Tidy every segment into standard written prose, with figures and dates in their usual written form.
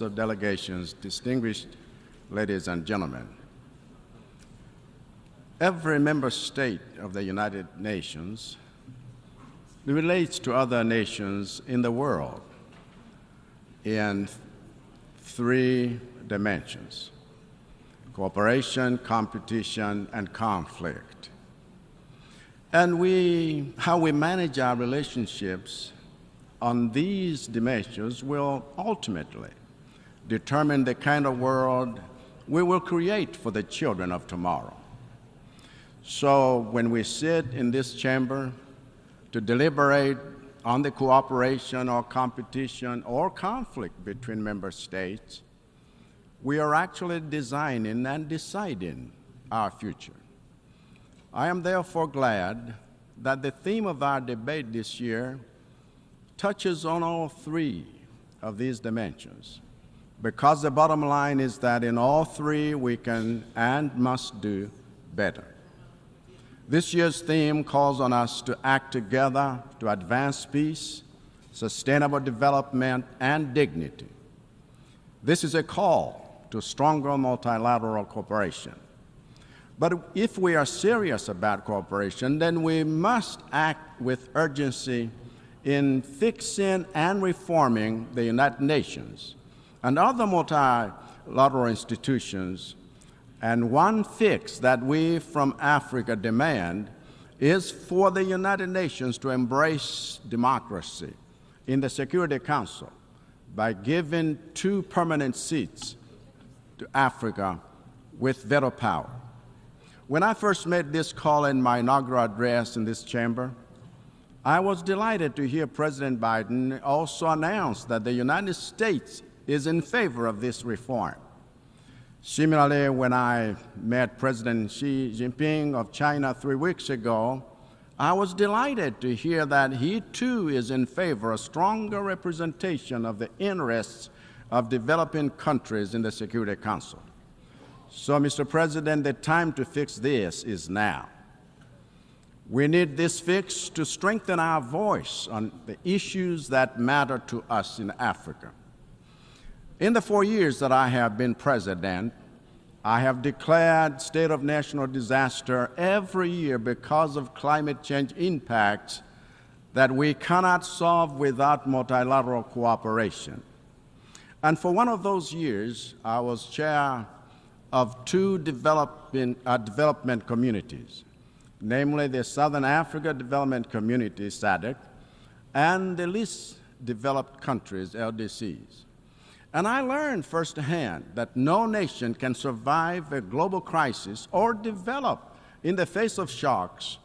of delegations, distinguished ladies and gentlemen. Every member state of the United Nations relates to other nations in the world in three dimensions: cooperation, competition, and conflict. And how we manage our relationships on these dimensions will ultimately determine the kind of world we will create for the children of tomorrow. So when we sit in this chamber to deliberate on the cooperation or competition or conflict between member states, we are actually designing and deciding our future. I am therefore glad that the theme of our debate this year touches on all three of these dimensions, because the bottom line is that in all three we can and must do better. This year's theme calls on us to act together to advance peace, sustainable development, and dignity. This is a call to stronger multilateral cooperation. But if we are serious about cooperation, then we must act with urgency in fixing and reforming the United Nations and other multilateral institutions. And one fix that we from Africa demand is for the United Nations to embrace democracy in the Security Council by giving 2 permanent seats to Africa with veto power. When I first made this call in my inaugural address in this chamber, I was delighted to hear President Biden also announce that the United States is in favor of this reform. Similarly, when I met President Xi Jinping of China 3 weeks ago, I was delighted to hear that he too is in favor of stronger representation of the interests of developing countries in the Security Council. So, Mr. President, the time to fix this is now. We need this fix to strengthen our voice on the issues that matter to us in Africa. In the 4 years that I have been president, I have declared state of national disaster every year because of climate change impacts that we cannot solve without multilateral cooperation. And for one of those years, I was chair of 2 development communities, namely the Southern Africa Development Community, SADC, and the Least Developed Countries, LDCs. And I learned firsthand that no nation can survive a global crisis or develop in the face of shocks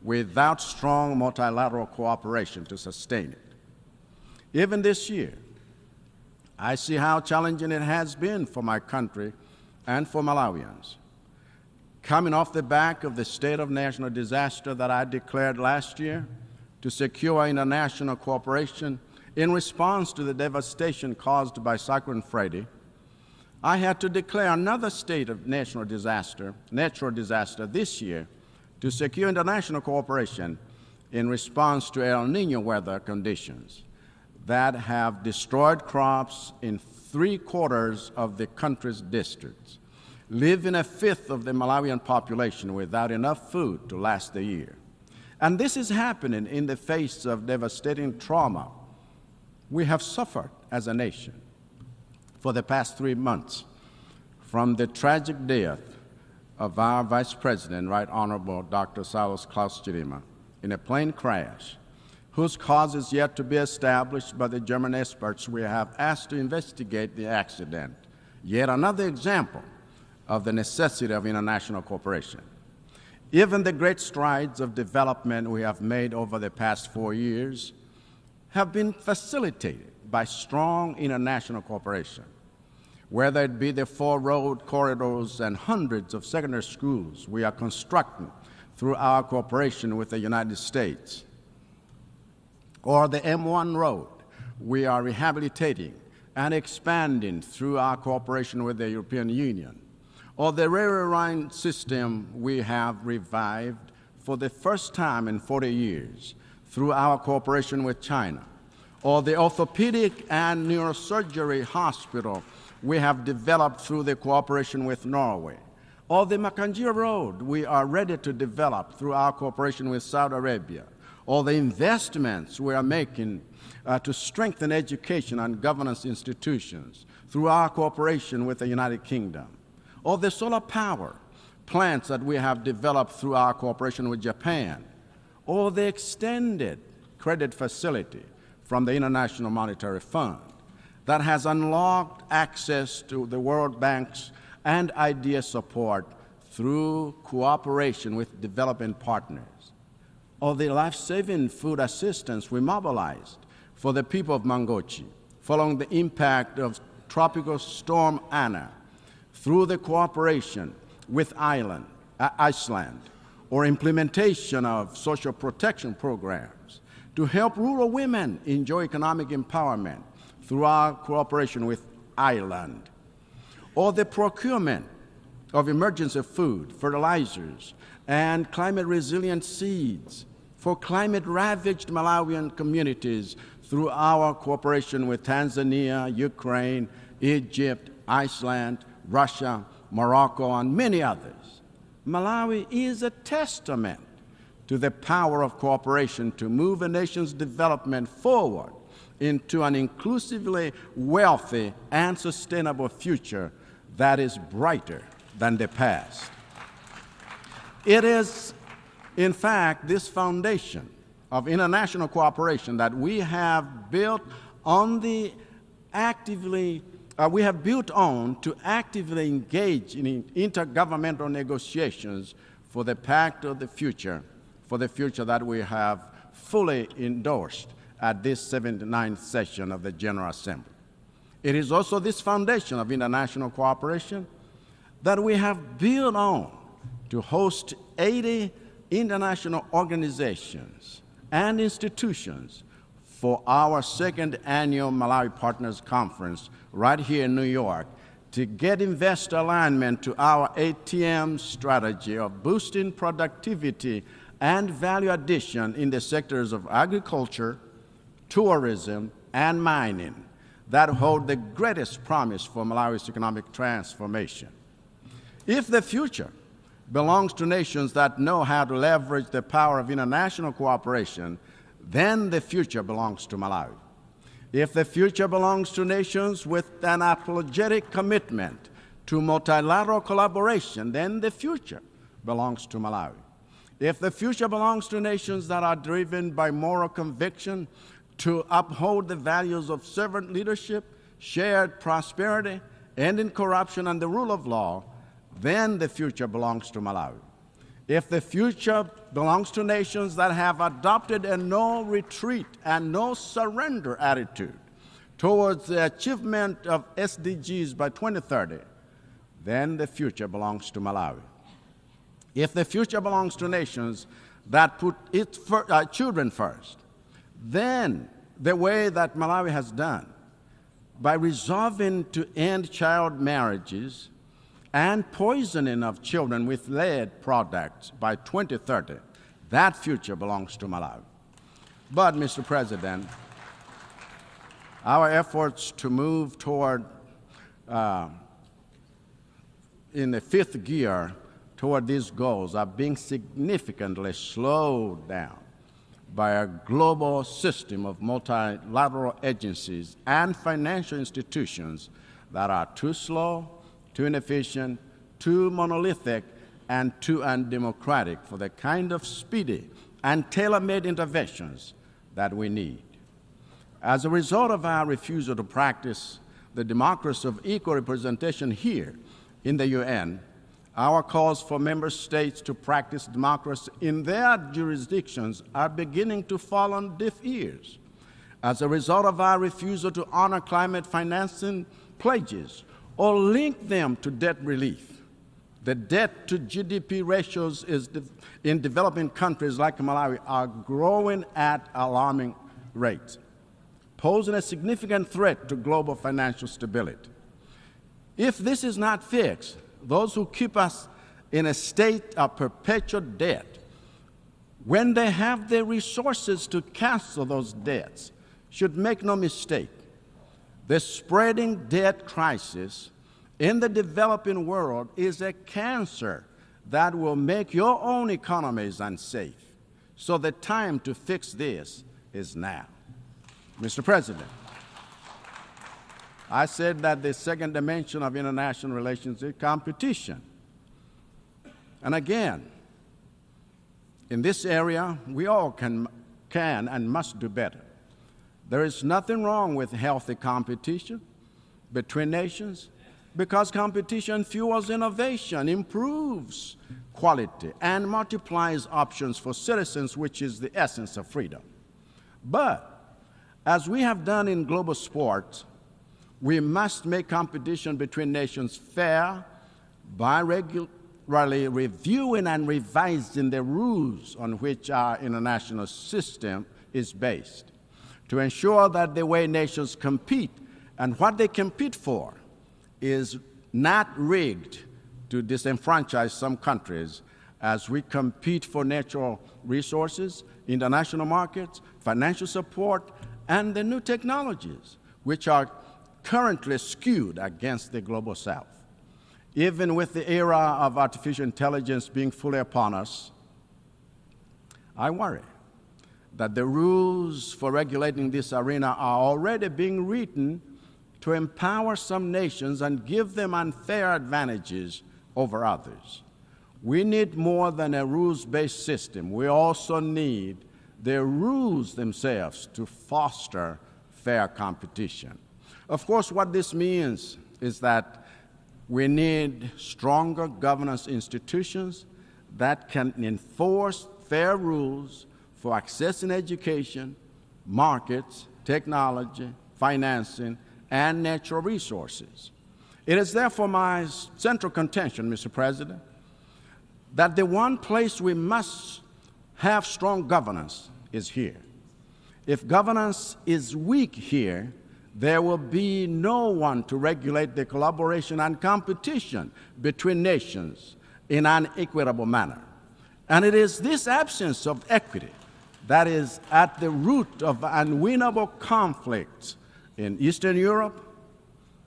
without strong multilateral cooperation to sustain it. Even this year, I see how challenging it has been for my country and for Malawians. Coming off the back of the state of national disaster that I declared last year to secure international cooperation in response to the devastation caused by Cyclone Freddy, I had to declare another state of natural disaster this year to secure international cooperation in response to El Niño weather conditions that have destroyed crops in 3/4 of the country's districts, leaving 1/5 of the Malawian population without enough food to last the year. And this is happening in the face of devastating trauma we have suffered as a nation for the past 3 months, from the tragic death of our Vice President, Right Honorable Dr. Saulos Klaus Chilima, in a plane crash, whose cause is yet to be established by the German experts we have asked to investigate the accident. Yet another example of the necessity of international cooperation. Even the great strides of development we have made over the past 4 years have been facilitated by strong international cooperation, whether it be the 4 road corridors and hundreds of secondary schools we are constructing through our cooperation with the United States, or the M1 road we are rehabilitating and expanding through our cooperation with the European Union, or the railway line system we have revived for the first time in 40 years through our cooperation with China, or the orthopedic and neurosurgery hospital we have developed through the cooperation with Norway, or the Makanjira Road we are ready to develop through our cooperation with Saudi Arabia, or the investments we are making to strengthen education and governance institutions through our cooperation with the United Kingdom, or the solar power plants that we have developed through our cooperation with Japan, or the extended credit facility from the International Monetary Fund that has unlocked access to the World Bank's and IDEA support through cooperation with developing partners, or the life-saving food assistance we mobilized for the people of Mangochi following the impact of Tropical Storm Anna through the cooperation with Iceland, or implementation of social protection programs to help rural women enjoy economic empowerment through our cooperation with Ireland, or the procurement of emergency food, fertilizers, and climate-resilient seeds for climate-ravaged Malawian communities through our cooperation with Tanzania, Ukraine, Egypt, Iceland, Russia, Morocco, and many others. Malawi is a testament to the power of cooperation to move a nation's development forward into an inclusively wealthy and sustainable future that is brighter than the past. It is, in fact, this foundation of international cooperation that we have built on to actively engage in intergovernmental negotiations for the pact of the future, for the future that we have fully endorsed at this 79th session of the General Assembly. It is also this foundation of international cooperation that we have built on to host 80 international organizations and institutions for our second annual Malawi Partners Conference right here in New York to get investor alignment to our ATM strategy of boosting productivity and value addition in the sectors of agriculture, tourism, and mining that hold the greatest promise for Malawi's economic transformation. If the future belongs to nations that know how to leverage the power of international cooperation, then the future belongs to Malawi. If the future belongs to nations with an apologetic commitment to multilateral collaboration, then the future belongs to Malawi. If the future belongs to nations that are driven by moral conviction to uphold the values of servant leadership, shared prosperity, ending corruption, and the rule of law, then the future belongs to Malawi. If the future belongs to nations that have adopted a no retreat and no surrender attitude towards the achievement of SDGs by 2030, then the future belongs to Malawi. If the future belongs to nations that put its children first, then the way that Malawi has done, by resolving to end child marriages and poisoning of children with lead products by 2030, that future belongs to Malawi. But, Mr. President, our efforts to move toward, in the fifth gear, toward these goals are being significantly slowed down by a global system of multilateral agencies and financial institutions that are too slow, too inefficient, too monolithic, and too undemocratic for the kind of speedy and tailor-made interventions that we need. As a result of our refusal to practice the democracy of equal representation here in the UN, our calls for member states to practice democracy in their jurisdictions are beginning to fall on deaf ears. As a result of our refusal to honor climate financing pledges or link them to debt relief, the debt to GDP ratios in developing countries like Malawi are growing at alarming rates, posing a significant threat to global financial stability. If this is not fixed, those who keep us in a state of perpetual debt, when they have the resources to cancel those debts, should make no mistake, the spreading debt crisis in the developing world is a cancer that will make your own economies unsafe. So the time to fix this is now. Mr. President, I said that the second dimension of international relations is competition. And again, in this area, we all can and must do better. There is nothing wrong with healthy competition between nations because competition fuels innovation, improves quality, and multiplies options for citizens, which is the essence of freedom. But as we have done in global sports, we must make competition between nations fair by regularly reviewing and revising the rules on which our international system is based to ensure that the way nations compete and what they compete for is not rigged to disenfranchise some countries as we compete for natural resources, international markets, financial support, and the new technologies, which are currently skewed against the global South. Even with the era of artificial intelligence being fully upon us, I worry that the rules for regulating this arena are already being written to empower some nations and give them unfair advantages over others. We need more than a rules-based system. We also need the rules themselves to foster fair competition. Of course, what this means is that we need stronger governance institutions that can enforce fair rules for accessing education, markets, technology, financing, and natural resources. It is therefore my central contention, Mr. President, that the one place we must have strong governance is here. If governance is weak here, there will be no one to regulate the collaboration and competition between nations in an equitable manner. And it is this absence of equity that is at the root of unwinnable conflicts in Eastern Europe,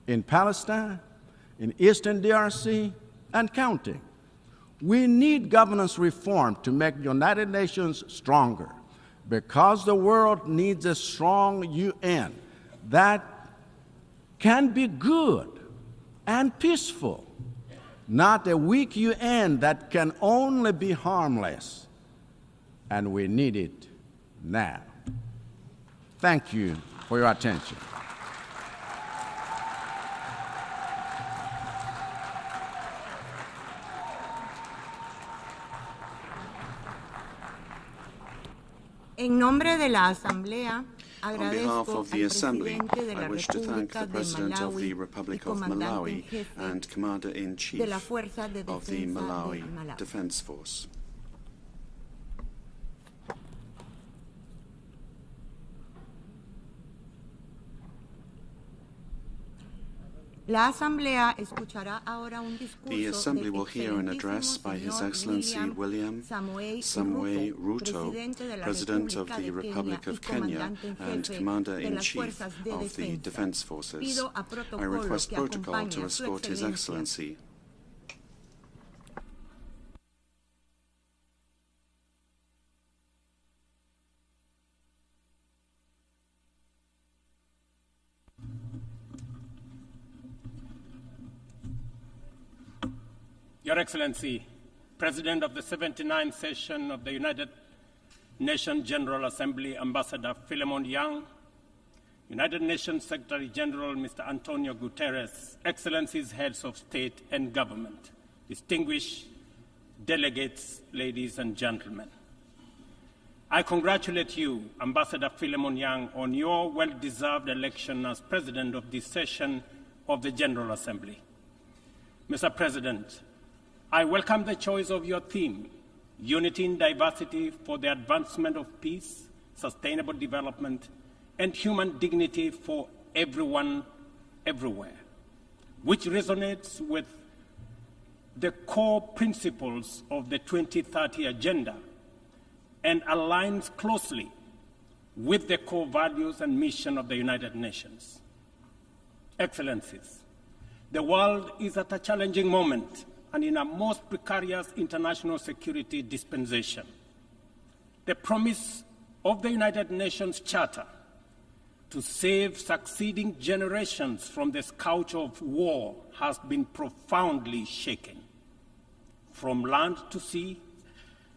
in Palestine, in Eastern DRC, and counting. We need governance reform to make the United Nations stronger because the world needs a strong UN that can be good and peaceful, not a weak UN that can only be harmless. And we need it now. Thank you for your attention. En nombre de la Asamblea, On behalf of the Assembly, I wish to thank the President of the Republic of Malawi and Commander-in-Chief of the Malawi Defense Force. La Asamblea escuchará ahora un discurso The Assembly will hear an address by His Excellency William Samoei Ruto, President of the Republic of Kenya and Commander-in-Chief of the Defense Forces. I request protocol to escort His Excellency. Your Excellency, President of the 79th session of the United Nations General Assembly, Ambassador Philemon Yang, United Nations Secretary General, Mr. Antonio Guterres, Excellencies, Heads of State and Government, distinguished delegates, ladies and gentlemen. I congratulate you, Ambassador Philemon Yang, on your well-deserved election as President of this session of the General Assembly. Mr. President, I welcome the choice of your theme, Unity in Diversity for the Advancement of Peace, Sustainable Development, and Human Dignity for Everyone, Everywhere, which resonates with the core principles of the 2030 Agenda and aligns closely with the core values and mission of the United Nations. Excellencies, the world is at a challenging moment and in a most precarious international security dispensation. The promise of the United Nations Charter to save succeeding generations from the scourge of war has been profoundly shaken. From land to sea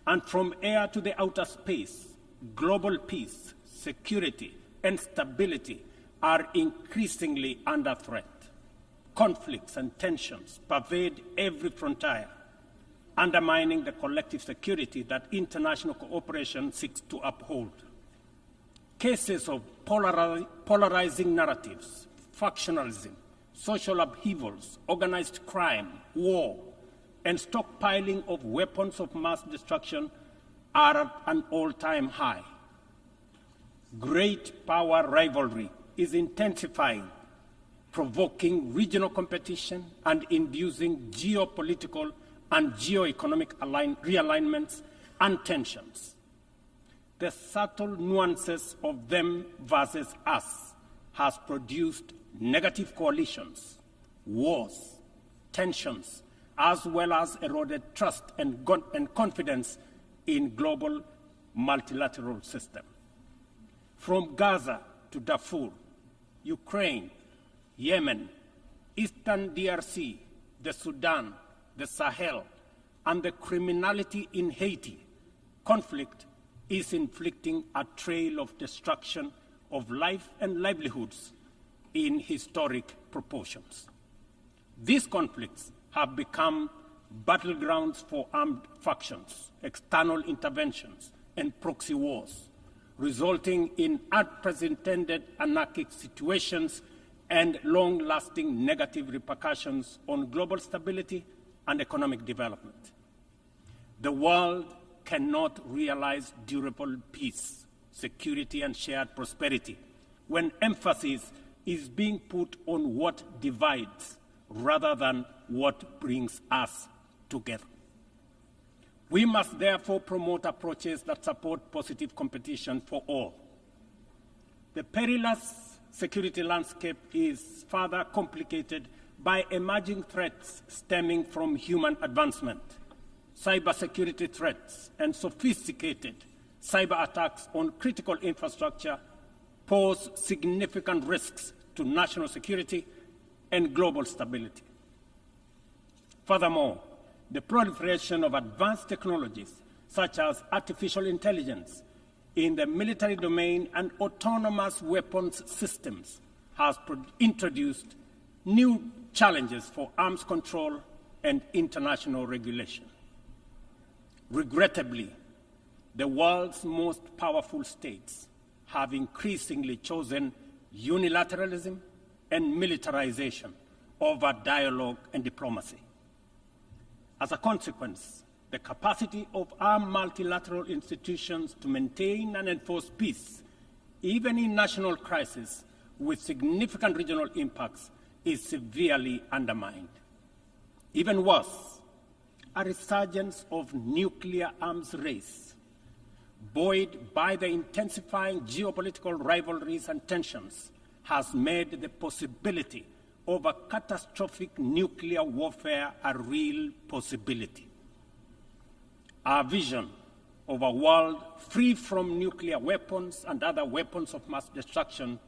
and from air to the outer space, global peace, security, and stability are increasingly under threat. Conflicts and tensions pervade every frontier, undermining the collective security that international cooperation seeks to uphold. Cases of polarizing narratives, factionalism, social upheavals, organized crime, war, and stockpiling of weapons of mass destruction are at an all-time high. Great power rivalry is intensifying, provoking regional competition and inducing geopolitical and geoeconomic realignments and tensions. The subtle nuances of them versus us has produced negative coalitions, wars, tensions, as well as eroded trust and confidence in global multilateral system. From Gaza to Darfur, Ukraine, Yemen, Eastern DRC, the Sudan, the Sahel, and the criminality in Haiti, conflict is inflicting a trail of destruction of life and livelihoods in historic proportions. These conflicts have become battlegrounds for armed factions, external interventions, and proxy wars, resulting in unprecedented anarchic situations and long-lasting negative repercussions on global stability and economic development. The world cannot realize durable peace, security, and shared prosperity when emphasis is being put on what divides rather than what brings us together. We must therefore promote approaches that support positive competition for all. The perilous security landscape is further complicated by emerging threats stemming from human advancement. Cybersecurity threats and sophisticated cyber attacks on critical infrastructure pose significant risks to national security and global stability. Furthermore, the proliferation of advanced technologies such as artificial intelligence in the military domain and autonomous weapons systems has introduced new challenges for arms control and international regulation. Regrettably, the world's most powerful states have increasingly chosen unilateralism and militarization over dialogue and diplomacy. As a consequence, the capacity of our multilateral institutions to maintain and enforce peace, even in national crises with significant regional impacts, is severely undermined. Even worse, a resurgence of nuclear arms race, buoyed by the intensifying geopolitical rivalries and tensions, has made the possibility of a catastrophic nuclear warfare a real possibility. Our vision of a world free from nuclear weapons and other weapons of mass destruction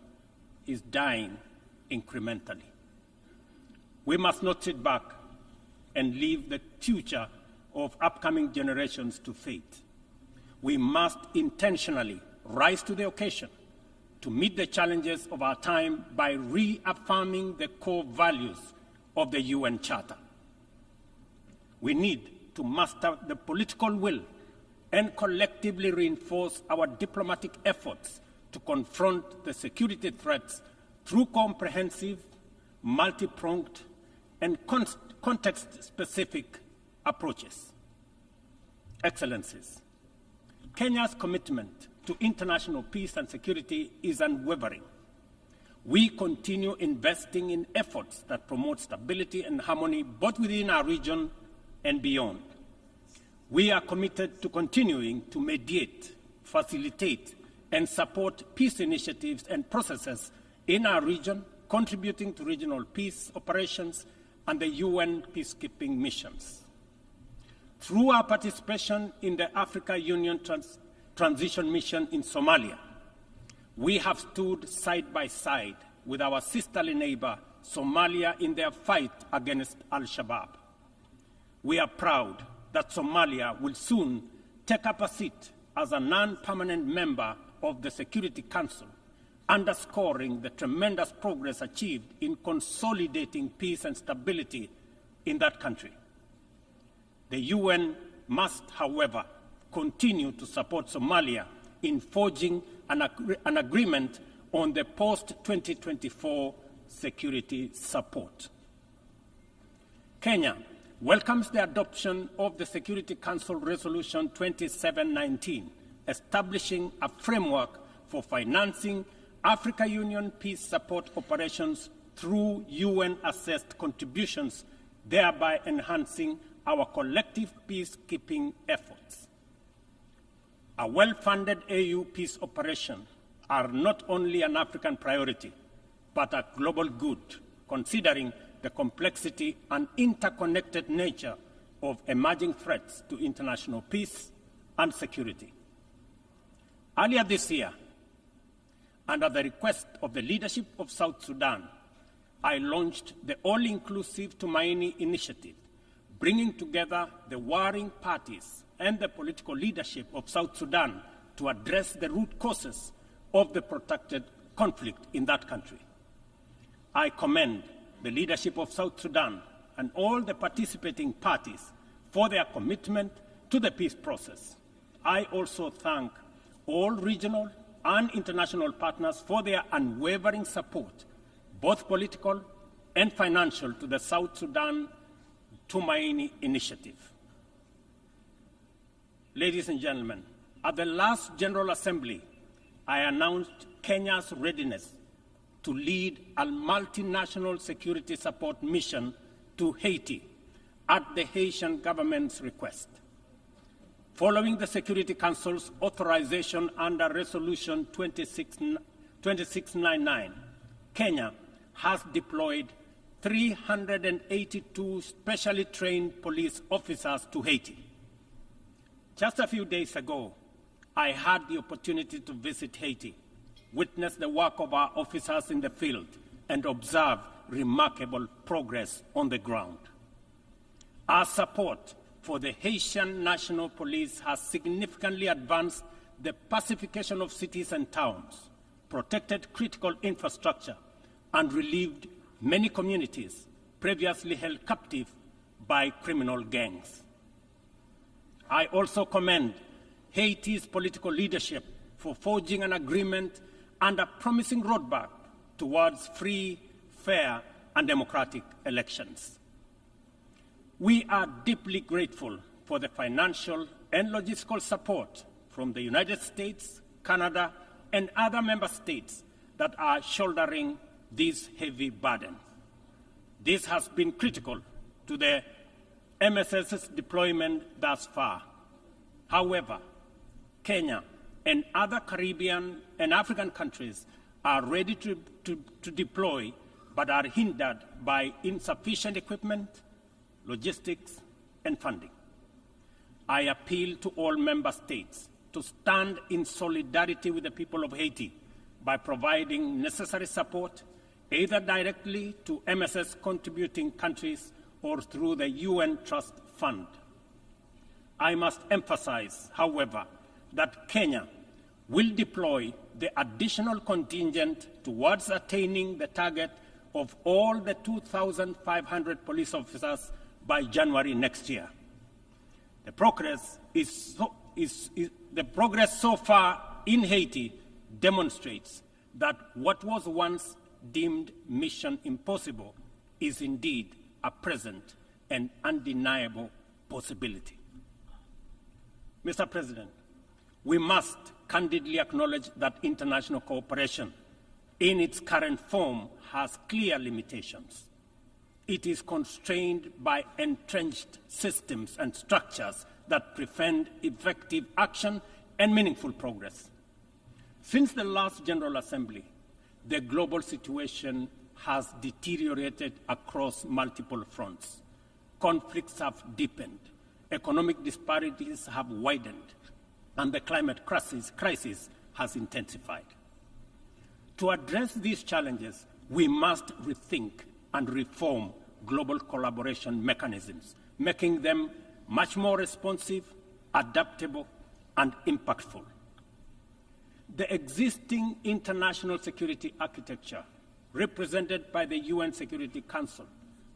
is dying incrementally. We must not sit back and leave the future of upcoming generations to fate. We must intentionally rise to the occasion to meet the challenges of our time by reaffirming the core values of the UN Charter. We need to muster the political will and collectively reinforce our diplomatic efforts to confront the security threats through comprehensive, multi-pronged, and context-specific approaches. Excellencies, Kenya's commitment to international peace and security is unwavering. We continue investing in efforts that promote stability and harmony both within our region and beyond. We are committed to continuing to mediate, facilitate, and support peace initiatives and processes in our region, contributing to regional peace operations and the UN peacekeeping missions. Through our participation in the Africa Union Transition Mission in Somalia, we have stood side by side with our sisterly neighbor, Somalia, in their fight against Al-Shabaab. We are proud that Somalia will soon take up a seat as a non-permanent member of the Security Council, underscoring the tremendous progress achieved in consolidating peace and stability in that country. The UN must, however, continue to support Somalia in forging an agreement on the post-2024 security support. Kenya welcomes the adoption of the Security Council Resolution 2719, establishing a framework for financing Africa Union peace support operations through UN-assessed contributions, thereby enhancing our collective peacekeeping efforts. A well-funded AU peace operation are not only an African priority, but a global good, considering the complexity and interconnected nature of emerging threats to international peace and security. Earlier this year, and at the request of the leadership of South Sudan, I launched the all-inclusive Tumaini initiative, bringing together the warring parties and the political leadership of South Sudan to address the root causes of the protracted conflict in that country. I commend the leadership of South Sudan and all the participating parties for their commitment to the peace process. I also thank all regional and international partners for their unwavering support, both political and financial, to the South Sudan Tumaini initiative. Ladies and gentlemen, at the last General Assembly, I announced Kenya's readiness to lead a multinational security support mission to Haiti at the Haitian government's request. Following the Security Council's authorization under Resolution 2699, Kenya has deployed 382 specially trained police officers to Haiti. Just a few days ago, I had the opportunity to visit Haiti, witness the work of our officers in the field, and observe remarkable progress on the ground. Our support for the Haitian National Police has significantly advanced the pacification of cities and towns, protected critical infrastructure, and relieved many communities previously held captive by criminal gangs. I also commend Haiti's political leadership for forging an agreement and a promising roadmap towards free, fair, and democratic elections. We are deeply grateful for the financial and logistical support from the United States, Canada, and other member states that are shouldering this heavy burden. This has been critical to the MSS's deployment thus far. However, Kenya and other Caribbean and African countries are ready to deploy, but are hindered by insufficient equipment, logistics, and funding. I appeal to all member states to stand in solidarity with the people of Haiti by providing necessary support, either directly to MSS contributing countries or through the UN Trust Fund. I must emphasize, however, that Kenya will deploy the additional contingent towards attaining the target of all the 2,500 police officers by January next year. The progress so far in Haiti demonstrates that what was once deemed mission impossible is indeed a present and undeniable possibility. Mr. President, we must candidly acknowledge that international cooperation in its current form has clear limitations. It is constrained by entrenched systems and structures that prevent effective action and meaningful progress. Since the last General Assembly, the global situation has deteriorated across multiple fronts. Conflicts have deepened, economic disparities have widened, and the climate crisis has intensified. To address these challenges, we must rethink and reform global collaboration mechanisms, making them much more responsive, adaptable, and impactful. The existing international security architecture, represented by the UN Security Council,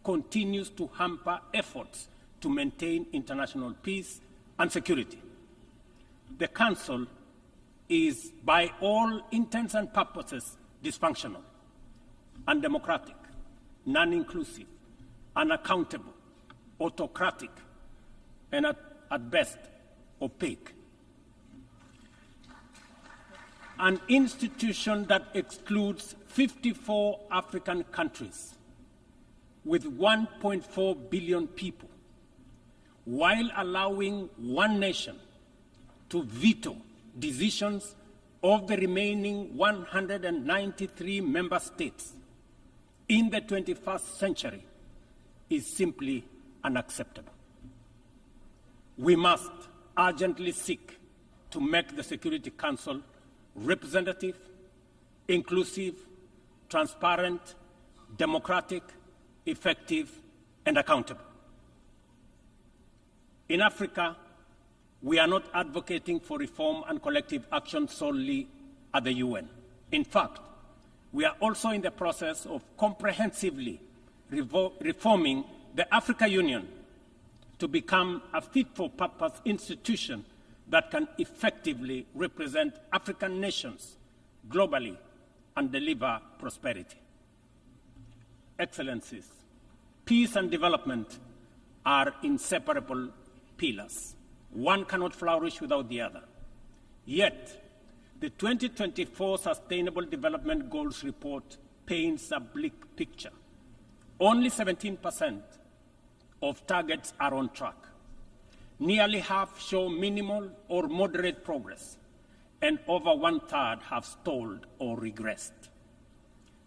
continues to hamper efforts to maintain international peace and security. The Council is, by all intents and purposes, dysfunctional, undemocratic, non-inclusive, unaccountable, autocratic, and at best, opaque. An institution that excludes 54 African countries with 1.4 billion people, while allowing one nation to veto decisions of the remaining 193 member states in the 21st century, is simply unacceptable. We must urgently seek to make the Security Council representative, inclusive, transparent, democratic, effective, and accountable. In Africa, we are not advocating for reform and collective action solely at the UN. In fact, we are also in the process of comprehensively reforming the Africa Union to become a fit-for-purpose institution that can effectively represent African nations globally and deliver prosperity. Excellencies, peace and development are inseparable pillars. One cannot flourish without the other. Yet, the 2024 Sustainable Development Goals report paints a bleak picture. Only 17% of targets are on track. Nearly half show minimal or moderate progress, and over one-third have stalled or regressed.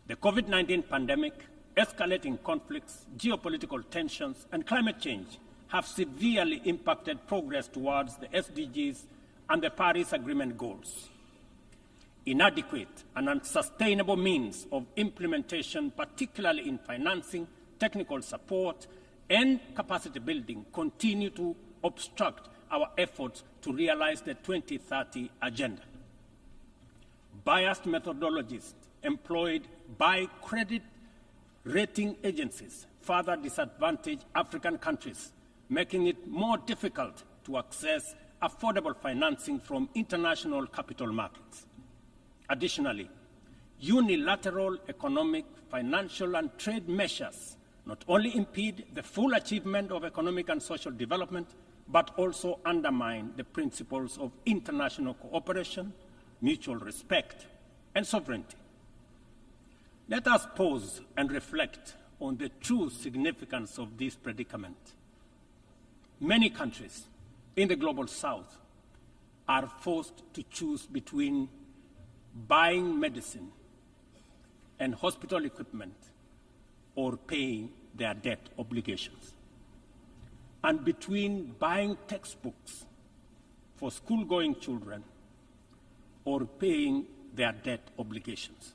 The COVID-19 pandemic, escalating conflicts, geopolitical tensions, and climate change have severely impacted progress towards the SDGs and the Paris Agreement goals. Inadequate and unsustainable means of implementation, particularly in financing, technical support, and capacity building, continue to obstruct our efforts to realize the 2030 agenda. Biased methodologies employed by credit rating agencies further disadvantage African countries, making it more difficult to access affordable financing from international capital markets. Additionally, unilateral economic, financial, and trade measures not only impede the full achievement of economic and social development, but also undermine the principles of international cooperation, mutual respect, and sovereignty. Let us pause and reflect on the true significance of this predicament. Many countries in the global south are forced to choose between buying medicine and hospital equipment or paying their debt obligations, and between buying textbooks for school-going children or paying their debt obligations.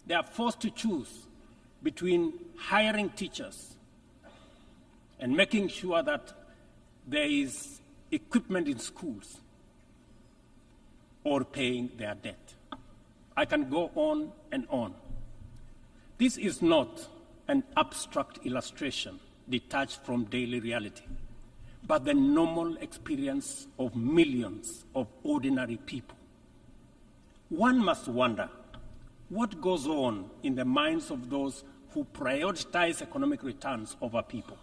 They are forced to choose between hiring teachers and making sure that there is equipment in schools or paying their debt. I can go on and on. This is not an abstract illustration detached from daily reality, but the normal experience of millions of ordinary people. One must wonder what goes on in the minds of those who prioritize economic returns over people.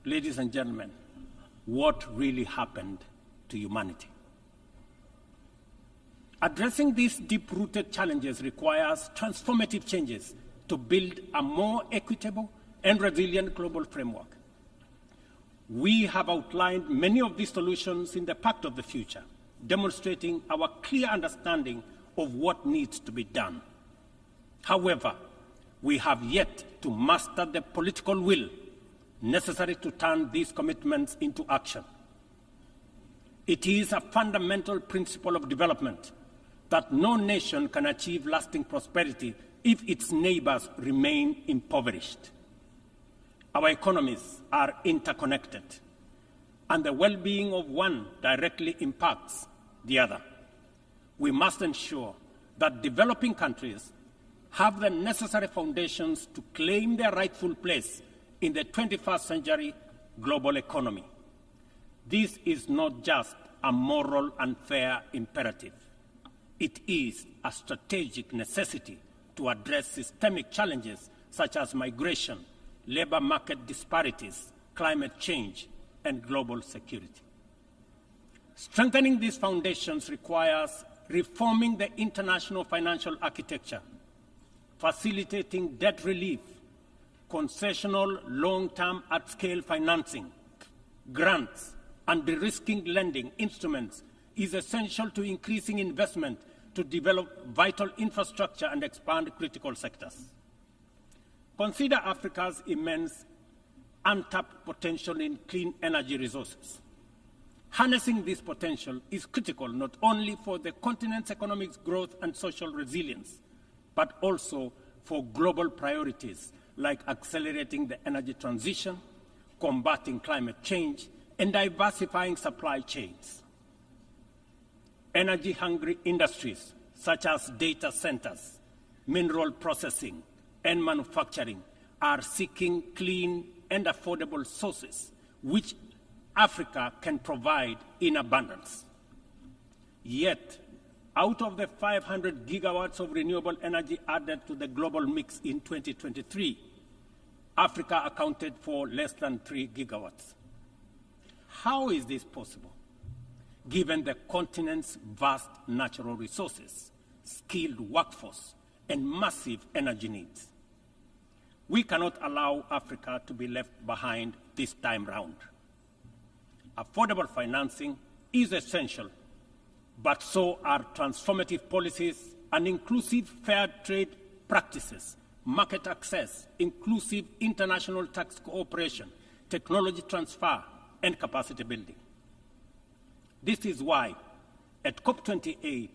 Ladies and gentlemen, what really happened to humanity? Addressing these deep-rooted challenges requires transformative changes to build a more equitable and resilient global framework. We have outlined many of these solutions in the Pact of the Future, demonstrating our clear understanding of what needs to be done. However, we have yet to master the political will necessary to turn these commitments into action. It is a fundamental principle of development that no nation can achieve lasting prosperity if its neighbors remain impoverished. Our economies are interconnected, and the well-being of one directly impacts the other. We must ensure that developing countries have the necessary foundations to claim their rightful place in the 21st century global economy. This is not just a moral and fair imperative. It is a strategic necessity to address systemic challenges such as migration, labor market disparities, climate change, and global security. Strengthening these foundations requires reforming the international financial architecture, facilitating debt relief, concessional long-term at-scale financing, grants, and de-risking lending instruments is essential to increasing investment to develop vital infrastructure and expand critical sectors. Consider Africa's immense untapped potential in clean energy resources. Harnessing this potential is critical not only for the continent's economic growth and social resilience, but also for global priorities like accelerating the energy transition, combating climate change, and diversifying supply chains. Energy-hungry industries such as data centers, mineral processing, and manufacturing are seeking clean and affordable sources which Africa can provide in abundance. Yet, out of the 500 gigawatts of renewable energy added to the global mix in 2023, Africa accounted for less than 3 gigawatts. How is this possible, given the continent's vast natural resources, skilled workforce, and massive energy needs? We cannot allow Africa to be left behind this time round. Affordable financing is essential, but so are transformative policies and inclusive fair trade practices, market access, inclusive international tax cooperation, technology transfer, and capacity building. This is why, at COP28,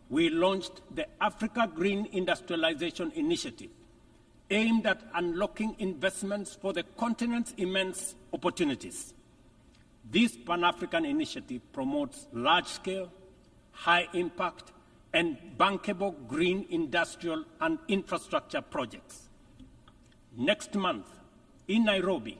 we launched the Africa Green Industrialization Initiative, aimed at unlocking investments for the continent's immense opportunities. This Pan-African initiative promotes large-scale, high-impact, and bankable green industrial and infrastructure projects. Next month, in Nairobi,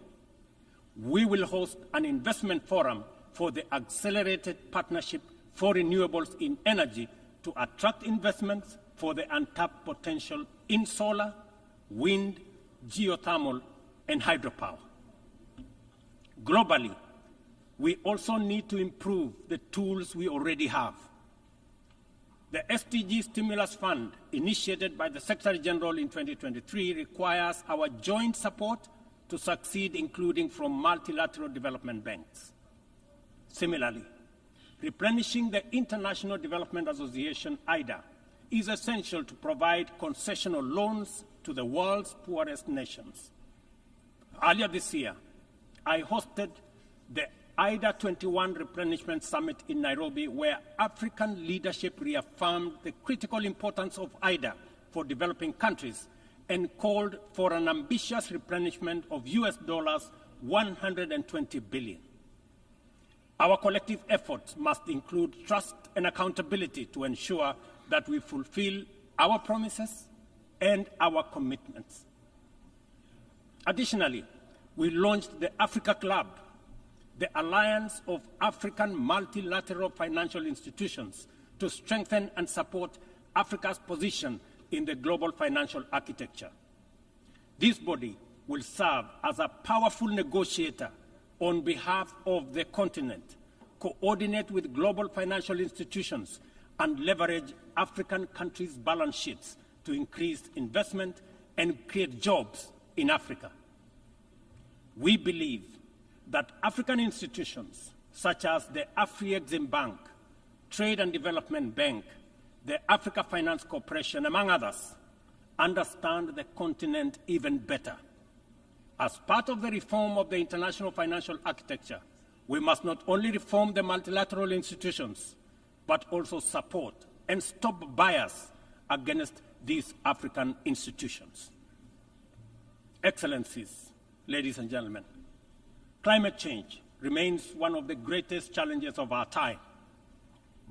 we will host an investment forum for the Accelerated Partnership for Renewables in Energy to attract investments for the untapped potential in solar, wind, geothermal, and hydropower. Globally, we also need to improve the tools we already have. The SDG Stimulus Fund, initiated by the Secretary General in 2023, requires our joint support to succeed, including from multilateral development banks. Similarly, replenishing the International Development Association, IDA, is essential to provide concessional loans to the world's poorest nations. Earlier this year, I hosted the IDA 21 Replenishment Summit in Nairobi, where African leadership reaffirmed the critical importance of IDA for developing countries and called for an ambitious replenishment of US dollars 120 billion. Our collective efforts must include trust and accountability to ensure that we fulfill our promises and our commitments. Additionally, we launched the Africa Club, the Alliance of African Multilateral Financial Institutions, to strengthen and support Africa's position in the global financial architecture. This body will serve as a powerful negotiator on behalf of the continent, coordinate with global financial institutions, and leverage African countries' balance sheets to increase investment and create jobs in Africa. We believe that African institutions, such as the Afri-Exim Bank, Trade and Development Bank, the Africa Finance Corporation, among others, understand the continent even better. As part of the reform of the international financial architecture, we must not only reform the multilateral institutions, but also support and stop bias against these African institutions. Excellencies, ladies and gentlemen, climate change remains one of the greatest challenges of our time.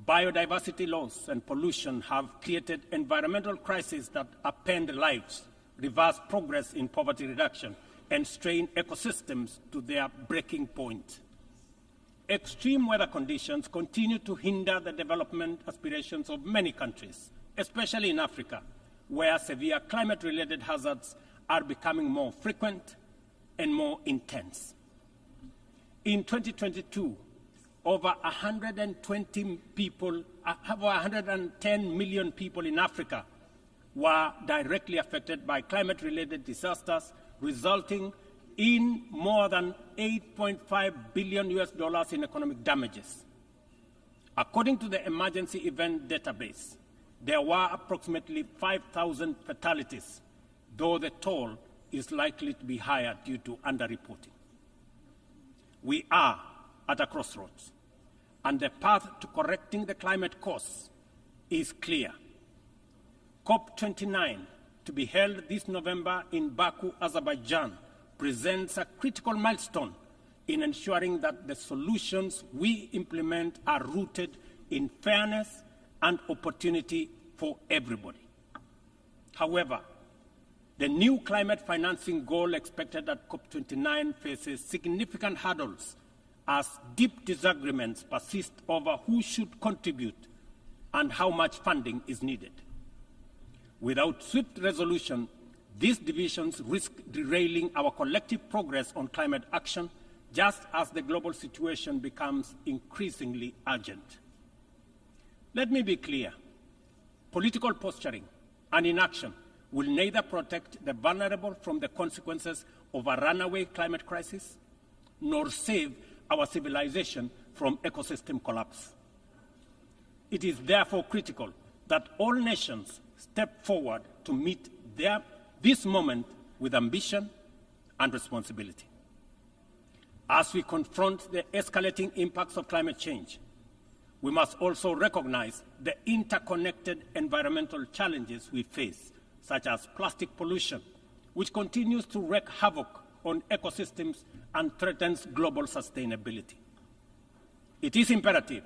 Biodiversity loss and pollution have created environmental crises that upend lives, reverse progress in poverty reduction, and strain ecosystems to their breaking point. Extreme weather conditions continue to hinder the development aspirations of many countries, especially in Africa, where severe climate-related hazards are becoming more frequent and more intense. In 2022, over 110 million people in Africa were directly affected by climate-related disasters, resulting in more than $8.5 billion in economic damages. According to the Emergency Event Database, there were approximately 5,000 fatalities, though the toll is likely to be higher due to underreporting. We are at a crossroads, and the path to correcting the climate course is clear. COP29, to be held this November in Baku, Azerbaijan, presents a critical milestone in ensuring that the solutions we implement are rooted in fairness and opportunity for everybody. However, the new climate financing goal expected at COP29 faces significant hurdles as deep disagreements persist over who should contribute and how much funding is needed. Without swift resolution, these divisions risk derailing our collective progress on climate action, just as the global situation becomes increasingly urgent. Let me be clear. Political posturing and inaction will neither protect the vulnerable from the consequences of a runaway climate crisis, nor save our civilization from ecosystem collapse. It is therefore critical that all nations step forward to meet this moment with ambition and responsibility. As we confront the escalating impacts of climate change, we must also recognize the interconnected environmental challenges we face, such as plastic pollution, which continues to wreak havoc on ecosystems and threatens global sustainability. It is imperative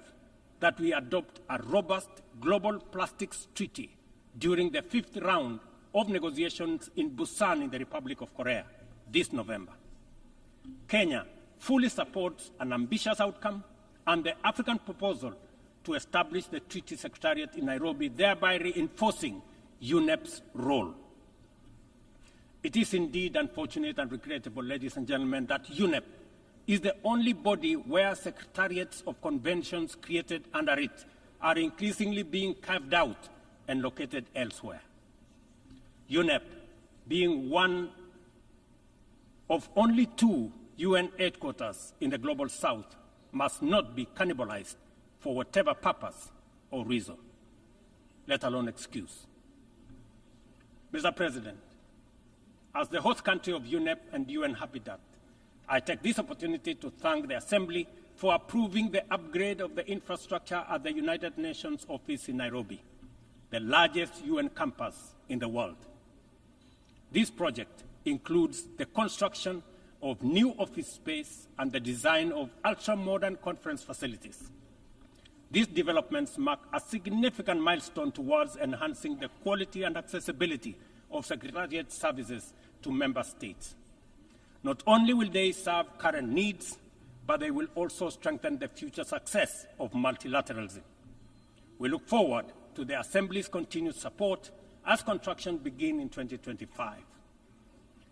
that we adopt a robust global plastics treaty during the 5th round of negotiations in Busan in the Republic of Korea this November. Kenya fully supports an ambitious outcome and the African proposal to establish the Treaty Secretariat in Nairobi, thereby reinforcing UNEP's role. It is indeed unfortunate and regrettable, ladies and gentlemen, that UNEP is the only body where secretariats of conventions created under it are increasingly being carved out and located elsewhere. UNEP, being one of only 2 UN headquarters in the Global South, must not be cannibalized for whatever purpose or reason, let alone excuse. Mr. President, as the host country of UNEP and UN Habitat, I take this opportunity to thank the Assembly for approving the upgrade of the infrastructure at the United Nations office in Nairobi, the largest UN campus in the world. This project includes the construction of new office space and the design of ultra-modern conference facilities. These developments mark a significant milestone towards enhancing the quality and accessibility of Secretariat services to member states. Not only will they serve current needs, but they will also strengthen the future success of multilateralism. We look forward to the Assembly's continued support as construction begins in 2025.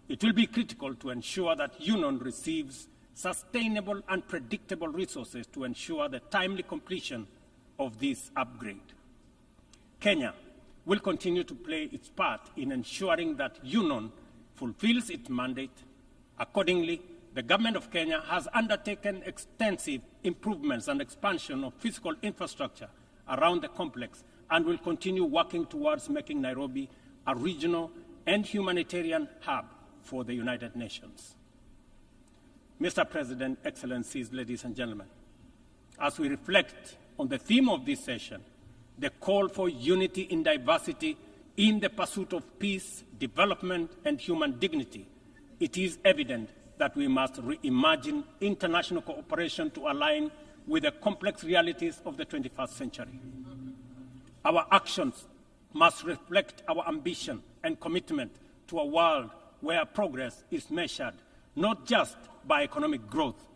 It will be critical to ensure that UNON receives sustainable and predictable resources to ensure the timely completion of this upgrade. Kenya will continue to play its part in ensuring that UNON fulfills its mandate. Accordingly, the Government of Kenya has undertaken extensive improvements and expansion of physical infrastructure around the complex and will continue working towards making Nairobi a regional and humanitarian hub for the United Nations. Mr. President, Excellencies, ladies and gentlemen, as we reflect on the theme of this session, the call for unity in diversity in the pursuit of peace, development, and human dignity, it is evident that we must reimagine international cooperation to align with the complex realities of the 21st century. Our actions must reflect our ambition and commitment to a world where progress is measured not just by economic growth,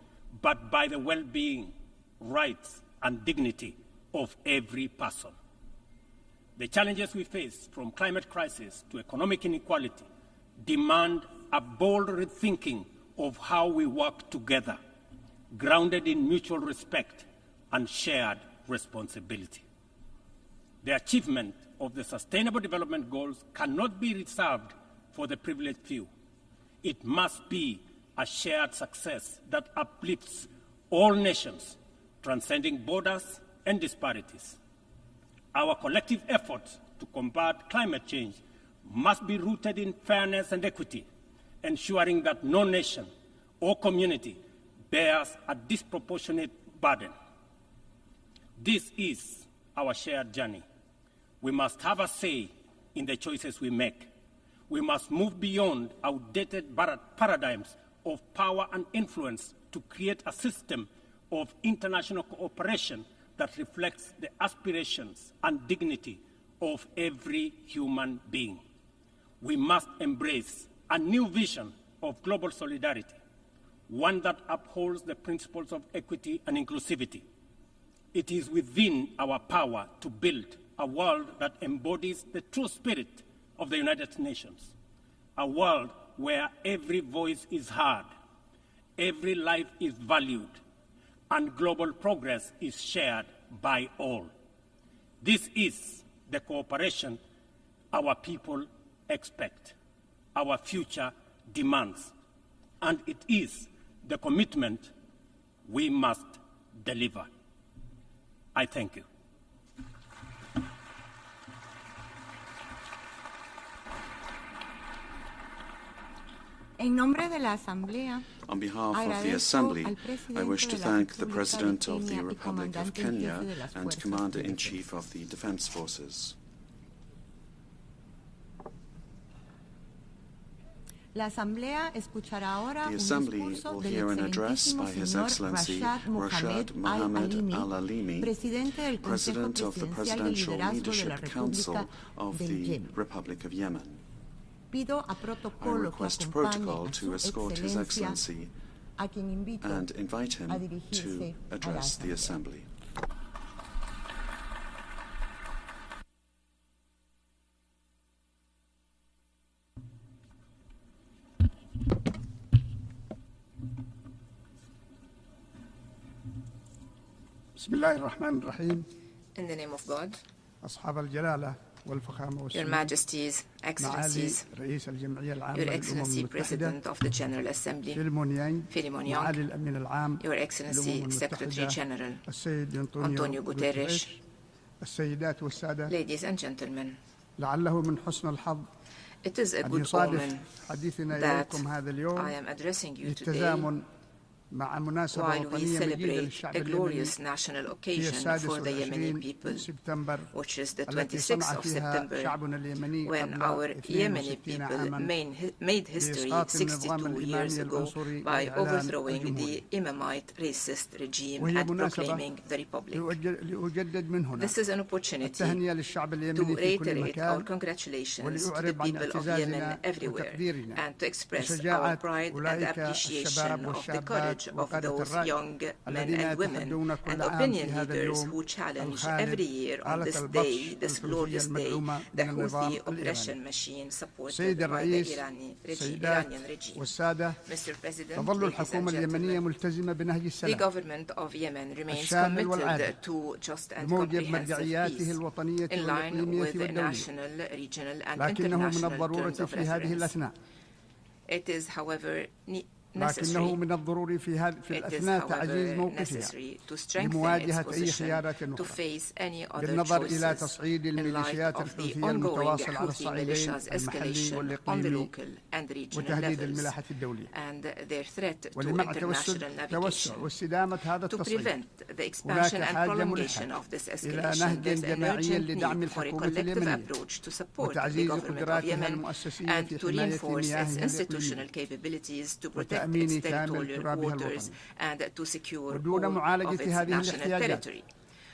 but by the well-being, rights, and dignity of every person. The challenges we face, from climate crisis to economic inequality, demand a bold rethinking of how we work together, grounded in mutual respect and shared responsibility. The achievement of the Sustainable Development Goals cannot be reserved for the privileged few. It must be a shared success that uplifts all nations, transcending borders and disparities. Our collective efforts to combat climate change must be rooted in fairness and equity, ensuring that no nation or community bears a disproportionate burden. This is our shared journey. We must have a say in the choices we make. We must move beyond outdated paradigms of power and influence to create a system of international cooperation that reflects the aspirations and dignity of every human being. We must embrace a new vision of global solidarity, one that upholds the principles of equity and inclusivity. It is within our power to build a world that embodies the true spirit of the United Nations, a world where every voice is heard, every life is valued, and global progress is shared by all. This is the cooperation our people expect, our future demands, and it is the commitment we must deliver. I thank you. En nombre de la Asamblea, on behalf of the Assembly, I wish to thank the President of the Republic of Kenya and Commander-in-Chief of the Defense Forces. La Asamblea escuchará ahora The un Assembly discurso will del hear an address excelentísimo by His señor Excellency Rashad Mohamed Al-Alimi, Al-Alimi, Presidente del Consejo President of the Presidencial de Presidential Liderazgo de la Leadership Council República of del the Yemen. Republic of Yemen. Pido a I protocolo que request acompañe protocol a to su escort His excelencia, Excellency a quien invito and invite him a to dirigirse a la address the Asamblea. Assembly. بسم الله الرحمن الرحيم. In the name of God, أصحاب الجلالة والفخامة Your والسمو، Majesties, معالي Excellencies, رئيس الجمعية العامة Your للأمم Excellency, المتحدة President of the General Assembly, فيلمون يانغ، Philemon Yang, معالي الأمين العام Your Excellency, للأمم Secretary المتحدة General, السيد Antonio أنطونيو Guterres, غوتيريش، السيدات والسادة، ladies and gentlemen, لعله من حسن الحظ it is a أن good يصادف omen حديثنا that إليكم هذا اليوم I am addressing you today بالتزامن مع مناسبة while we وطنية مجيدة celebrate للشعب a اليمني glorious national هي occasion for the Yemeni 26 people, سبتمبر which is the التي 26th صنع of فيها September, شعبنا اليمني when قبل our Yemeni 62 people عاما made history بإسقاط النظام 62 years الإمامي ago العنصري by وإعلان overthrowing الجمهورية. the Imamite racist regime وهي and مناسبة proclaiming the Republic. لأجدد من هنا This is an opportunity التهنئة للشعب to اليمني في كل reiterate our مكان congratulations to the ولأعرب عن people of Yemen اعتزازنا everywhere وتقديرنا and to express our وشجاعة pride and أولئك appreciation الشباب of the والشابات courage of وقادة those الرأي young men الذين and women يتحدون and كل عام opinion في هذا leaders اليوم who challenge الخالد every year on آلة this البطش day, this الحوثية glorious day, المدعومة the من النظام Houthi الإيراني. oppression machine supported سيد by the الرئيس، Iranian السيدات regime. والسادة، Mr. President, تظل ladies الحكومة and اليمنية gentlemen, ملتزمة بنهج the السلام government of Yemen remains الشامل والعادل committed to just and بموجب comprehensive مرجعياته peace الوطنية in line والإقليمية with the والدولية. national, regional and لكنه من international الضرورة terms of في هذه reference. الأثناء It is, however, لكنه من الضروري في الأثناء تعزيز موقفها لمواجهة أي خيارات أخرى بالنظر إلى تصعيد الميليشيات الحوثية المتواصل على الصعيدين المحلي والإقليمي وتهديد الملاحة الدولية ولمع توسع واستدامة هذا التصعيد هناك حاجة ملحة إلى نهج جماعي لدعم الحكومة اليمنية وتعزيز قدراتها المؤسسية في حماية مياهها الإقليمية وتأمين كامل ترابها الوطني ودون معالجة هذه الاحتياجات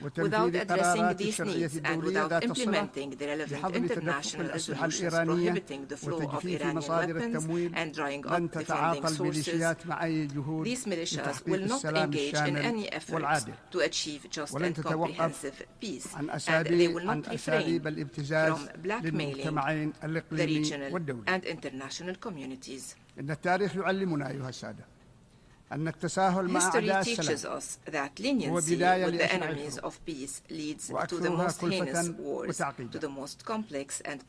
without addressing these needs and without implementing the relevant international resolutions prohibiting the flow of Iranian weapons and drying up the funding sources, these militias will not engage in any efforts to achieve just and comprehensive peace, and they will not refrain from blackmailing the regional and international communities. إن التاريخ يعلمنا أيها السادة أن التساهل مع أعداء السلام هو بداية لأشعار وتعقيد.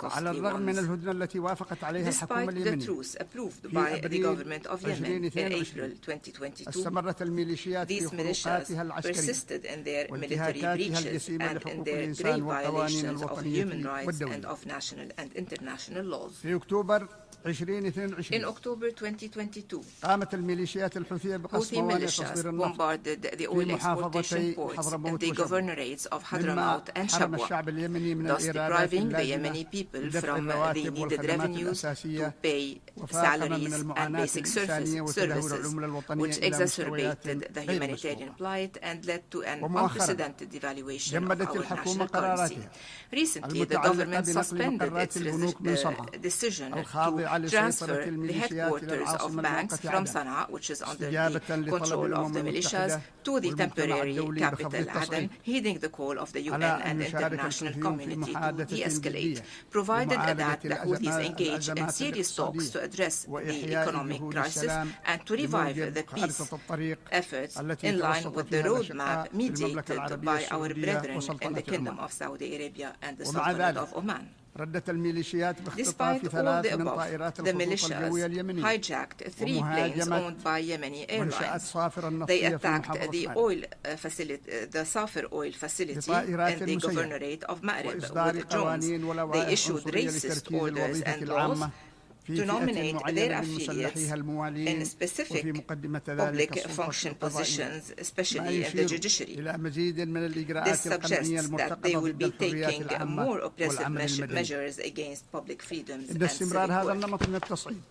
على الرغم من الهدنة التي وافقت عليها الحكومة اليمنية في أبريل 2022 استمرت الميليشيات في خروقاتها العسكرية وانتهاكاتها الجسيمة لحقوق الإنسان والقوانين الوطنية والدولية. في أكتوبر 2022 قامت الميليشيات الحوثية بقصف موانئ تصدير النفط في محافظتي حضرموت مما حرم الشعب اليمني من الإيرادات اللازمة لدفع الرواتب والخدمات الأساسية وفاقم من المعاناة الإنسانية وتدهور العملة الوطنية إلى مستويات غير مسبوقة. ومؤخرا جمدت الحكومة قراراتها المتعلقة بنقل مقرات البنوك من صنعاء الخاضعة لسيطرة الميليشيات إلى العاصمة المؤقتة عدن استجابة لطلب الأمم المتحدة والمجتمع الدولي بخفض التصعيد على أن يشارك الحوثيون في محادثة جدية لمعالجة الأزمات الاقتصادية وإحياء جهود السلام لموجب خارطة الطريق التي توسط فيها الأشقاء في المملكة العربية السعودية وسلطنة عمان. ومع ذلك ردت الميليشيات باختطاف 3 من طائرات الخطوط الجوية اليمنية ومهاجمت منشآت صافر النفطية في محافظة بطائرات مسيرة وإصدار قوانين ولوائح عنصرية لتركيز الوظيفة العامة في فئة معينة من مسلحيها الموالين وفي مقدمة ذلك السلطة القضائية ما يشير إلى مزيد من الإجراءات القمعية المرتقبة ضد الحريات العامة والعمل المدني. إن استمرار هذا النمط من التصعيد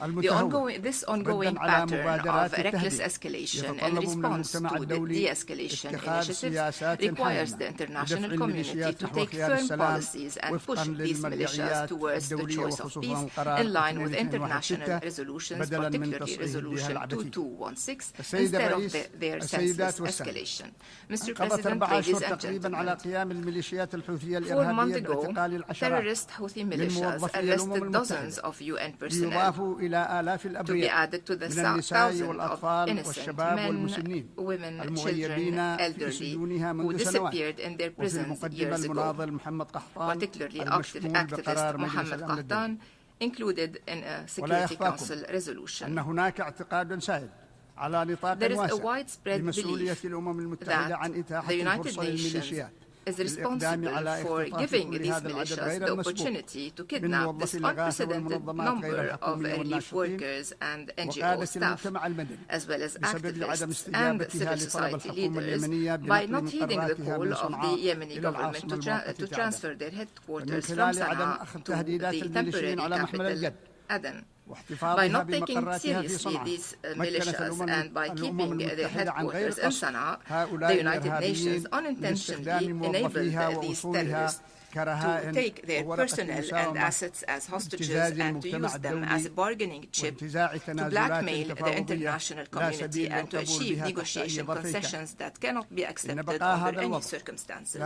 This ongoing pattern of reckless escalation in response to the de-escalation initiatives requires the international community to take firm policies and push these militias towards the choice of peace in line with international resolutions, particularly Resolution 2216, instead of their senseless escalation. Mr. President, ladies and gentlemen, 4 months ago, terrorist Houthi militias arrested dozens of UN personnel to be added to the thousands of innocent men, women, children, elderly, who disappeared in their prisons years ago, particularly activist Mohamed Qahtan, included in a Security Council resolution. There is a widespread belief that the United Nations is responsible for giving these militias the opportunity to kidnap this unprecedented number of relief workers and NGO staff, as well as activists and civil society leaders, by not heeding the call of the Yemeni government to transfer their headquarters from Sana'a to the temporary capital, Aden. By not taking seriously these militias and by keeping their headquarters in Sana'a, the United Nations unintentionally enabled these terrorists to take their personnel and assets as hostages and to use them as a bargaining chip to blackmail the international community and to achieve negotiation concessions that cannot be accepted under any circumstances.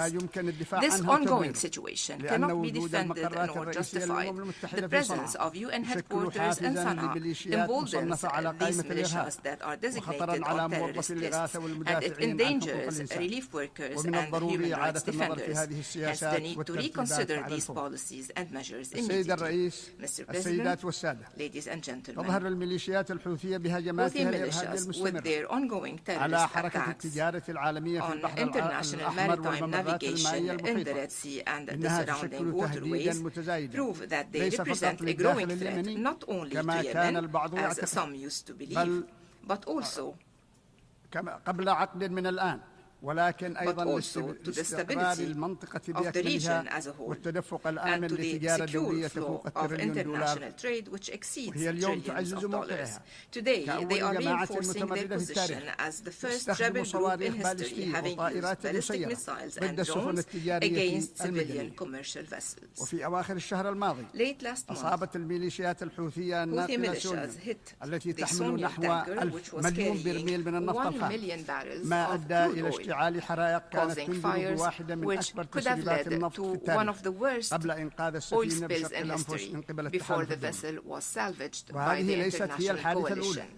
This ongoing situation cannot be defended nor justified. The presence of UN headquarters in Sana'a emboldens these militias that are designated on terrorist lists, and it endangers relief workers and human rights defenders. Hence, the need to reconsider these policies and measures immediately. Mr. President, ladies and gentlemen, Houthi militias, with their ongoing terrorist attacks on international maritime navigation in the Red Sea and the surrounding waterways, prove that they represent a growing threat not only to Yemen, as some used to believe, but also to the stability of the region as a whole, and to the secure flow of international trade, which exceeds trillions of dollars. Today, they are reinforcing their position as the first rebel group in history having used ballistic missiles and drones against civilian commercial vessels. Late last month, Houthi militias hit the Sonia tanker, which was carrying 1 million barrels of crude oil, causing fires which could have led to one of the worst oil spills in history before the vessel was salvaged by the international coalition.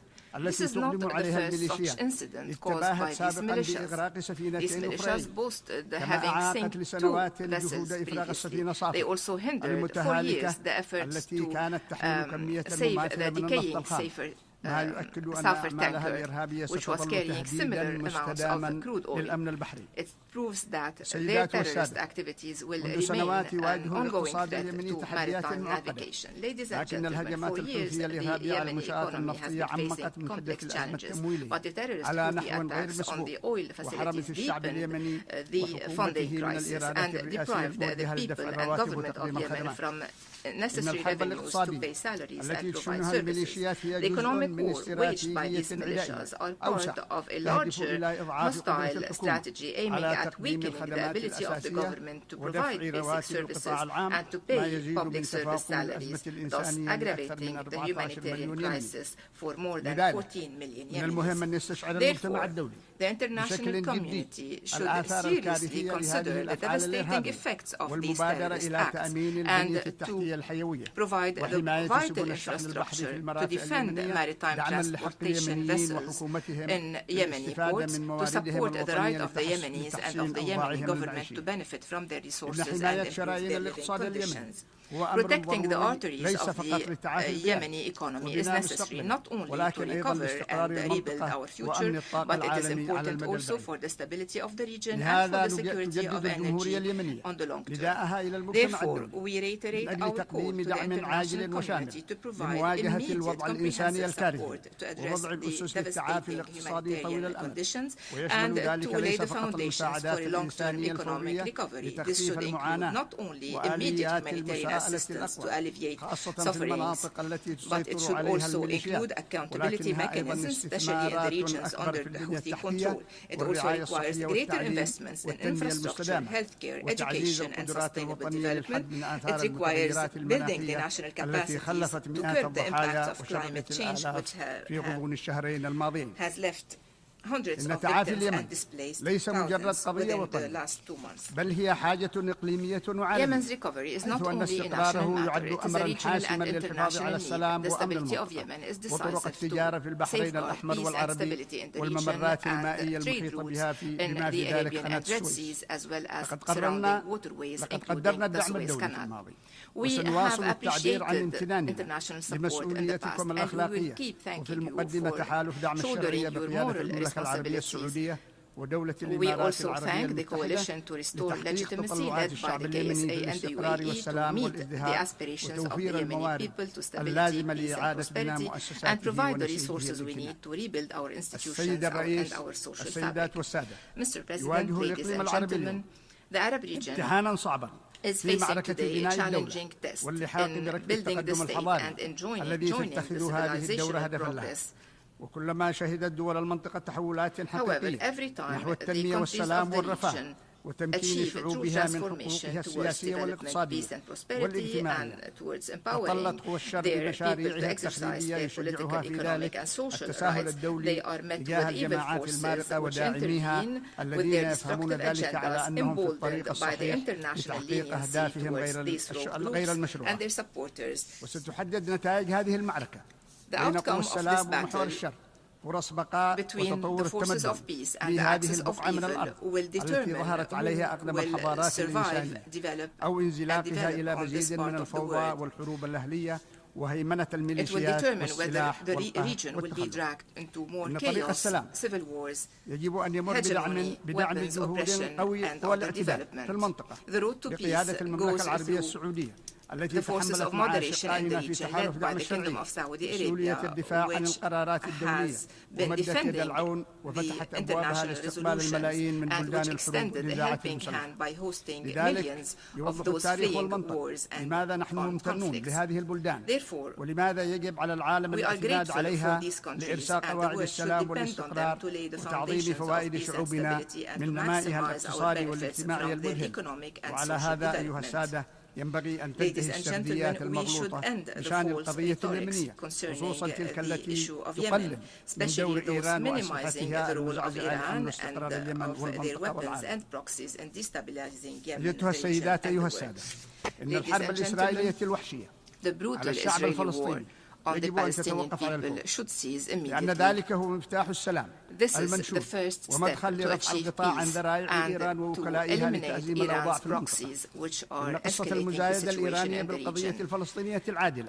This is not the first such incident caused by these militias. These militias boasted having sunk 2 vessels previously. They also hindered for years the efforts to save the decaying sulfur tanker, which was carrying similar amounts of crude oil. It proves that their terrorist activities will remain an ongoing threat to maritime navigation. Ladies and gentlemen, for years the Yemeni economy has been facing complex challenges, but the terrorist Houthi attacks on the oil facilities deepened the funding crisis and deprived the people and government of Yemen from necessary revenues to pay salaries and provide services. The economic war waged by these militias are part of a larger hostile strategy aiming at weakening the ability of the government to provide basic services and to pay public service salaries, thus aggravating the humanitarian crisis for more than 14 million Yemenis. Therefore, the international community should seriously consider the devastating effects of these terrorist acts and to provide the vital infrastructure to defend maritime transportation vessels in Yemeni ports, to support the right of the Yemenis and of the Yemeni government to benefit from their resources and improve their living conditions. Protecting the arteries of the Yemeni economy is necessary not only to recover and rebuild our future, but it is important also for the stability of the region and for the security of energy on the long term. Therefore, we reiterate our call to the international community to provide immediate comprehensive support to address the devastating humanitarian conditions and to lay the foundations for a long-term economic recovery. This should include not only immediate humanitarian assistance to alleviate sufferings, but it should also include accountability mechanisms, especially in the regions under the Houthi control. It also requires greater investments in infrastructure, healthcare, education, and sustainable development. It requires building the national capacities to curb the impacts of climate change, which has left hundreds of victims and displaced thousands within the last 2 months. Yemen's recovery is not only a national matter, it is a regional and international need. The stability of Yemen is decisive to safeguard peace and stability in the region and trade routes in the Arabian and Red Seas, as well as surrounding waterways, including the Suez Canal. We have appreciated international support in the past, and we will keep thanking you for shouldering your moral responsibilities. We also thank the coalition to restore legitimacy led by the KSA and the UAE to meet the aspirations of the Yemeni people to stability, peace and prosperity, and provide the resources we need to rebuild our institutions and our social fabric. Mr. President, ladies and gentlemen, the Arab region is facing today a challenging test in building the state and in joining the civilizational progress. However, every time the countries of the region achieve true transformation towards development, peace and prosperity, and towards empowering their people to exercise their political, economic and social rights, they are met with evil forces which intervene with their destructive agendas, emboldened by the international leniency towards these rogue groups and their supporters. The outcome of this battle between the forces of peace and the axis of evil will determine who will survive, develop, and develop on this part of the world. It will determine whether the region will be dragged into more chaos, civil wars, hegemony, weapons, oppression, and other development. The road to peace goes through the forces of moderation in the region, led by the Kingdom of Saudi Arabia, which has been defending the international resolutions and which extended a helping hand by hosting millions of those fleeing wars and conflicts. Therefore, we are grateful for these countries, and the world should depend on them to lay the foundations of peace and stability and to maximize our benefits from their economic and social development. Ladies and gentlemen, we should end the false rhetorics concerning the issue of Yemen, especially those minimizing the role of Iran and of their weapons and proxies in destabilizing Yemen, the region and the world. Ladies and gentlemen, the brutal Israeli war on the Palestinian people should cease immediately. This is the first step to achieve peace and to eliminate Iran's proxies, which are escalating the situation in the region.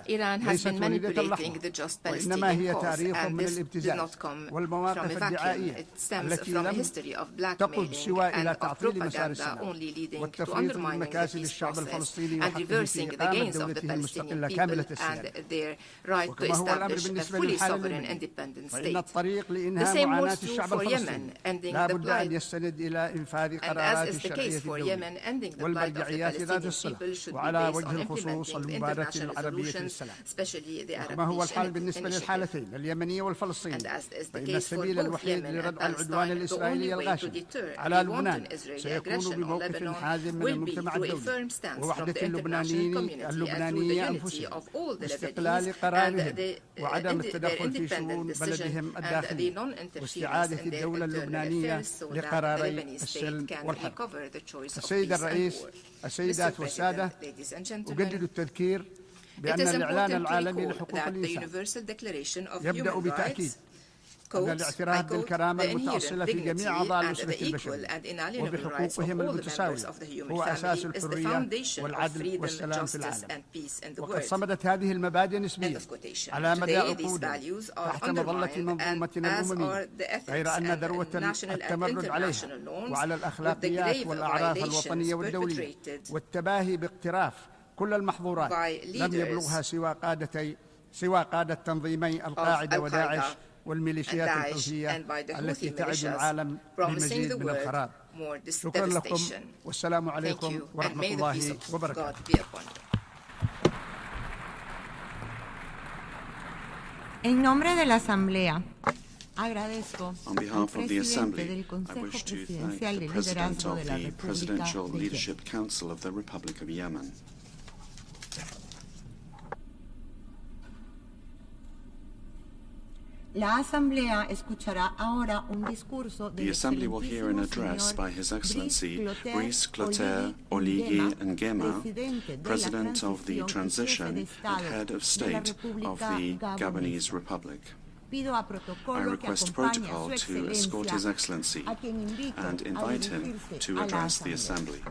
Iran has been manipulating the just Palestinian cause, and this did not come from a vacuum. It stems from a history of blackmailing and of propaganda, only leading to undermining the peace process and reversing the gains of the Palestinian people and their right to establish a fully sovereign independent state. The same holds true for Yemen, ending the plight, and as is the case for Yemen, ending the plight of the Palestinian people should be based on implementing the international resolutions, especially the Arab Nation Initiative. And as is the case for both Yemen and Palestine, the only way to deter any wanton Israeli aggression on Lebanon will be through a firm stance from the international community and through the unity of all the Lebanese and their independent decision and the non-interference in their internal affairs so that the Lebanese state can recover the choice of peace and war. Mr. President, ladies and gentlemen, it is important to recall that the Universal Declaration of Human Rights الاعتراف بالكرامة المتأصلة في جميع أعضاء الأسرة البشرية وبحقوقهم المتساوية هو أساس الحرية والعدل والسلام في العالم. وقد صمدت هذه المبادئ نسبيا على مدى عقود تحت مظلة منظومتنا الأممية، غير أن ذروة التمرد عليها وعلى الأخلاقيات والأعراف الوطنية والدولية والتباهي باقتراف كل المحظورات لم يبلغها سوى قادة تنظيمي القاعدة وداعش والميليشيات الحوثية التي تعد العالم بمزيد من الخراب. شكرا لكم والسلام عليكم ورحمة الله وبركاته. En nombre de la Asamblea, agradezco On behalf of the Assembly, I wish to thank the President of the Presidential Leadership Council of the Republic of Yemen. La Asamblea escuchará ahora un discurso The Assembly will hear an address by His Excellency Brice Clotaire Oligui Nguema, President of the Transition and Head of State of the Gabonese Republic. I request protocol to escort His Excellency and invite him to address the Assembly.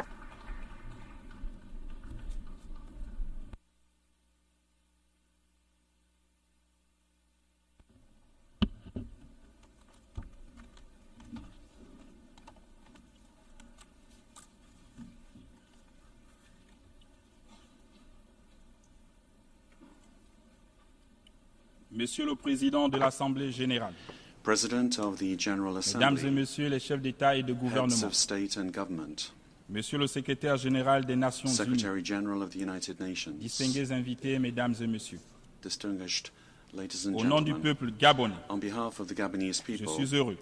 Monsieur le Président de l'Assemblée Générale, President of the General Assembly, Mesdames et Messieurs les chefs d'État et de gouvernement, Heads of State and Government, Monsieur le Secrétaire Général des Nations Unies, Secretary General of the United Nations, distingués invités, Mesdames et Messieurs, distinguished ladies and au nom du gentlemen, peuple gabonais, on behalf of the Gabonese je people, suis heureux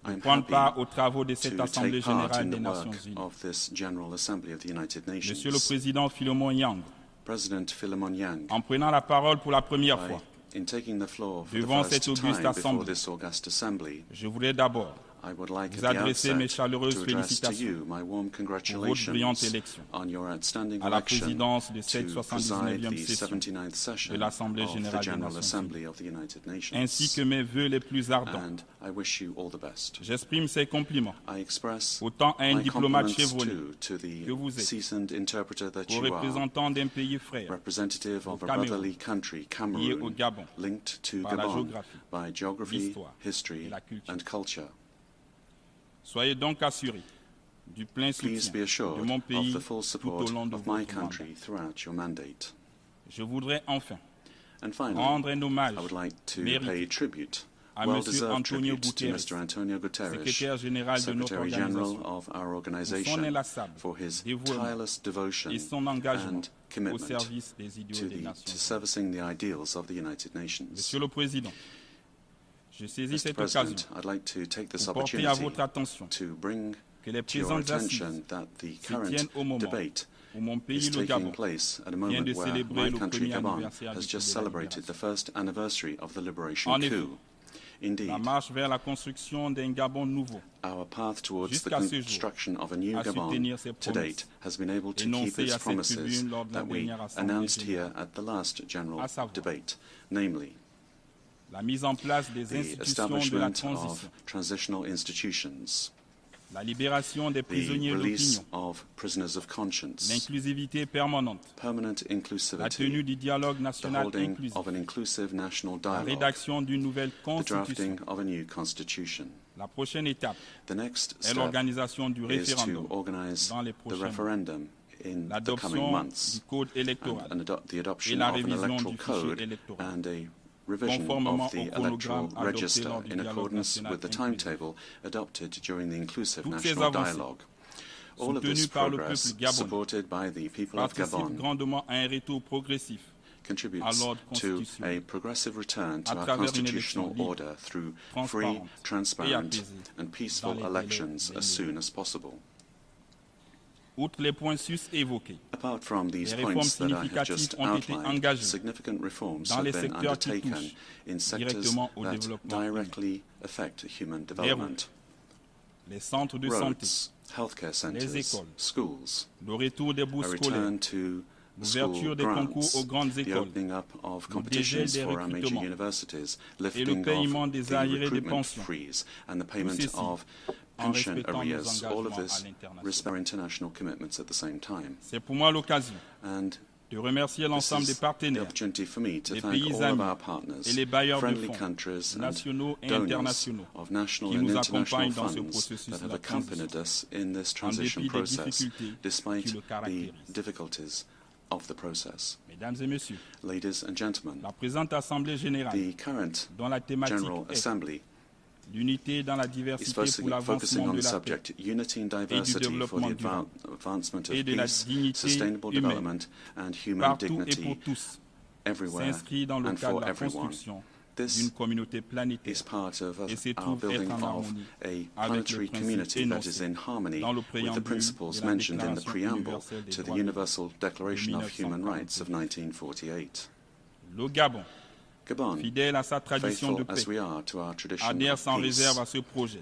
I de am prendre part happy aux travaux de cette to Assemblée take part Générale in des the Nations work Unies. of this General Assembly of the United Nations. Monsieur le Président Philemon Yang, President Philemon Yang, en prenant la parole pour la première fois in taking the floor for the devant first cette auguste time before Assemblée, this august assembly, je voudrais d'abord I would like vous at the adresser mes outset chaleureuses to address to félicitations you my warm pour votre brillante congratulations élection on your outstanding à la election présidence de to cette preside 79e the session 79th session de l'Assemblée of the Générale des General Nations Assembly Unies, of the United ainsi Nations. que mes vœux les plus ardents. And I wish you all the best. J'exprime ces compliments I express autant à un my diplomate compliments chevronné to the que vous êtes, seasoned interpreter that aux you are, représentants d'un pays frère representative of a Cameroun, brotherly country, lié au Cameroun, Gabon linked to par la Gabon géographie, by geography, l'histoire et history, la culture. and culture. Soyez donc assurés du plein Please soutien be de assured mon of pays the full tout au support long de of my votre mandat. country throughout your mandate. Je voudrais enfin And finally, rendre un hommage I would like to mérité pay tribute, à well-deserved M. Antonio tribute to Guterres, Mr. Antonio Guterres, Secrétaire Général de notre Secretary General organisation, of our pour son organization, inlassable for his dévouement tireless devotion et son engagement and au commitment service des idéaux des to Nations. servicing the ideals of the United Nations. Monsieur le Président, je saisis Mr. cette President, occasion I'd like to take this pour porter à opportunity votre attention to bring que les to your présentes attention assises that the se tiennent current au moment debate où mon is pays, le taking Gabon, place at a vient moment de where célébrer my le country, premier Gabon, anniversaire has du just coup de la celebrated the libération. first anniversary of the liberation En effet, coup. Indeed, la marche vers la construction d'un Gabon nouveau, our path towards the jusqu'à ce jour, construction of a new a su Gabon tenir ses to date has been able to keep énoncées its à cette promises tribune lors de la that we dernière Assemblée announced here Générale, at the last general à savoir debate, namely la mise en place des the institutions de la establishment transition, of transitional institutions, la libération des the prisonniers release d'opinion, of prisoners of conscience, l'inclusivité permanente, permanent la inclusivity, tenue du dialogue the national holding inclusif, of an inclusive national la dialogue, rédaction d'une nouvelle the constitution. drafting of a new constitution. La prochaine étape The next est step l'organisation du is référendum to organize dans les the prochains mois, referendum in the coming l'adoption months du code électoral and the et adoption la of an révision electoral du fichier code électoral, and a revision conformément of the au chronogramme electoral adopté register lors du in dialogue accordance national with the inclusif. timetable adopted during the inclusive Toutes ces national avancées, dialogue. All of this soutenues par le progress, peuple gabonais, supported by the people of participe Gabon, grandement à un retour progressif contributes à l'ordre to constitutionnel a progressive return to à our travers une constitutional élection libre, order through free, transparente et transparent, apaisée and dans peaceful les délais elections as immédiats. soon as possible. Outre les points sus évoqués, Apart from these les réformes points that I have just significatives ont été outlined, engagées significant reforms dans have les been secteurs qui undertaken touchent in sectors directement au that développement directly affect human les development. les centres de santé, Roads, healthcare centers, écoles, schools, le retour des a bourses scolaires, return to l'ouverture school des concours grants, aux grandes the écoles, opening up of le competitions dégel des for our major recrutements universities, et le lifting paiement of des the arriérés de recruitment pension. freeze and the payment ceci of en pension respectant nos arrears, all of engagements à this l'international. respect our international commitments at the same time. C'est pour moi l'occasion And de remercier this l'ensemble des is the partenaires, opportunity for me to les thank pays all of amis our partners, et les bailleurs de friendly fonds, countries and nationaux et donors internationaux, of national qui and nous international accompagnent dans ce funds processus that de have la accompanied transition, us in this en transition dépit des process, difficultés despite qui le the caractérisent. difficulties of the process. Mesdames et messieurs, Ladies and gentlemen, la présente Assemblée Générale, the current dont la thématique General est Assembly l'unité dans la is diversité pour focusing l'avancement on de the la paix subject unity and diversity for développement the durable advancement et of de la peace, dignité sustainable humaine, development and human partout et pour dignity tous, everywhere s'inscrit dans le and cadre for de la everyone. construction This d'une communauté planétaire is part of et se our trouve building être en of harmonie a avec les planetary principes community that is énoncés in harmony dans le with the préambule principles de la mentioned in the Déclaration preamble universelle des to the droits de l'homme Universal Declaration de of Human 1948. Rights of 1948. Le Gabon, Gabon, fidèle à sa tradition de faithful paix, as we are to our tradition adhère of sans peace, réserve à ce projet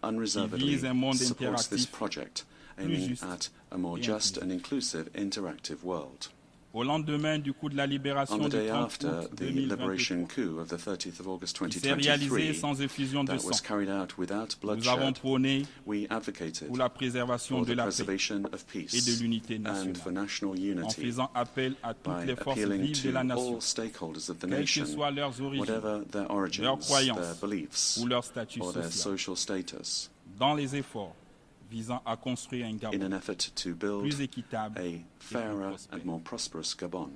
unreservedly vise un monde supports this interactif, project, plus aiming juste at a more et just inclusif. and inclusive interactive world. Au lendemain du coup de la libération On the du day 30 after août the 2023, liberation coup of the 30th of August qui s'est réalisé 2023, sans effusion de that sang, was carried out without nous avons bloodshed, prôné we advocated pour la préservation for de the la paix preservation of et de peace l'unité and for nationale, national en unity faisant appel à toutes by les forces appealing vives de to la nation, all stakeholders of the quelles que nation, soient leurs origines, whatever their origins, leurs croyances their beliefs, ou leur statut or their social, social status, dans les efforts visant à construire un in Gabon an effort to build plus équitable a et plus fairer prospère. and more prosperous Gabon.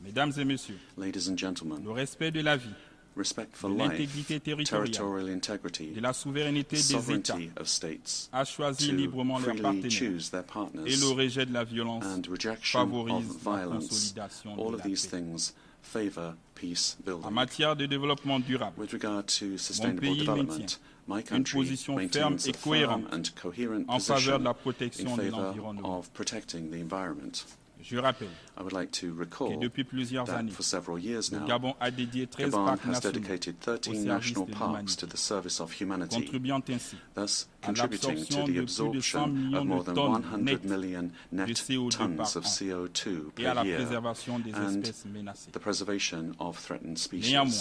Mesdames et messieurs, Ladies and gentlemen, le respect de la vie, respect for de life, l'intégrité territoriale, territorial integrity, de la souveraineté des États, sovereignty of states, à choisir to librement leurs freely partenaires choose their et partners, le rejet de la violence and rejection favorise of la violence. consolidation All de of la these paix. things favor peace En building. matière de développement durable, With regard to mon sustainable pays development, maintient my une country position ferme maintains et a firm cohérente and coherent en faveur position de la in protection de favor l'environnement. of protecting the environment. Je rappelle I would like to recall que depuis plusieurs that années, for several years le now, Gabon a dédié 13 Gabon parcs has nationaux dedicated au 13 service national de parks to l'humanité, the service of humanity, contribuant ainsi thus à contributing l'absorption to the de plus de 100 absorption millions of de more than tonnes 100 nettes million de net CO2 tons par of an CO2 et à la per year préservation des and espèces menacées. the preservation of threatened species. Néanmoins,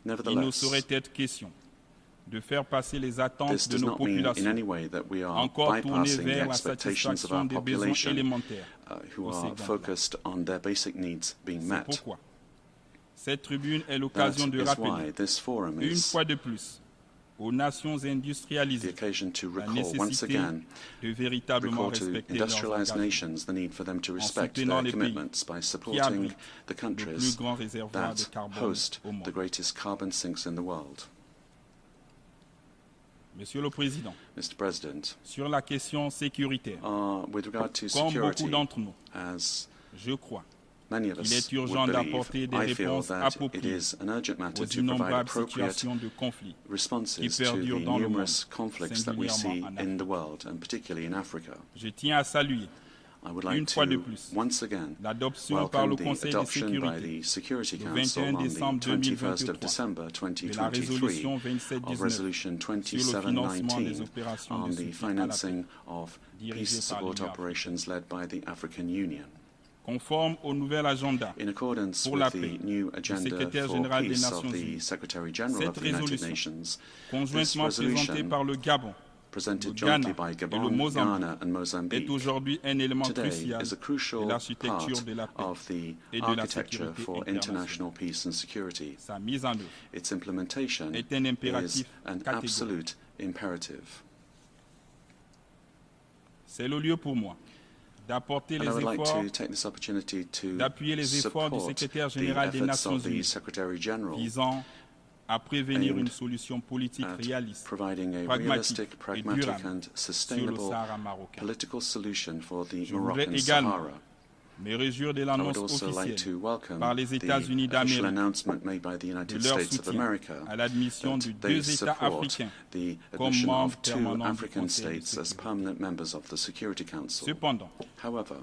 il ne Nevertheless, saurait être question de faire passer les attentes this de does nos not mean in populations any way that we are encore tournées bypassing the vers la expectations of satisfaction our des besoins population élémentaires who au are second plan. focused on their basic needs being C'est met. pourquoi cette tribune est That l'occasion de is rappeler why this forum une is fois de plus aux nations the industrialisées occasion to la recall once nécessité again de véritablement recall to respecter leurs industrialized engagements nations the need for them to respect soutenant their les pays commitments by qui supporting abritent the le plus countries grand réservoir de that carbone host au monde. the greatest carbon sinks in the world. Monsieur le Président, Mr. President, sur la question sécuritaire, with regard to comme security, beaucoup d'entre nous, as je crois many of qu'il us est urgent would d'apporter believe, des I feel réponses that it appropriées is an urgent matter aux to provide innombrables appropriate situations de conflit qui responses to perdurent the dans le monde, numerous conflicts that we see singulièrement en in the Afrique. world, and particularly in Africa. Je tiens à saluer I would une like fois de to plus once again l'adoption par le welcome the Conseil de adoption by sécurité the Security le Council 21 on the décembre 21st of 2023 December de la 2023 résolution of 2719 Resolution sur le financement des 2719 opérations on de the soutien à la paix financing of dirigées peace par support l'Union operations led by the African Union. Conforme au nouvel agenda In accordance pour with la the paix new du agenda Secrétaire for Général des peace of Nations the Unies, Secretary General of cette the United résolution, Nations, this conjointement présentée resolution, par le Gabon, presented le jointly Ghana by et le Gabon, Mozambique, Ghana and Mozambique, est aujourd'hui un élément today crucial is a de crucial l'architecture part de la paix of the et de la architecture sécurité for internationale. international peace and security. Sa mise en œuvre Its implementation est un is impératif an catégorique. absolute imperative. C'est le lieu pour moi d'apporter And les I would like efforts, to take this opportunity to d'appuyer les efforts du support Secrétaire the Général des efforts Nations of the Unies Secretary General visant à prévenir aimed une solution politique at réaliste, providing a pragmatique realistic, et pragmatic durable and sur le sustainable Sahara marocain. political solution for the Je voudrais Moroccan également Sahara. me réjouir de I l'annonce would also like to officielle welcome par les the États-Unis official d'Amérique announcement made by the de United leur States of soutien America à l'admission that de they 2 États support africains the comme admission membres of 2 permanents du African Conseil de states as sécurité. permanent members of the Security Council. Cependant, However,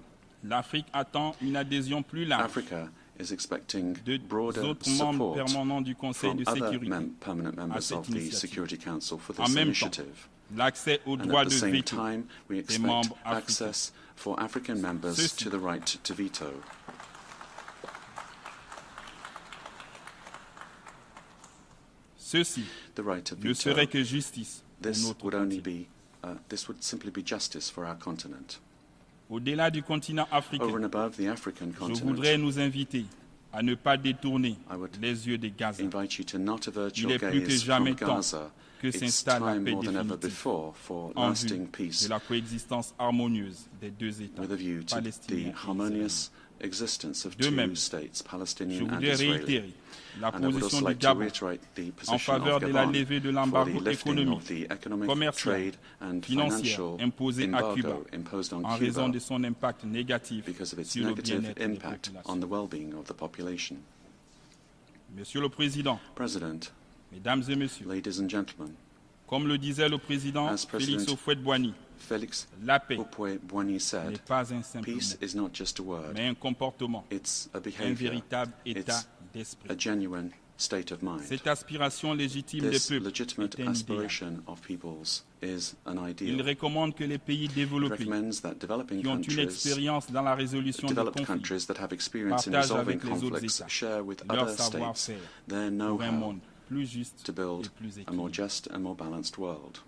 l'Afrique attend une adhésion plus large Africa is expecting de broader autres membres support permanents du Conseil from de other sécurité permanent members cette of the initiative. Security Council for En this même temps, initiative. l'accès au And droit at the de same veto time, we des expect membres africains. access for African members Ceci to the right to veto. Ceci The right to ne veto. serait que justice pour This notre would only continent. be, this would simply be justice for our continent. Au-delà du continent Over africain, and above the African je continent, voudrais nous inviter à ne pas détourner I would les yeux de Gaza. invite you to not avert Il your est plus que gaze jamais from temps Gaza. que It's s'installe la time paix more than ever définitive before for en vue lasting peace de la coexistence harmonieuse des deux États, with a view to palestiniens the et harmonious existence of De même, two states, Je Palestinian and voudrais Israeli. réitérer la And I would position also du like to Gabon reiterate the en position faveur of de la Gabon levée de for the l'embargo lifting économique, of the economic, commercial, trade and financier financial imposé à Cuba embargo imposed on en raison Cuba de son impact négatif because of its sur le negative bien-être des impact on populations. the well-being of the population. Monsieur le Président, President, Mesdames et Messieurs, ladies and gentlemen, comme le disait le président As President Félix Houphouët-Boigny, Felix la paix Houphouët-Boigny n'est said, pas un simple peace mot, is not just a word, mais un comportement, it's a un behavior, véritable état it's d'esprit. a genuine state of mind. Cette aspiration légitime des This peuples legitimate est un idéal. aspiration of peoples is an Il ideal. recommande que les pays It développés recommends that developing qui ont une countries, expérience dans la résolution des developed conflits countries that have experience in partagent resolving avec les autres conflicts États share with leur other states savoir-faire their pour un know-how monde plus juste to et build plus a more équilibré. just and more balanced world.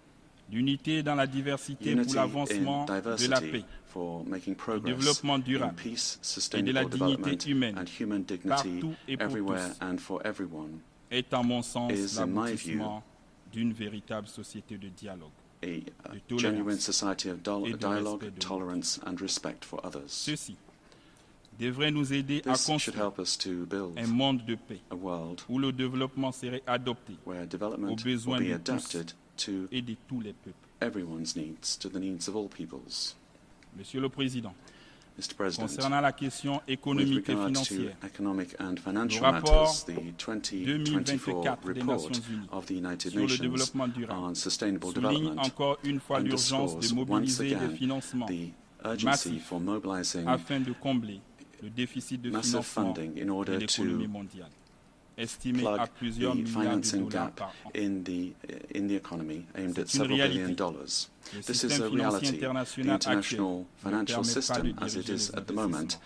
L'unité dans la diversité Unity pour in l'avancement de la diversity paix for making progress développement in durable peace, et de la sustainable dignité development humaine and human dignity partout et pour everywhere tous and for everyone est à mon sens is, in my l'aboutissement d'une véritable société de dialogue, a de genuine tolérance society of et de dialogue, respect de tolerance and respect for others. Ceci devrait nous aider à This should construire help us to build un monde de paix a world où le développement serait adopté where aux development will besoins be de tous adapted to et de tous les peuples. everyone's needs, to the needs of all peoples. Monsieur le Président, Mr. President, concernant la question with économique et regard to financière, economic and financial le rapport matters, the 2024 2024 des report Nations Unies of the United sur le Nations développement durable on sustainable souligne development encore une fois l'urgence de underscores once mobiliser les again financements the urgency for mobilizing afin de combler le déficit de massive financement funding in de order l'économie to mondiale, estimé à plug plusieurs the milliards de financing dollars gap par an. in the economy, aimed at C'est une several réalité. billion dollars. Le This is système a financier reality. The international international actuel financial ne permet pas system, de as it diriger is les at the moment,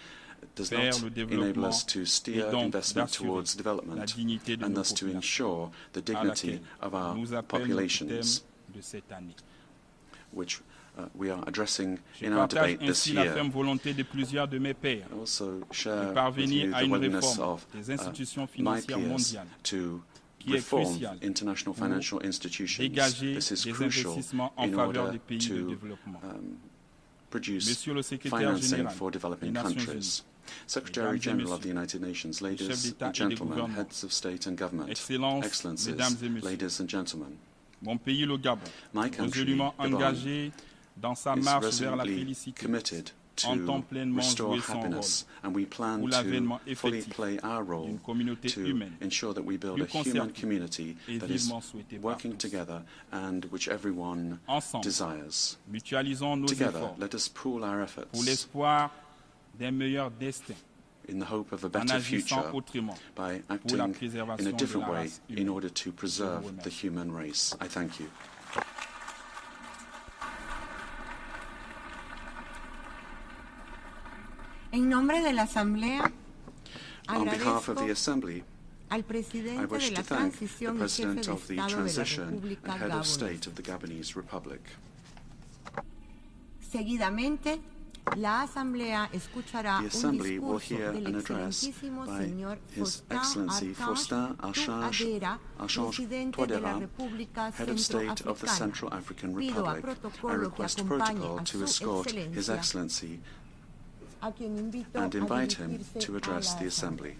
does faire not le enable développement us to et steer donc investment d'assurer towards la development dignité de and nos thus to populations, ensure the à dignity laquelle of our nous appelle le populations, thème de cette année. which we are addressing Je in our partage debate this ainsi la year. ferme volonté de plusieurs de mes pairs I also de share with parvenir you à the une willingness réforme of des institutions my financières peers mondiales to qui est reform cruciale international pour financial institutions. dégager This is des crucial investissements en in faveur order des pays de to développement. produce Monsieur le Secrétaire financing Général for des developing Nations countries. Unies, Secretary Mesdames et General of Messieurs, the United Nations, chefs ladies d'État and et de gentlemen, gouvernement, heads of state and government, Excellences, excellences, Mesdames et Messieurs, ladies and gentlemen, mon pays, le Gabon, my country, résolument Gabon, engagé dans sa is marche vers la resolutely félicité, committed entend to pleinement restore jouer son rôle happiness, and we plan pour l'avènement to fully effectif play our role d'une communauté to humaine, ensure that we build plus a human concertée community et that is vivement souhaitée par working tous. together and which everyone Ensemble, desires. mutualisons nos Together, efforts let us pool our pour efforts l'espoir d'un meilleur destin, in the hope of a en better agissant future autrement by pour la acting préservation in a de different la way race in humaine. order to preserve remercie. the human race. I thank you. En nombre de la Asamblea, On behalf of agradezco the Assembly, al I presidente wish de to la thank the transición y jefe President de of the Estado de la Transition and República Head of State Gabonesa. of the Gabonese Republic. Seguidamente, la Asamblea escuchará The un Assembly will discurso hear del an address excelentísimo by señor His Excellency Faustin Archange presidente de la Touadéra, República Head of State of the Centroafricana. Central African Pido a Republic. I protocolo que request acompañe protocol a to su escort His excelencia, Excellency a quien invito and a invite him dirigirse to a address la the Asamblea. Assembly.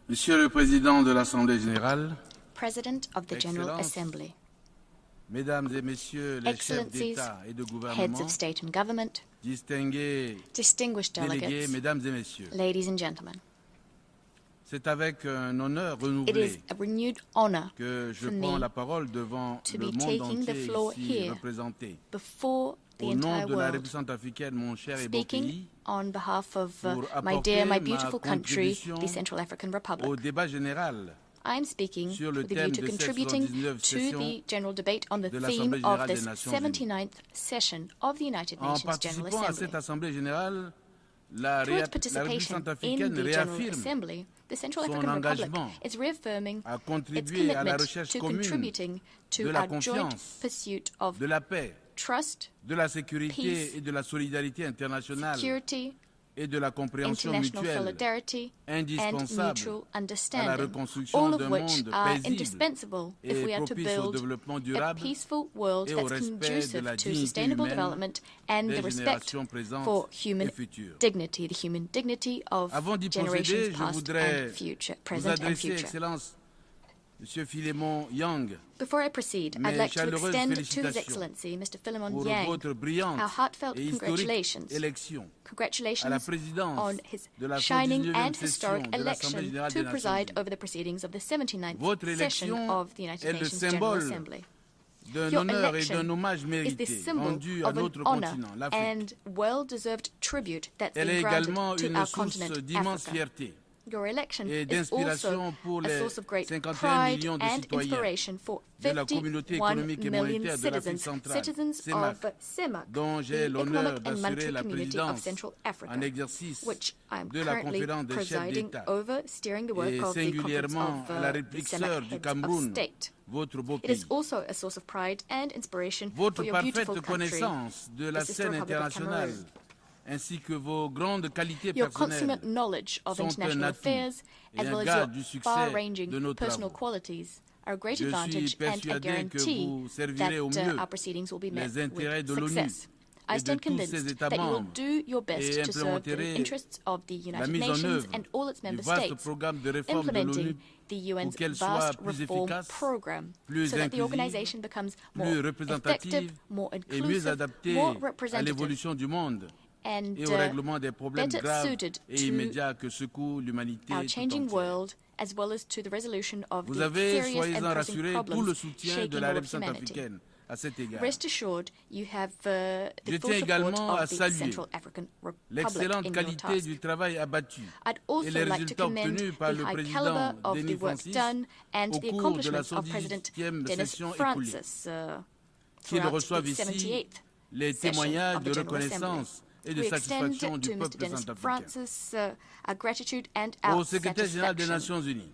Monsieur le Président de l'Assemblée générale, President of the General Assembly, Mesdames et Messieurs les chefs Excellencies, d'État et de heads gouvernement, of state and government, distingués distinguished délégués, delegates, Mesdames et Messieurs, ladies and gentlemen, c'est avec un honneur it renouvelé is a renewed honor que je for prends me la parole devant to le be monde taking the entier floor ici here représenté. before the Au nom entire de la world, République centrafricaine, mon cher et beau pays, speaking on behalf of pour my apporter dear, my ma beautiful country, contribution the Central African au Republic. débat général I am speaking sur le with a view thème to de cette contributing 79e to session the general debate on the de theme l'Assemblée of générale this des Nations Unies. 79th session of the United En Nations General participant à Assembly. cette Assemblée générale, la Through its République participation in centrafricaine the General réaffirme Assembly, the Central son African Republic engagement is reaffirming à its contribuer à la commitment recherche to commune contributing to de la our joint confiance, pursuit of de la paix, trust, de la sécurité peace, et de la solidarité internationale security, et de la compréhension international mutuelle solidarity, and indispensable mutual à la understanding, reconstruction all of d'un which monde are paisible indispensable if et we are to propice au build développement a durable peaceful world et au that's respect de conducive la to dignité sustainable humaine development and des the respect générations présentes for et human futures. dignity, the human dignity of Avant d'y generations procéder, je past voudrais and future, vous present and adresser, future. Excellence, Monsieur Philemon Yang, Before I proceed, I'd mes like to chaleureuses extend to His félicitations Excellency, Mr. Philemon pour Yang, votre brillante our heartfelt et historique congratulations. élection à la Congratulations présidence on his de la shining 79e and session historic de l'Assemblée election générale des to Nations preside Unies. over the proceedings of the 79th Votre session élection of the United est le Nations General symbole Assembly. d'un Your honneur et election d'un hommage is the mérité symbol rendu à of an notre honor continent, l'Afrique. and well-deserved tribute that's Elle est been granted également to une our source continent, d'immense Africa. fierté Your election et is also d'inspiration pour a les source of great 51 pride millions de and citoyens inspiration for de la communauté 51 économique et million monétaire de l'Afrique citizens, centrale, citizens CEMAC, of CEMAC, dont the j'ai l'honneur Economic and d'assurer Monetary la Community of présidence Central Africa, en exercice which I'm de la currently conférence des chefs presiding d'État over, steering the work et of the Conference singulièrement of à la the République CEMAC sœur du heads of Cameroun, state. votre beau It is pays. also a source of pride and inspiration Votre for your beautiful parfaite country, connaissance de la the sister scène Republic of internationale Cameroon. ainsi que vos grandes qualités Your personnelles consummate knowledge of sont un international atout affairs, et as un well as gage du your succès far-ranging de nos personal travaux. qualities, are a great Je suis advantage and a persuadé que guarantee vous that servirez au mieux our proceedings will be met les intérêts with de l'ONU success. I et de stand tous ses convinced États that you will membres do your best et to serve the implémenterez interests of the la United mise en Nations œuvre and all its du member vaste states, programme de réforme de l'ONU implementing the pour qu'elle UN's soit vast plus reform efficace, program plus so that the inclusive, organization becomes more plus représentative effective, more et mieux inclusive, adaptée more à representative, l'évolution du monde and et au règlement des problèmes better graves suited et to immédiats que secouent l'humanité our tout changing entière. world, as well as to the resolution of Vous the avez, serious soyez-en and pressing rassurés, tout le problems soutien de shaking la all of République humanity. centrafricaine à cet égard. Rest assured, you have the Je full tiens support également à of the saluer Central African Republic l'excellente in your qualité task. du travail abattu I'd et also les like to résultats commend obtenus par the le high président caliber of Denis the work Francis done and au the cours de la accomplishments of President 118e Denis session écoulée, Francis qu'ils throughout reçoivent the ici 78th les session témoignages of the de General Assembly. reconnaissance et de We extend satisfaction du to Mr. peuple Denis centrafricain. Francis our gratitude and our Au secrétaire général des satisfaction. Nations Unies,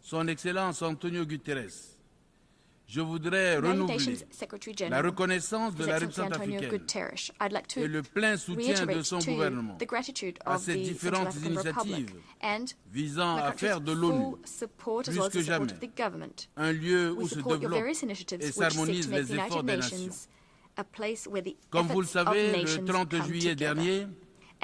son Excellence Antonio Guterres, je voudrais renouveler Nations Secretary la General, reconnaissance de His la Excellency République Antonio centrafricaine Guterres, I'd like to et le plein soutien de reiterate son to you gouvernement the gratitude à of ces the Central différentes African Republic initiatives and visant my à faire country's de l'ONU full support as plus well as que the support jamais of the government. un lieu We où se support your développent various initiatives et which seek to s'harmonisent make les the United efforts des nations. Nations a place where the Comme vous le efforts of savez, le nations 30 come juillet together. dernier,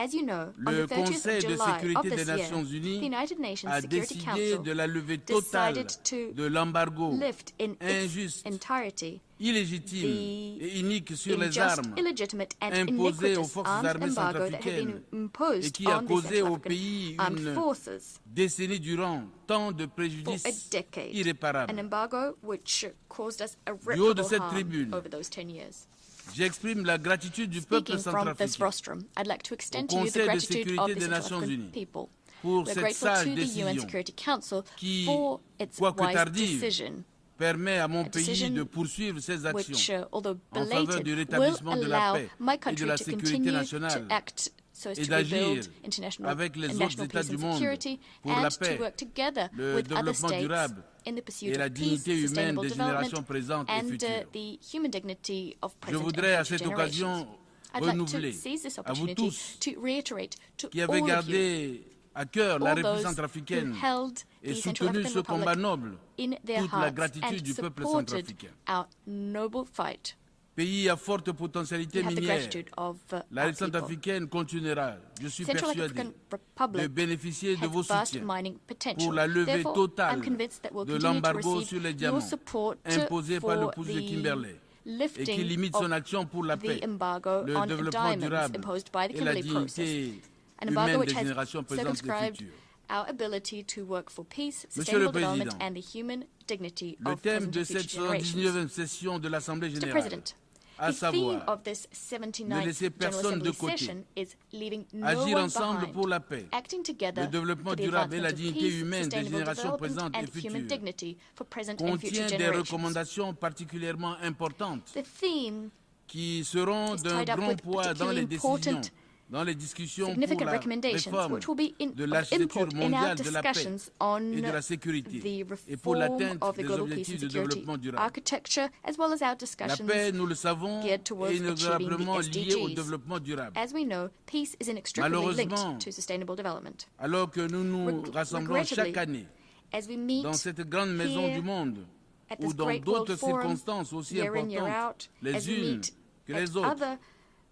As you know, on le the 30th Conseil of de July of sécurité des this year, Nations the Unies United Nations a Security décidé Council de la levée totale decided to de l'embargo lift in injuste, its entirety illégitime the et inique sur les unjust, armes illegitimate and imposé aux iniquitous forces arms armées embargo that had been centrafricaines et imposed qui a on the causé Central au African pays armed une forces décennie durant tant de for préjudices a decade. An irréparables. embargo which caused us Du haut de irreparable cette harm tribune, over those 10 years. j'exprime la gratitude du peuple Speaking from this centrafricain rostrum, I'd like to extend au to you the Conseil de gratitude of sécurité the des Central Nations African Unies people. pour We're cette grateful sage to the UN décision Security Council qui, for its quoique wise tardive, decision, permet à mon a pays decision de poursuivre ses which, actions although en faveur belated, du will rétablissement de la allow paix my et de country la to sécurité continue nationale to act so as et to d'agir rebuild international avec les and autres national États peace du and monde security pour la and paix, to work together le with other développement states durable in the pursuit et la of peace, dignité humaine sustainable des générations development, présentes et and futures. the human dignity of Je present voudrais à and future cette generations. occasion I'd like to renouveler seize this à vous opportunity tous to reiterate to qui all avez of you, gardé à cœur la all République those who centrafricaine held et the Central soutenu African ce combat Republic noble, in their toute la hearts gratitude and du peuple supported centrafricain. our noble fight. Pays à forte potentialité You have the minière, gratitude of la our République people. centrafricaine continuera, je suis Central persuadé, African Republic de bénéficier de has vos vast soutiens mining potential. pour la levée Therefore, totale I'm convinced that we'll de continue to l'embargo receive sur les your diamants support imposé par le for pouce de the Kimberley et qui lifting limite son of action pour la paix, the embargo le on développement diamonds durable imposed by the et la Kimberley process. dignité An embargo humaine which des has générations présentes et circumscribed futures. our ability to work for peace, Monsieur le sustainable development, Président, and the human dignity le of thème present de and future cette generations. 79e session de l'Assemblée Mr. Générale, President, à the theme savoir of this ne 79th laisser General personne de Assembly côté, session is leaving no agir one ensemble behind, pour la paix, acting together le développement for the durable et la advancement of dignité peace, humaine des sustainable générations development, présentes et and human futures, dignity for present and future contient des generations. recommandations particulièrement importantes The theme qui seront is d'un tied up grand with poids dans les particularly décisions, important, dans les discussions pour significant la recommendations réforme which will be de of l'architecture import in our mondiale de la paix discussions on et de la sécurité the et pour reform l'atteinte of the des global peace objectifs and de security développement durable. architecture, as well as our La discussions paix, nous le savons, geared towards est achieving inexorablement the liée au SDGs. développement durable. As we know, peace is inextricably Malheureusement, linked to sustainable development. Alors que nous nous rassemblons chaque année As we meet dans cette grande maison here du monde at ou this dans great d'autres world forum, circonstances aussi year in, year importantes out, as les we unes meet que at les autres, other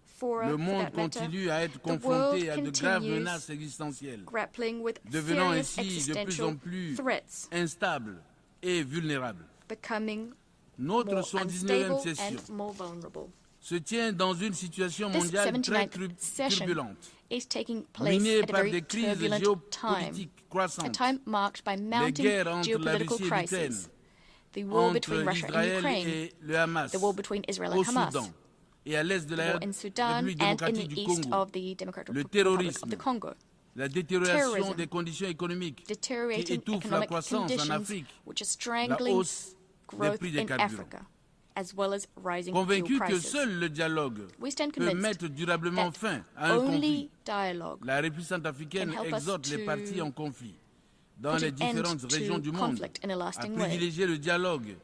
fora, le for monde that matter, continue à être the world confronté à de graves continues menaces existentielles, grappling with devenant serious ainsi de plus en existential plus threats, instable et vulnérable. becoming Notre more 79e unstable session and more vulnerable. se tient dans une situation This mondiale très 79th session turbulente, is taking place minée at a par very des crises turbulent time, géopolitiques a croissantes, time marked by les mounting guerres entre la geopolitical Russie et l'Ukraine, crises, the war entre between Russia and Israël Ukraine, et le Hamas, the war between Israel au and Hamas, Soudan et à l'est de the la war in Sudan République and in démocratique the du east Congo, of the Democratic le Republic of terrorisme, the Congo, la détérioration terrorism, des conditions économiques qui deteriorating étouffent la economic croissance en conditions Afrique, which are la strangling hausse des growth prix des in carburants. Africa, as well as rising Convaincu fuel que prices. seul le dialogue We stand peut convinced mettre durablement that fin à un conflit, only dialogue la République centrafricaine can help us exhorte les to parties en conflit dans put les an end différentes to régions du monde conflict in a à lasting way. privilégier le dialogue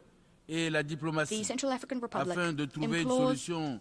et la The diplomatie Central African Republic afin de trouver une implores solution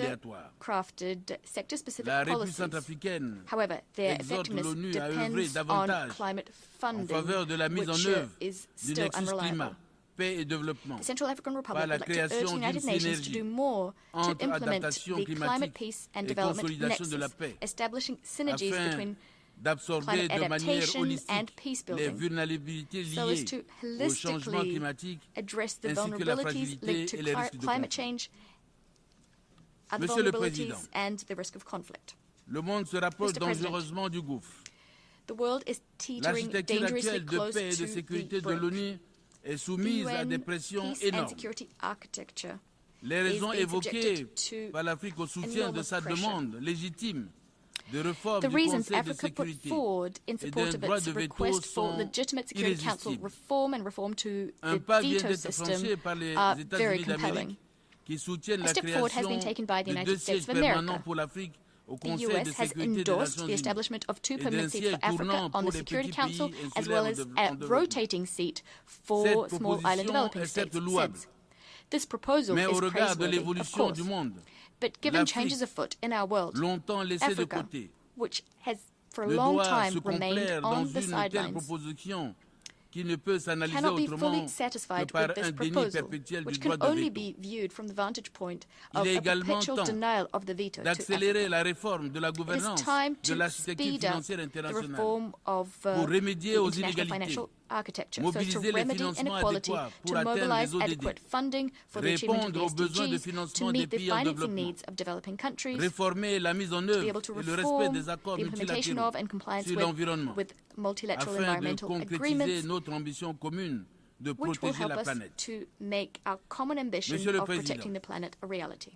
crafted sector-specific La République policies. centrafricaine However, their exhorte effectiveness l'ONU à œuvrer depends on davantage climate en funding, faveur de la mise en which œuvre is du still nexus climat, unreliable. paix et développement The Central African Republic par la would like to urge the création d'une United Nations to synergie do more to entre implement adaptation the climate climatique peace and et development consolidation de la nexus, paix establishing synergies afin between d'absorber climate de manière adaptation and holistique peace les building, vulnérabilités so as liées to au changement holistically climatique address the ainsi que la vulnerabilities fragilité linked to et les risques de climate conflit. change, the Monsieur le vulnerabilities Président, and the risk of conflict. le monde se rapproche Mr. President, dangereusement du gouffre. The world is teetering L'architecture dangerously actuelle de close paix et de to sécurité the de brink. l'ONU est The soumise à des UN pressions peace and énormes. security architecture Les is raisons being évoquées subjected to par l'Afrique au soutien de enormous sa pressure. demande légitime de réforme The du reasons Conseil de Africa put sécurité forward in et support d'un of droit its de veto request for sont legitimate Security Council irrésistibles. reform and reform to Un the pas vient veto d'être system franchi par les are very États-Unis compelling. d'Amérique qui soutiennent A la step forward has création been taken by the de United 2 States sièges of permanents America. pour l'Afrique au The Conseil de US has sécurité des endorsed Nations the Unies establishment of 2 et d'un permanent seats for siège Africa tournant on pour the les Security petits Council, pays as well insulaires as en a développement. rotating seat for Cette small island proposition developing est certes states. louable, This proposal mais au is regard de praiseworthy, of l'évolution course, du monde, but given l'Afrique, changes afoot in our world, longtemps laissée de Africa, côté, which has for a ne long doit time se remained complaire dans on the une telle sidelines, proposition qui ne peut s'analyser cannot be autrement fully que satisfied par with this un déni proposal, perpétuel du which droit can de only veto. be viewed from the vantage point Il of est a également perpetual temps denial of the veto to d'accélérer Africa. la réforme de la It is gouvernance time de to l'architecture speed up financière the internationale reform of pour remédier the aux international inégalités, financial architecture, so as to mobiliser les remedy financements inequality, adéquats pour to atteindre mobilize les ODD, adequate funding for the achievement of répondre aux the besoins de SDGs, to financement des meet the pays en financing développement, needs of developing countries, réformer la mise en to be œuvre able to et le respect reform des accords the implementation multilatéraux of and compliance sur l'environnement, with multilateral afin de environmental concrétiser agreements, notre ambition commune de which will protéger help la us planète. to make our common ambition Monsieur le of Président, protecting the planet a reality.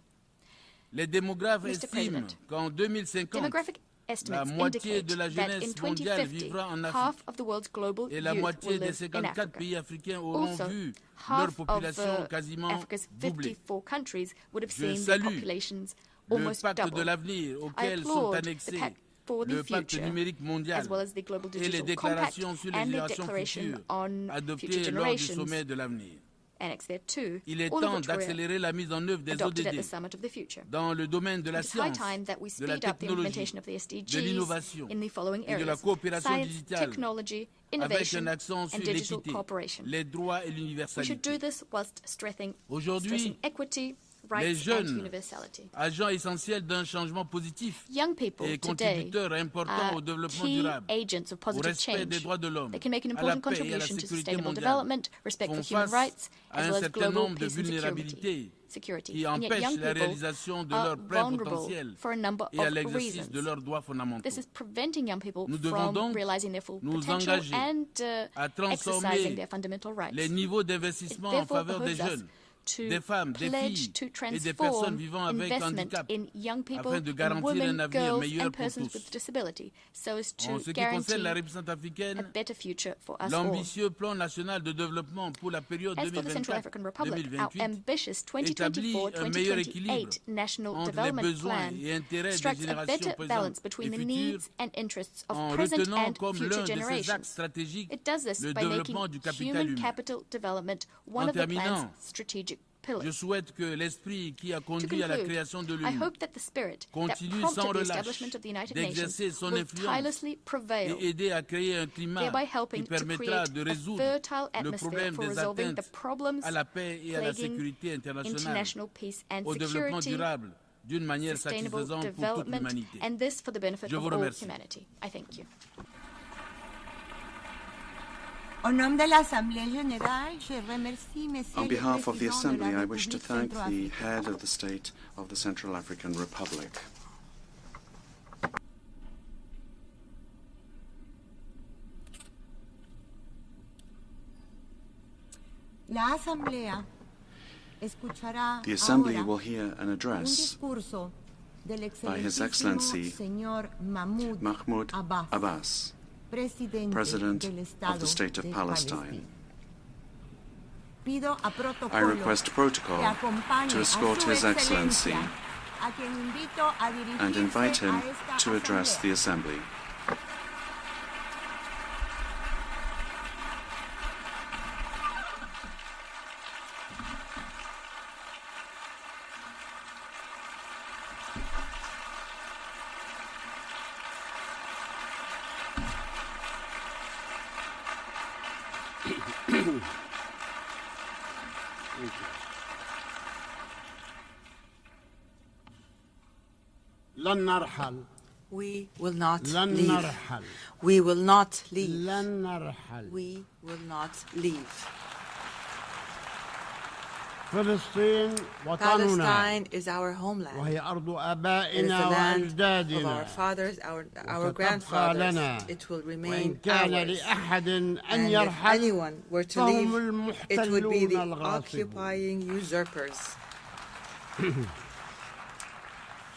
Les démographes Mr. estiment President, qu'en 2050, Demographic la estimates moitié indicate de la that jeunesse in mondiale 2050, vivra en half Afrique of the world's global et la youth moitié will des live in 54 Africa. pays africains auront Also, vu leur half of population quasiment Africa's doubler. 54 countries would have Je seen their salue populations le almost pacte double. de l'avenir I auquel sont applaud the annexés pact for the le pacte future, numérique mondial as well as the Global et les Digital Compact déclarations sur les and the générations Declaration futures on Future adoptées lors du Generations, sommet de l'avenir. annexed there too, Il est all of temps which were d'accélérer la mise en œuvre des adopted at ODD the Summit of the Future. dans le domaine de la It is high science, time that we de la speed up the technologie, implementation of the de SDGs l'innovation in the following et de la areas: coopération science, digitale, technology, avec innovation, un accent sur and digital l'équité, cooperation. les droits et We should do l'universalité. this whilst stressing Aujourd'hui, equity, les rights, and jeunes, universality. agents essentiels d'un changement positif Young people et today contributeurs importants are au développement key durable, agents of au positive respect change. des droits de l'homme, They can make an à la important paix et à la contribution to sécurité sustainable mondiale, development, respect for font human face rights, à as un well as certain global nombre de peace and vulnérabilités security. qui And yet empêchent young la people réalisation de are leur plein vulnerable potentiel for a number et à of l'exercice reasons. de leurs droits fondamentaux. This is preventing young people Nous devons from donc realizing their full nous potential engager and à exercising transformer their fundamental rights. les niveaux It d'investissement en therefore faveur des behooves us jeunes, to des femmes, des pledge filles to et des personnes transform vivant avec investment handicap in young people, afin de in garantir women, un avenir girls, meilleur and pour persons tous. with disability, so as En to ce qui concerne guarantee la République a centrafricaine, better future for us all. l'ambitieux plan national de développement pour la période As for the Central African Republic, our 2024-2028 ambitious établit un meilleur équilibre 2024-2028 national entre les development besoins plan et intérêts des strikes a générations better présentes balance et between the futures needs and interests of en present retenant and comme future l'un de ses axes generations. stratégiques It does this le by making développement du capital human humain. capital development one En of the plan's terminant, strategic Je pillars. souhaite que l'esprit qui a To conduit à la conclude, création de I l'ONU hope that the spirit that continue prompted sans the relâche establishment of the United Nations d'exercer son will influence tirelessly prevail, et aider à créer un climat thereby qui helping to permettra create de a résoudre fertile le atmosphere problème for des resolving the atteintes problems à la paix et à la plaguing sécurité internationale, international peace and au développement security, durable d'une manière sustainable satisfaisante pour toute development, l'humanité. and this for the benefit Je of vous all remercie. humanity. I thank you. Au nom de l'Assemblée Générale, je remercie Monsieur On le behalf of the Président de Assembly, la I wish to République thank the centrafricaine. head of the state of the Central African Republic. La Asamblea escuchará The Assembly ahora will hear an un address discurso del by His excelentísimo Excellency señor Mahmoud Mahmoud Abbas, President President del of the State of de Palestine. Pido a I protocolo request protocol que acompañe to a escort su His Excellency excelencia, a quien invito a and invite dirigirse him a esta to address asamblea. the Assembly. لن نرحل We will not leave. We will not leave. We will not leave. Palestine is our homeland. It is the land of our fathers, our grandfathers. It will remain ours. And if anyone were to leave, it would be the occupying usurpers.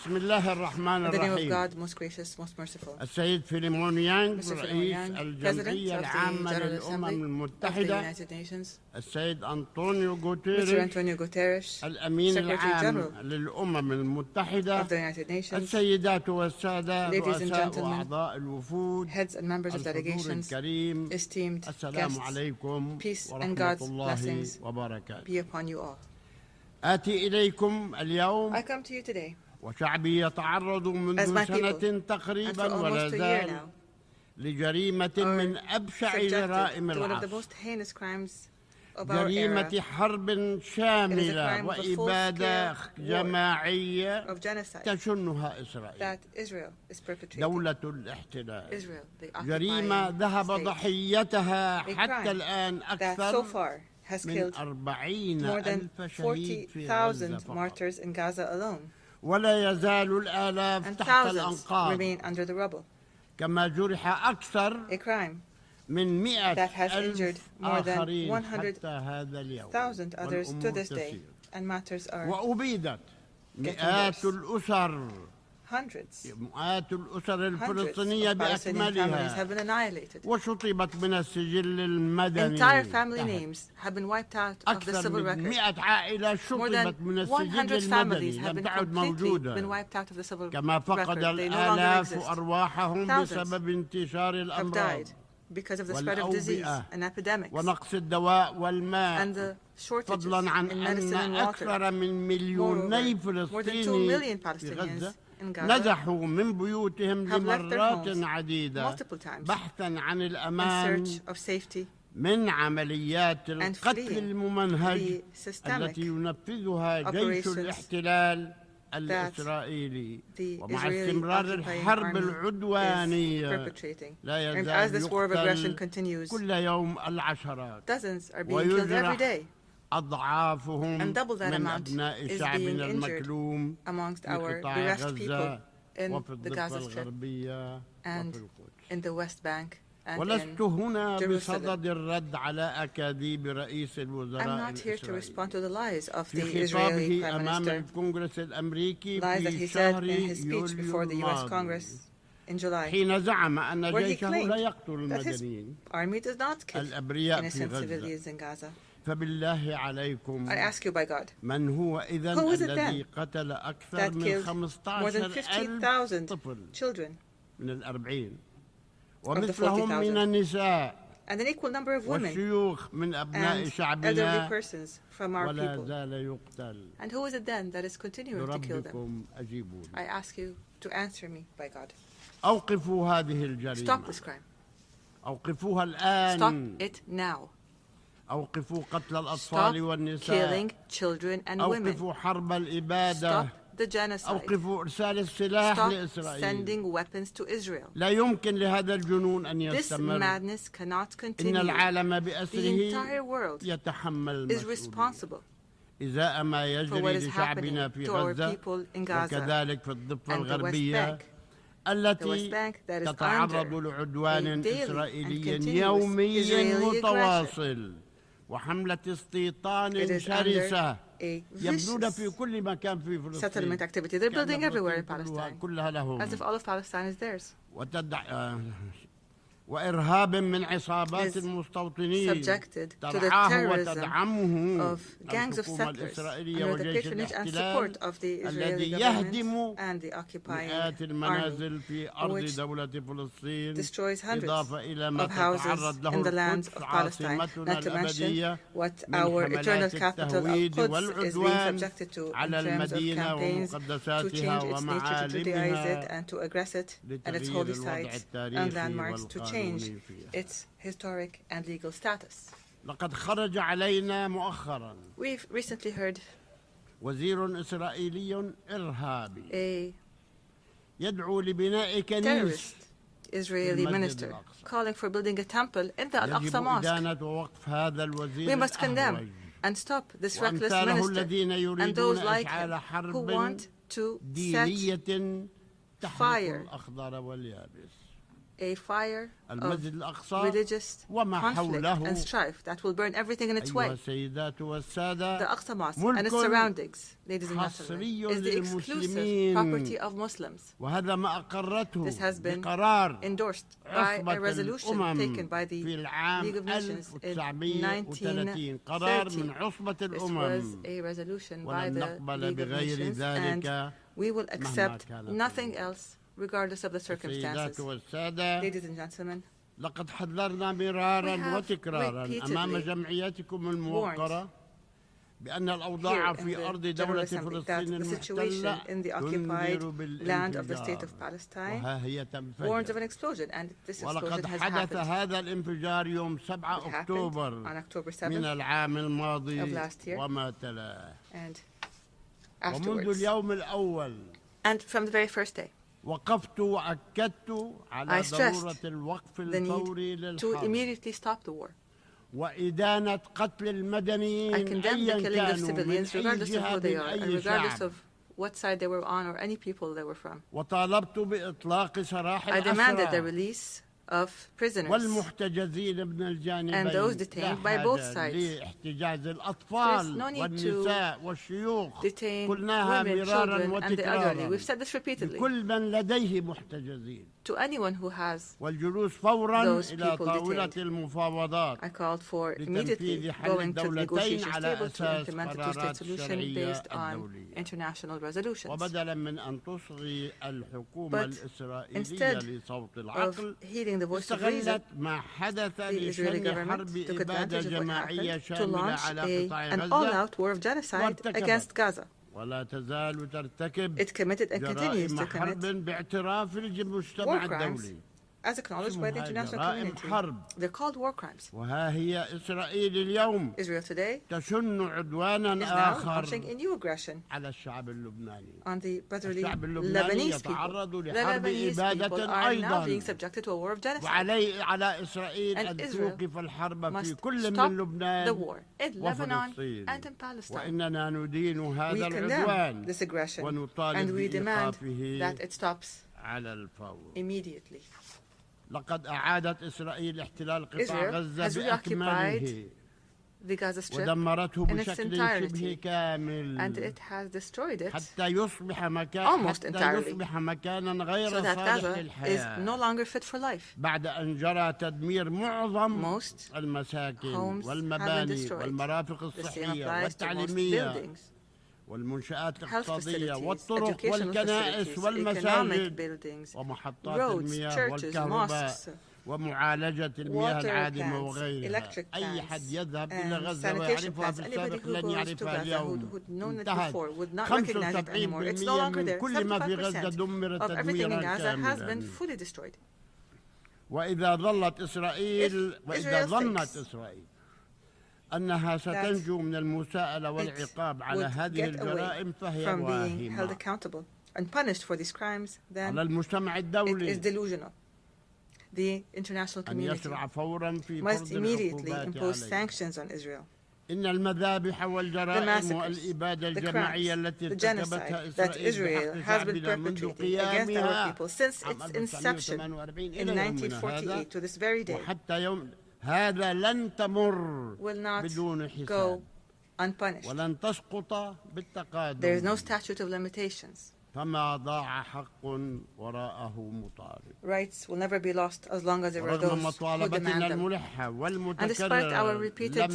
بسم الله الرحمن In the name of الرحيم. God, most gracious, most merciful. السيد فيليمون يانغ Mr. Philemon رئيس Yang, الجمعية President of the العامة General للأمم Assembly of the المتحدة. United Nations. السيد أنطونيو Mr. غوتيريش Antonio Guterres, الأمين Secretary العام General للأمم المتحدة. of the United Nations. السيدات والسادة Ladies and رؤساء gentlemen, وأعضاء الوفود. heads and members of الحضور delegations, الكريم. esteemed السلام guests, عليكم peace and ورحمة God's الله blessings وبركاته. be upon you all. آتي إليكم اليوم I come to you today وشعبي يتعرض منذ as my سنة people, and تقريبا for ولا almost a year زال now, لجريمة are من أبشع subjected جرائم to one of the العصر. most heinous crimes of our era. جريمة حرب شاملة crime of a وإبادة full-scale جماعية of genocide تشنها إسرائيل. that Israel is perpetrating. دولة الاحتلال. Israel, the جريمة occupying ذهب state, ضحيتها a حتى crime الآن that so أكثر far has من killed 40 more than ألف شهيد في غزة 40,000 فقط. martyrs in Gaza alone, ولا يزال الآلاف and تحت thousands الأنقاض. remain under the rubble. كما جرح أكثر A crime من 100 that has injured ألف more than آخرين 100,000 حتى هذا اليوم. others to this day, تسير. and matters are وأبيدت getting مئات worse. الأسر مئات الأسر الفلسطينية Hundreds of Palestinian families have بأكملها been annihilated. وشطبت من السجل المدني. Entire family names have been wiped out of the أكثر civil من record. 100 عائلة More شطبت than من 100 السجل families المدني have لم been تعد completely موجودة. been wiped out of the civil كما فقد record. They no longer الآلاف exist. أرواحهم Thousands بسبب انتشار have الأمراض died because of the spread of disease and epidemics ونقص الدواء and والماء. the shortages فضلا عن in medicine أن and water. أكثر من مليوني Moreover, more than 2 فلسطيني million في Palestinians غزة in Gaza نزحوا من بيوتهم have left their لمرات homes عديدة multiple times بحثا عن in الأمان search of safety من عمليات and القتل fleeing الممنهج the systemic التي ينفذها جيش operations الاحتلال الإسرائيلي the ومع Israeli استمرار occupying الحرب army is العدوانية perpetrating. لا And يزال as this war of aggression يقتل continues, كل يوم العشرات dozens are being killed every ويجرح day, أضعافهم and double that من amount أبناء is شعبنا being injured المكلوم amongst في our قطاع bereft people غزة in وفي the الضفة Gaza Strip الغربية and وفي القدس. in the West Bank and ولست in هنا Jerusalem. بصدد الرد على أكاذيب رئيس الوزراء I'm not here to الإسرائيلي respond to the lies of the في Israeli خطابه Prime أمام Minister, الكونغرس الأمريكي lies that في he said شهر in his speech يوليو before the U.S. الماضي Congress in July, حين زعم أن where he جيشه claimed لا يقتل that his المدنيين army does not kill الأبرياء في innocent غزة. civilians in Gaza. فبالله عليكم I ask you by God, من هو إذن who is it الذي then قتل أكثر that من killed more than 15,000 50,000 طفل children من 40 of the ومثلهم من 40,000 النساء and an equal number of women والشيوخ من أبناء and elderly شعبنا persons from our ولا people? زال يقتل. And who is it then that is continuing to kill them? بربكم أجيبون. I ask you to answer me by God. أوقفوا هذه الجريمة. Stop this crime. أوقفوها الآن. Stop it now. أوقفوا قتل Stop الأطفال والنساء. killing children and women. أوقفوا حرب الإبادة. Stop the genocide. أوقفوا إرسال السلاح Stop لإسرائيل. sending weapons to Israel. لا يمكن لهذا الجنون أن This يستمر. madness cannot إن continue. العالم The بأسره entire world يتحمل is المسؤولية. responsible إزاء ما for what يجري is لشعبنا happening في to our غزة people in Gaza وكذلك في الضفة and the West الغربية Bank. التي that is تتعرض under لعدوان a daily and إسرائيلي continuous يومي Israeli متواصل وحملة استيطان It is شرسة a يبدون vicious في كل مكان في settlement فلسطين activity. They're building كأن everywhere in فلسطين Palestine, كلها لهم as if all of Palestine is theirs. وإرهاب من عصابات Is المستوطنين subjected to the ترعاه terrorism وتدعمه of gangs of الحكومة settlers الإسرائيلية under the وجيش patronage and الاحتلال support of the الذي Israeli يهدم government and the occupying مئات army, المنازل في أرض which دولة فلسطين destroys hundreds إضافة إلى ما of houses تتعرض له in the lands القدس of Palestine, عاصمتنا not to mention الأبدية what من our eternal حملات capital of التهويد Quds is being والعدوان subjected to in على terms of المدينة campaigns to ومقدساتها change its nature, to Judaize it, ومعالمها and to aggress it and its لتغيير holy الوضع sites and التاريخي landmarks to change والقانوني فيها. its historic and legal status. لقد خرج علينا مؤخرا We've recently heard وزير إسرائيلي إرهابي a terrorist Israeli minister calling for building a temple in the Al-Aqsa Mosque. We must condemn and stop this reckless minister and those like him who want to set fire, a fire of religious conflict and strife that will burn everything in its way. The Aqsa Mosque and its surroundings, ladies and gentlemen, is the exclusive property of Muslims. This has been endorsed by a resolution taken by the League of Nations in 1930. This was a resolution by the League of Nations, and we will accept nothing else regardless of the circumstances. Ladies and gentlemen, لقد حذرنا مرارا وتكرارا أمام جمعيتكم الموقرة بأن الأوضاع في أرض دولة فلسطين المحتلة تنذر بالانفجار وها هي تنفجر ولقد حدث هذا الانفجار يوم 7 أكتوبر من العام الماضي وما تلاه ومنذ اليوم الأول and from the very first day وقفت وأكدت على ضرورة الوقف الفوري للحرب immediately stop the war. وإدانة قتل المدنيين أيا كانوا من أي جهة من أي شعب what side they were on or any people they were from. وطالبت بإطلاق سراح I demanded the release of prisoners والمحتجزين من الجانبين and those detained by both sides. لاحتجاز الأطفال والنساء والشيوخ قلناها مرارا وتكرارا We've said this repeatedly. كل من لديه محتجزين To anyone who has والجلوس فورا إلى طاولة المفاوضات I called for immediately going to the negotiation table to implement a two-state solution based on international resolutions. وبدلا من أن تصغي الحكومة الإسرائيلية لصوت العقل heeding the voice of reason, ما حدث the Israeli government took advantage of what happened to launch an all-out war of genocide against Gaza. ولا تزال ترتكب It committed and continues to جرائم حرب باعتراف المجتمع الدولي as acknowledged by the international community. They're called war crimes. وها هي إسرائيل اليوم Israel today تشن عدوانا is now آخر launching a new aggression على الشعب اللبناني. on the brotherly الشعب اللبناني Lebanese people. يتعرض The لحرب Lebanese people إبادة are now أيضا. being subjected to a war of genocide. على إسرائيل أن توقف الحرب في كل من لبنان وفلسطين. وإننا ندين هذا العدوان ونطالب بإيقافه على الفور. Immediately. لقد أعادت إسرائيل احتلال قطاع غزة بأكمله ودمرته بشكل شبه كامل and it has destroyed it حتى يصبح مكانا غير so that صالح Gaza للحياة is no longer fit for life. بعد أن جرى تدمير معظم Most المساكن homes والمباني والمرافق الصحية والتعليمية والمنشآت الاقتصادية والطرق والكنائس والمساجد ومحطات المياه والكهرباء ومعالجة المياه العادمة وغيرها. أي حد يذهب إلى غزة ويعرفها في السابق لن يعرفها اليوم. انتهت 75% من كل ما في غزة دمر تدميرا كاملا. وإذا ظنت إسرائيل أنها ستنجو من المساءلة والعقاب على هذه الجرائم فهي واهمة. على المجتمع الدولي The international community must immediately impose sanctions on Israel. إن المذابح والجرائم والإبادة الجماعية التي ارتكبتها إسرائيل بحسابنا منذ قيامها since its inception in 1948 to this very day وحتى يوم هذا لن تمر بدون حساب ولن تسقط بالتقادم. There is no statute of limitations. فما ضاع حق وراءه مطالب. Rights will never be lost as long as there are those who demand them. And despite our repeated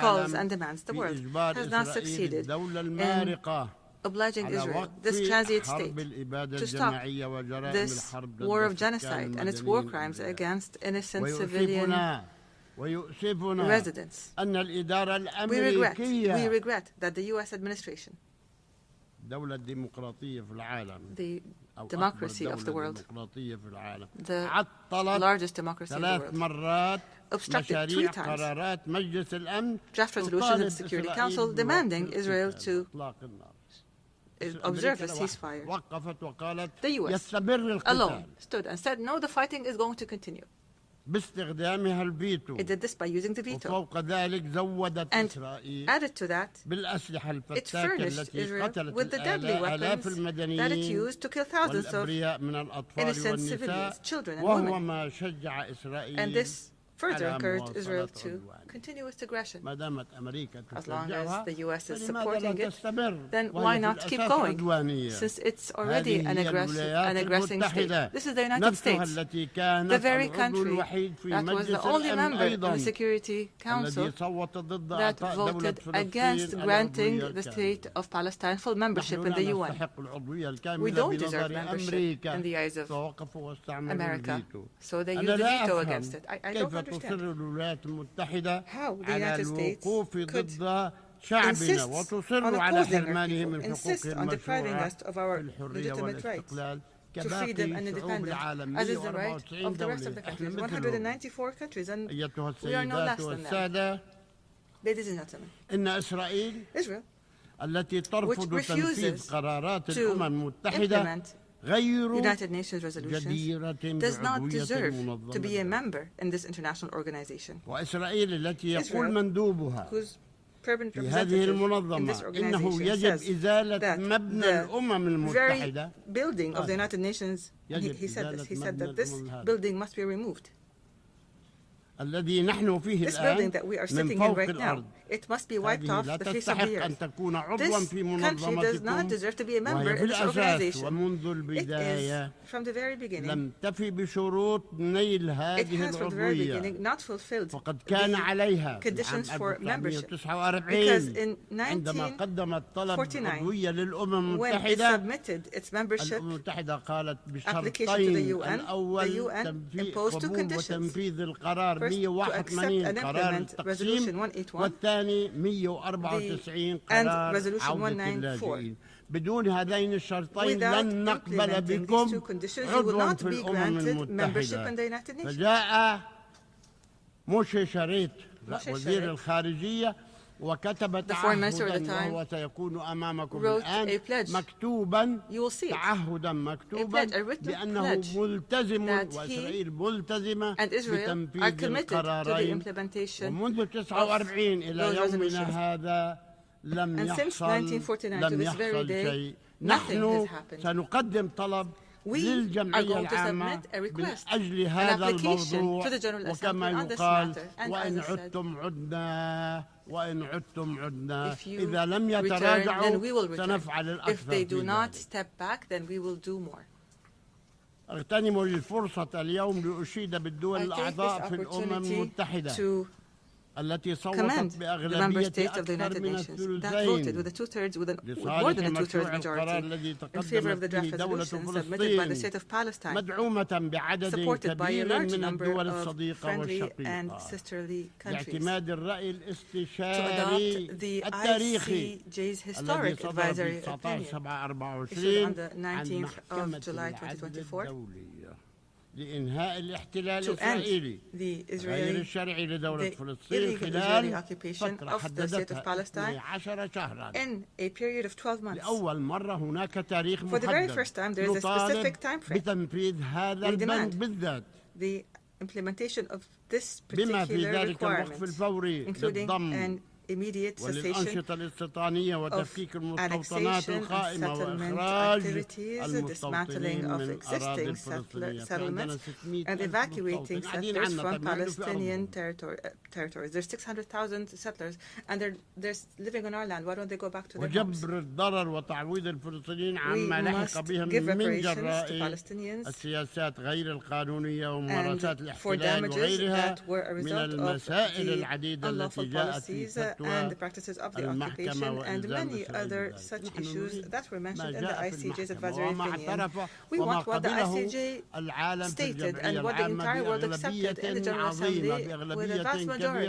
calls and demands, the world has not succeeded in obliging Israel, this transient state, to stop this war of genocide and its war crimes against innocent civilian residents. We regret that the U.S. administration, the democracy of the world, the largest democracy in the world, obstructed 3 times draft resolutions in the Security Council demanding Israel to observe a ceasefire. The U.S. alone stood and said, no, the fighting is going to continue. It did this by using the veto. And added to that, it furnished Israel with the deadly weapons that it used to kill thousands of innocent civilians, children and women. And this further encouraged Israel to continue its aggression. As long as the U.S. is supporting it, then why not keep going, since it's already an aggressing state? This is the United States, the very country that was the only member of the Security Council that voted against granting the State of Palestine full membership in the UN. We don't deserve membership in the eyes of America, so they use the veto against it. I don't understand how the United States could insist on opposing our people, insist on depriving us of our legitimate rights to freedom and independence, as is the right of the rest of the countries, 194 countries, and we are no less than them. Ladies and gentlemen, Israel, which refuses to implement United Nations resolutions, does not deserve to be a member in this international organization. Israel, whose permanent representative in this organization says that the very building of the United Nations, he said that this building must be removed. This building that we are sitting in right now, it must be wiped off the face of the earth. This country does not deserve to be a member in this organization. It is, from the very beginning, it has from the very beginning not fulfilled the conditions for membership. Because in 1949, when it submitted its membership application to the UN imposed two conditions. First, to accept and implement Resolution 181 and Resolution 194. Without implementing these two conditions, you will not be granted membership in the United Nations. The foreign minister at the time wrote a pledge. You will see it. A pledge, a written pledge that he and Israel are committed to the implementation of those resolutions. And since 1949 to this very day, nothing has happened. We are going to submit a request, an application to the General Assembly on this matter. And as I said, if you return, then we will return. If they do not step back, then we will do more. I take this opportunity to commend the member states of the United Nations that voted with more than a two-thirds majority in favor of the draft resolution submitted by the State of Palestine, supported by a large number of friendly and sisterly countries, to adopt the ICJ's historic advisory opinion issued on the 19th of July 2024 to end the illegal Israeli occupation of the State of Palestine in a period of 12 months. For the very first time, there is a specific time frame. We demand the implementation of this particular requirement, including an immediate cessation of annexation and settlement activities, dismantling of existing settlements, and evacuating settlers from Palestinian territories. There's 600,000 settlers, and they're living on our land. Why don't they go back to their homes? We must give reparations to Palestinians and for damages that were a result of the unlawful policies and the practices of the occupation and many other such issues that were mentioned in the ICJ's advisory opinion. We want what the ICJ stated and what the entire world accepted in the General Assembly with a vast majority.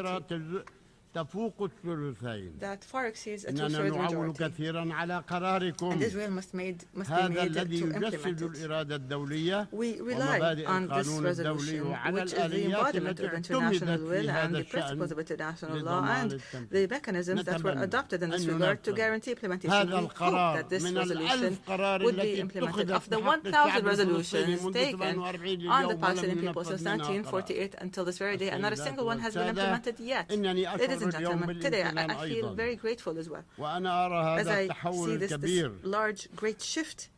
تفوق الثلثين. that far exceeds a إننا two-thirds نعول majority. كثيرا على قراركم. And Israel must be made هذا to الذي implement يجسد it. الإرادة الدولية We rely ومبادئ on this القانون الدولي resolution, وعلى which is the الآليات embodiment التي of international اعتمدت will في and هذا the principles of الشأن international law لضمان and التنفيذ. the mechanisms that were adopted in this regard to guarantee implementation. هذا We hope القرار that this من resolution قرار would be التي implemented. اتخذت Of the بحق 1,000 الشعب الفلسطيني resolutions منذ taken 48 on the اليوم Palestinian ولم people since ينفذ منها قرار. 1948 until this very day, and not a single one has been والسادة، implemented yet. إنني Ladies and أشعر اليوم gentlemen, today بالامتنان I feel أيضا very grateful as well. وأنا أرى As هذا I التحول see this الكبير large, great shift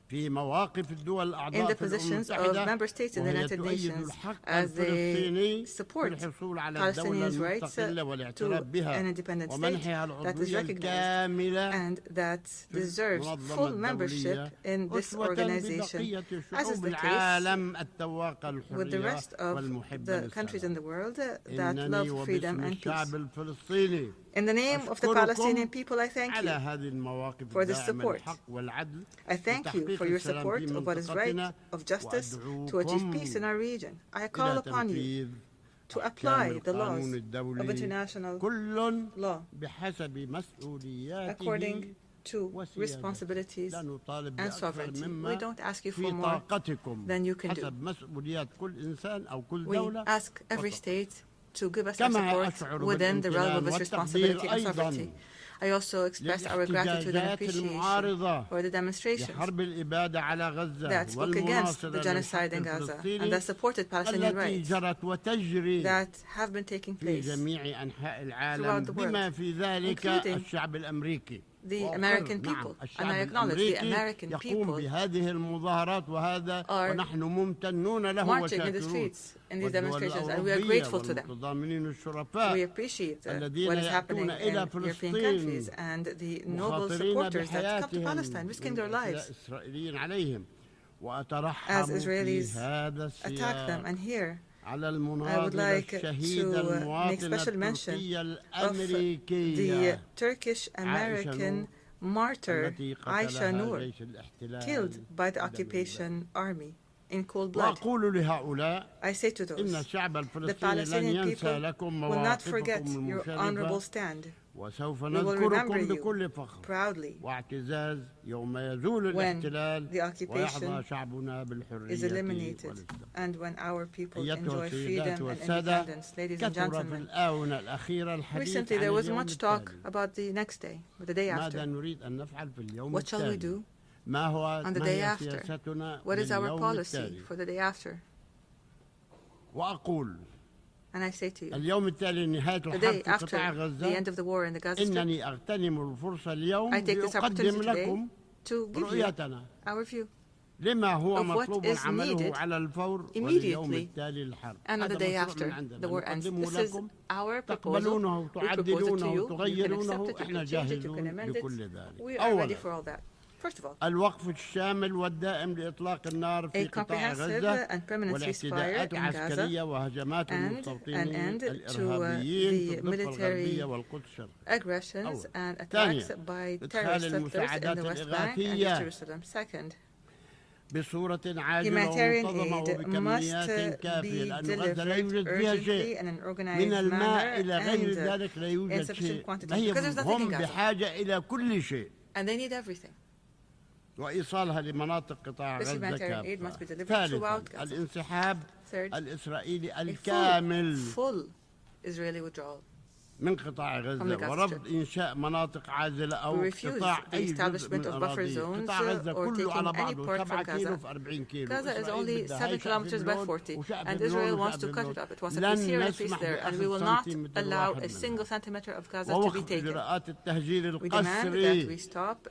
في مواقف الدول in الأعضاء the في الأمم positions of المتحدة member states in the وهي United تؤيد Nations الحق as they الفلسطيني support بالحصول على الدولة Palestinians' rights المستقلة to والاعتراف an بها independent state ومنحها that is العضوية recognized الكاملة and that deserves full membership in this أسوة organization, ببقية as is شعوب the case العالم التواقة with the الحرية rest of والمحبة the countries in the world that إنني love freedom وباسم and peace. الشعب الفلسطيني In the name of the Palestinian people, I thank على you هذه المواقف for this الداعمة support. للحق والعدل I thank you for your support of what is right, of justice, to achieve peace in our region. I call upon you to apply the laws of international كل law بحسب مسؤولياته according to responsibilities لا نطالب and بأكثر sovereignty. مما We don't ask you for في more طاقتكم than you can do. حسب مسؤوليات كل إنسان أو كل We دولة ask every state to give us our كما support أشعر within the realm of its بالامتنان responsibility and والتقدير sovereignty. I also express our gratitude and للاحتجاجات appreciation المعارضة for the demonstrations لحرب الإبادة على غزة that spoke against the والمناصرة genocide للحق in Gaza الفلسطيني and that supported Palestinian التي rights جرت وتجري that have been taking في place جميع أنحاء throughout العالم the بما world, في ذلك including الشعب الأمريكي the وأقر، American نعم، people. And الشعب I acknowledge the الأمريكي American يقوم people بهذه المظاهرات وهذا are ونحن ممتنون له marching in the وشاكرون streets in these والدول demonstrations, and we are الأوروبية grateful to them. والمتضامنين الشرفاء We appreciate الذين what is happening يأتون in إلى European فلسطين countries and the noble مخاطرين supporters that come to بحياتهم Palestine, risking their من lives إسرائيليين عليهم as وأترحم في Israelis هذا attack them. السياق And here على I would المناضلة like الشهيدة to make المواطنة special mention التركية of the الأمريكية Turkish-American martyr التي Aisha قتلها Noor, جيش الاحتلال killed by the occupation army in cold blood. وأقول لهؤلاء I say to إن those, الشعب the الفلسطيني لن Palestinian ينسى people لكم will not forget مواقفكم your honorable المشرفة stand. وسوف We will remember نذكركم you بكل فخر proudly واعتزاز يوم يزول الاحتلال the occupation ويحظى شعبنا is بالحرية eliminated والاستقلال. and when our people أيتها enjoy السيدات freedom and والسادة، independence. Ladies and كثر في gentlemen, الآونة الأخيرة الحديث recently عن there was اليوم much talk التالي. about the next day or the day ماذا after. نريد أن نفعل في اليوم What shall we التالي؟ do ما هو on the ما day هي after? سياستنا What is our لليوم policy التالي؟ for the day after? وأقول And I say to you, اليوم التالي نهاية the الحرب day في قطاع after the غزة end of the war in the Gaza Strip, إنني أغتنم الفرصة اليوم I take this opportunity لأقدم today لكم to give you رؤيتنا our view لما هو of what مطلوب is عمله needed على الفور واليوم immediately التالي للحرب. and on the هذا day مشروع after من عندنا the war ends. نقدمه This is لكم our proposal. تقبلونه We propose it to وتعدلونه you. You can وتغيرونه accept it, you احنا can change it, you can جاهزون amend it. لكل ذلك. We are ready أولا for all that. First of all, الوقف الشامل والدائم لإطلاق النار في a قطاع comprehensive غزة and permanent ceasefire والاعتداءات in العسكرية Gaza وهجمات and an المستوطنين end to الإرهابيين في the الضفة الغربية military والقدس الشرقية. aggressions and attacks ثانيا by إدخال terrorist settlers in المساعدات the West Bank and الإغاثية East Jerusalem. Second, بصورة عاجلة humanitarian ومنتظمة aid وبكميات must كافية be لأن غزة لا delivered يوجد فيها urgently شيء in an من organized الماء إلى غير manner ذلك لا and in يوجد sufficient شيء. quantities because there's nothing in هم Gaza بحاجة إلى كل شيء and they need everything. وإيصالها لمناطق قطاع This غزة humanitarian aid must be كافة. delivered ثالثا throughout Gaza. الانسحاب Third, الإسرائيلي a الكامل full Israeli withdrawal. من قطاع from the غزة Gaza ورفض Strip. إنشاء مناطق عازلة We أو refuse اقتطاع the أي جزء establishment من of buffer أراضيه. zones قطاع غزة or كله taking على any بعضه part 7 from كيلو Gaza. في 40 كيلو. Gaza is إسرائيل only بدها 7 هاي شعب kilometers by اللون 40, وشعب and اللون Israel wants وشعب to cut اللون. it up. It wants a لن peace here and a peace نسمح there, and we بأخذ will not سنتيمتر allow واحد a منها. single centimeter of Gaza to be ووقف taken. إجراءات التهجير We demand that we القسري stop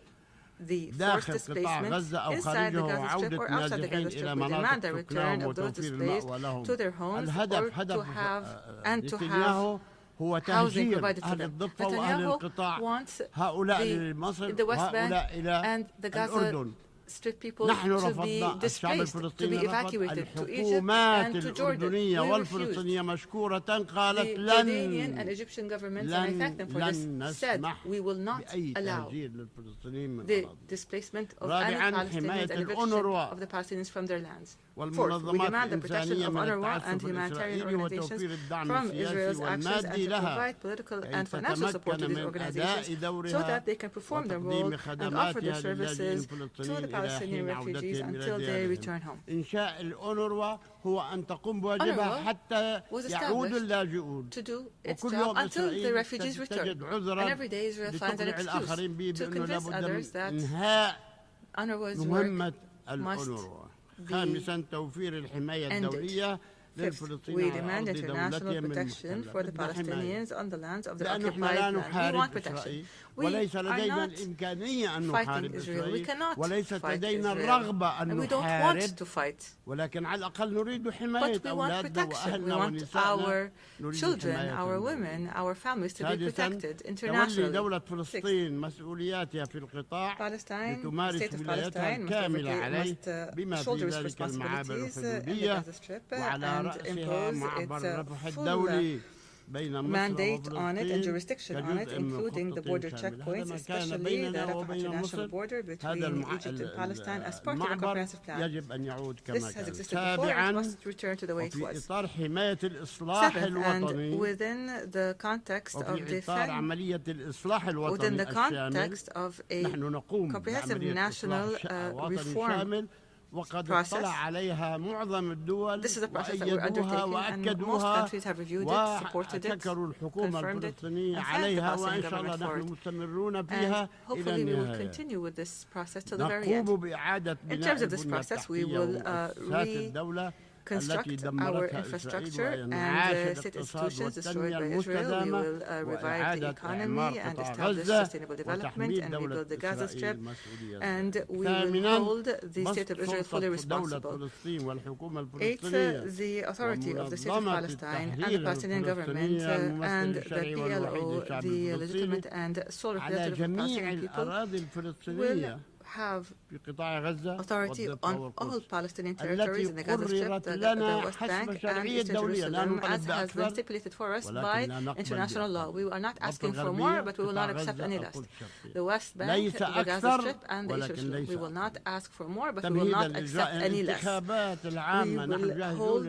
the forced داخل قطاع displacement غزة أو inside the خارجه Gaza Strip وعودة or outside the النازحين Gaza Strip. إلى We demand مناطق the return سكنهم of those وتوفير displaced المأوى لهم. to their homes الهدف or هدف to have and to have نتنياهو هو housing تهجير provided to أهل them. الضفة وأهل Netanyahu القطاع wants هؤلاء لمصر the West Bank وهؤلاء إلى and the Gaza الأردن strict people to be displaced, to be evacuated to Egypt and to Jordan. We refused. The Jordanian and Egyptian governments, and I thank them for this, said we will not allow the displacement of any Palestinians and eviction of the Palestinians from their lands. Fourth, we demand the protection of UNRWA and humanitarian organizations from Israel's actions and to provide political and financial support to these organizations so that they can perform their role and offer their services to the Palestinian refugees until they return home. UNRWA was established to do its job until the refugees return. And every day Israel finds an excuse to convince others that UNRWA's work must be ended. Fifth, we demand international protection for the Palestinians on the lands of the occupied land. We want protection. We are not fighting Israel. We cannot fight Israel. And we don't want to fight. But we want protection. We want our children, our women, our families to be protected internationally. Palestine, the state of Palestine must shoulder its responsibilities in the Gaza Strip and impose its full mandate on it and jurisdiction on it, including the border checkpoints, especially the Rafah international border between Egypt and Palestine as part of a comprehensive plan. This has existed before and must return to the way it was. Seventh, and within the context of a comprehensive national reform process. This is a process that we're undertaking, and most countries have reviewed it, supported it, confirmed it, and thanked the Palestinian government for it. And hopefully we will continue with this process to the very end. In terms of this process, we will construct our infrastructure and state institutions destroyed by Israel. We will revive the economy and establish sustainable development and rebuild the Gaza Strip. And we will hold the state of Israel fully responsible. Eighth, the authority of the state of Palestine and the Palestinian government and the PLO, the legitimate and sole representative of the Palestinian people, will have authority on all Palestinian territories in the Gaza Strip, the West Bank, and Eastern Jerusalem, as has been stipulated for us by international law. We are not asking for more, but we will not accept any less. The West Bank, the Gaza Strip, and the Eastern Jerusalem. We will not ask for more, but we will not accept any less. We will hold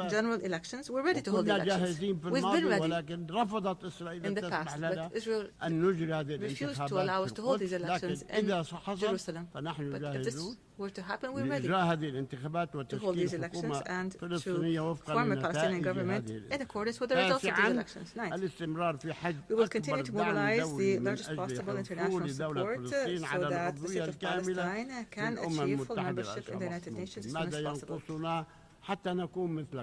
general elections. We're ready to hold elections. We've been ready in the past, but Israel refused to allow us to hold these elections in Jerusalem. But if this were to happen, we're ready to hold these elections and to form a Palestinian government in accordance with the results of these elections. Ninth, we will continue to mobilize the largest possible international support so that the state of Palestine can achieve full membership in the United Nations as soon as possible.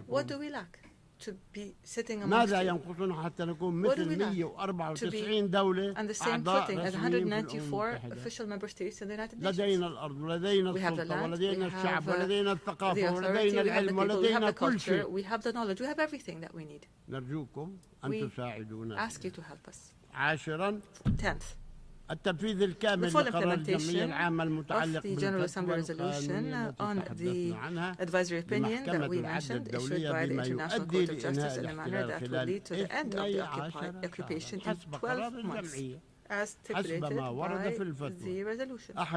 What do we lack to be sitting amongst you? What do we lack to be on the same footing as 194 official member states in the United Nations? We have the land, we have the authority, we have the people, we have the culture, we have the knowledge, we have everything that we need. We ask you to help us. 10th, the full implementation of the General Assembly resolution on the advisory opinion that we mentioned, issued by the International Court of Justice in a manner that will lead to the end of the occupation in 12 months, as stipulated by the resolution, as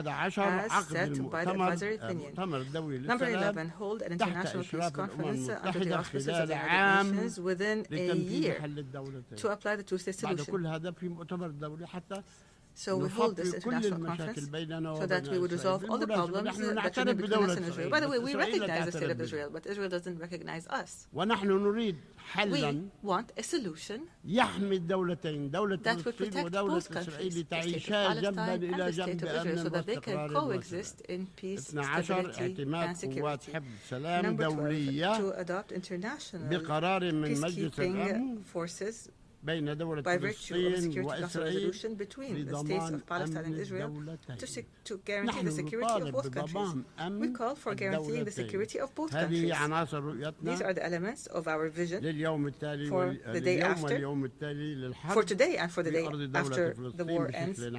set by the advisory opinion. Number 11, hold an international peace conference under the auspices of the United Nations within a year to apply the two-state solution. So we hold this international conference so that we would resolve all the problems that remain between us and Israel. By the way, we recognize the state of Israel, but Israel doesn't recognize us. We want a solution that would protect both countries, the state of Palestine and the state of Israel, so that they can coexist in peace, stability, and security. Number 12, to adopt international peacekeeping forces by virtue of the Security Council resolution between the states of Palestine and Israel to guarantee the security of both countries. We call for guaranteeing the security of both countries. These are the elements of our vision for the day after, for today and for the day after the war ends in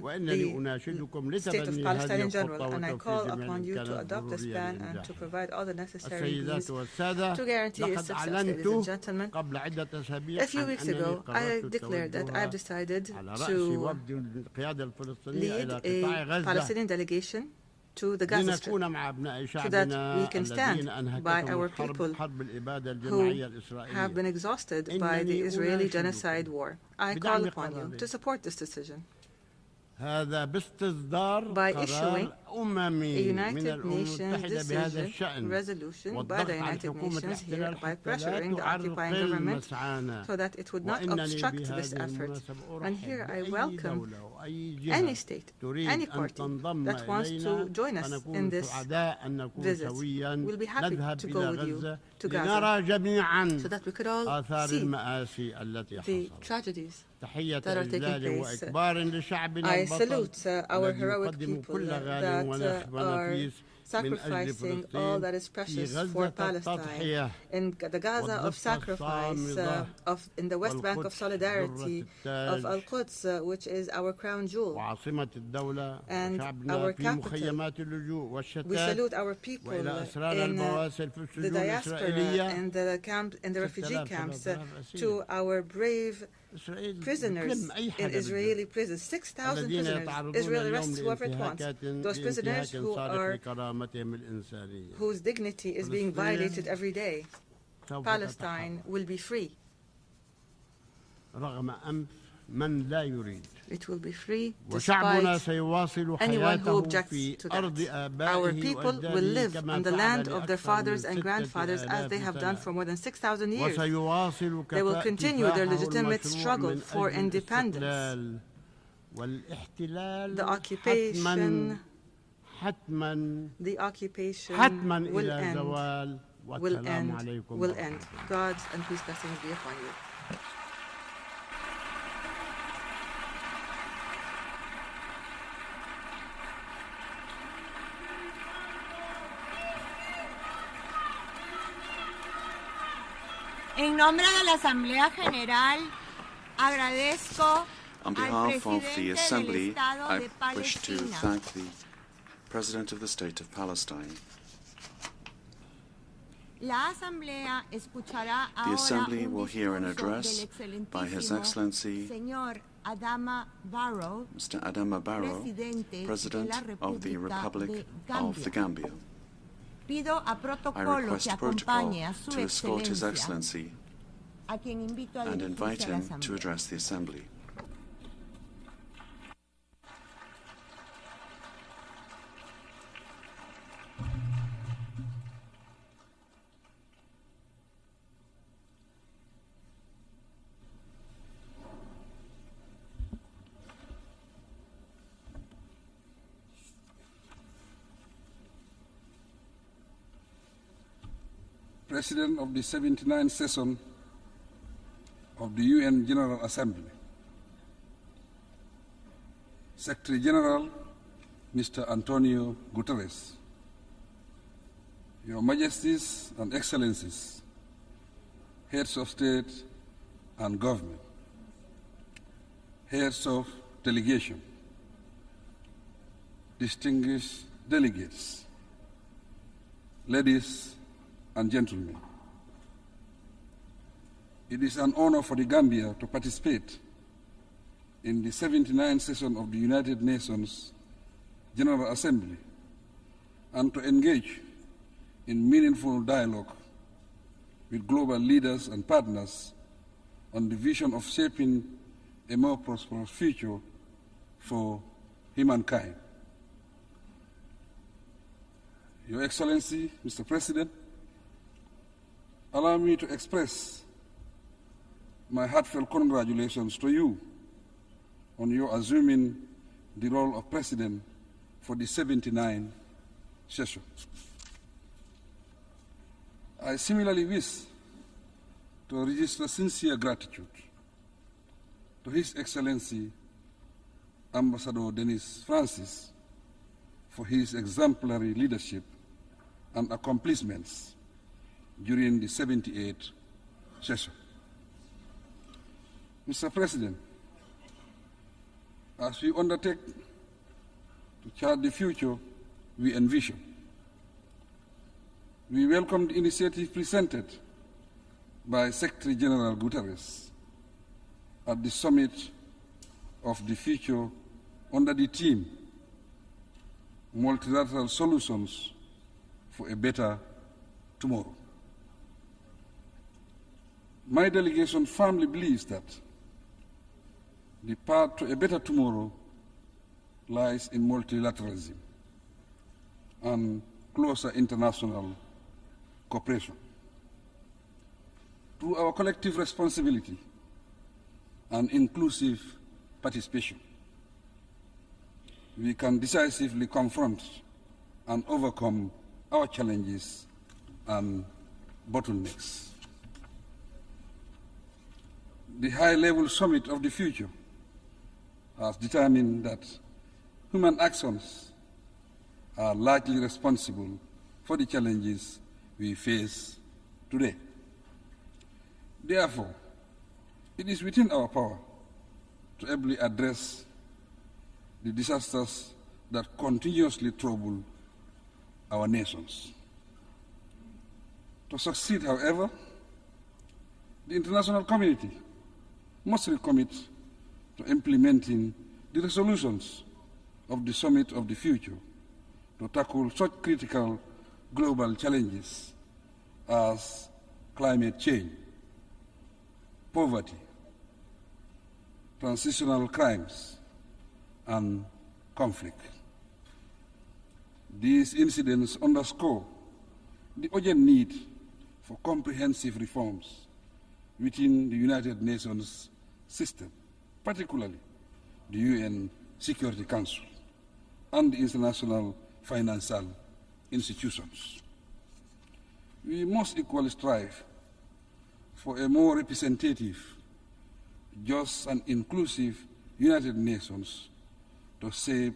the state of Palestine in general. And I call upon you to adopt this plan and to provide all the necessary means to guarantee its success. Ladies and gentlemen, a few weeks ago, I declared that I've decided to lead a Palestinian delegation to the Gaza Strip so that we can stand by our people who have been exhausted by the Israeli genocide war. I call upon you to support this decision by issuing a United Nations decision resolution by the United Nations here by pressuring the occupying government so that it would not obstruct this effort. And here I welcome any state, any party that wants to join us in this visit. We'll be happy to go with you to Gaza so that we could all see the tragedies that are taking place. I salute our heroic people that are sacrificing all that is precious for Palestine. In the Gaza of sacrifice, in the West Bank of solidarity, of Al-Quds, which is our crown jewel, and our capital. We salute our people in the diaspora and the refugee camps, to our brave prisoners in Israeli prisons. 6,000 prisoners. Israel arrests whoever it wants. Those prisoners whose dignity is being violated every day. Palestine will be free. It will be free despite anyone who objects to that. Our people will live on the land of their fathers and grandfathers as they have done for more than 6,000 years. They will continue their legitimate struggle for independence. The occupation will end. God's and peace blessings be upon you. En nombre de la Asamblea General, agradezco On behalf of the Assembly, I wish to thank the President of the State of Palestine. The Assembly will hear an address by His Excellency Mr. Adama Barrow, President of the Republic of the Gambia. I request protocol to escort His Excellency and invite him to address the Assembly. President of the 79th session of the UN General Assembly, Secretary General Mr. Antonio Guterres, Your Majesties and Excellencies, Heads of State and Government, Heads of Delegation, distinguished delegates, ladies and gentlemen, it is an honor for the Gambia to participate in the 79th session of the United Nations General Assembly and to engage in meaningful dialogue with global leaders and partners on the vision of shaping a more prosperous future for humankind. Your Excellency, Mr. President, allow me to express my heartfelt congratulations to you on your assuming the role of President for the 79th session. I similarly wish to register sincere gratitude to His Excellency Ambassador Denis Francis for his exemplary leadership and accomplishments during the 78th session. Mr. President, as we undertake to chart the future we envision, we welcome the initiative presented by Secretary General Guterres at the Summit of the Future under the theme Multilateral Solutions for a Better Tomorrow. My delegation firmly believes that the path to a better tomorrow lies in multilateralism and closer international cooperation. Through our collective responsibility and inclusive participation, we can decisively confront and overcome our challenges and bottlenecks. The high-level summit of the future has determined that human actions are largely responsible for the challenges we face today. Therefore, it is within our power to ably address the disasters that continuously trouble our nations. To succeed, however, the international community must recommit to implementing the resolutions of the Summit of the Future to tackle such critical global challenges as climate change, poverty, transitional crimes, and conflict. These incidents underscore the urgent need for comprehensive reforms within the United Nations system, particularly the UN Security Council and the international financial institutions. We must equally strive for a more representative, just and inclusive United Nations to shape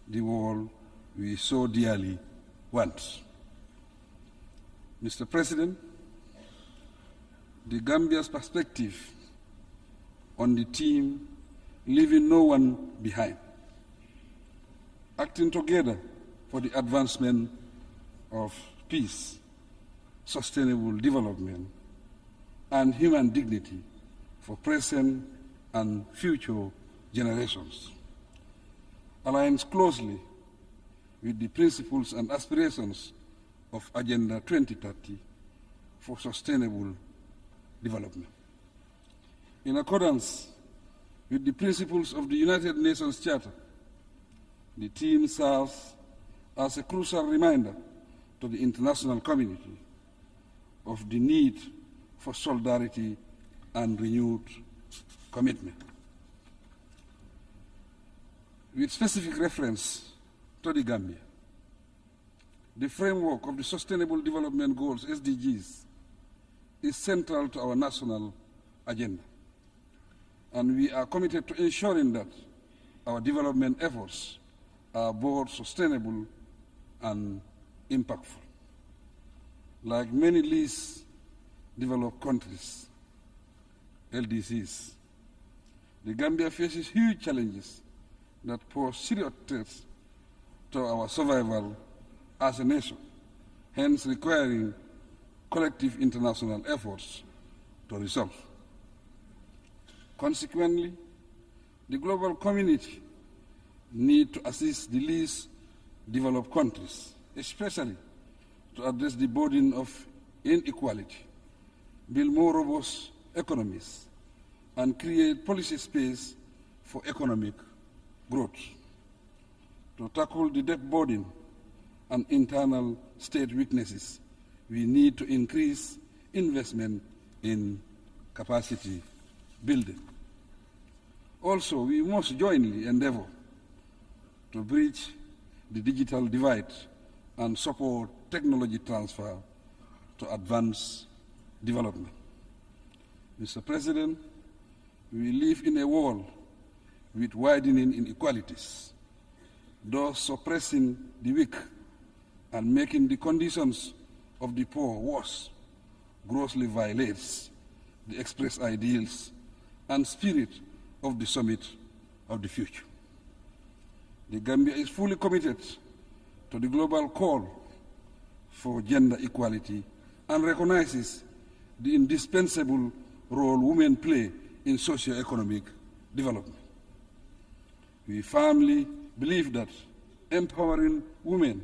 the world we so dearly want. Mr. President, the Gambia's perspective on the theme leaving no one behind, acting together for the advancement of peace, sustainable development, and human dignity for present and future generations, aligns closely with the principles and aspirations of Agenda 2030 for sustainable development. In accordance with the principles of the United Nations Charter, the theme serves as a crucial reminder to the international community of the need for solidarity and renewed commitment. With specific reference to the Gambia, the framework of the Sustainable Development Goals, SDGs, is central to our national agenda, and we are committed to ensuring that our development efforts are both sustainable and impactful. Like many least developed countries, LDCs, the Gambia faces huge challenges that pose serious threats to our survival as a nation, hence requiring collective international efforts to resolve. Consequently, the global community needs to assist the least developed countries, especially to address the burden of inequality, build more robust economies, and create policy space for economic growth. To tackle the debt burden and internal state weaknesses, we need to increase investment in capacity building. Also, we must jointly endeavor to bridge the digital divide and support technology transfer to advance development. Mr. President, We live in a world with widening inequalities, thus suppressing the weak and making the conditions of the poor worse, grossly violates the expressed ideals and spirit of the summit of the future. The Gambia is fully committed to the global call for gender equality and recognizes the indispensable role women play in socio-economic development. We firmly believe that empowering women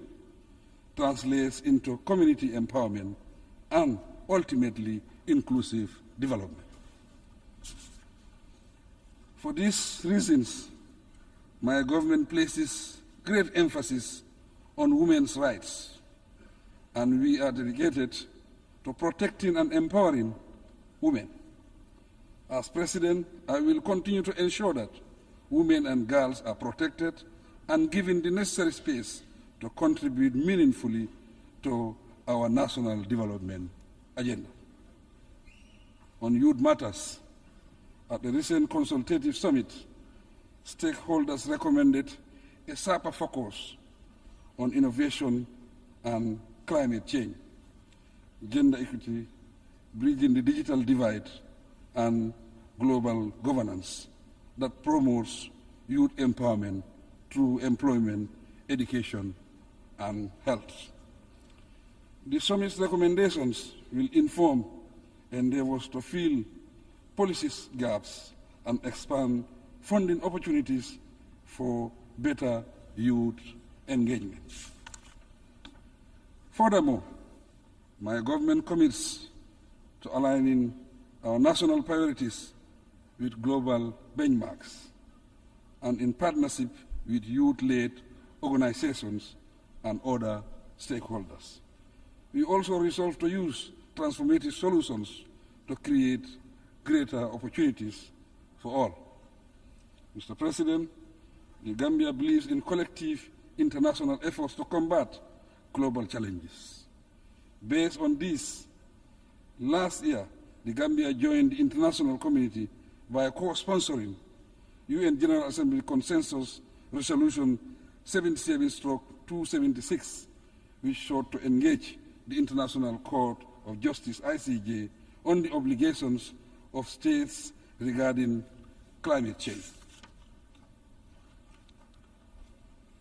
translates into community empowerment and ultimately inclusive development. For these reasons, my government places great emphasis on women's rights, and we are dedicated to protecting and empowering women. As President, I will continue to ensure that women and girls are protected and given the necessary space to contribute meaningfully to our national development agenda. On youth matters, at the recent consultative summit, stakeholders recommended a sharper focus on innovation and climate change, gender equity, bridging the digital divide, and global governance that promotes youth empowerment through employment, education, and health. The summit's recommendations will inform endeavors to fill policy gaps and expand funding opportunities for better youth engagement. Furthermore, my government commits to aligning our national priorities with global benchmarks and in partnership with youth-led organizations and other stakeholders. We also resolve to use transformative solutions to create greater opportunities for all. Mr. President, the Gambia believes in collective international efforts to combat global challenges. Based on this, last year, the Gambia joined the international community by co-sponsoring UN General Assembly Consensus Resolution 77/276, which sought to engage the International Court of Justice, ICJ, on the obligations of states regarding climate change.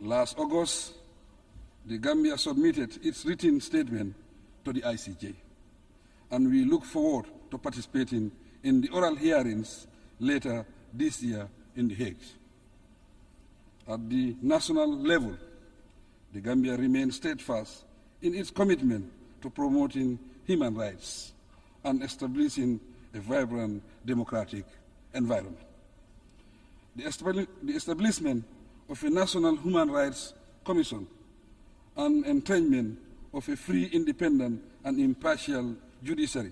Last August, the Gambia submitted its written statement to the ICJ, and we look forward to participating in the oral hearings later this year in The Hague. At the national level, the Gambia remains steadfast in its commitment to promoting human rights and establishing a vibrant democratic environment. The establishment of a National Human Rights Commission and entrenchment of a free, independent, and impartial judiciary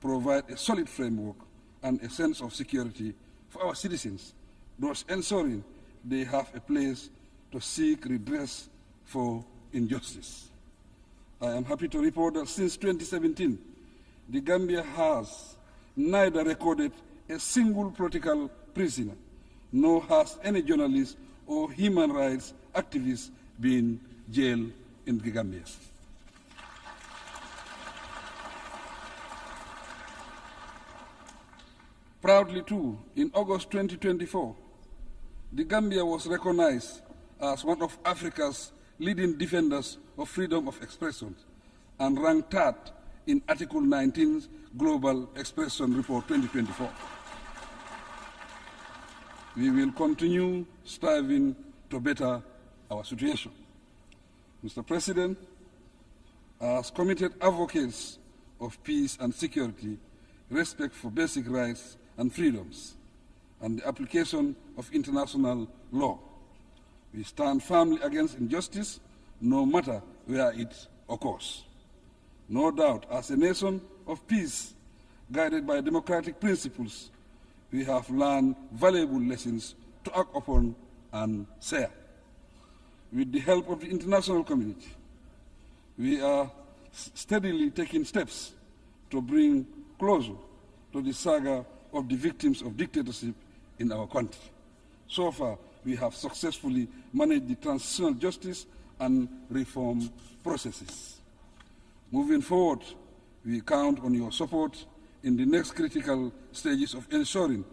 provide a solid framework and a sense of security for our citizens, thus ensuring they have a place to seek redress for injustice. I am happy to report that since 2017, the Gambia has neither recorded a single political prisoner, nor has any journalist or human rights activist been jailed in the Gambia. Proudly too, in August 2024, the Gambia was recognized as one of Africa's leading defenders of freedom of expression and ranked third in Article 19's Global Expression Report 2024. We will continue striving to better our situation. Mr. President, as committed advocates of peace and security, respect for basic rights and freedoms, and the application of international law, we stand firmly against injustice, no matter where it occurs. No doubt, as a nation of peace, guided by democratic principles, we have learned valuable lessons to act upon and share. With the help of the international community, we are steadily taking steps to bring closure to the saga of the victims of dictatorship in our country. So far, we have successfully managed the transitional justice and reform processes. Moving forward, we count on your support in the next critical stages of ensuring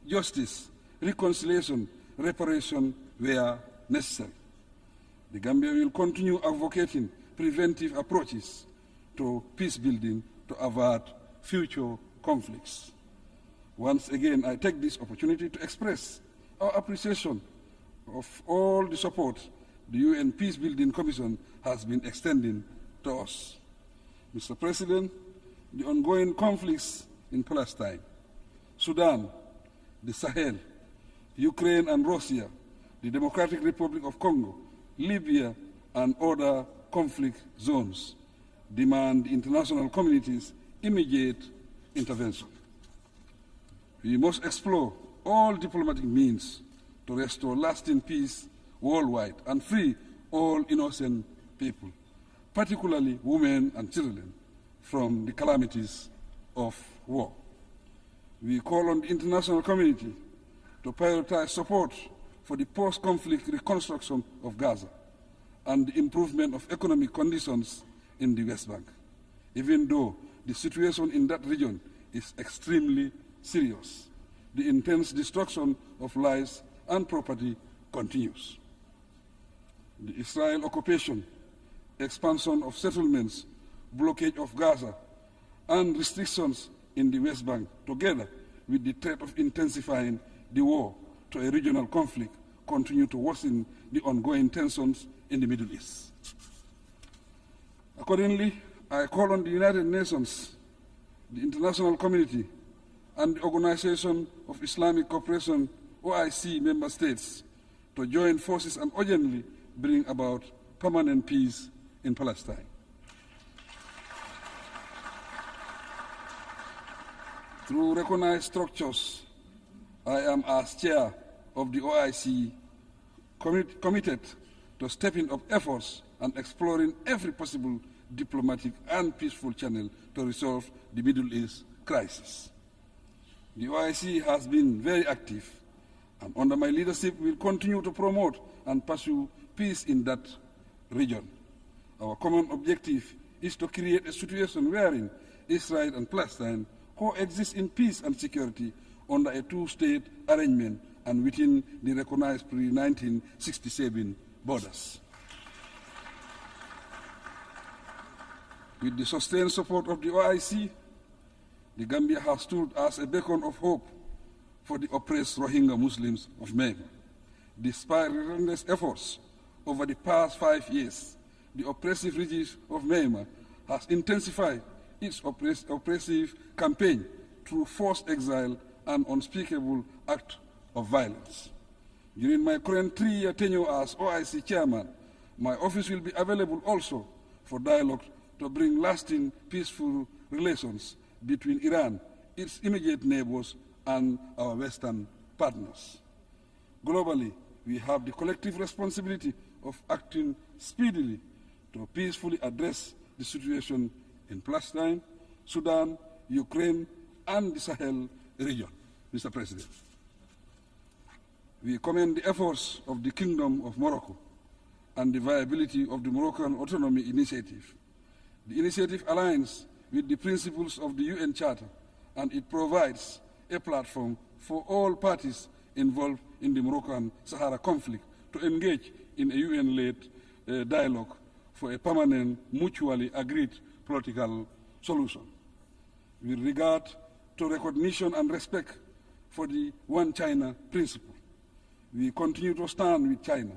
justice, reconciliation, reparation where necessary. The Gambia will continue advocating preventive approaches to peace building to avert future conflicts. Once again, I take this opportunity to express our appreciation of all the support the UN Peace Building Commission has been extending to us. Mr. President, the ongoing conflicts in Palestine, Sudan, the Sahel, Ukraine and Russia, the Democratic Republic of Congo, Libya, and other conflict zones demand the international community's immediate intervention. We must explore all diplomatic means to restore lasting peace worldwide and free all innocent people, particularly women and children, from the calamities of war. We call on the international community to prioritize support for the post-conflict reconstruction of Gaza and the improvement of economic conditions in the West Bank, even though the situation in that region is extremely serious. The intense destruction of lives and property continues. The Israel occupation, expansion of settlements, blockade of Gaza, and restrictions in the West Bank, together with the threat of intensifying the war to a regional conflict, continue to worsen the ongoing tensions in the Middle East. Accordingly, I call on the United Nations, the international community, and the Organization of Islamic Cooperation, OIC member states, to join forces and urgently bring about permanent peace in Palestine. Through recognized structures, I am, as chair of the OIC, committed to stepping up efforts and exploring every possible diplomatic and peaceful channel to resolve the Middle East crisis. The OIC has been very active, and under my leadership will continue to promote and pursue peace in that region. Our common objective is to create a situation wherein Israel and Palestine coexist in peace and security under a two-state arrangement and within the recognized pre-1967 borders. With the sustained support of the OIC, the Gambia has stood as a beacon of hope for the oppressed Rohingya Muslims of Myanmar. Despite relentless efforts over the past 5 years, the oppressive regime of Myanmar has intensified its oppressive campaign through forced exile and unspeakable acts of violence. During my current 3-year tenure as OIC chairman, my office will be available also for dialogue to bring lasting peaceful relations between Iran, its immediate neighbors, and our Western partners. Globally, we have the collective responsibility of acting speedily to peacefully address the situation in Palestine, Sudan, Ukraine, and the Sahel region. Mr. President, we commend the efforts of the Kingdom of Morocco and the viability of the Moroccan Autonomy Initiative. The initiative aligns with the principles of the UN Charter, and it provides a platform for all parties involved in the Moroccan Sahara conflict to engage in a UN-led dialogue for a permanent, mutually agreed political solution. With regard to recognition and respect for the One China principle, we continue to stand with China.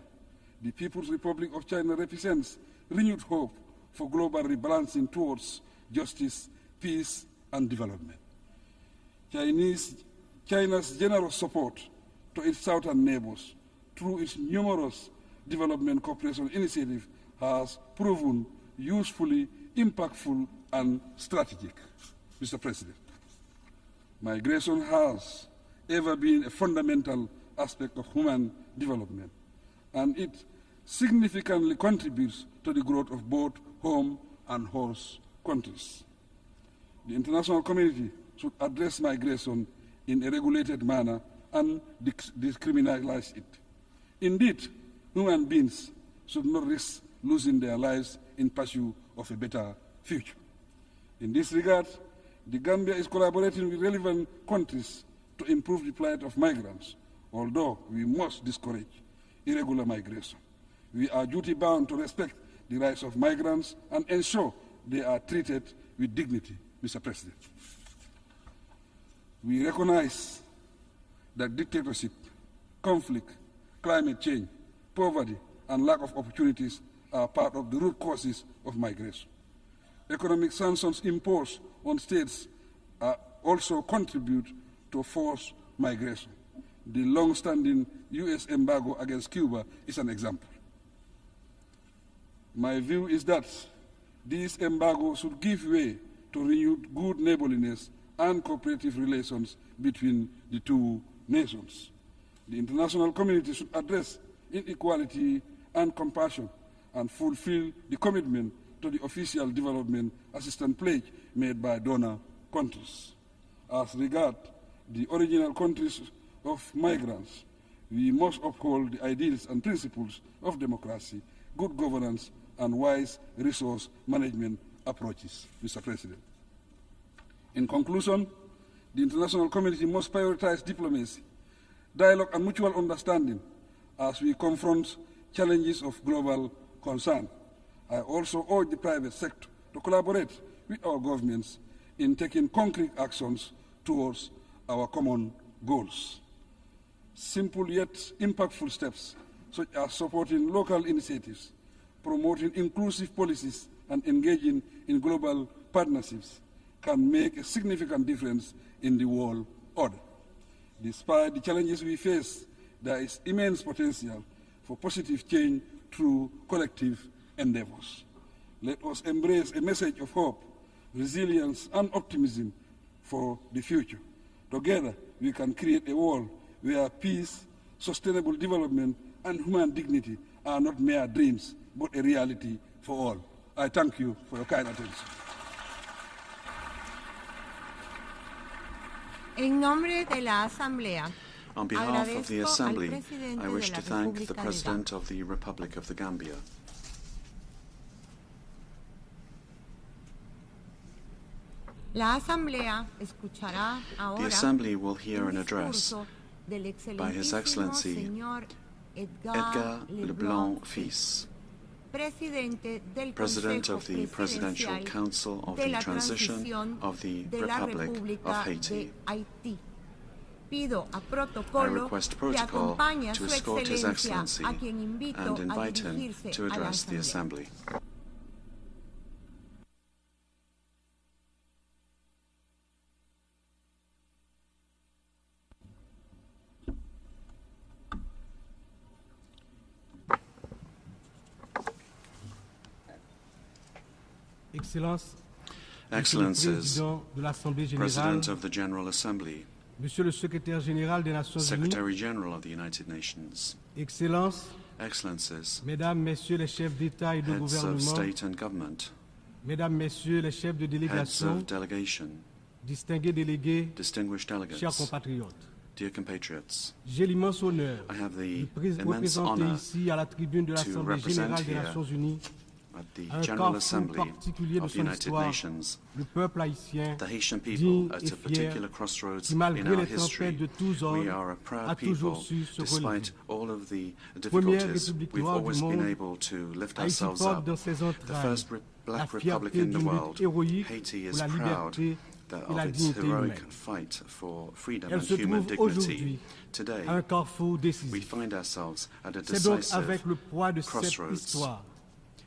The People's Republic of China represents renewed hope for global rebalancing towards justice, peace, and development. China's generous support to its southern neighbors through its numerous development cooperation initiatives has proven usefully impactful and strategic. Mr. President, migration has ever been a fundamental aspect of human development, and it significantly contributes to the growth of both home and host countries. The international community should address migration in a regulated manner and decriminalize it. Indeed, human beings should not risk losing their lives in pursuit of a better future. In this regard, the Gambia is collaborating with relevant countries to improve the plight of migrants, although we must discourage irregular migration. We are duty-bound to respect the rights of migrants and ensure they are treated with dignity, Mr. President. We recognize that dictatorship, conflict, climate change, poverty, and lack of opportunities are part of the root causes of migration. Economic sanctions imposed on states also contribute to forced migration. The long-standing U.S. embargo against Cuba is an example. My view is that these embargoes should give way to renewed good neighborliness and cooperative relations between the two nations. The international community should address inequality and compassion and fulfill the commitment to the official development assistance pledge made by donor countries. As regards the original countries of migrants, we must uphold the ideals and principles of democracy, good governance, and wise resource management approaches, Mr. President. In conclusion, the international community must prioritize diplomacy, dialogue, and mutual understanding as we confront challenges of global concern. I also urge the private sector to collaborate with our governments in taking concrete actions towards our common goals. Simple yet impactful steps, such as supporting local initiatives, promoting inclusive policies, and engaging in global partnerships, can make a significant difference in the world order. Despite the challenges we face, there is immense potential for positive change through collective endeavors. Let us embrace a message of hope, resilience, and optimism for the future. Together, we can create a world where peace, sustainable development, and human dignity are not mere dreams, but a reality for all. I thank you for your kind attention. En nombre de la Asamblea, on behalf of the Assembly, I wish to thank the President of the Republic of the Gambia. La Asamblea escuchará ahora the Assembly will hear an address by His Excellency Edgar Leblanc Fils, President of the Presidential Council of the Transition of the Republic of Haiti. I request protocol to escort His Excellency and invite him to address the Assembly. Excellencies, President of the General Assembly, Monsieur le Secrétaire Général des Nations Unies, Secretary General of the United Nations, Excellences, Excellences, Mesdames, Messieurs les chefs d'État et de Heads of gouvernement, State and Government, Mesdames, Messieurs les chefs de Heads délégation, of Delegation, distingués délégués, distinguished chers delegates, compatriotes, dear compatriots, j'ai l'immense honneur I have the de immense représenter honor ici à la tribune de to l'Assemblée represent Générale des here Nations Unies at the un General carrefour Assembly particulier de of the son United histoire, Nations, le peuple haïtien, the Haitian digne people at et a fier, particular crossroads qui in malgré our les history. tempêtes de tous We ordres, are a a proud toujours people, su se relever. despite all of the Première difficulties. république We've noire du always been monde, able to lift Haïti ourselves porte up. dans ses The entrailles first la Black Republic fierté in the d'une world, lutte héroïque Haiti pour is la proud liberté et la of its dignité heroic humaine. fight for freedom Elle and se human trouve aujourd'hui dignity. Today, à un carrefour we décisif. find ourselves at a C'est donc decisive avec le poids de cette crossroads. histoire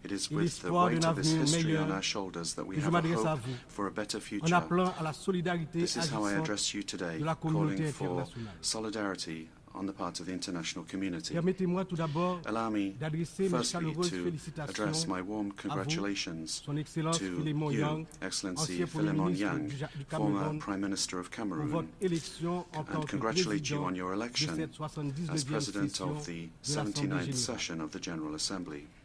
It is et with the l'espoir weight d'un of this avenir history meilleur on our shoulders that we que je have a m'adresse à hope vous for a better en future. appelant à la solidarité This is how I agissante address you today, de la communauté calling for internationale. solidarity on the part of the international community. Permettez-moi tout d'abord Allow me, d'adresser mes firstly, chaleureuses to félicitations address my warm à vous, congratulations Son Excellence to Philemon you, Yang, Excellency ancien Premier Philemon ministre Yang, du former Cameroun, Prime Minister of pour votre Cameroon, élection en tant and que congratulate you président on your de election cette as 79e President session of the de l'Assemblée 79th Générale. session of the General Assembly.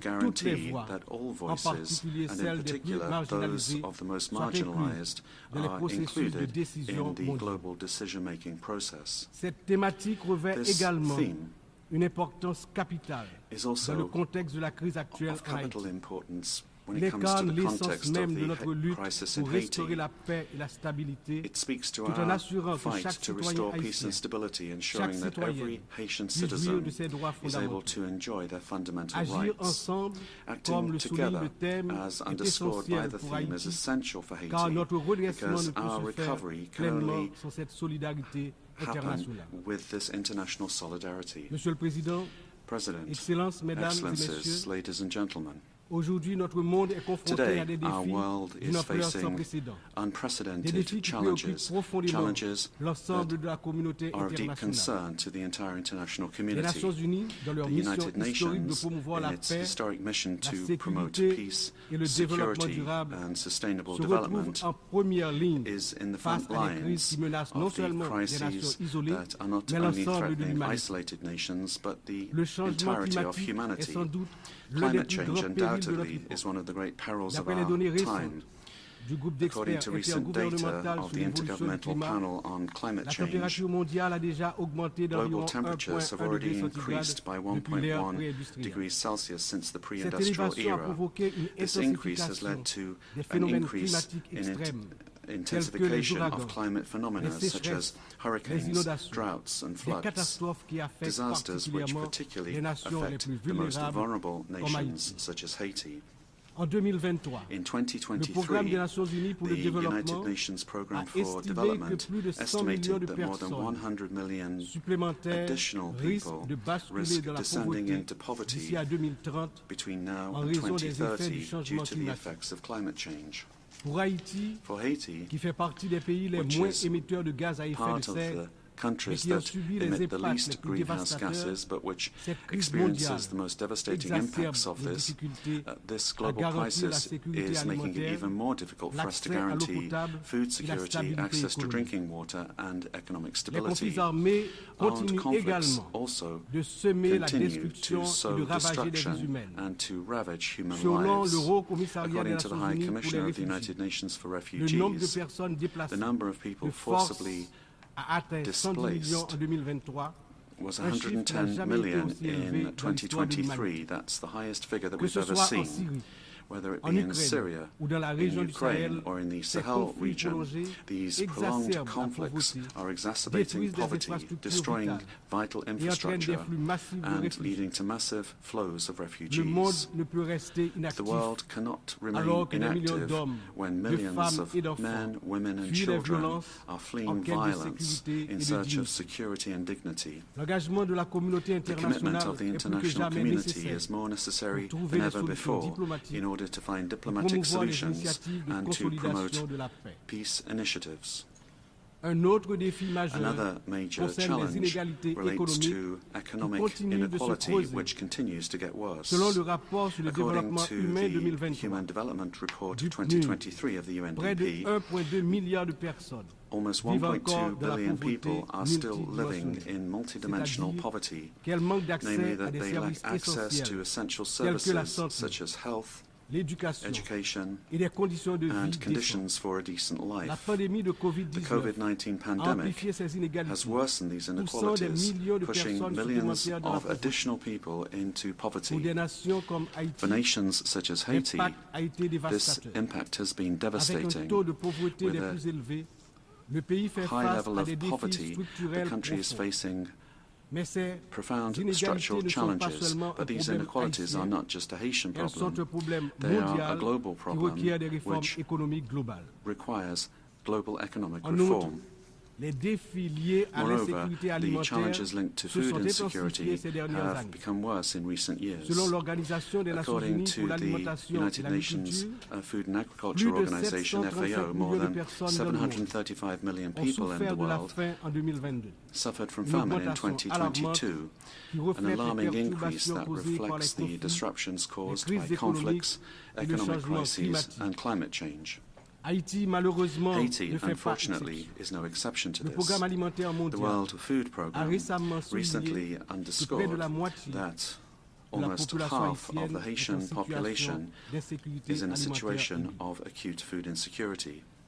que toutes les guarantee voix, that all en voices, particulier and in celles des plus particular those marginalisées, of the most soient incluses marginalized, dans les are processus de included décision in the mondiaux. global decision-making process. Cette thématique revêt This également theme une importance capitale is dans le also contexte de la crise actuelle of en Haïti. capital importance when it comes to the context of the crisis in Haiti, it speaks to our fight to restore peace and stability, ensuring that every Haitian citizen is able to enjoy their fundamental rights. Acting together, as underscored by the theme, is essential for Haiti because our recovery can only happen with this international solidarity. President, Excellencies, ladies and gentlemen, today, our world is facing unprecedented challenges that are of deep concern to the entire international community. The United Nations, in its historic mission to promote peace, security, and sustainable development, is in the front lines of the crises that are not only threatening isolated nations, but the entirety of humanity. Climate change undoubtedly is one of the great perils of our time. According to recent data of the Intergovernmental Panel on Climate Change, global temperatures have already increased by 1.1 degrees Celsius since the pre-industrial era. This increase has led to an increase in intensification of climate phenomena such as hurricanes, droughts, and floods, disasters which particularly affect the most vulnerable nations such as Haiti. In 2023, the United Nations Programme for Development estimated that more than 100 million additional people risk descending into poverty between now and 2030 due to the effects of climate change. For Haiti, which is part of the countries that emit the least greenhouse gases, but which experiences the most devastating impacts of this global crisis is making it even more difficult for us to guarantee food security, access to drinking water, and economic stability. Armed conflicts also continue to sow destruction and to ravage human lives. According to the High Commissioner of the United Nations for Refugees, the number of people forcibly displaced was 110 million in 2023. That's the highest figure that we've ever seen. Whether it be in Syria, in Ukraine, or in the Sahel region, these prolonged conflicts are exacerbating poverty, destroying vital infrastructure, and leading to massive flows of refugees. The world cannot remain inactive when millions of men, women, and children are fleeing violence in search of security and dignity. The commitment of the international community is more necessary than ever before in order to find diplomatic solutions and to promote peace initiatives. Another major challenge relates to economic inequality, which continues to get worse. According to the Human Development Report 2023 of the UNDP, almost 1.2 billion people are still living in multidimensional poverty, namely that they lack access to essential services such as health, education, and conditions for a decent life. The COVID-19 pandemic has worsened these inequalities, pushing millions of additional people into poverty. For nations such as Haiti, this impact has been devastating. With a high level of poverty, the country is facing profound structural challenges, but these inequalities are not just a Haitian problem. They are a global problem which requires global economic reform. Moreover, the challenges linked to food insecurity have become worse in recent years. According to the United Nations Food and Agriculture Organization, FAO, more than 735 million people in the world suffered from famine in 2022, an alarming increase that reflects the disruptions caused by conflicts, economic crises, and climate change. Haiti, unfortunately, is no exception to this. The World Food Programme recently underscored that almost half of the Haitian population is in a situation of acute food insecurity.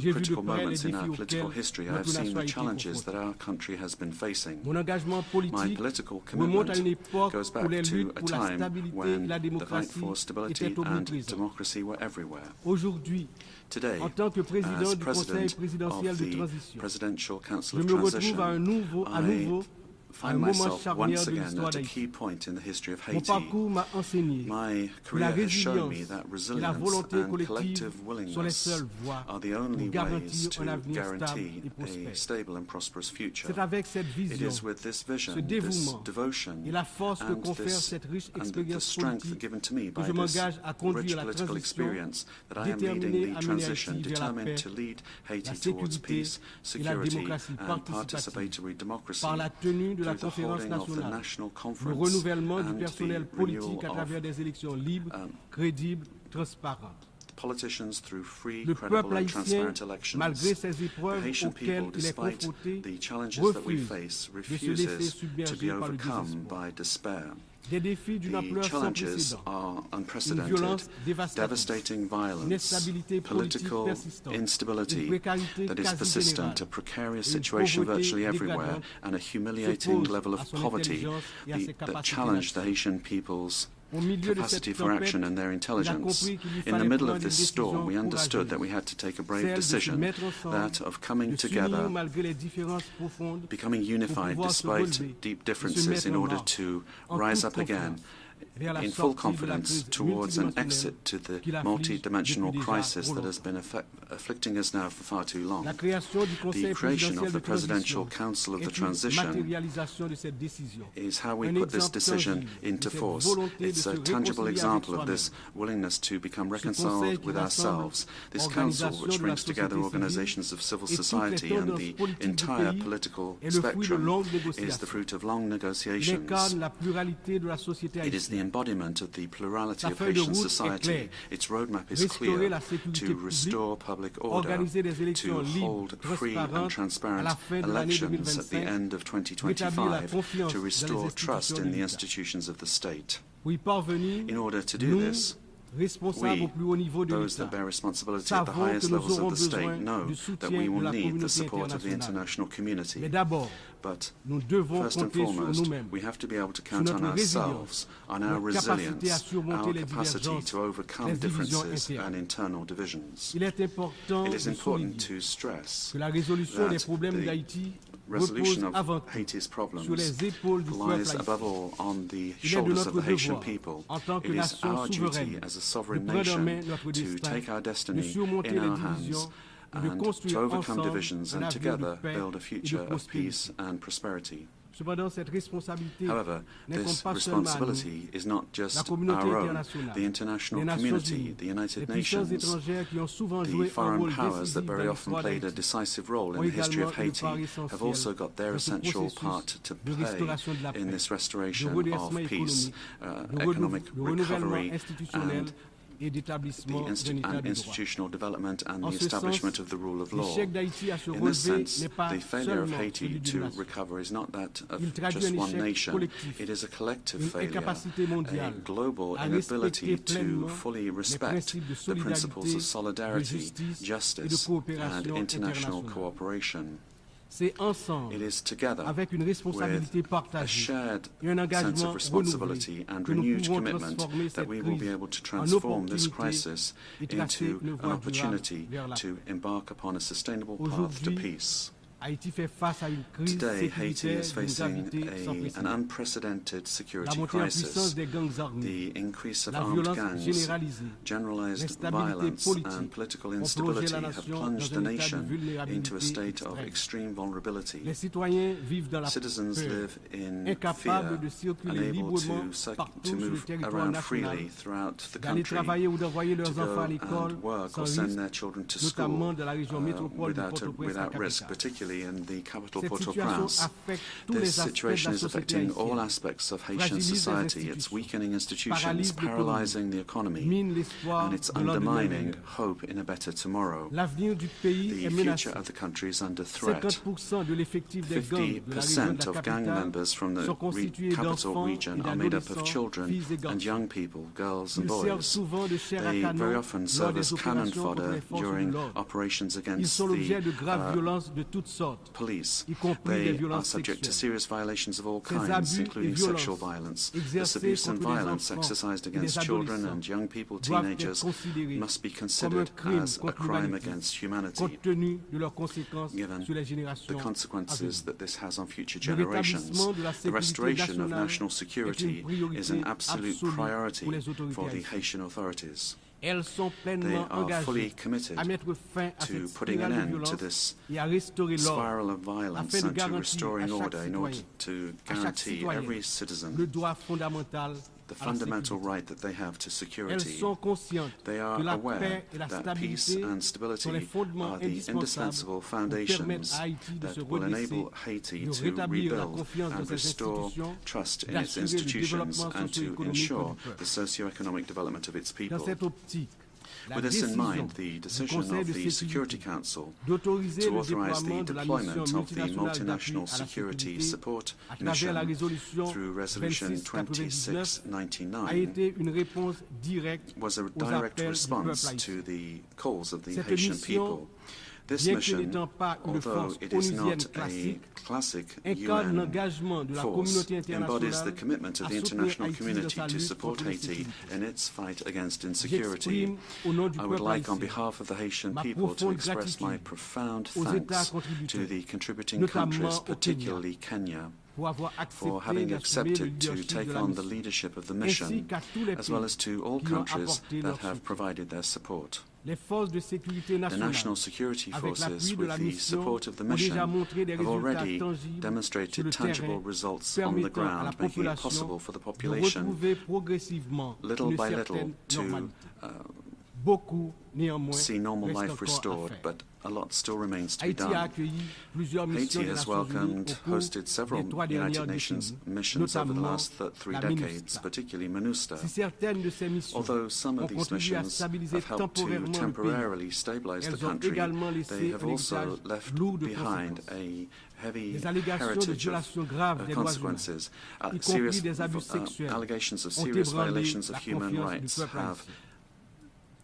through critical moments in our political history, I have seen the challenges that our country has been facing. My political commitment goes back to a time when the fight for stability and democracy were everywhere. Today, as President of the Presidential Council of Transition, I find myself once again at a key point in the history of Haiti. My career has shown me that resilience and collective willingness are the only ways to guarantee a stable and prosperous future. It is with this vision, this devotion, and the strength given to me by this rich political experience that I am leading the transition, determined to lead Haiti towards peace, security, and participatory democracy through the holding of the National Conference and the renewal of politicians through free, credible and transparent elections. The Haitian people, despite the challenges that we face, refuses to be overcome by despair. The challenges are unprecedented, devastating violence, political instability that is persistent, a precarious situation virtually everywhere, and a humiliating level of poverty that challenge the Haitian people's capacity for action and their intelligence. In the middle of this storm, we understood that we had to take a brave decision, that of coming together, becoming unified despite deep differences in order to rise up again in full confidence towards an exit to the multi-dimensional crisis that has been afflicting us now for far too long. The creation of the Presidential Council of the Transition is how we put this decision into force. It's a tangible example of this willingness to become reconciled with ourselves. This council, which brings together organizations of civil society and the entire political spectrum, is the fruit of long negotiations. It is the embodiment of the plurality of Haitian society. Its roadmap is clear: to restore public order, to hold free and transparent elections at the end of 2025, to restore trust in the institutions of the state. In order to do this, we, those that bear responsibility at the highest levels of the state, know that we will need the support of the international community. But first and foremost, we have to be able to count on ourselves, on our resilience, our capacity to overcome differences and internal divisions. It is important to stress that the resolution of Haiti's problems lies above all on the shoulders of the Haitian people. It is our duty as a sovereign nation to take our destiny in our hands and to overcome divisions and together build a future of peace and prosperity. However, this responsibility is not just our own. The international community, the United Nations, the foreign powers that very often played a decisive role in the history of Haiti have also got their essential part to play in this restoration of peace, economic recovery, and the institutional development and the establishment of the rule of law. In this sense, the failure of Haiti to recover is not that of just one nation. It is a collective failure, a global inability to fully respect the principles of solidarity, justice, and international cooperation. It is together with a shared sense of responsibility and renewed commitment that we will be able to transform this crisis into an opportunity to embark upon a sustainable path to peace. Today, Haiti is facing an unprecedented security crisis. The increase of armed gangs, generalized violence, and political instability have plunged the nation into a state of extreme vulnerability. Citizens live in fear, unable to move around freely throughout the country, to go and work or send their children to school without risk, particularly in the capital Port-au-Prince. This situation is affecting all aspects of Haitian society. It's weakening institutions, paralyzing the economy, and it's undermining hope in a better tomorrow. The future of the country is under threat. 50% of gang members from the capital region are made up of children and young people, girls and boys. They very often serve as cannon fodder during operations against the police. They are subject to serious violations of all kinds, including sexual violence. This abuse and violence exercised against children and young people, teenagers, must be considered as a crime against humanity, given the consequences that this has on future generations. The restoration of national security is an absolute priority for the Haitian authorities. They are fully committed to putting an end to this spiral of violence and to restoring order in order to guarantee every citizen the fundamental right that they have to security. They are aware that peace and stability are the indispensable foundations that will enable Haiti to rebuild and restore trust in its institutions and to ensure the socio-economic development of its people. With this in mind, the decision of the Security Council to authorize the deployment of the multinational security support mission through Resolution 2699 was a direct response to the calls of the Haitian people. This mission, although it is not a classic UN force, embodies the commitment of the international community to support Haiti in its fight against insecurity. I would like, on behalf of the Haitian people, to express my profound thanks to the contributing countries, particularly Kenya, for having accepted to take on the leadership of the mission, as well as to all countries that have provided their support. The national security forces, with the support of the mission, have already demonstrated tangible results on the ground, making it possible for the population, little by little, to see normal life restored, but a lot still remains to be done. Haiti has hosted several United Nations missions over the last 3 decades, particularly MINUSTAH. Although some of these missions have helped to temporarily stabilize the country, they have also left behind a heavy heritage of consequences. Allegations of serious violations of human rights have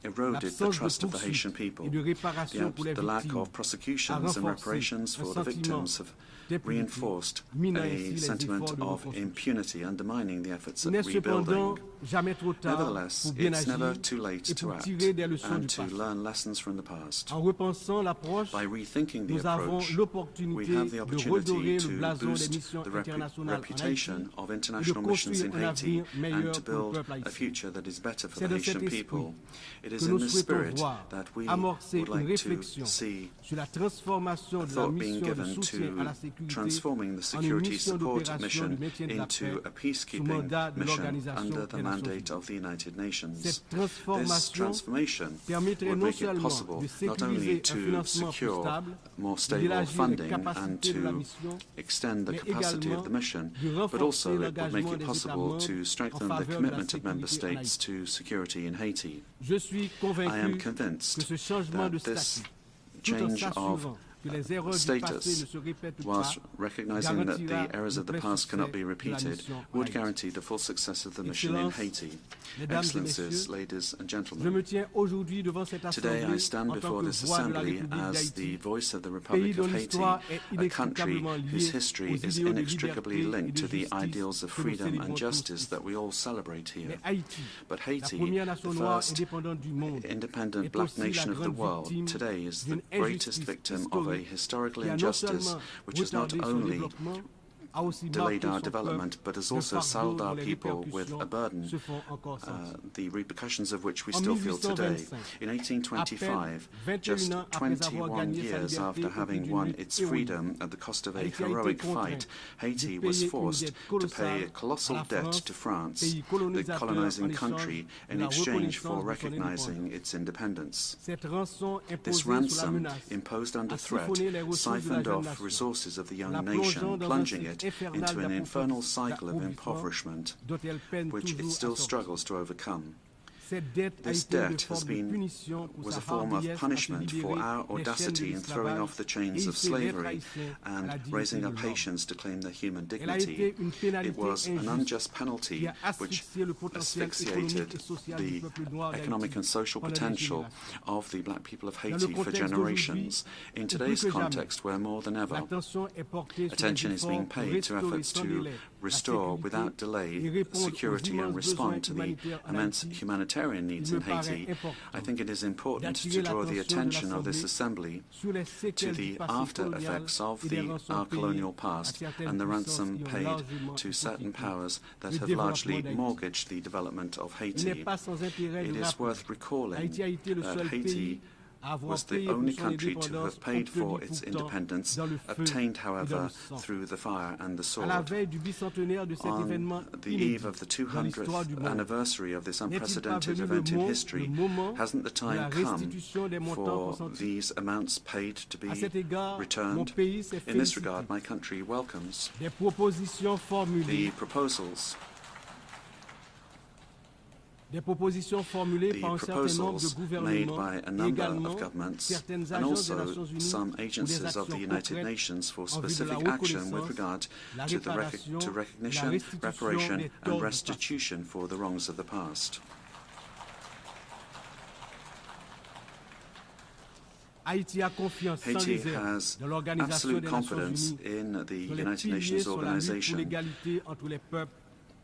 eroded the trust of the Haitian people. The lack of prosecutions and reparations for the victims have reinforced a sentiment of impunity, undermining the efforts at rebuilding. Nevertheless, it's never too late to act and to learn lessons from the past. By rethinking the approach, we have the opportunity to boost the reputation of international missions in Haiti and to build a future that is better for the Haitian people. It is in this spirit that we would like to see a thought being given to transforming the security support mission into a peacekeeping mission under the mandate of the United Nations. This transformation would make it possible not only to secure more stable funding and to extend the capacity of the mission, but also it would make it possible to strengthen the commitment of member states to security in Haiti. I am convinced that this change of status, whilst recognizing that the errors of the past cannot be repeated, would guarantee the full success of the mission in Haiti. Excellencies, ladies and gentlemen, today I stand before this Assembly as the voice of the Republic of Haiti, a country whose history is inextricably linked to the ideals of freedom and justice that we all celebrate here. But Haiti, the first independent black nation of the world, today is the greatest victim of a historical injustice which has not only delayed our development, but has also saddled our people with a burden, the repercussions of which we still feel today. In 1825, just 21 years after having won its freedom at the cost of a heroic fight, Haiti was forced to pay a colossal debt to France, the colonizing country, in exchange for recognizing its independence. This ransom, imposed under threat, siphoned off resources of the young nation, plunging it into an infernal cycle of impoverishment, which it still struggles to overcome. This debt was a form of punishment for our audacity in throwing off the chains of slavery and raising up Haitians to claim their human dignity. It was an unjust penalty which asphyxiated the economic and social potential of the black people of Haiti for generations. In today's context, where more than ever, attention is being paid to efforts to restore without delay security and respond to the immense humanitarian needs in Haiti, I think it is important to draw the attention of this Assembly to the after effects of our colonial past and the ransom paid to certain powers that have largely mortgaged the development of Haiti. It is worth recalling that Haiti was the only country to have paid for its independence, obtained, however, through the fire and the sword. On the eve of the 200th anniversary of this unprecedented event in history, hasn't the time come for these amounts paid to be returned? In this regard, my country welcomes the proposals made by a number of governments and also some agencies of the United Nations for specific action with regard to recognition, reparation and restitution for the wrongs of the past. Haiti has absolute confidence in the United Nations organization,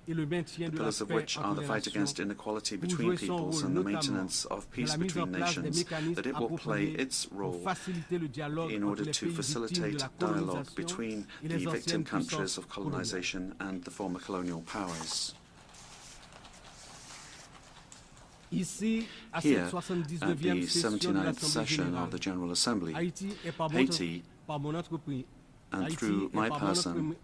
the pillars of which are the fight against inequality between peoples and the maintenance of peace between nations, that it will play its role in order to facilitate dialogue between the victim countries of colonization and the former colonial powers. Here, at the 79th session of the General Assembly, Haiti, and through my person,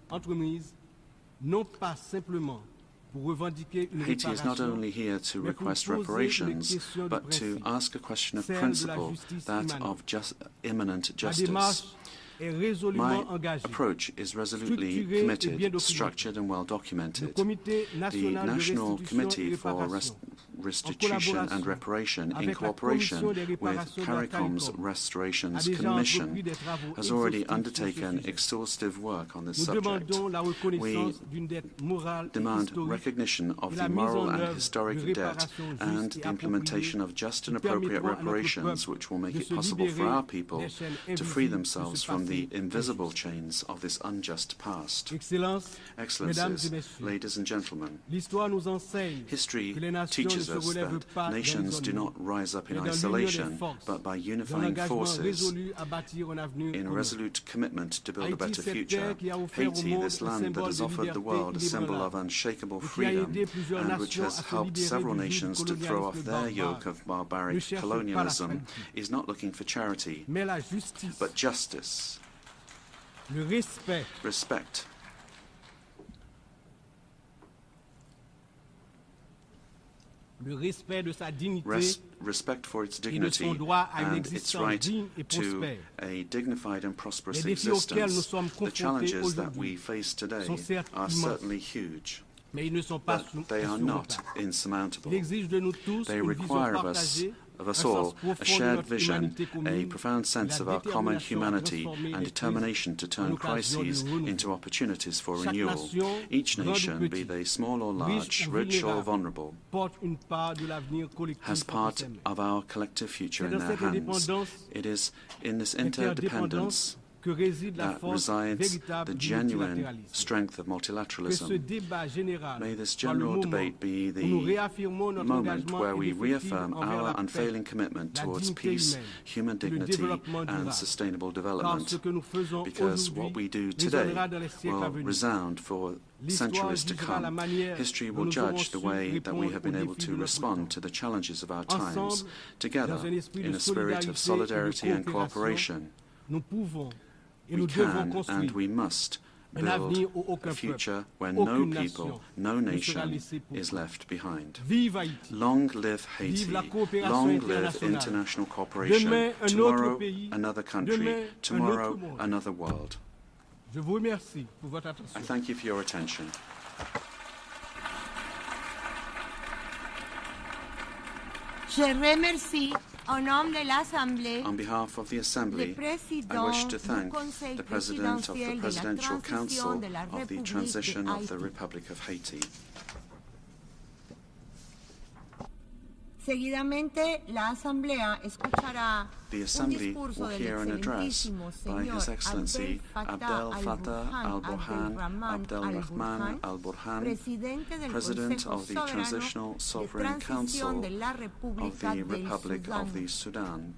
Haiti is not only here to request reparations, but to ask a question of principle, that of imminent justice. My approach is resolutely committed, structured and well documented. The National Committee for Restitution and Reparation, in cooperation with CARICOM's Restorations Commission, has already undertaken exhaustive work on this subject. We demand recognition of the moral and historic debt and the implementation of just and appropriate reparations which will make it possible for our people to free themselves from the invisible chains of this unjust past. Excellencies, ladies and gentlemen, history teaches us that nations do not rise up in isolation, but by unifying forces in resolute commitment to build a better future. Haiti, this land that has offered the world a symbol of unshakable freedom and which has helped several nations to throw off their yoke of barbaric colonialism, is not looking for charity, but justice. Respect. Respect for its dignity and its right to a dignified and prosperous existence. The challenges that we face today are certainly huge, but they are not insurmountable. They require of us all a shared vision, a profound sense of our common humanity and determination to turn crises into opportunities for renewal. Each nation, be they small or large, rich or vulnerable, has part of our collective future in their hands. It is in this interdependence that resides the genuine strength of multilateralism. May this general debate be the moment where we reaffirm our unfailing commitment towards peace, human dignity, and sustainable development, because what we do today will resound for centuries to come. History will judge the way that we have been able to respond to the challenges of our times. Together, in a spirit of solidarity and cooperation, we can and we must build a future where no people, no nation is left behind. Long live Haiti. Long live international cooperation. Tomorrow, another country. Tomorrow, another world. I thank you for your attention. On behalf of the Assembly, I wish to thank the President of the Presidential Council of the Transition of the Republic of Haiti. Seguidamente, la Asamblea escuchará The Assembly will hear an address by His Excellency Abdel Fattah al-Burhan Abdel Rahman al-Burhan, President of the Transitional Sovereign Council of the Republic of the Sudan.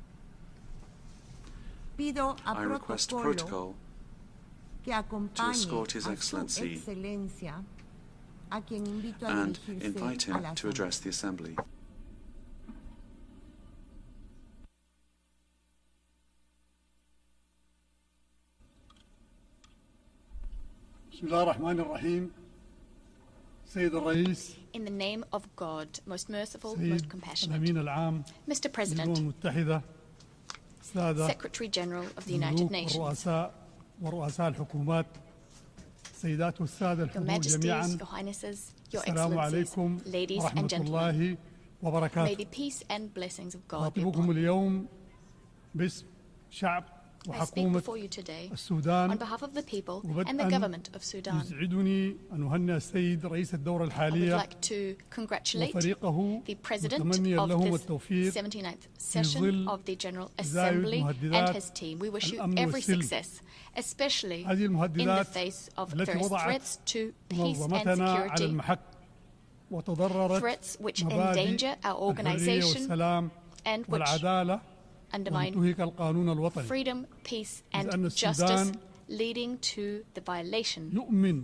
I request protocol to escort His Excellency and invite him to address the Assembly. In the name of God, most merciful, most compassionate, Mr. President, Secretary General of the United Nations, Your Majesties, Your Highnesses, Your Excellencies, ladies and gentlemen, may the peace and blessings of God be upon you. I speak before you today on behalf of the people and the government of Sudan. I would like to congratulate the President of this 79th session of the General Assembly and his team. We wish you every success, especially in the face of various threats to peace and security, threats which endanger our organization and which undermine freedom, peace, and justice, leading to the violation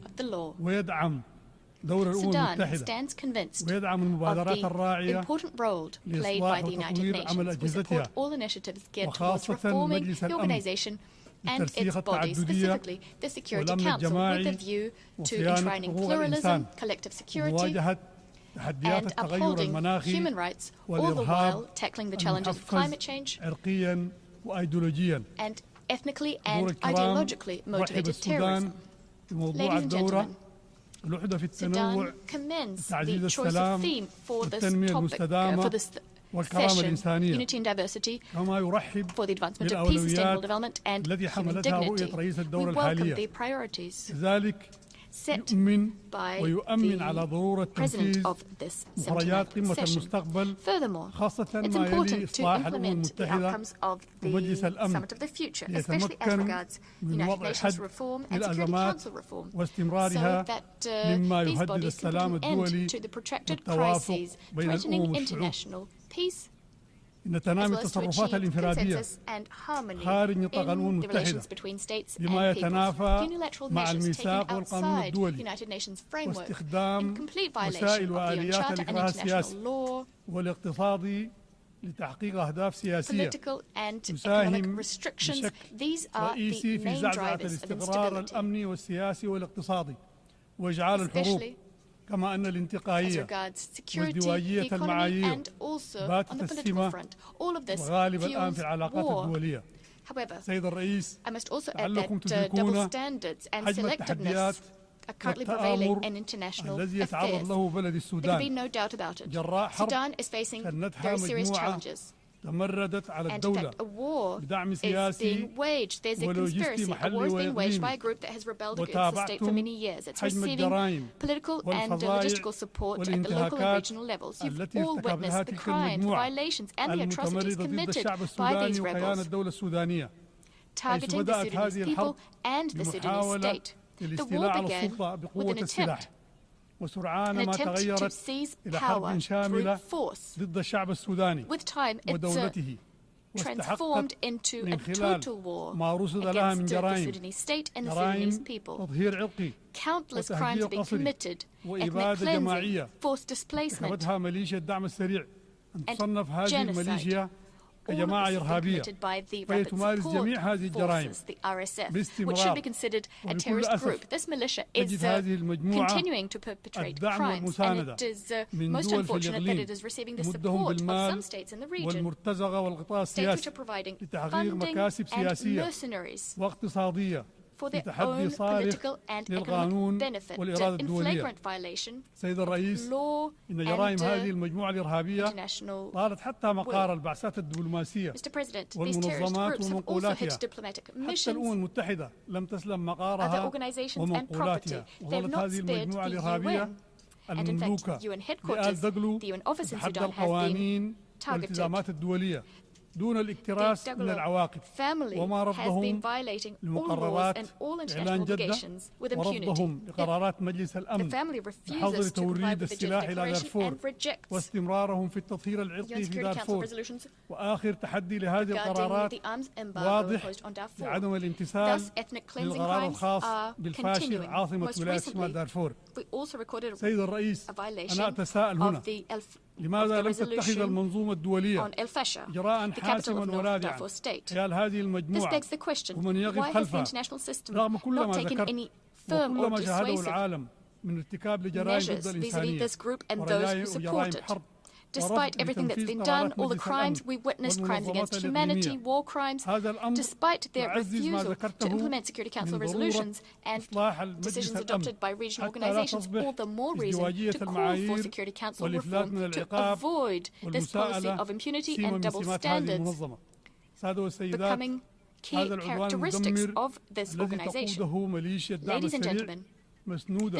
of the law. Sudan stands convinced of the important role played by the United Nations. We support all initiatives geared towards reforming the organization and its body, specifically the Security Council, with a view to enshrining pluralism, collective security, and upholding human rights, all the while tackling the challenges of climate change and ethnically and ideologically motivated terrorism. Ladies and gentlemen, Sudan commends the choice of theme for this topic, for this session, unity and diversity, for the advancement of peace, sustainable development, and human dignity. We welcome the priorities set by the President of this 79th session. Furthermore, it's important to implement the outcomes of the Summit of the Future, especially as regards United Nations reform and Security Council reform, so that these bodies can put an end to the protracted crises threatening international peace, as well as to achieve consensus and harmony in the relations between states and peoples. Unilateral measures taken outside the United Nations framework in complete violation of the UN Charter and international law, political and economic restrictions, these are the main drivers of instability, especially as regards security, the economy, and also on the political front. All of this fuels war. However, I must also add that double standards and selectiveness are currently prevailing in international affairs. There can be no doubt about it. Sudan is facing very serious challenges. And in fact, a war is being waged. There's a conspiracy. A war is being waged by a group that has rebelled against the state for many years. It's receiving political and logistical support at the local and regional levels. You've all witnessed the crimes, the violations, and the atrocities committed by these rebels, targeting the Sudanese people and the Sudanese state. The war began with an attempt to seize power through force. With time, it's transformed into a total war against the Sudanese state and the Sudanese people. Countless crimes have been committed: ethnic cleansing, forced displacement, and genocide. All of this has been committed by the Rapid Support Forces, the RSF, which should be considered a terrorist group. This militia is continuing to perpetrate crimes, and it is most unfortunate that it is receiving the support of some states in the region, states which are providing funding and mercenaries for their own political and economic benefit, in flagrant violation سيد الرئيس إن جرائم هذه المجموعة الإرهابية طالت حتى مقار البعثات الدبلوماسية والمنظمات ومنقولاتها. حتى الأمم المتحدة لم تسلم مقارها ومنقولاتها، وظلت هذه المجموعة الإرهابية المملوكة لآل دقلو تتحدى القوانين والالتزامات الدولية دون الاكتراث من العواقب، وما رفضهم لمقررات إعلان جدة ورفضهم لقرارات مجلس الأمن بحظر توريد السلاح إلى دارفور واستمرارهم في التطهير العرقي في دارفور. وآخر تحدي لهذه القرارات واضح لعدم الامتثال للقرار الخاص بالفاشل عاصمة ولاية شمال دارفور. سيد الرئيس، أنا أتساءل هنا لماذا لم تتخذ المنظومة الدولية إجراء حاسما ورادعا حيال هذه المجموعة ومن يقف خلفها رغم كل ما ذكرت وكل ما شاهده العالم من ارتكاب لجرائم ضد الإنسانية وجرائم حرب. Despite everything that's been done, all the crimes we've witnessed, crimes against humanity, war crimes, despite their refusal to implement Security Council resolutions and decisions adopted by regional organizations, all the more reason to call for Security Council reform to avoid this policy of impunity and double standards becoming key characteristics of this organization. Ladies and gentlemen,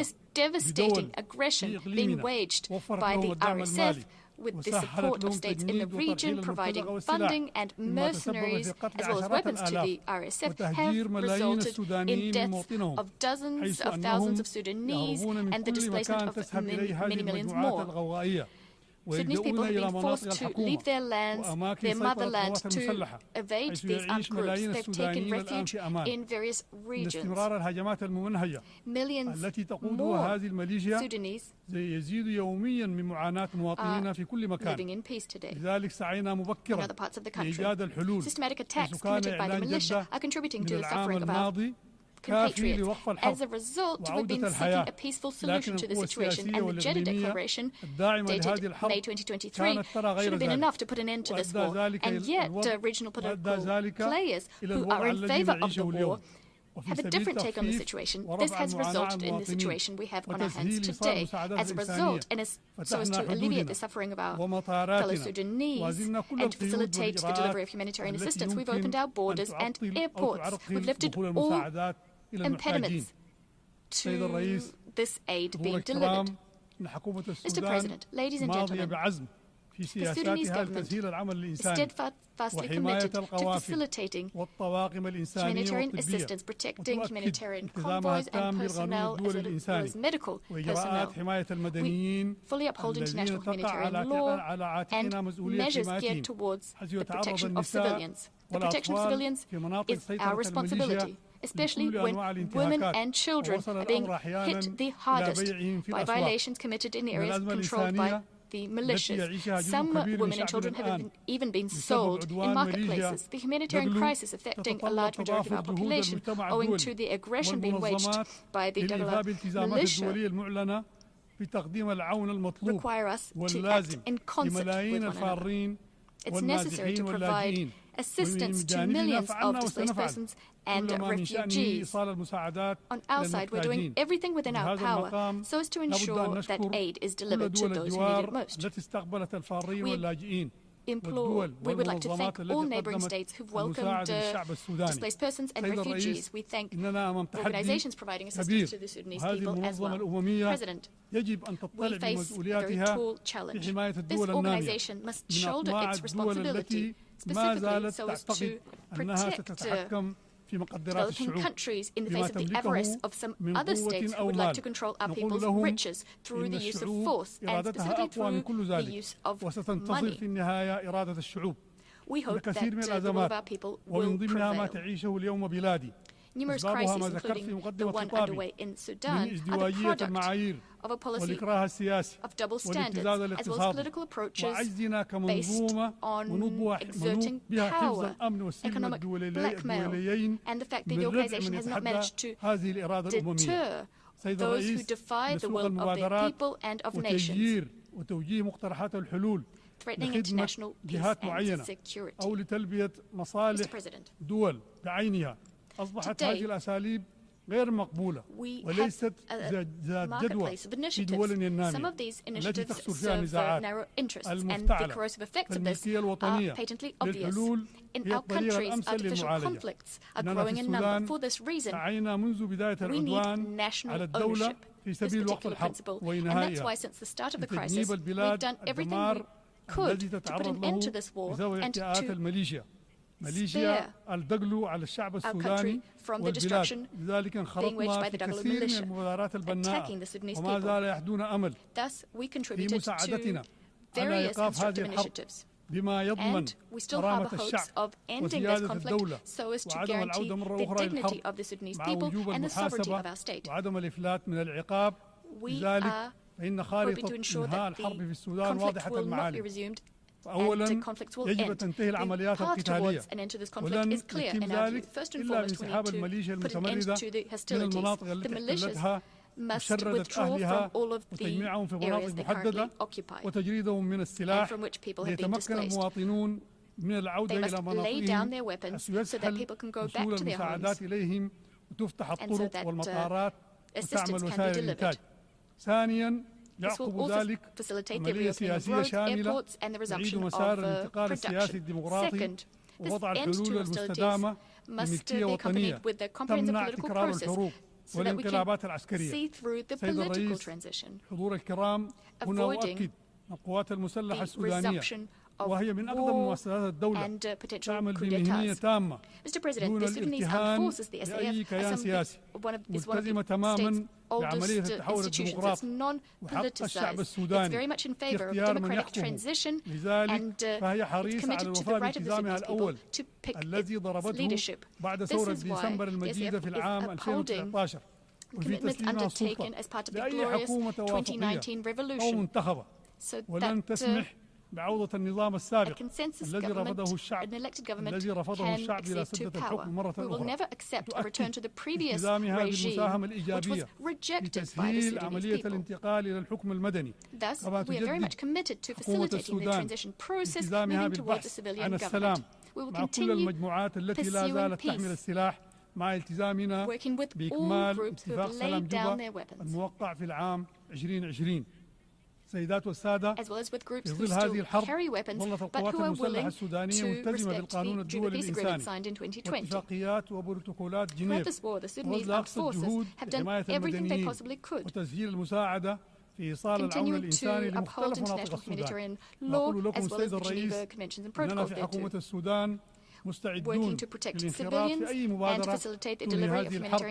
this devastating aggression being waged by the RSF with the support of states in the region providing funding and mercenaries as well as weapons to the RSF have resulted in deaths of dozens of thousands of Sudanese and the displacement of many millions more. Sudanese people have been forced to leave their lands, their motherland, to evade these armed groups. They've taken refuge in various regions. Millions more Sudanese living in peace today. In other parts of the country, systematic attacks committed by the militia are contributing to the suffering of our compatriots. As a result, we've been seeking a peaceful solution to the situation, and the Jeddah Declaration, dated May 2023, should have been enough to put an end to this war. And yet, regional political players who are in favor of the war have a different take on the situation. This has resulted in the situation we have on our hands today. As a result, and so as to alleviate the suffering of our fellow Sudanese and to facilitate the delivery of humanitarian assistance, we've opened our borders and airports. We've lifted all impediments to this aid being delivered. Mr. President, ladies and gentlemen, the Sudanese government is steadfastly committed to facilitating humanitarian assistance, protecting humanitarian convoys and personnel as well as medical personnel. We fully uphold international humanitarian law and measures geared towards the protection of civilians. The protection of civilians is our responsibility, especially when women and children are being hit the hardest by violations committed in areas controlled by the militias. Some women and children have even been sold in marketplaces. The humanitarian crisis affecting a large majority of our population, owing to the aggression being waged by the Dagala militia, require us to act in concert with one another. It's necessary to provide assistance to millions of displaced persons and refugees. On our side, we're doing everything within our power so as to ensure that aid is delivered to those who need it most. We would like to thank all neighboring states who've welcomed displaced persons and refugees. We thank organizations providing assistance to the Sudanese people as well. President, we face a very tall challenge. This organization must shoulder its responsibility specifically so as to protect developing countries in the face of the avarice of some other states who would like to control our people's riches through the use of force and specifically through the use of money. We hope that the will of our people will prevail. Numerous crises, including the one underway in Sudan, are the product of a policy of double standards as well as political approaches based on exerting power, economic blackmail, and the fact that the organization has not managed to deter those who defy the will of their people and of nations, threatening international peace and security. Mr. President, أصبحت هذه الأساليب غير مقبولة وليست ذات جدوى في دولنا النامية التي تحصل فيها نزاعات المفتعلة. فالملكية الوطنية للحلول هي الطريقة الأمثل للمعالجة. إننا في السودان سعينا منذ بداية العدوان على الدولة في سبيل وقف الحرب وإنهائها لتجنيب البلاد الدمار الذي تتعرض له بسبب اعتداءات الميليشيا الدقل على الشعب السوداني والبلاد. لذلك انخرطنا في كثير من المبادرات البناءة وما زال يحدون أمل في مساعدتنا على إيقاف هذه الحرب بما يضمن كرامة الشعب وسيادة الدولة وعدم العودة مرة أخرى للحرب مع وجوب المحاسبة وعدم الإفلات من العقاب. لذلك فإن خارطة إنهاء الحرب في السودان واضحة المعالم. أولا يجب أن تنتهي العمليات القتالية ولن يتم ذلك إلا بانسحاب الميليشيا المتمردة من المناطق التي احتلتها وشردت أهلها وتجميعهم في مناطق محددة وتجريدهم من السلاح ليتمكن المواطنون من العودة إلى مناطقهم حيث يسهل وصول المساعدات إليهم وتفتح الطرق والمطارات وتعمل وسائل الإنتاج. ثانيا يعقب ذلك عملية سياسية شاملة تعيد مسار الانتقال السياسي الديمقراطي ووضع الحلول المستدامة لملكية وطنية تمنع تكرار الحروب والانقلابات العسكرية. سيد الرئيس، حضور الكرام، هنا أؤكد القوات المسلحة السودانية وهي من أقدم مؤسسات الدولة تعمل بمهنية تامة دون الارتهان بأي كيان سياسي، ملتزمة تماما بعملية التحول الديمقراطي وحق الشعب السوداني في اختيار من يحكمه. لذلك فهي حريصة على الوفاء بالتزامها الأول الذي ضربته بعد ثورة ديسمبر المجيدة في العام 2019 وفي تسليمها السلطة لأي حكومة توافقية أو منتخبة، ولن تسمح بعودة النظام السابق الذي رفضه الشعب إلى سدة الحكم مرة أخرى. تؤكد التزامها بالمساهمة الإيجابية في تسهيل عملية الانتقال إلى الحكم المدني، كما تجدد حكومة السودان التزامها بالبحث عن السلام مع كل المجموعات التي لا زالت تحمل السلاح مع التزامنا بإكمال اتفاق سلام جوبا الموقع في العام 2020. سيدات والسادة، في ظل هذه الحرب ظلت القوات المسلحة السودانية ملتزمة بالقانون الدولي الإنساني واتفاقيات وبروتوكولات جنيف وبذل أقصى الجهود لحماية المدنيين وتسهيل المساعدة في إيصال العون الإنساني لمختلف مناطق السودان. نقول لكم سيد الرئيس أننا في حكومة السودان مستعدون للانخراط في أي مبادرة تنهي هذه الحرب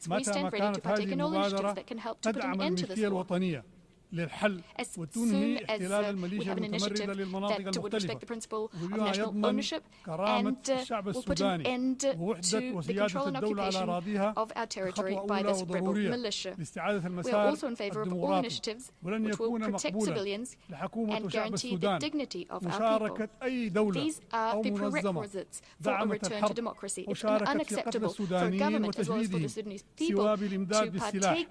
متى ما كانت هذه المبادرة تدعم الملكية الوطنية للحل وتنهي احتلال الميليشيا المتمردة للمناطق المختلفة وبما يضمن كرامة الشعب السوداني ووحدة وسيادة الدولة على أراضيها خطوة أولى وضرورية لاستعادة المسار الديمقراطي. ولن يكون مقبولا لحكومة وشعب السودان مشاركة أي دولة أو منظمة دعمت الحرب وشاركت في قتل السودانيين وتجنيدهم سواء بالإمداد بالسلاح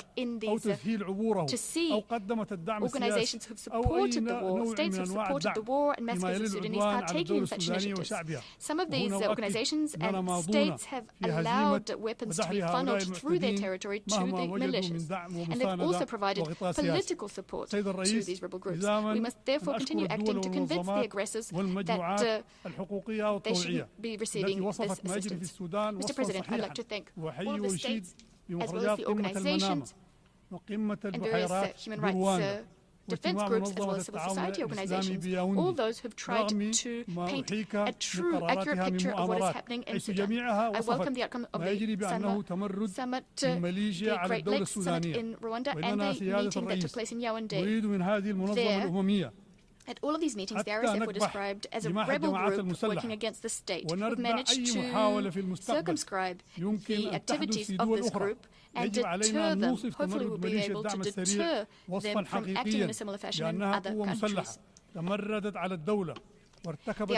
أو تسهيل عبوره أو قدمت Organizations who have supported the war, states who have supported the war and massacres of the Sudanese are taking such initiatives. Some of these organizations and states have allowed weapons to be funneled through their territory to the militias, and they've also provided political support to these rebel groups. We must therefore continue acting to convince the aggressors that they shouldn't be receiving this assistance. Mr. President, I'd like to thank all of the states as well as the organizations and various human rights defense groups as well as civil society organizations, all those who have tried to paint a true, accurate picture of what is happening in Sudan. I welcome the outcome of the summit, the Great Lakes Summit in Rwanda, and the meeting that took place in Yaoundé. There, at all of these meetings, the RSF were described as a rebel group working against the state. We've managed to circumscribe the activities of this group and deter them. Hopefully we'll be able to deter them from acting in a similar fashion in other countries. The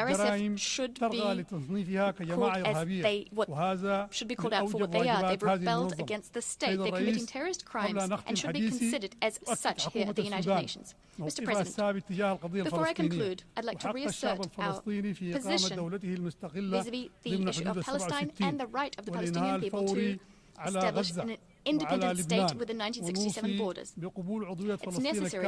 RSF should be called as should be called out for what they are. They've rebelled against the state. They're committing terrorist crimes and should be considered as such here at the United Nations. Mr. President, before I conclude, I'd like to reassert our position vis-à-vis the issue of Palestine and the right of the Palestinian people to establish an independent state within 1967 borders. It's necessary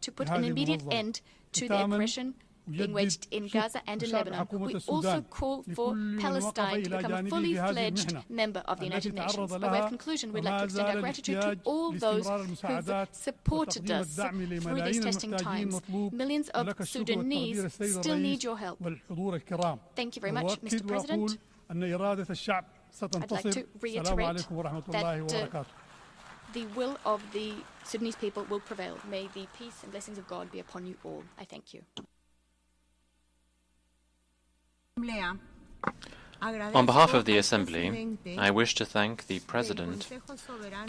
to put an immediate end to the aggression being waged in Gaza and in Lebanon. We also call for Palestine to become a fully fledged member of the United Nations. By way of conclusion, we'd like to extend our gratitude to all those who've supported us through these testing times. Millions of Sudanese still need your help. Thank you very much, Mr. President. I'd like to reiterate that the will of the Sudanese people will prevail. May the peace and blessings of God be upon you all. I thank you. On behalf of the Assembly, I wish to thank the President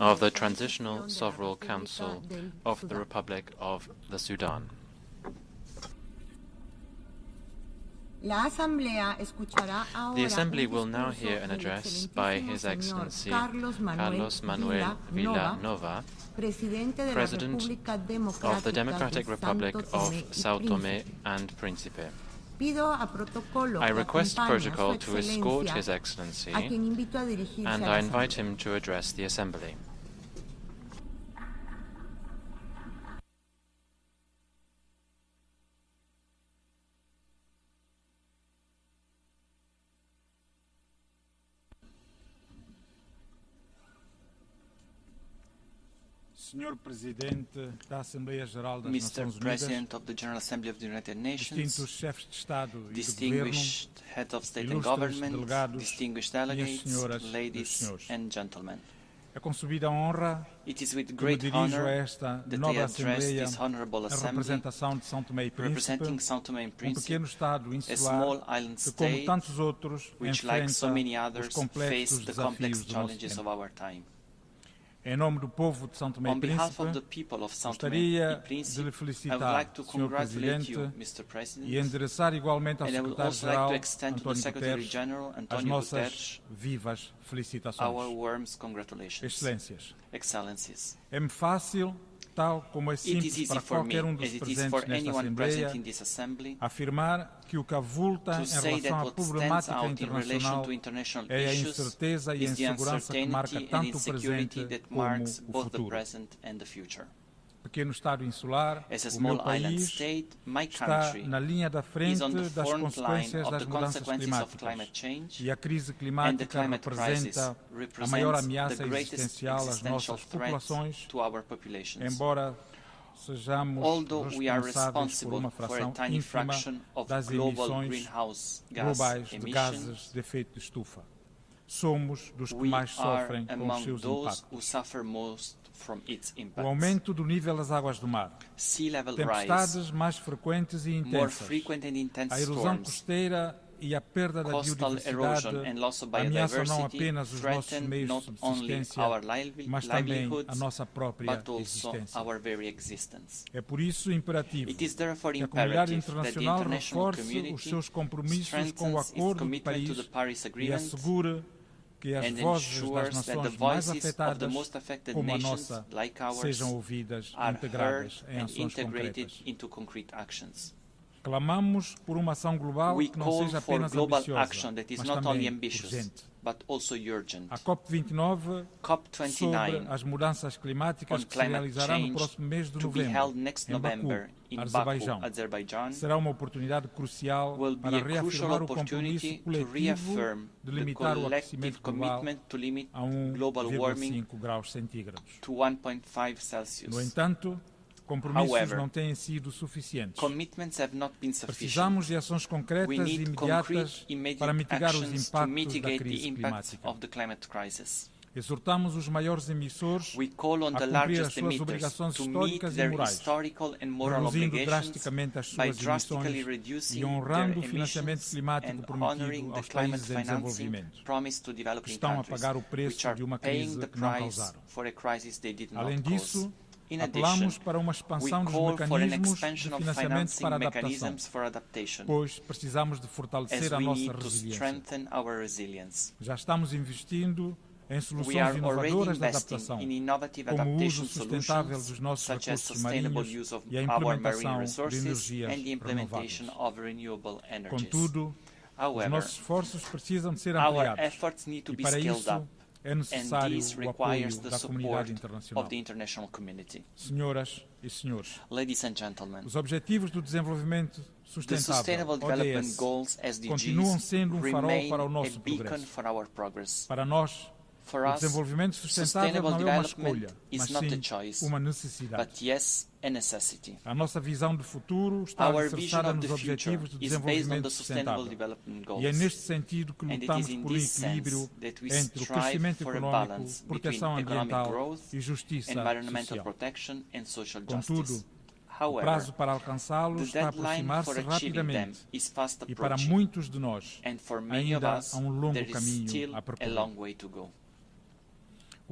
of the Transitional Sovereign Council of the Republic of the Sudan. The Assembly will now hear an address by His Excellency Carlos Manuel Villanova, President of the Democratic Republic of São Tomé and Príncipe. I request protocol to escort His Excellency, and I invite him to address the Assembly. Mr. President of the General Assembly of the United Nations, distinguished head of state and government, distinguished delegates, ladies and gentlemen. It is with great honor that I address this Honorable Assembly, representing São Tomé and Príncipe, a small island state which, like so many others, faced the complex challenges of our time. On behalf of the people of São Tomé and Príncipe, I would like to congratulate you, Mr. President, and I would also like to extend to the Secretary General, António Guterres, our warmest congratulations. Excellencies. It is easy for me, as it is for anyone present in this Assembly, to say that what stands out in relation to international issues is the uncertainty and insecurity that marks both the present and the future. As a small island state, my country is on the front line of the consequences of climate change, and the climate crisis represents the greatest existential threat to our populations. Although we are responsible for a tiny fraction of global greenhouse gas emissions, we are among those who suffer most from its impacts. Sea level rise, more frequent and intense storms, coastal erosion and loss of biodiversity threaten not only our livelihoods, but also our very existence. It is therefore imperative that the international community strengthens its commitment to the Paris Agreement and ensures that the voices of the most affected nations, like ours, are heard and integrated into concrete actions. We call for global action that is not only ambitious, but also urgent. COP29 on climate change, to be held next November in Baku, Azerbaijan, will be a crucial opportunity to reaffirm the collective commitment to limit global warming to 1.5 Celsius. However, commitments have not been sufficient. We need concrete, immediate actions to mitigate the impact of the climate crisis. We call on the largest emitters to meet their historical and moral obligations by drastically reducing their emissions and honoring the climate financing promised to developing countries, which are paying the price for a crisis they did not cause. In addition, we call for an expansion of financing mechanisms for adaptation, as we need to strengthen our resilience. We are already investing in innovative adaptation solutions, such as sustainable use of our marine resources and the implementation of renewable energies. However, our efforts need to be scaled up, É necessário o apoio da comunidade internacional. Senhoras e senhores, os Objetivos do Desenvolvimento Sustentável, ODS, continuam sendo um farol para o nosso progresso. Para nós, o desenvolvimento sustentável não é uma escolha, mas sim uma necessidade. A nossa visão do futuro está alicerçada nos Objetivos do Desenvolvimento Sustentável. E é neste sentido que lutamos por um equilíbrio entre o crescimento econômico, proteção ambiental e justiça social. Contudo, o prazo para alcançá-lo está a aproximar-se rapidamente e para muitos de nós ainda há um longo caminho a percorrer.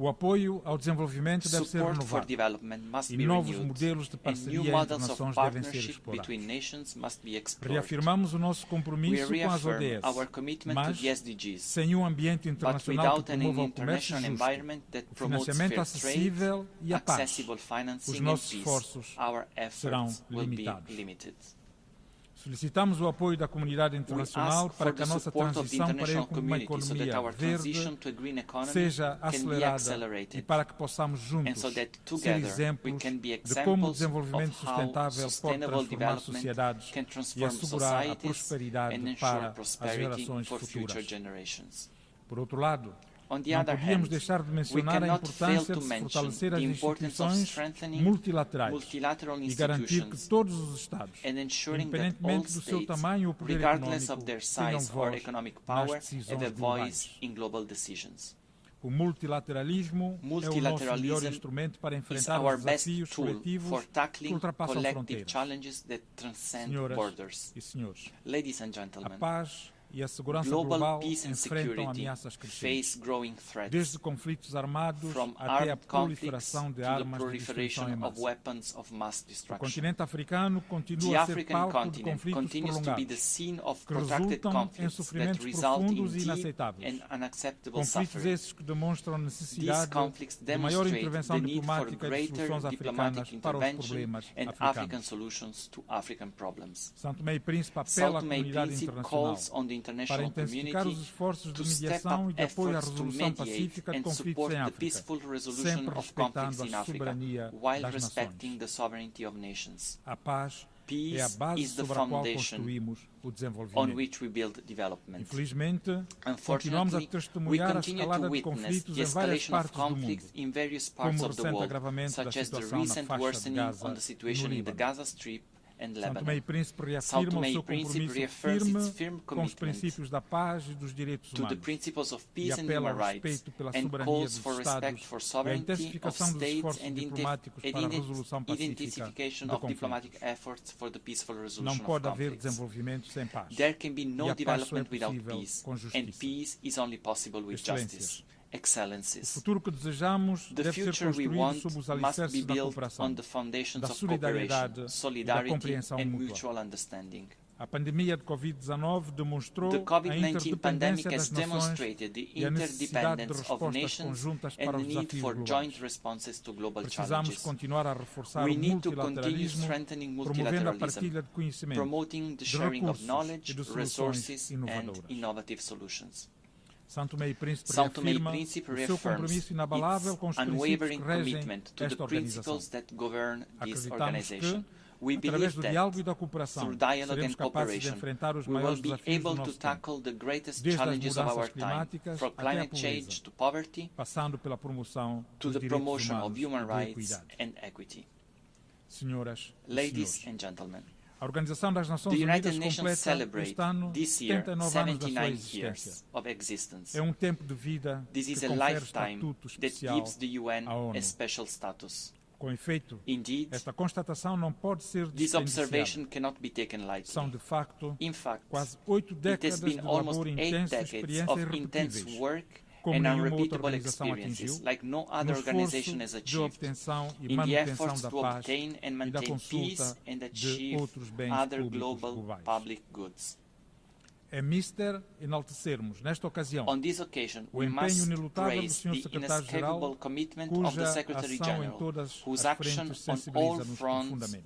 O apoio ao desenvolvimento deve ser renovado e novos modelos de parceria entre nações devem ser explorados. Reafirmamos o nosso compromisso com as ODS, mas sem um ambiente internacional que promova o comércio justo, o financiamento acessível e a paz, os nossos esforços serão limitados. Solicitamos o apoio da comunidade internacional para que a nossa transição para uma economia verde seja acelerada e para que possamos juntos ser exemplos de como o desenvolvimento sustentável pode transformar sociedades e assegurar a prosperidade para as gerações futuras. Por outro lado, não podíamos deixar de mencionar a importância de fortalecer as instituições multilaterais e garantir que todos os Estados, independentemente do seu tamanho ou poder econômico, tenham voz nas decisões globais. O multilateralismo é o nosso melhor instrumento para enfrentar os desafios coletivos que ultrapassam fronteiras. Senhoras e senhores, a paz e a segurança global enfrentam ameaças crescentes, desde conflitos armados até a proliferação de armas de destruição em massa. O continente africano continua a ser palco de conflitos prolongados, que resultam em sofrimentos profundos e inaceitáveis. Conflitos esses que demonstram a necessidade de maior intervenção diplomática e de soluções africanas para os problemas africanos. São Tomé e Príncipe apela à comunidade internacional para intensificar os esforços de mediação e de apoio à resolução pacífica de conflitos em África, sempre respeitando a soberania das nações. A paz é a base sobre a qual construímos o desenvolvimento. Infelizmente, continuamos a testemunhar a escalada de conflitos em várias partes do mundo, como o recente agravamento da situação na faixa de Gaza e no Líbano. São Tomé e Príncipe reafirma o seu compromisso firme com os princípios da paz e dos direitos humanos e apela ao respeito pela soberania dos Estados e à intensificação dos esforços diplomáticos para a resolução pacífica do conflito. Não pode haver desenvolvimento sem paz e a paz só é possível com justiça. Excelências. O futuro que desejamos deve ser construído sob os alicerces da cooperação, da solidariedade e da compreensão mútua. A pandemia de Covid-19 demonstrou a interdependência das nações e a necessidade de respostas conjuntas para os desafios globais. Precisamos continuar a reforçar o multilateralismo, promovendo a partilha de conhecimento, de recursos e de soluções inovadoras. São Tomé e Príncipe reafirma o seu compromisso inabalável com os princípios que regem esta organização. Acreditamos que, através do diálogo e da cooperação, seremos capazes de enfrentar os maiores desafios do nosso tempo, desde as mudanças climáticas até a pobreza, passando pela promoção dos direitos humanos e da equidade. Senhoras e senhores, a Organização das Nações Unidas completa este ano 79 anos da sua existência. É um tempo de vida que confere estatuto especial à ONU. Com efeito, esta constatação não pode ser despendenciada. São, de facto, quase 8 décadas de labor intenso e experiências irrepetíveis, como nenhuma outra organização atingiu, no esforço de obtenção e manutenção da paz e da consulta de outros bens públicos globais. É mister enaltecermos, nesta ocasião, o empenho inelutável do Sr. Secretário-Geral, cuja ação em todas as frentes sensibiliza-nos profundamente.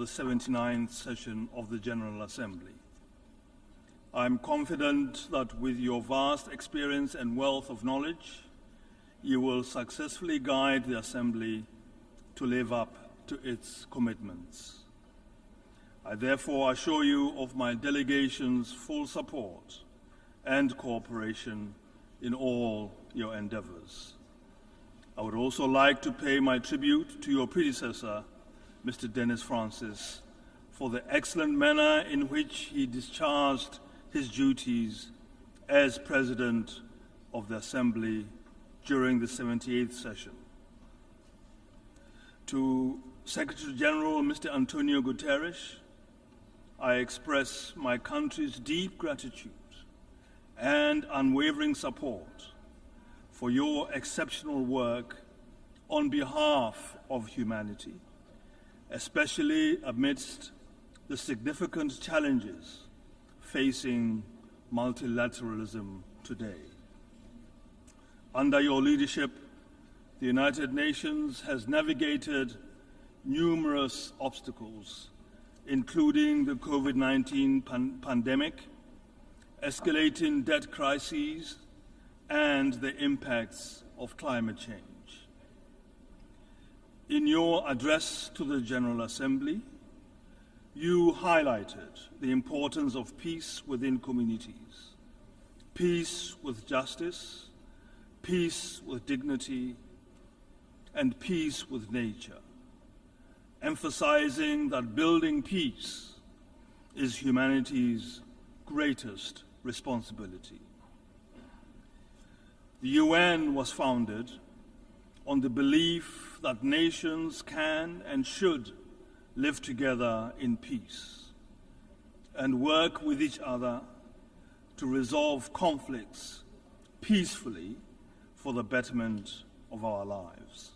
the 79th session of the General Assembly. I am confident that with your vast experience and wealth of knowledge, you will successfully guide the Assembly to live up to its commitments. I therefore assure you of my delegation's full support and cooperation in all your endeavors. I would also like to pay my tribute to your predecessor, Mr. Dennis Francis, for the excellent manner in which he discharged his duties as President of the Assembly during the 78th session. To Secretary General Mr. Antonio Guterres, I express my country's deep gratitude and unwavering support for your exceptional work on behalf of humanity, especially amidst the significant challenges facing multilateralism today. Under your leadership, the United Nations has navigated numerous obstacles, including the COVID-19 pandemic, escalating debt crises, and the impacts of climate change. In your address to the General Assembly, you highlighted the importance of peace within communities, peace with justice, peace with dignity, and peace with nature, emphasizing that building peace is humanity's greatest responsibility. The UN was founded on the belief that nations can and should live together in peace and work with each other to resolve conflicts peacefully for the betterment of our lives.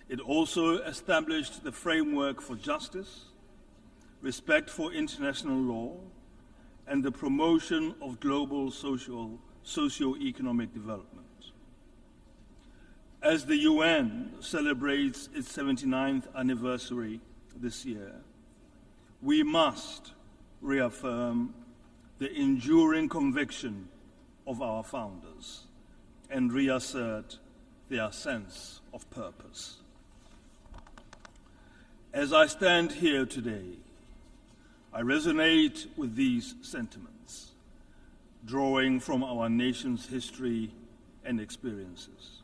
It also established the framework for justice, respect for international law, and the promotion of global socio-economic development. As the UN celebrates its 79th anniversary this year, we must reaffirm the enduring conviction of our founders and reassert their sense of purpose. As I stand here today, I resonate with these sentiments, drawing from our nation's history and experiences.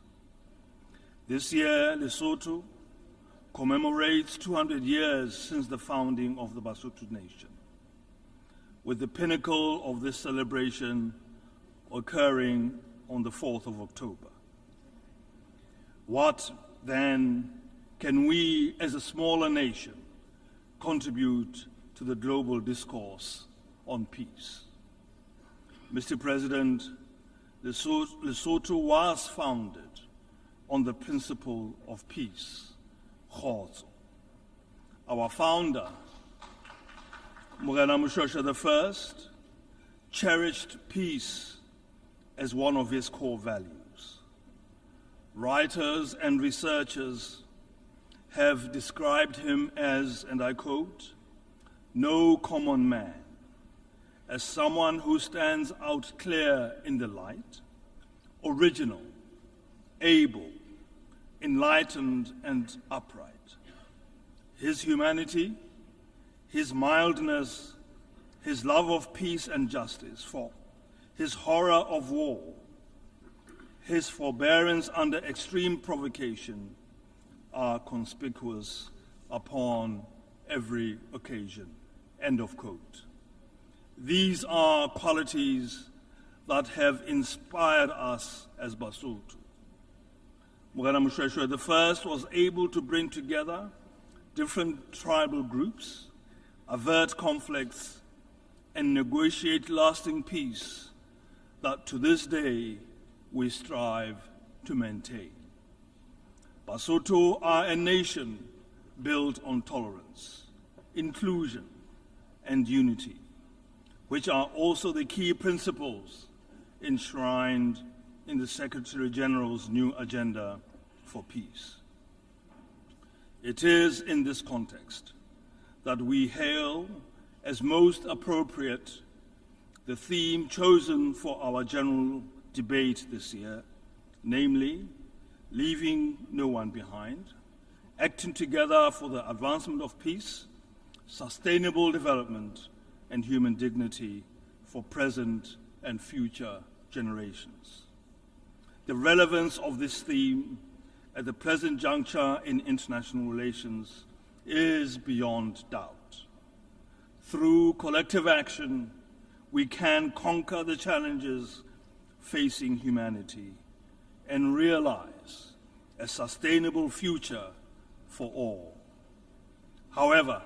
This year, Lesotho commemorates 200 years since the founding of the Basotho Nation, with the pinnacle of this celebration occurring on the 4th of October. What, then, can we, as a smaller nation, contribute to the global discourse on peace? Mr. President, Lesotho was founded on the principle of peace, kgotso. Our founder, Morena Moshoeshoe I, cherished peace as one of his core values. Writers and researchers have described him as, and I quote, no common man, as someone who stands out clear in the light, original, able, enlightened, and upright. His humanity, his mildness, his love of peace and justice, for his horror of war, his forbearance under extreme provocation are conspicuous upon every occasion. End of quote. These are qualities that have inspired us as Basotho. Morena Moshoeshoe I was able to bring together different tribal groups, avert conflicts, and negotiate lasting peace that to this day we strive to maintain. Basotho are a nation built on tolerance, inclusion, and unity, which are also the key principles enshrined in the Secretary General's new agenda for peace. It is in this context that we hail as most appropriate the theme chosen for our general debate this year, namely, leaving no one behind, acting together for the advancement of peace, sustainable development, and human dignity for present and future generations. The relevance of this theme at the present juncture in international relations is beyond doubt. Through collective action, we can conquer the challenges facing humanity and realize a sustainable future for all. However,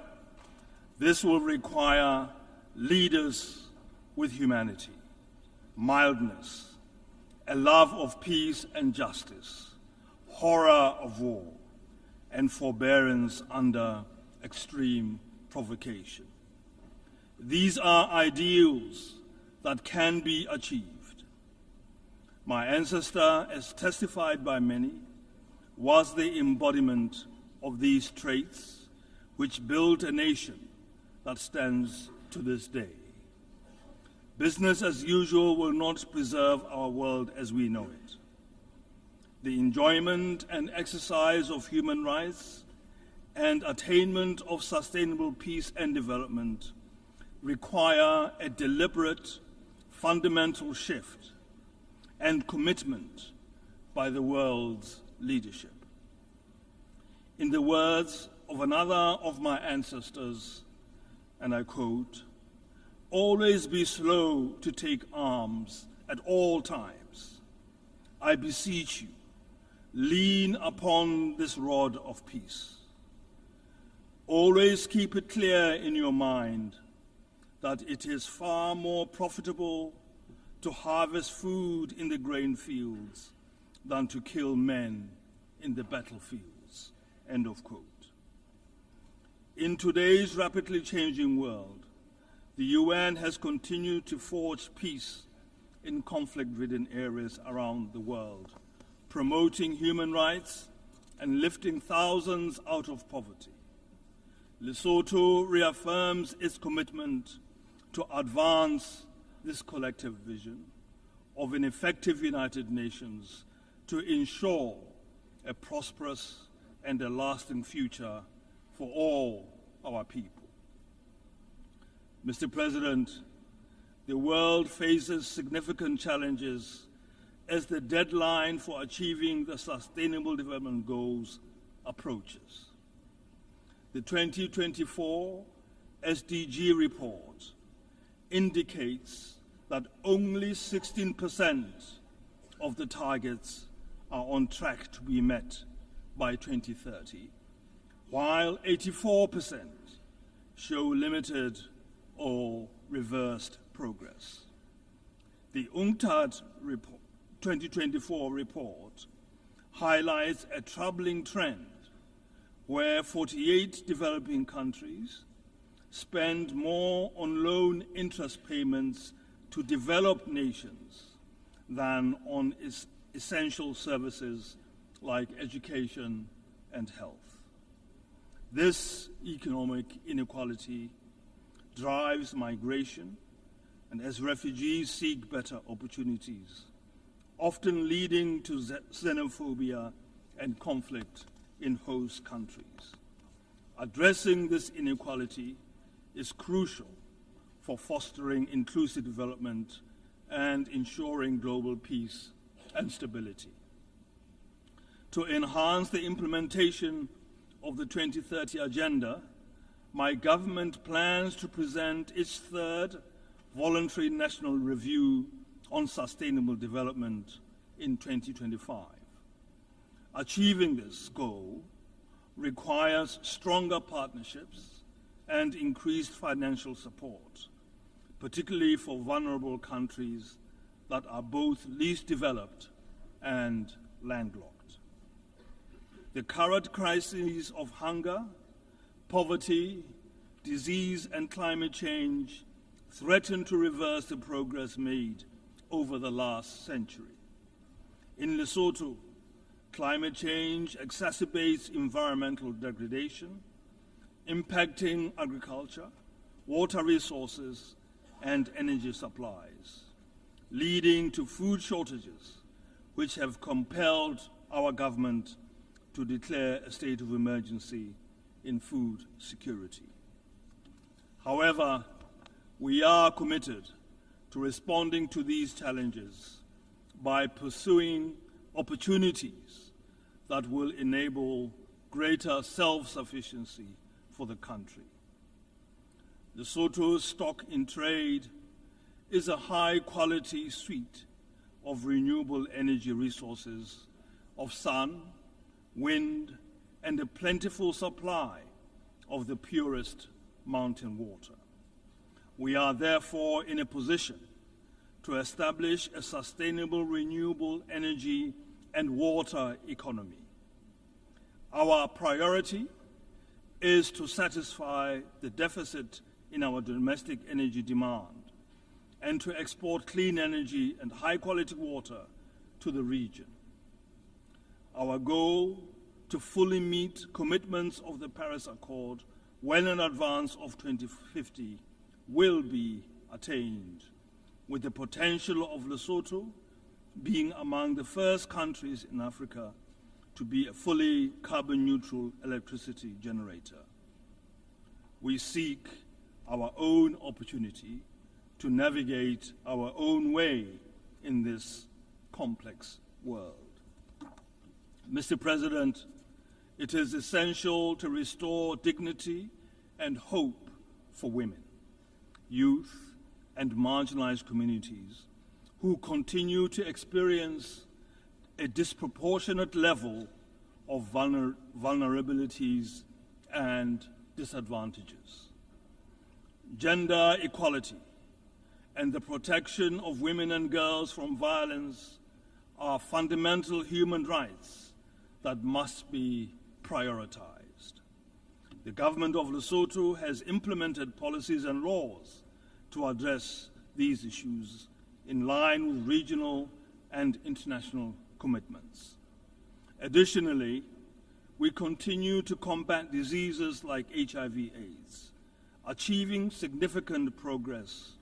this will require leaders with humanity, mildness, a love of peace and justice, horror of war, and forbearance under extreme provocation. These are ideals that can be achieved. My ancestor, as testified by many, was the embodiment of these traits which built a nation that stands to this day. Business as usual will not preserve our world as we know it. The enjoyment and exercise of human rights and attainment of sustainable peace and development require a deliberate, fundamental shift and commitment by the world's leadership. In the words of another of my ancestors, and I quote, "Always be slow to take arms at all times. I beseech you, lean upon this rod of peace. Always keep it clear in your mind that it is far more profitable to harvest food in the grain fields than to kill men in the battlefields." End of quote. In today's rapidly changing world, the UN has continued to forge peace in conflict-ridden areas around the world, promoting human rights and lifting thousands out of poverty. Lesotho reaffirms its commitment to advance this collective vision of an effective United Nations to ensure a prosperous and a lasting future for all our people. Mr. President, the world faces significant challenges as the deadline for achieving the Sustainable Development Goals approaches. The 2024 SDG report indicates that only 16% of the targets are on track to be met by 2030, while 84% show limited or reversed progress. The UNCTAD 2024 report highlights a troubling trend where 48 developing countries spend more on loan interest payments to developed nations than on essential services like education and health. This economic inequality drives migration, and as refugees seek better opportunities, often leading to xenophobia and conflict in host countries. Addressing this inequality is crucial for fostering inclusive development and ensuring global peace and stability. To enhance the implementation of the 2030 Agenda, my government plans to present its third voluntary national review on sustainable development in 2025. Achieving this goal requires stronger partnerships and increased financial support, particularly for vulnerable countries that are both least developed and landlocked. The current crises of hunger, poverty, disease, and climate change threaten to reverse the progress made over the last century. In Lesotho, climate change exacerbates environmental degradation, impacting agriculture, water resources, and energy supplies, leading to food shortages, which have compelled our government to declare a state of emergency in food security. However, we are committed to responding to these challenges by pursuing opportunities that will enable greater self-sufficiency for the country. Lesotho's stock in trade is a high-quality suite of renewable energy resources of sun, wind, and a plentiful supply of the purest mountain water. We are therefore in a position to establish a sustainable renewable energy and water economy. Our priority is to satisfy the deficit in our domestic energy demand and to export clean energy and high-quality water to the region. Our goal to fully meet commitments of the Paris Accord well in advance of 2050 will be attained, with the potential of Lesotho being among the first countries in Africa to be a fully carbon-neutral electricity generator. We seek our own opportunity to navigate our own way in this complex world. Mr. President, it is essential to restore dignity and hope for women, youth, and marginalized communities who continue to experience a disproportionate level of vulnerabilities and disadvantages. Gender equality and the protection of women and girls from violence are fundamental human rights that must be prioritized. The government of Lesotho has implemented policies and laws to address these issues in line with regional and international commitments. Additionally, we continue to combat diseases like HIV/AIDS, achieving significant progress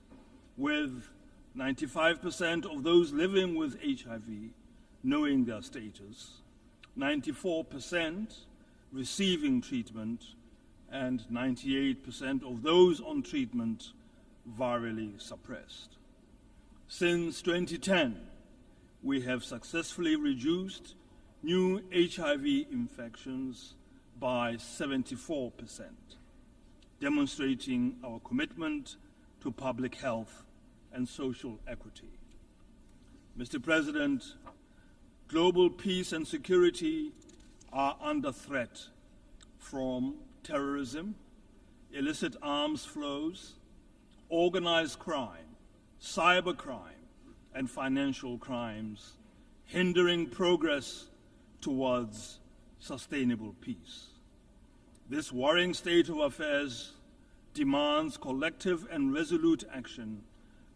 with 95% of those living with HIV knowing their status, 94% receiving treatment, and 98% of those on treatment virally suppressed. Since 2010, we have successfully reduced new HIV infections by 74%, demonstrating our commitment to public health and social equity. Mr. President, global peace and security are under threat from terrorism, illicit arms flows, organized crime, cybercrime, and financial crimes, hindering progress towards sustainable peace. This worrying state of affairs demands collective and resolute action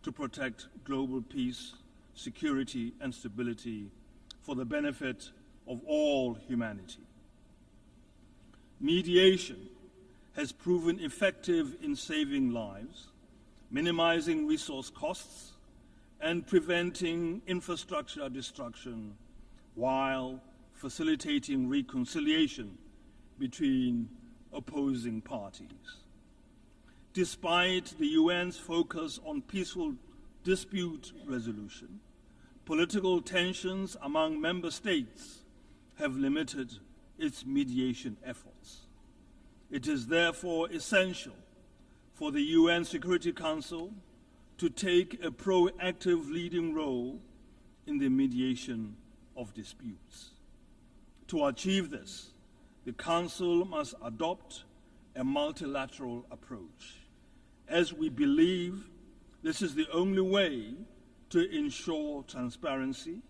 to protect global peace, security, and stability for the benefit of all humanity. Mediation has proven effective in saving lives, minimizing resource costs, and preventing infrastructure destruction while facilitating reconciliation between opposing parties. Despite the UN's focus on peaceful dispute resolution, political tensions among member states have limited its mediation efforts. It is therefore essential for the UN Security Council to take a proactive leading role in the mediation of disputes. To achieve this, the Council must adopt a multilateral approach, as we believe this is the only way to ensure transparency,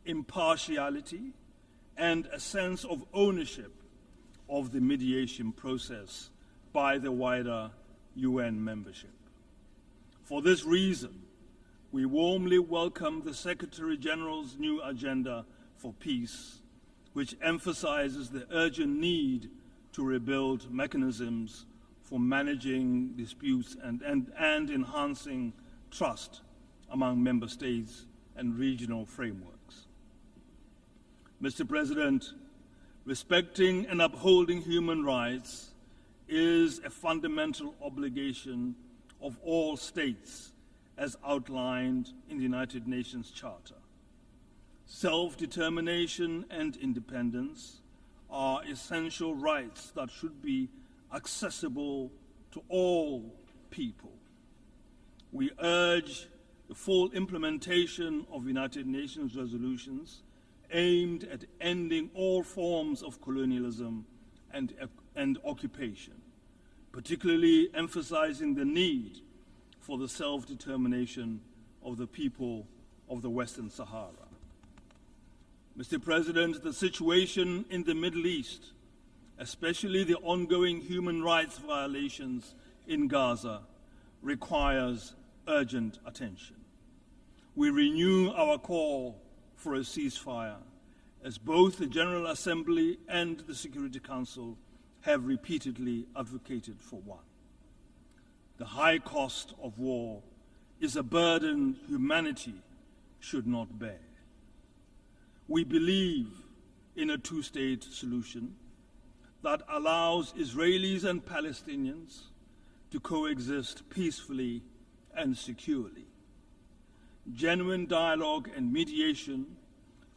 impartiality, and a sense of ownership of the mediation process by the wider UN membership. For this reason, we warmly welcome the Secretary General's new agenda for peace, which emphasizes the urgent need to rebuild mechanisms for managing disputes and enhancing trust among member states and regional frameworks. Mr. President, respecting and upholding human rights is a fundamental obligation of all states as outlined in the United Nations Charter. Self-determination and independence are essential rights that should be accessible to all people. We urge the full implementation of United Nations resolutions aimed at ending all forms of colonialism and occupation, particularly emphasizing the need for the self-determination of the people of the Western Sahara. Mr. President, the situation in the Middle East, especially the ongoing human rights violations in Gaza, requires urgent attention. We renew our call for a ceasefire, as both the General Assembly and the Security Council have repeatedly advocated for one. The high cost of war is a burden humanity should not bear. We believe in a two-state solution that allows Israelis and Palestinians to coexist peacefully and securely. Genuine dialogue and mediation,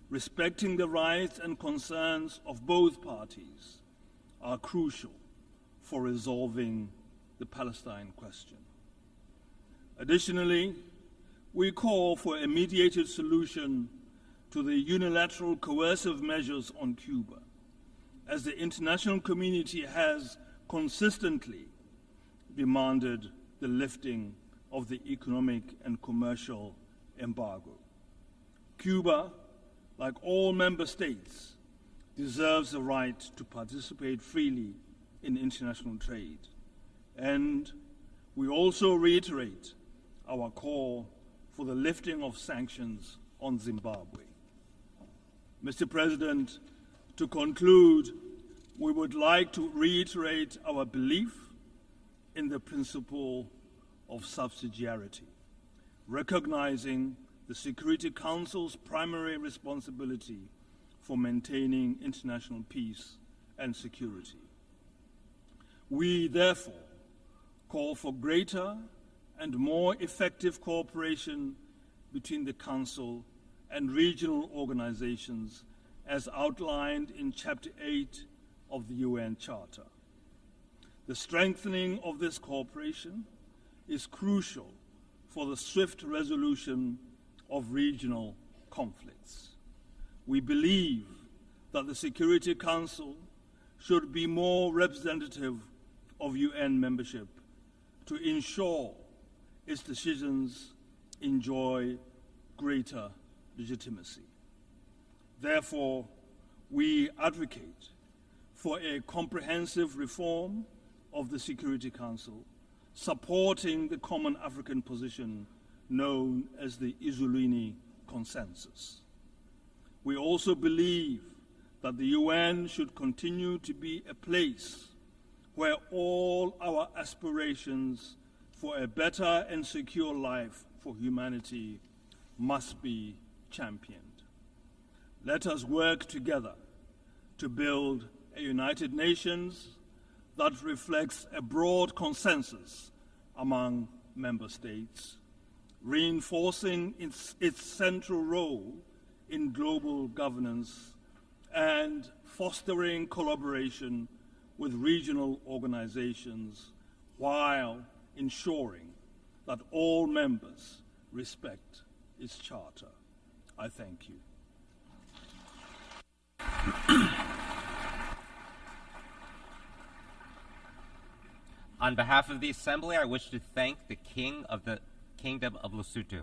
respecting the rights and concerns of both parties, are crucial for resolving the Palestine question. Additionally, we call for a mediated solution to the unilateral coercive measures on Cuba, as the international community has consistently demanded the lifting of the economic and commercial embargo. Cuba, like all member states, deserves the right to participate freely in international trade. And we also reiterate our call for the lifting of sanctions on Zimbabwe. Mr. President, to conclude, we would like to reiterate our belief in the principle of subsidiarity, recognizing the Security Council's primary responsibility for maintaining international peace and security. We, therefore, call for greater and more effective cooperation between the Council and regional organizations as outlined in Chapter 8 of the UN Charter. The strengthening of this cooperation is crucial for the swift resolution of regional conflicts. We believe that the Security Council should be more representative of UN membership to ensure its decisions enjoy greater legitimacy. Therefore, we advocate for a comprehensive reform of the Security Council, supporting the common African position known as the Isolini Consensus. We also believe that the UN should continue to be a place where all our aspirations for a better and secure life for humanity must be championed. Let us work together to build a United Nations that reflects a broad consensus among member states, reinforcing its central role in global governance and fostering collaboration with regional organizations while ensuring that all members respect its charter. I thank you. On behalf of the Assembly, I wish to thank the King of the Kingdom of Lesotho.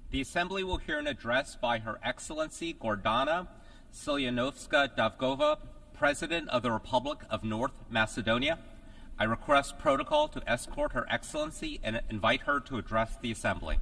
The Assembly will hear an address by Her Excellency Gordana Silyanovska-Davgova, President of the Republic of North Macedonia. I request protocol to escort Her Excellency and invite her to address the Assembly.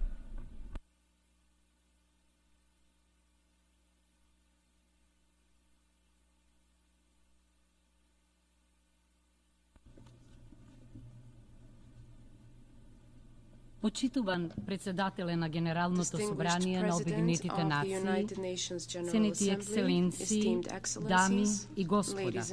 Почитуван председателе на Генералното собрание на Обединетите нации, ценити екселенции, дами и господа.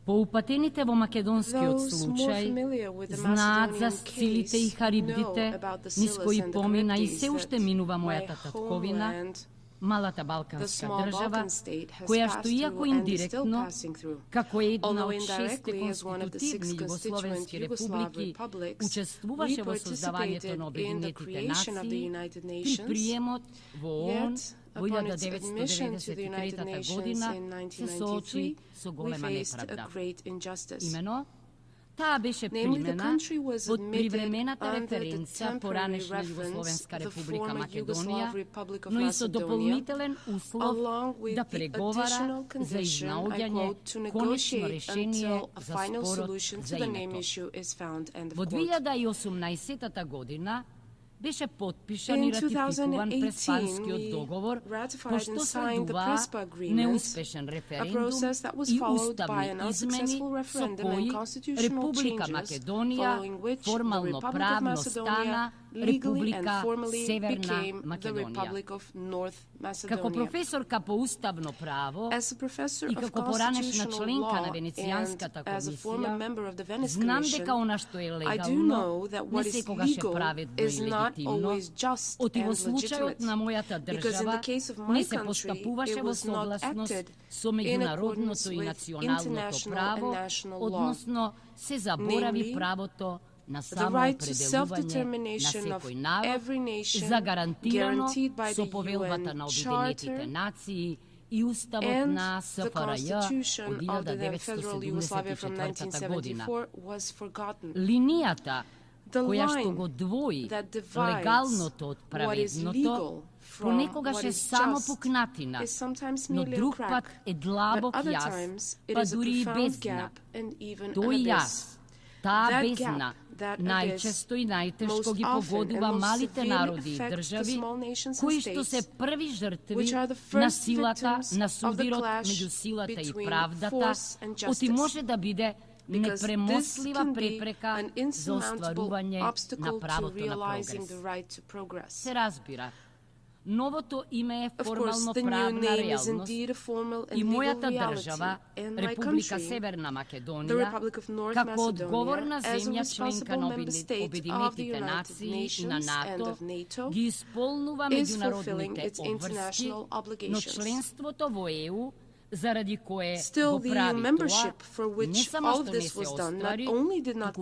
Поупатените во македонскиот случај знаат за силите и харибдите низ кои помина и се уште минува мојата татковина, малата балканска држава, која што иако индиректно, како една од 6 конститутивни југословенски републики, учествуваше во создавањето на Обединетите нации, при приемот во ООН во 1993 година се соочи со голема неправда. Имено, таа беше примена од привремената референца поранешна Југословенска република Македонија, но и со дополнителен услов да преговара за изнаоѓање конечно решение за спорот за името. Во 2018 година беше подпишан и ратификуван Преспанскиот договор, пошто следува неуспешен референдум и уставни измени со кои Република Македонија формално правно стана Република Северна Македонија. Како професорка по уставно право и како поранешна членка на Венецијанската комисија, знам дека она што е легално не секогаш е праведно и легитимно. Оти во случајот на мојата држава не се постапуваше во согласност со меѓународното и националното право, односно се заборави правото на самоопределување на секој народ, загарантирано со повелбата на Обединетите нации и Уставот на СФРЈ од 1974 година. Линијата која што го двои легалното од праведното понекогаш е само пукнатина, но друг пат е длабок јас, па дури и бездна. Тој јас, таа бездна, најчесто и најтешко ги погодува малите народи и држави, кои што се први жртви на силата, на судирот меѓу силата и правдата, оти може да биде непремослива препрека за остварување на правото на прогрес. Се разбира, новото име е формално правна реалност и мојата држава, Република Северна Македонија, како одговорна земја членка на Обединетите нации и на НАТО, ги исполнува меѓународните обврски, но членството во ЕУ заради кое го прави тоа, не само што не се оствари, туку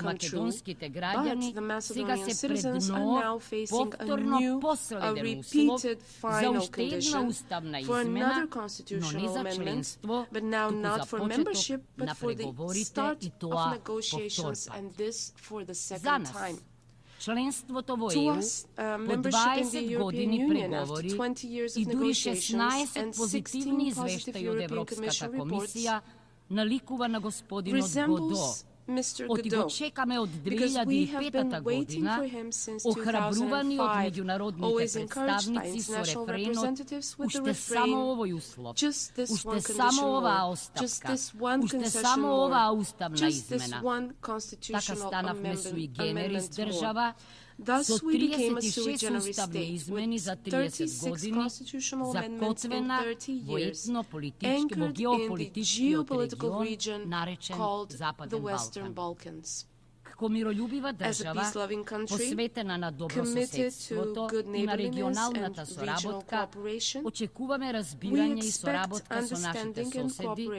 македонските граѓани сега се пред нов, повторно последен услов за уште една уставна измена, но не за членство, туку за почеток на преговорите и тоа повторпат. За нас, членството во ЕУ по 20 години преговори и дури 16 позитивни извештаи од Европската комисија наликува на господинот Годо. Оти го чекаме од 2005 година, охрабрувани од меѓународните представници со рефренот уште само овој услов, уште само оваа оставка, уште само оваа уставна измена. Така станавме суи генерис држава, со 36 уставни измени за 30 години, закотвена во етно-политички, во геополитичкиот регион, наречен Западен Балкан. Како миролюбива држава, посветена на добрососедството и на регионалната соработка, очекуваме разбирање и соработка со нашите соседи,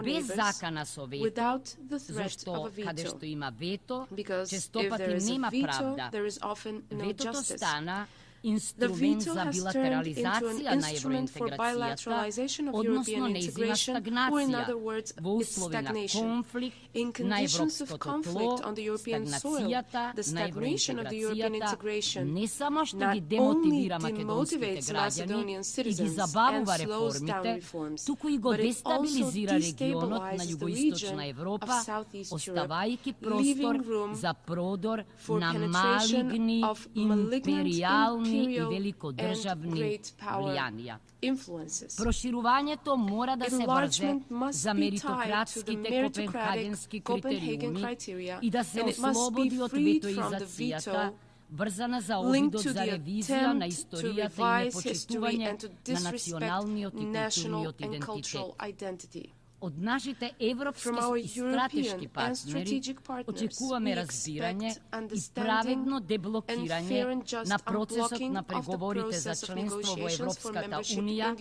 без закана со вето, зашто каде што има вето, честопати нема правда. Ветото стана instrument za bilateralizacija na evrointegracijata, odnosno njezina stagnacija, во услови на конфликт на европското тло, стагнацијата на евроинтеграцијата не само што ги демотивира македонските граѓани и ги забавува реформите, туку и го дестабилизира регионот на југоисточна Европа, оставајќи простор за продор на малигни империјални и великодржавни влијанија. Проширувањето мора да се врзе за меритократските копенхагенски критериуми и да се ослободи од ветоизацијата, врзана за обидот за ревизија на историјата и непочитување на националниот и културниот идентитет. Од нашите европски и стратешки партнери очекуваме разбирање и праведно деблокирање на процесот на преговорите за членство во Европската Унија,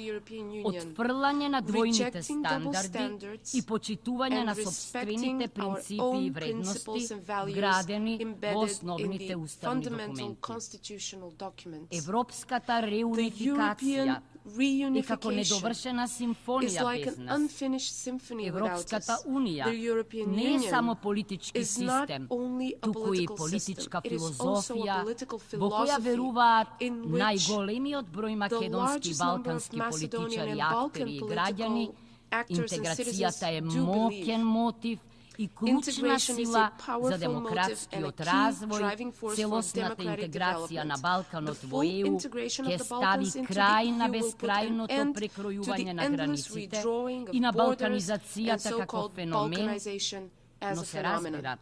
отфрлање на двојните стандарди и почитување на собствените принципи и вредности вградени во основните уставни документи. Европската реунификација е како недовршена симфонија без нас. Европската Унија не е само политички систем, туку и политичка филозофија во која веруваат најголемиот број македонски и балкански политичари, актери и граѓани. Интеграцијата е моќен мотив и клучна сила за демократскиот развој. Целосната интеграција на Балканот во ЕУ ќе стави крај на бескрајното прекројување на границите и на балканизацијата како феномен, но се разбира,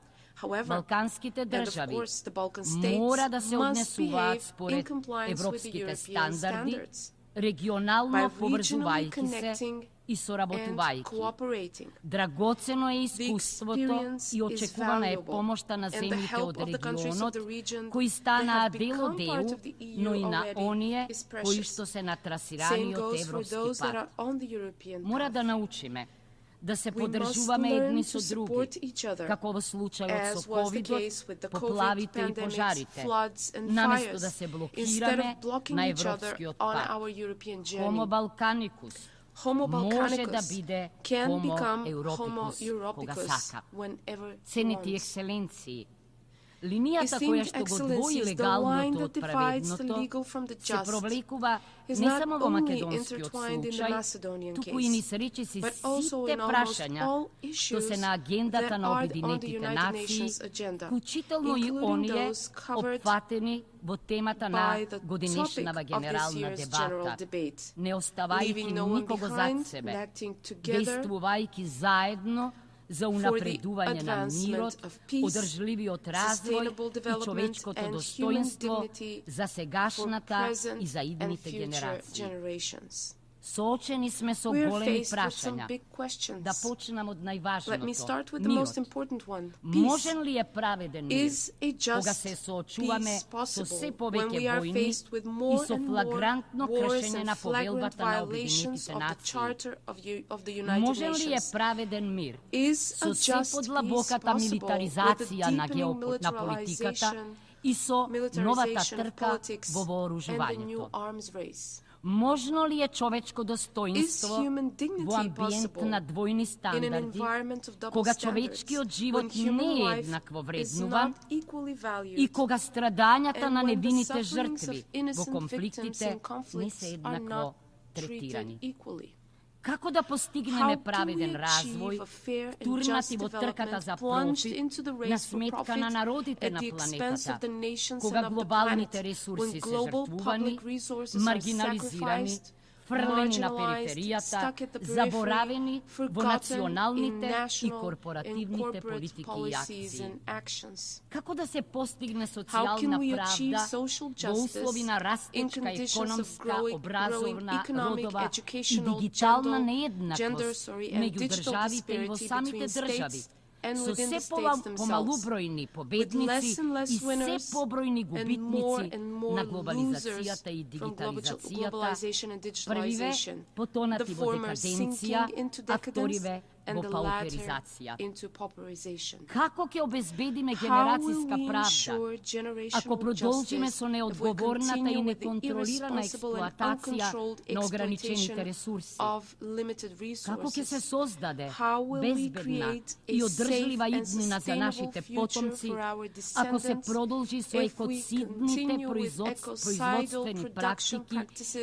балканските држави мора да се однесуваат според европските стандарди, регионално поврзувајќи се и соработувајќи. Драгоцено е искуството и очекувана е помошта на земјите од регионот, кои станаа дел од ЕУ, но и на оние кои што се на трасираниот европски пат. Мора да научиме да се поддржуваме едни со други, како во случајот со ковидот, поплавите и пожарите, наместо да се блокираме на европскиот пат. Homo Balkanicus може да биде Homo Europicus кога сака. Ценети екселенции, линијата која што го двои легалното од праведното се провлекува не само во македонскиот случај, туку и низ речиси сите прашања што се на агендата на Обединетите нации, вклучително и оние опфатени во темата на годинешнава генерална дебата, не оставајќи никого зад себе, действувајќи заедно за унапредување на мирот, одржливиот развој и човечкото достоинство за сегашната и за идните генерации. Соочени сме со големи прашања. Да почнам од најважното. Мирот. Можен ли е праведен мир кога се соочуваме со се повеќе војни и со флагрантно кршење на повелбата на Обединетите нации? Можен ли е праведен мир со се подлабоката милитаризација на политиката и со новата трка во вооружувањето? Можно ли е човечко достоинство во амбиент на двојни стандарди, кога човечкиот живот не е еднакво вреднуван и кога страдањата на невините жртви во конфликтите не се еднакво третирани? Како да постигнеме праведен развој, втурнати во трката за профит на сметка на народите на планетата, кога глобалните ресурси се жртвувани, маргинализирани, фрлени на периферијата, заборавени во националните и корпоративните политики и акции? Како да се постигне социјална правда во услови на растечка економска, образовна, родова и дигитална нееднаквост меѓу државите и во самите држави, со се помалубројни победници и се побројни губитници на глобализацијата и дигитализацијата, првиве потонати во декаденција, а вториве во пауперизација. Како ќе обезбедиме генерацијска правда ако продолжиме со неодговорната и неконтролирана експлоатација на ограничените ресурси? Како ќе се создаде безбедна и одржлива иднина за нашите потомци ако се продолжи со екоцидните производствени практики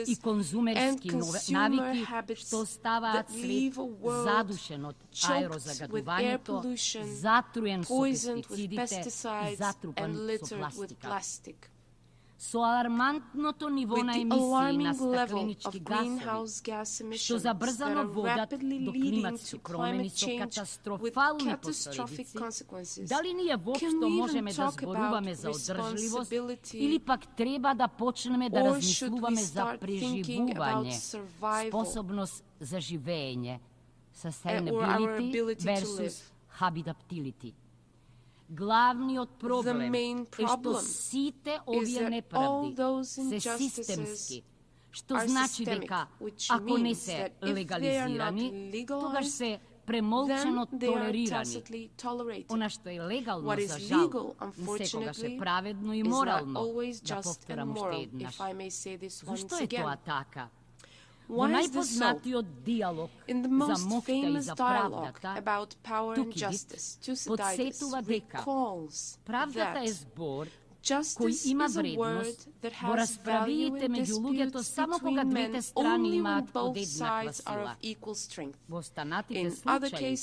и конзумерски навики што оставаат свет задушен од аерозагадувањето, затруен со пестицидите и затрупан со пластика. Со алармантното ниво на емисии на стакленички гасови, што забрзано водат до климатски промени со катастрофални последици, дали ние воопшто можеме да зборуваме за одржливост или пак треба да почнеме да размислуваме за преживување, способност за живење, sustainability versus habitability. Главниот проблем е што сите овие неправди се системски, што значи дека ако не се легализирани, тогаш се премолчено толерирани. Она што е легално за жал, секогаш е праведно и морално, да повторам уште еднаш. Зашто е тоа така? Во најпознатиот диалог за моќта и за правдата, Тукидид подсетува дека правдата е збор кој има вредност во расправиите меѓу луѓето само кога двете страни имаат подеднаква сила. Во останатите случаи,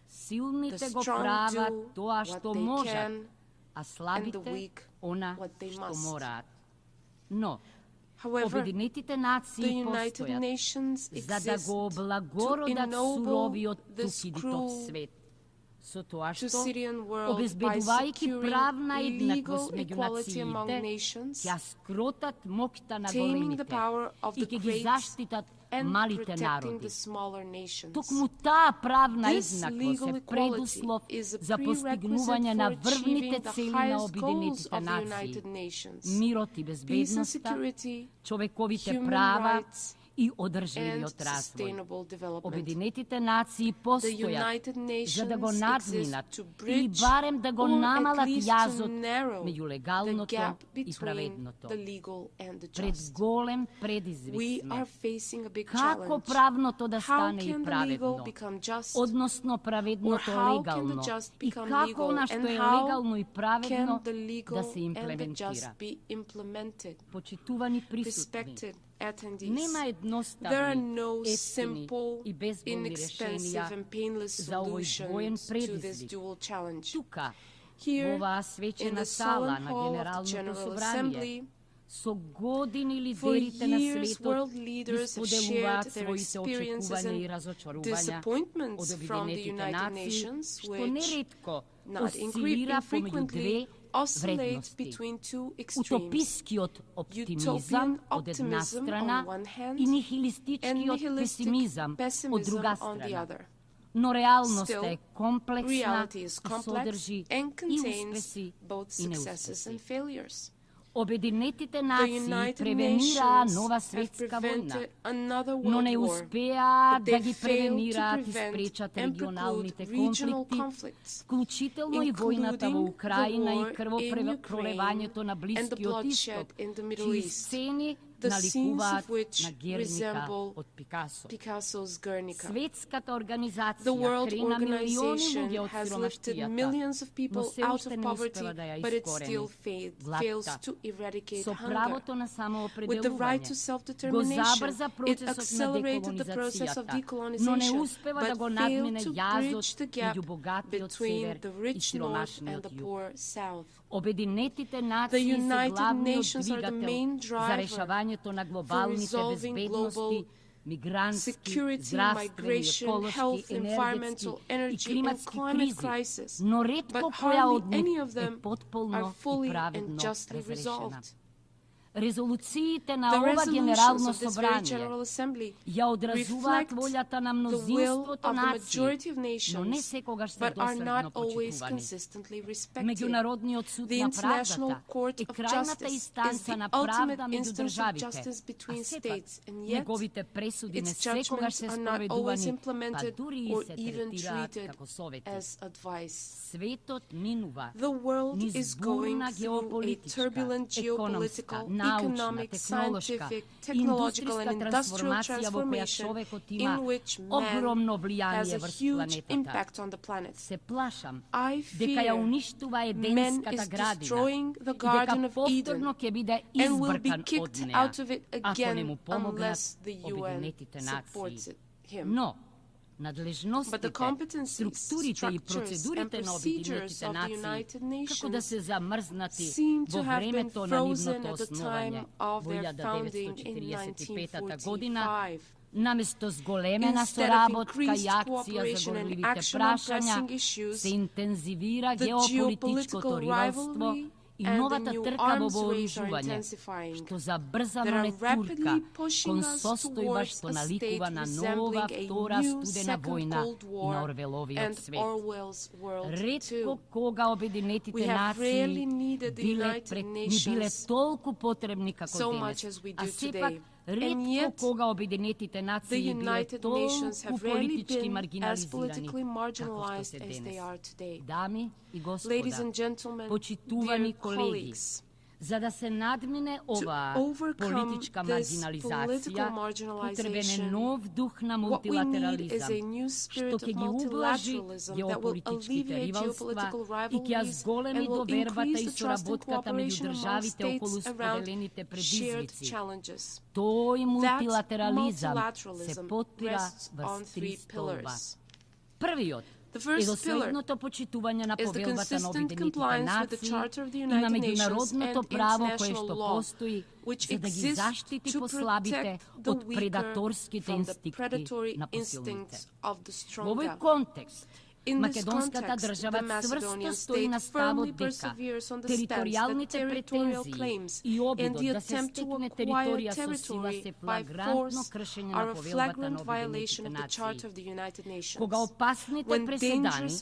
силните го прават тоа што можат, а слабите она што мораат. Но Обединетите нации постојат за да го облагородат суровиот Тукидитов свет, со тоа што, обезбедувајќи правна еднаквост меѓу нациите, ќе скротат моќта на големите и ќе ги заштитат малите народи. Токму таа правна еднаквост е предуслов за постигнување на врвните цели на Обединетите нации: мирот и безбедноста, човековите права и одржливиот развој. Обединетите нации постојат за да го надминат или барем да го намалат јазот меѓу легалното и праведното. Пред голем предизвик сме. Како правното да стане и праведно, односно праведното легално, и како на што е легално и праведно да се имплементира. Почитувани присутни, нема едноставни, ефтини и безболни решенија за овој двоен предизвик. Тука, во оваа свечена сала на Генералното собрание, со години лидерите на светот исподелуваат своите очекувања и разочарувања од Обединетите нации, што неретко осцилира помеѓу две вредности: утопискиот оптимизам од една страна и нихилистичкиот песимизам од друга страна. Но реалноста е комплексна и содржи и успеси и неуспеси. Обединетите нации превенираа нова светска војна, но не успеа да ги превенираат и спречат регионалните конфликти, вклучително и војната во Украина и крвопролевањето на Блискиот Исток, чии сцени наликуваат на Герника од Пикасо. Светската организација крена милиони луѓе од сиромаштијата, но се уште не успева да ја искорени. Гладта, со правото на самоопределување, го забрза процесот на деколонизацијата, но не успева да го надмине јазот меѓу богатиот север и сиромашниот југ. Обединетите нации се главниот двигател за решавањето на глобалните безбедности, мигрантски, здравствени, еколошки, енергетски и климатски кризи, но ретко која од нив е потполно и праведно разрешена. Резолюциите на ова генерално собрание ја одразуваат волјата на мнозинството нации, но не секогаш се доследно почитувани. Меѓународниот суд на правдата е крајната инстанца на правда меѓу државите, а сепак неговите пресуди не секогаш се спроведувани, па дури и се третираат како совети. Светот минува низ бурна геополитичка, економска, научна, технолошка, индустријска трансформација во која човекот има огромно влијание врз планетата. Се плашам дека ја уништува еденската градина и дека повторно ќе биде избркан од неа, ако не му помогнат Обединетите нации. Но надлежностите, структурите и процедурите на Обединетите нации како да се замрзнати во времето на нивното основање во 1945 година, наместо зголемена соработка и акција за горливите прашања, се интензивира геополитичкото ривалство и новата трка во вооружување, што забрзано не турка кон состојба што наликува на нова втора студена војна и на Орвеловиот свет. Ретко кога Обединетите нации ни биле толку потребни како денес, а сепак ретко кога Обединетите нации биле толку политички маргинализирани како што се денес. Дами и господа, почитувани колеги, за да се надмине оваа политичка маргинализација, потребен е нов дух на мултилатерализам, што ќе ги ублажи геополитичките ривалства и ќе ја зголеми довербата и соработката меѓу државите околу споделените предизвици. Тој мултилатерализам се потпира врз три столба. Првиот е доследното почитување на повелбата на Обединетите нации и на меѓународното право кое што постои за да ги заштити послабите од предаторските инстинкти на посилните. Во овој контекст, македонската држава цврсто стои на ставот дека територијалните претензии и обидот да се стекне територија со сила се флагрантно кршење на повелбата на Обединетите нации. Кога опасните преседани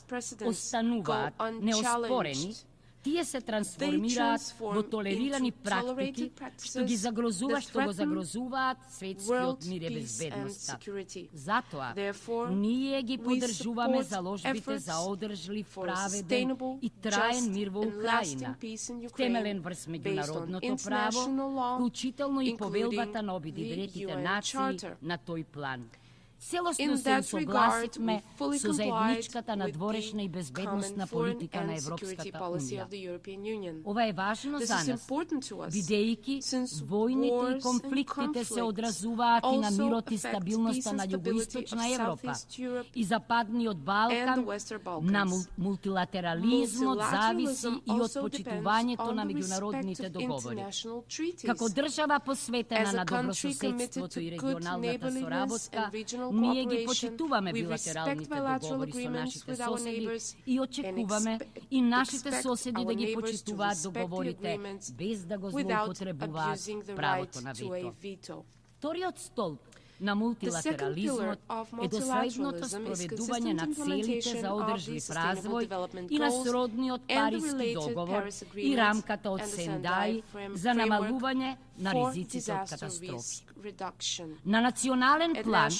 остануваат неоспорени, тие се трансформираат во толерирани практики што го загрозуваат светскиот мир и безбедноста. Затоа, ние ги поддржуваме заложбите за одржлив, праведен и траен мир во Украина, темелен врз меѓународното право, вклучително и повелбата на Обединетите нации на тој план. Целосно се согласивме со заедничката надворешна и безбедносна политика на Европската унија. Ова е важно за нас, бидејќи војните и конфликтите се одразуваат и на мирот и стабилноста на југоисточна Европа и Западниот Балкан. На мултилатерализмот зависи и од почитувањето на меѓународните договори. Како држава посветена на добрососедството и регионалната соработка, ние ги почитуваме билатералните договори со нашите соседи и очекуваме и нашите соседи да ги почитуваат договорите без да го злоупотребуваат правото на вето. Вториот столб на мултилатерализмот е доследното спроведување на целите за одржлив развој и на сродниот Париски договор и рамката од Сендај за намалување на ризиците од катастрофи. На национален план,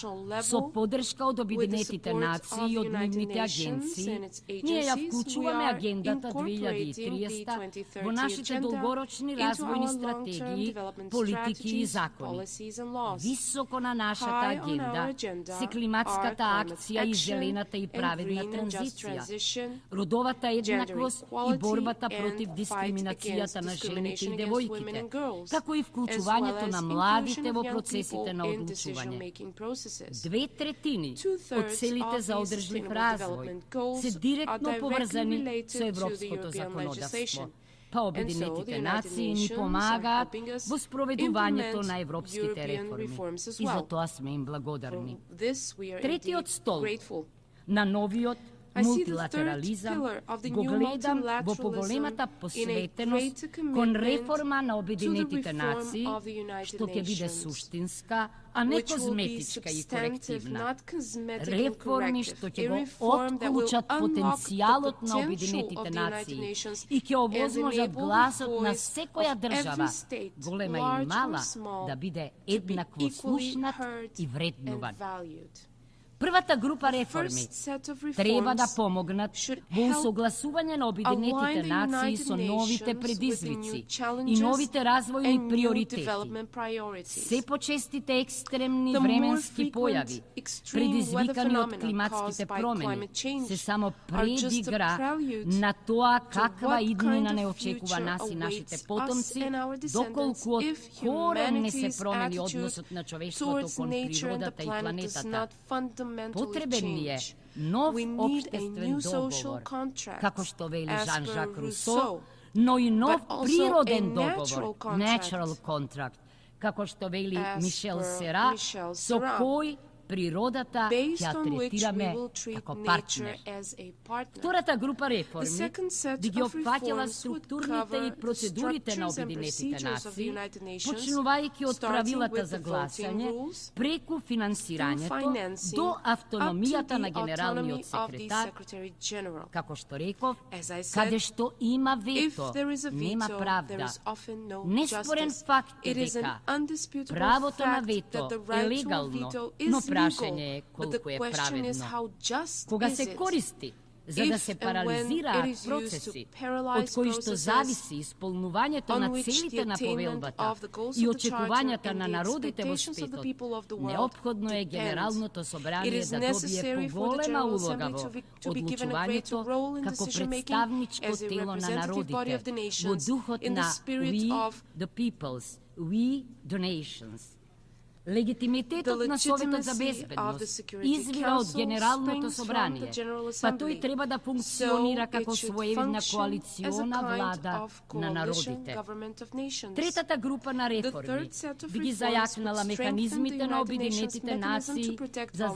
со поддршка од Обединетите нации и од нивните агенции, ние ја вклучуваме агендата 2030 во нашите долгорочни развојни стратегии, политики и закони. Високо на нашата агенда се климатската акција и зелената и праведна транзиција, родовата еднаквост и борбата против дискриминацијата на жените и девојките, како и вклучувањето на младите во процесите на одлучување. 2/3 од целите за одржлив развој се директно поврзани со европското законодавство, па Обединетите нации ни помагаат во спроведувањето на европските реформи и за тоа сме им благодарни. Третиот столб на новиот multilateralizam го гледам во поголемата посветеност кон реформа на Обединетите нации, што ќе биде суштинска, а не козметичка и корективна. Реформи што ќе го отклучат потенцијалот на Обединетите нации и ќе овозможат гласот на секоја држава, голема и мала, да биде еднакво слушнат и вреднуван. Првата група реформи треба да помогнат во усогласување на Обединетите нации со новите предизвици и новите развојни приоритети. Се почестите екстремни временски појави, предизвикани од климатските промени, се само предигра на тоа каква иднина не очекува нас и нашите потомци, доколку од корен не се промени односот на човештвото кон природата и планетата. Потребен ни е нов општествен договор, како што вели Жан-Жак Русо, но и нов природен договор, natural contract, како што вели Мишел Сера, со кој природата ќе третираме како партнер. Втората група реформи би ги опфаќала структурните и процедурите на Обединетите нации, почнувајќи од правилата за гласање, преку финансирањето до автономијата на генералниот секретар, како што реков, каде што има вето, нема правда. Неспорен факт е дека правото на вето е легално, но прашање е колку е праведно. Кога се користи за да се парализираат процеси, од кои што зависи исполнувањето на целите на повелбата и очекувањата на народите во светот, неопходно е Генералното собрание да добие поголема улога во одлучувањето како представничко тело на народите, во духот на We the Peoples, We the Nations. Легитимитетот на Советот за безбедност извира од Генералното собрание, па тој треба да функционира како своевидна коалициона влада на народите. Третата група на реформи би ги зајакнала механизмите на Обединетите нации за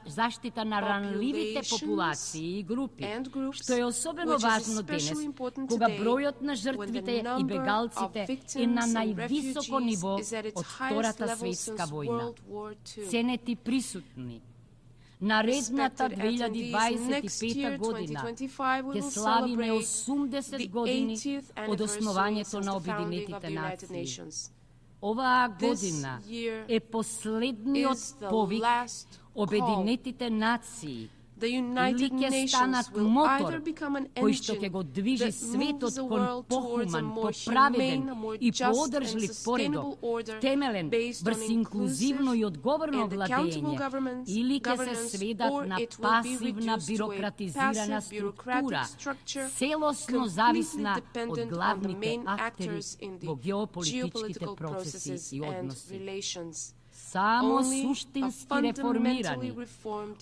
заштита на ранливите популации и групи, што е особено важно денес, кога бројот на жртвите и бегалците е на највисоко ниво од Втората светска војна. Ценети присутни. Наредната 2025 година ќе славиме 80 години од основањето на Обединетите нации. Оваа година е последниот повик Обединетите нации или ќе станат мотор кој што ќе го движи светот кон похуман, поправеден и поодржлив поредок, темелен врз инклузивно и одговорно владење, или ќе се сведат на пасивна бирократизирана структура, целосно зависна од главните актери во геополитичките процеси и односи. Само суштински реформирани,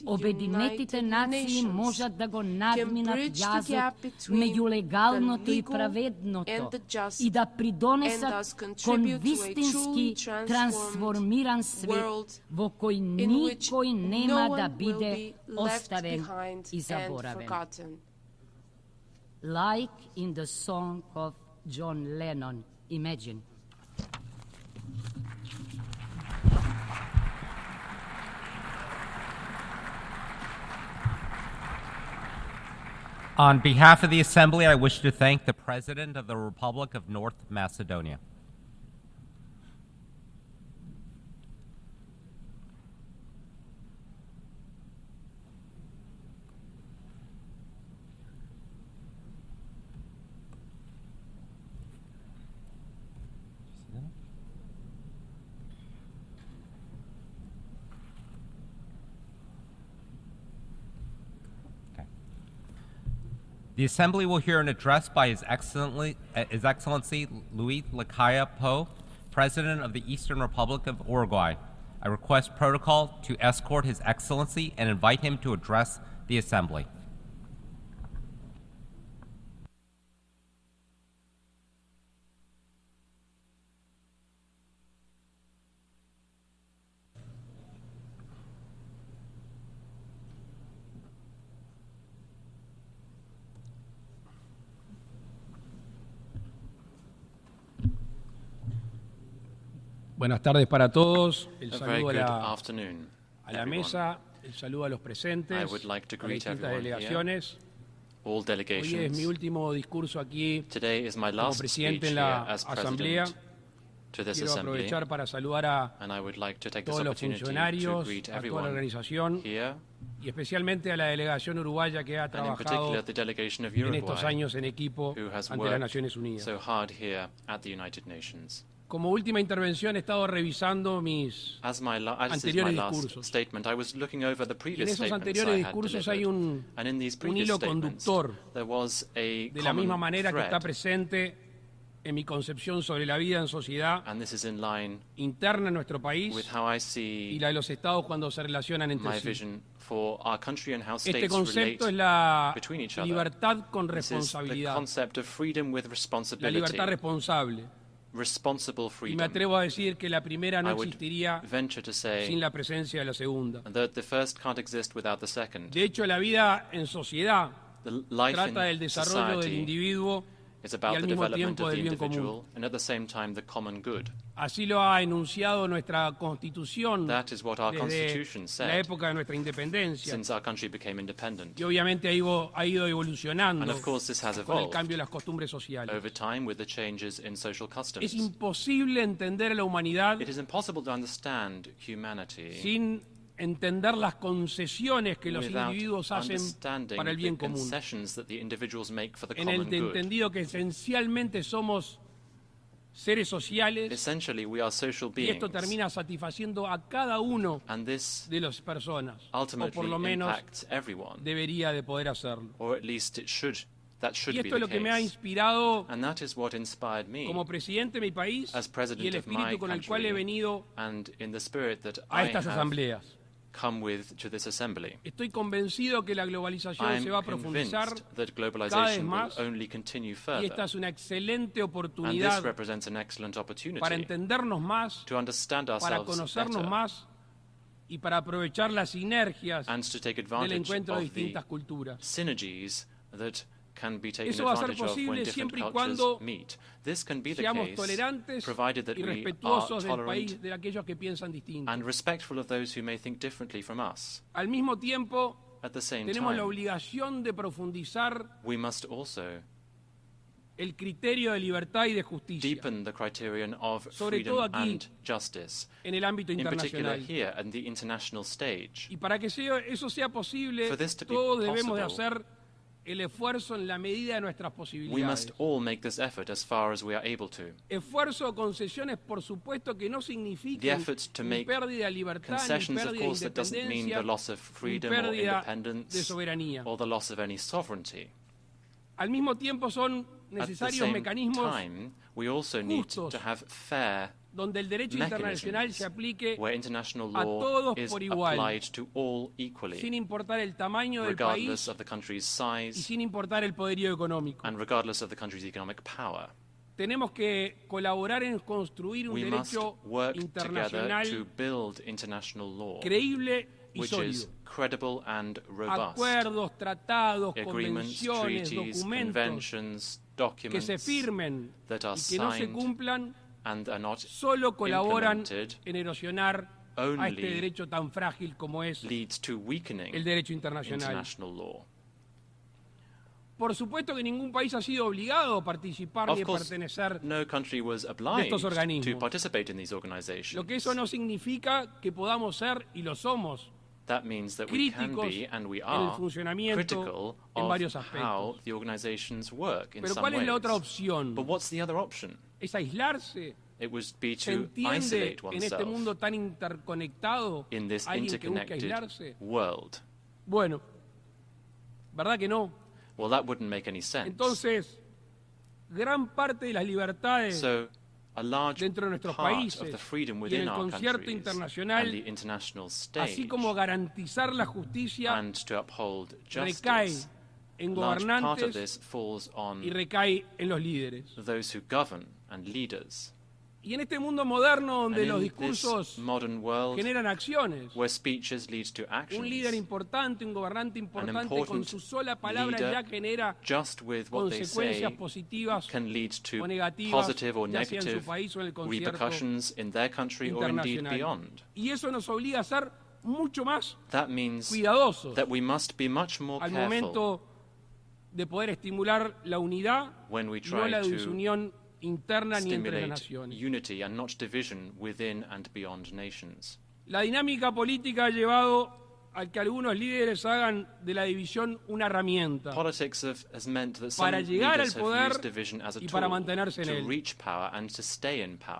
Обединетите нации можат да го надминат јазот меѓу легалното и праведното и да придонесат кон вистински трансформиран свет во кој никој нема да биде оставен и заборавен. Like in the song of John Lennon, Imagine. On behalf of the Assembly, I wish to thank the President of the Republic of North Macedonia. The Assembly will hear an address by His Excellency Luis Lacalle Pou, President of the Eastern Republic of Uruguay. I request protocol to escort His Excellency and invite him to address the Assembly. Buenas tardes para todos. El A very saludo good a afternoon, la everyone. mesa, el saludo a los presentes, I would like to a las greet distintas everyone here, delegaciones. all Hoy es delegations. mi último discurso aquí Today is my como last presidente speech en here la as Asamblea. President to this Quiero Assembly, aprovechar para saludar a and I would like to take this todos los opportunity to funcionarios, greet a toda la everyone organización here, y especialmente a la delegación uruguaya que ha and in trabajado particular the delegation of en estos Uruguay, años en equipo who has ante las worked Naciones Unidas. so hard here at the United Nations. Como última intervención he estado revisando mis As is my anteriores last discursos. statement, I was looking over the Y en previous esos statements anteriores I had discursos hay delivered, and in these un previous hilo statements, conductor there was a de la common misma manera que thread, está presente en mi concepción sobre la vida en sociedad and this is in line interna en nuestro país with how I y see la de los estados cuando se relacionan entre my sí. vision for our country and how Este states concepto es relate la between each other. libertad con This is the responsabilidad, concept of freedom with la responsibility, libertad responsable. responsible Y me freedom. atrevo a decir que la primera no I would existiría venture to say sin la presencia de la segunda. that the first can't exist without the second. De hecho, la vida en sociedad The life trata del in desarrollo del society individuo is y about al the mismo development tiempo of the del bien común. individual and at the same time the common good. Así lo ha enunciado nuestra Constitución That is what our desde Constitution la said época de nuestra independencia. since our country became independent. Y obviamente ha ido evolucionando And of course this has con el evolved cambio de las costumbres sociales. over time with the changes in social Es customs. imposible entender a la humanidad It is impossible to understand humanity sin entender las concesiones que los without individuos hacen understanding para el the bien común. concessions that the individuals make for the En common el good. entendido que esencialmente somos seres sociales Essentially, we are social y esto beings, termina satisfaciendo a cada uno and this de las personas, o ultimately por lo menos impacts everyone, debería de poder hacerlo. or at least that should Y be esto es the lo que me ha case. inspirado And that is what inspired me como presidente de mi país as y president el of my espíritu con el cual he country, venido and in the spirit that a I estas have asambleas. come with to this assembly. Estoy convencido que la globalización I'm se va a profundizar convinced that cada vez globalization will más only continue y further, esta es una excelente and this oportunidad represents an excellent opportunity para entendernos más, to understand para ourselves conocernos better más y para aprovechar las sinergias and to take del advantage encuentro de of the distintas culturas. synergies that can be taken Eso va a ser advantage of when posible different siempre y cultures cuando meet. This can be the seamos case tolerantes provided that y we are respetuosos del tolerant país de aquellos que piensan distinto. and respectful of those who may think differently from us. Al mismo tiempo, At the same tenemos la time, obligación de profundizar we must also el criterio de libertad y de justicia deepen the criterion of Sobre todo freedom aquí, and justice, en el ámbito in particular internacional. here at the international stage. Y para que eso sea posible, For this to be todos debemos de possible, hacer el esfuerzo en la medida de nuestras We posibilidades. must all make this effort as far as we are able to. Esfuerzo o concesiones, por supuesto, que no The signifiquen efforts to ni make pérdida de libertad, ni concessions, of pérdida de course, that doesn't mean independencia, the loss of ni freedom or pérdida de independence soberanía. or the loss of any sovereignty. Al mismo tiempo son At the necesarios same mecanismos time, we also need justos, to have fair donde el derecho internacional se aplique where international a law todos is por igual, applied to all equally, sin importar el tamaño del regardless país of the country's y size sin importar el poderío económico. and regardless of the country's economic power. Tenemos que colaborar en construir un We must derecho work together internacional to build international law, creíble y which sólido. is credible and robust. Acuerdos, tratados, Agreements, convenciones, treaties, documentos conventions, que documents se firmen that are y que no se signed cumplan and are not solo colaboran implemented en erosionar a only este derecho tan frágil como es leads to weakening el derecho internacional. international law. Por supuesto que ningún país ha sido obligado a participar ni Of a course, pertenecer. no country was de obliged estos organismos. to participate in these organizations. Lo que eso no significa que podamos ser, y lo somos, That means that we can críticos be, and we en el are, funcionamiento critical en of varios how aspectos. the organizations work in Pero some ¿cuál es ways. la otra opción? But what's the other option? ¿Es aislarse? It would be ¿Se to entiende isolate en este oneself mundo tan interconectado in this alguien que busque interconnected aislarse? world. Bueno, ¿verdad que no? Well, that wouldn't make any sense. Entonces, gran parte de las libertades So, a large dentro de nuestros part países of the freedom y en within el our concierto countries internacional, and the international stage así como garantizar la justicia, and to uphold recae justice, en large part of gobernantes this falls on y recae en los líderes. those who govern and leaders. Y en este mundo moderno donde los discursos generan acciones, un líder importante, un gobernante importante con su sola palabra ya genera consecuencias positivas o negativas, ya sea en su país o en el concierto internacional. Y eso nos obliga a ser mucho más cuidadosos al momento de poder estimular la unidad y no la desunión interna ni entre las naciones. La dinámica política ha llevado a que algunos líderes hagan de la división una herramienta para llegar al poder y para mantenerse en él.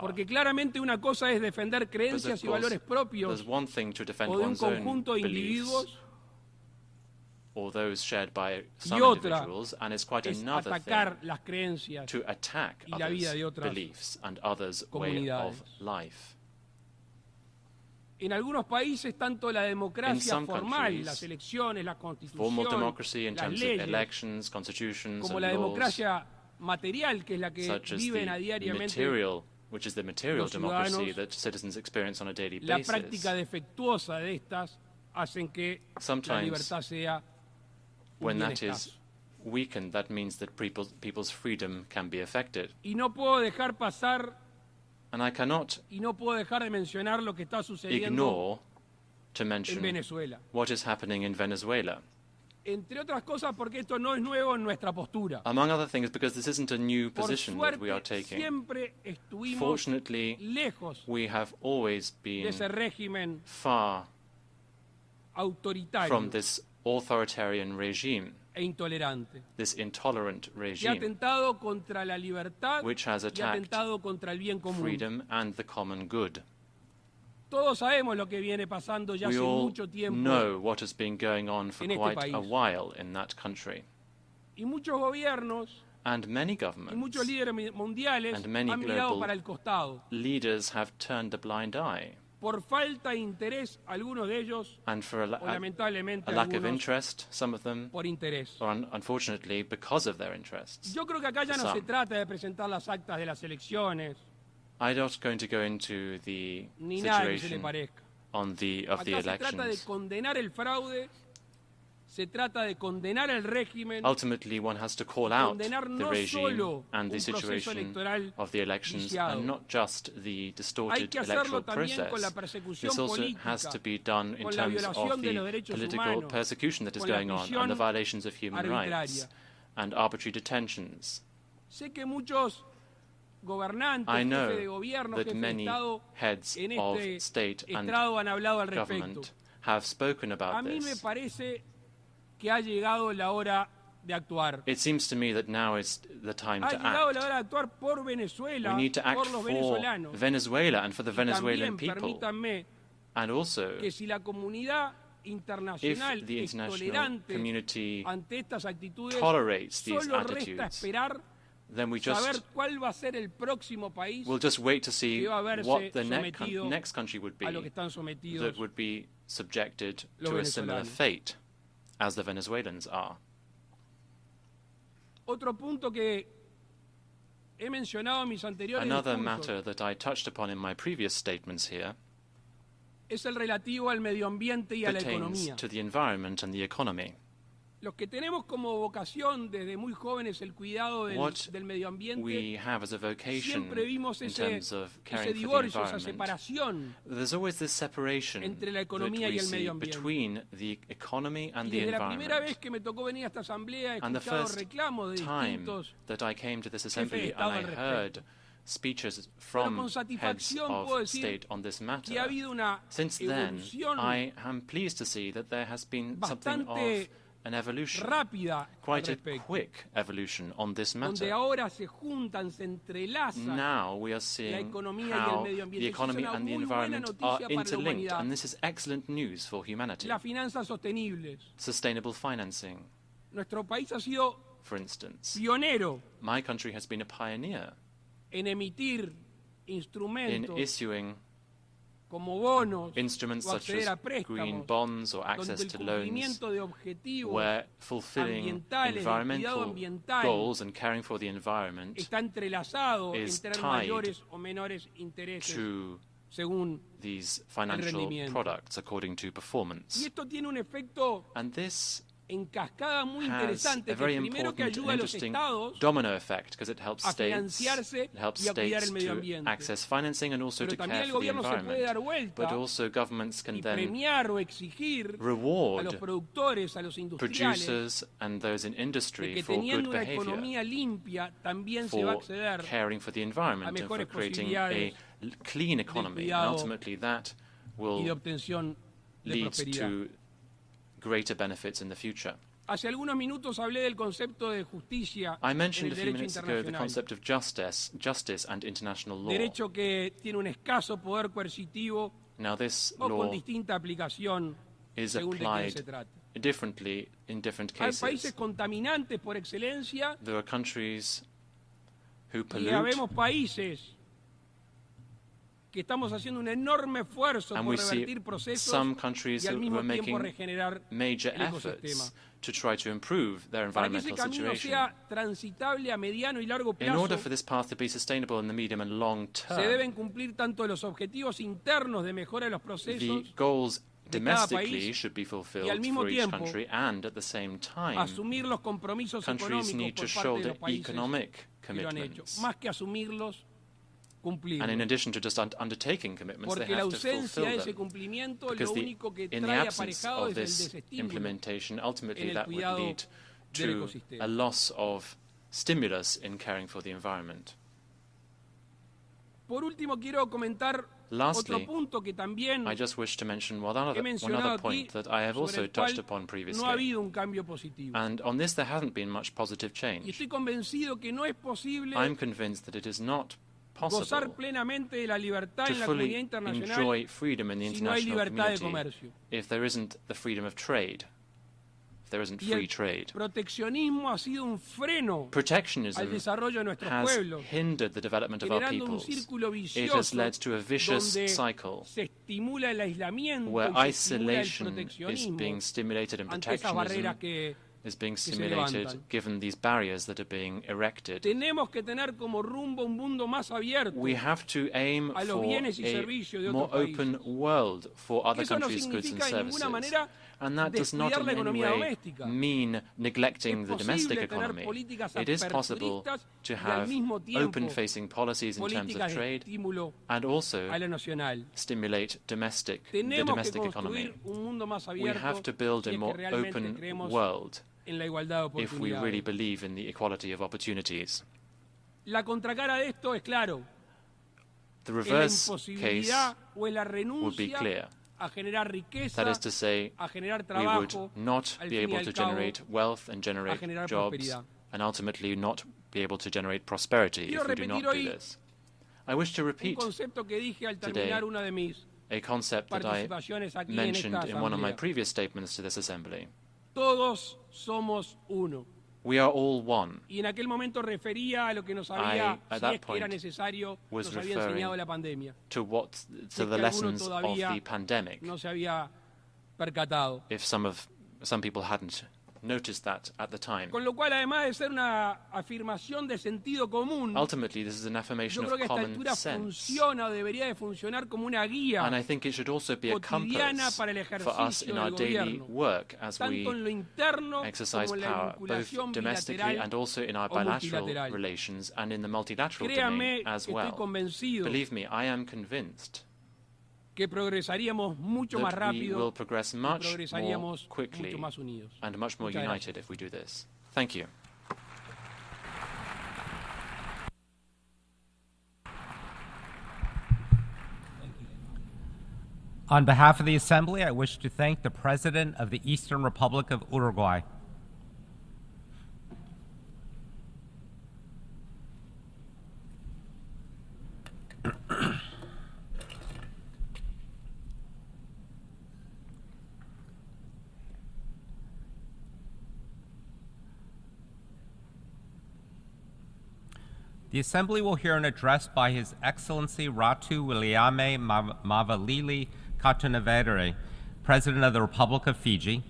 Porque claramente una cosa es defender creencias y valores propios o de un conjunto de individuos, or those shared by y some otra individuals, and it's quite es another atacar thing las creencias to attack y la vida de others' otras beliefs and others' way of life. En algunos países, tanto la democracia some formal, countries, las elecciones, la Formal constitución, democracy in las terms of leyes, elections, constitutions, como and la laws, democracia material, que es la que such as viven a the diariamente material, which is the material los democracy ciudadanos, that citizens experience on a daily la basis. práctica defectuosa de estas hacen que la Sometimes, libertad sea un when bien that is escaso. weakened, that means that people's freedom can be affected. Y no puedo dejar pasar And I cannot y no puedo dejar de mencionar lo que está sucediendo ignore to en mention Venezuela. what is happening in Venezuela. Entre otras cosas porque esto no es nuevo en nuestra postura. Among other things, because this isn't a new Por position that we are suerte, taking. siempre estuvimos Fortunately, lejos we have always de been ese régimen far autoritario from this authoritarian regime, e intolerante, this intolerant que ha regime, atentado contra la libertad which has y ha attacked atentado contra el bien común. freedom and the common good. Todos sabemos lo que viene pasando ya We hace all mucho tiempo know what has been going on for en este quite a país. while in that country. Y muchos gobiernos And many y governments muchos líderes mundiales and many han mirado global para el costado. leaders have turned a blind eye. Por falta de interés, algunos de ellos, And for a, o lamentablemente a lack of algunos, interest, some of them, por interés. or unfortunately because of their interests. Yo creo que acá ya no se Some. trata de presentar las actas de las elecciones, I'm not going to go into the ni nada que se le situation parezca. of the Acá se trata de elections. condenar el fraude, se trata de condenar el régimen, Ultimately, one has to call out condenar the no regime solo and the un proceso situation electoral of the elections, viciado. and not just the Hay distorted que hacerlo electoral también con la process. persecución This also política, has to be done in con la terms violación of de los the derechos political humanos, persecution that is con la going on prisión and the violations of human rights arbitraria. and arbitrary detentions. Sé que muchos gobernantes, I jefes know de gobierno, that jefes de many Estado heads en of este state and estrado han hablado al respecto. government have spoken A about mí me this. parece que ha llegado la hora de actuar. It seems to me that now is the time Ha to llegado la act. hora de actuar por Venezuela, We need to act por los for venezolanos. Venezuela and for the Y Venezuelan también people. permítanme And also, que si la comunidad internacional if the es international tolerante community ante estas actitudes, tolerates these solo resta attitudes, esperar then we saber just cuál va a ser el próximo país we'll just wait to see que va a verse what the sometido next country would be a lo que están sometidos that would be subjected los to a similar venezolanos. fate as the Venezuelans are. Otro punto que he mencionado en mis anteriores Another discursos matter that I touched upon in my previous statements here es el relativo al medio ambiente y a la pertains economía. to the environment and the economy. Los que tenemos como vocación desde muy jóvenes el cuidado What del medio ambiente, we have as a vocation siempre vimos in ese terms of caring for the divorcio, esa environment, separación there's always this separation entre la that economía y we el see medio ambiente. between the economy and Y the desde la primera environment. vez que me tocó venir a esta asamblea he And the escuchado first reclamos de time distintos that I came to this jefes de assembly and Estado I al heard respecto. speeches Pero from con heads satisfacción puedo of decir state on this que ha matter. habido una Since then, evolución I am pleased to see that there has been something bastante of an evolution, rápida al quite a respecto, quick evolution on this donde matter. ahora se juntan, se entrelazan Now we are la seeing economía y el how medio the ambiente. Eso es economy una and the muy buena environment noticia are para la interlinked, humanidad. and this is excellent news for humanity. Las finanzas sostenibles. Sustainable financing, Nuestro país ha sido for instance. pionero My country has been a pioneer en emitir in instrumentos issuing instruments such as green bonds or access to loans, where fulfilling environmental goals and caring for the environment is tied to these financial products according to performance. And this has a very important and interesting domino effect because it helps states to access financing and also to care for the environment. But also governments can then reward producers and those in industry for good behavior, for caring for the environment and for creating a clean economy. And ultimately that will lead to greater benefits in the future. I mentioned a few minutes ago the concept of justice and international law. Now this law is applied differently in different cases. There are countries who pollute, and we see some countries who are making major efforts to try to improve their environmental situation. In order for this path to be sustainable in the medium and long term, the goals domestically should be fulfilled for each country, and at the same time, countries need to shoulder economic commitments. And in addition to just undertaking commitments, they have to fulfill them. Because in the absence of this implementation, ultimately that would lead to a loss of stimulus in caring for the environment. Lastly, I just wish to mention one other point that I have also touched upon previously. And on this there hasn't been much positive change. I'm convinced that it is not possible to fully enjoy freedom in the international community if there isn't the freedom of trade, if there isn't free trade. Protectionism has hindered the development of our peoples. It has led to a vicious cycle where isolation is being stimulated and protectionism is being stimulated given these barriers that are being erected. We have to aim for a more open world for other countries' goods and services. And that does not in any way mean neglecting the domestic economy. It is possible to have open-facing policies in terms of trade and also stimulate the domestic economy. We have to build a more open world if we really believe in the equality of opportunities. The reverse case would be clear. That is to say, we would not be able to generate wealth and generate jobs and ultimately not be able to generate prosperity if we do not do this. I wish to repeat today a concept that I mentioned in one of my previous statements to this Assembly. Todos somos uno. We are all one. Y en aquel momento refería a lo que nos había, si es que era necesario, nos había enseñado la pandemia. To the lessons of the pandemic. No se había percatado. If some people hadn't noticed that at the time. Con lo cual, además de ser una afirmación de sentido común, ultimately this is an affirmation of common sense. Funciona o debería de funcionar como una guía and I think it should also be a compass for us in our daily work as we exercise power, both domestically and also in our bilateral relations and in the multilateral domain as well. Believe me, I am convinced que progresaríamos mucho más rápido, will progress much more quickly and much more united if we do this. Thank you. On behalf of the Assembly, I wish to thank the President of the Eastern Republic of Uruguay. The Assembly will hear an address by His Excellency Ratu Williame Mavalili Katunavere, President of the Republic of Fiji.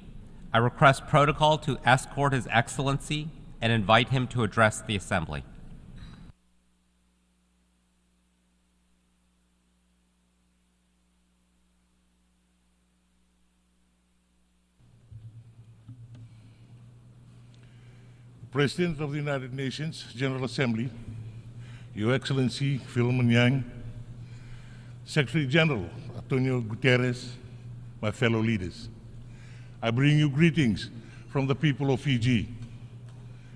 I request protocol to escort His Excellency and invite him to address the Assembly. President of the United Nations General Assembly, Your Excellency Philemon Yang, Secretary General Antonio Guterres, my fellow leaders, I bring you greetings from the people of Fiji.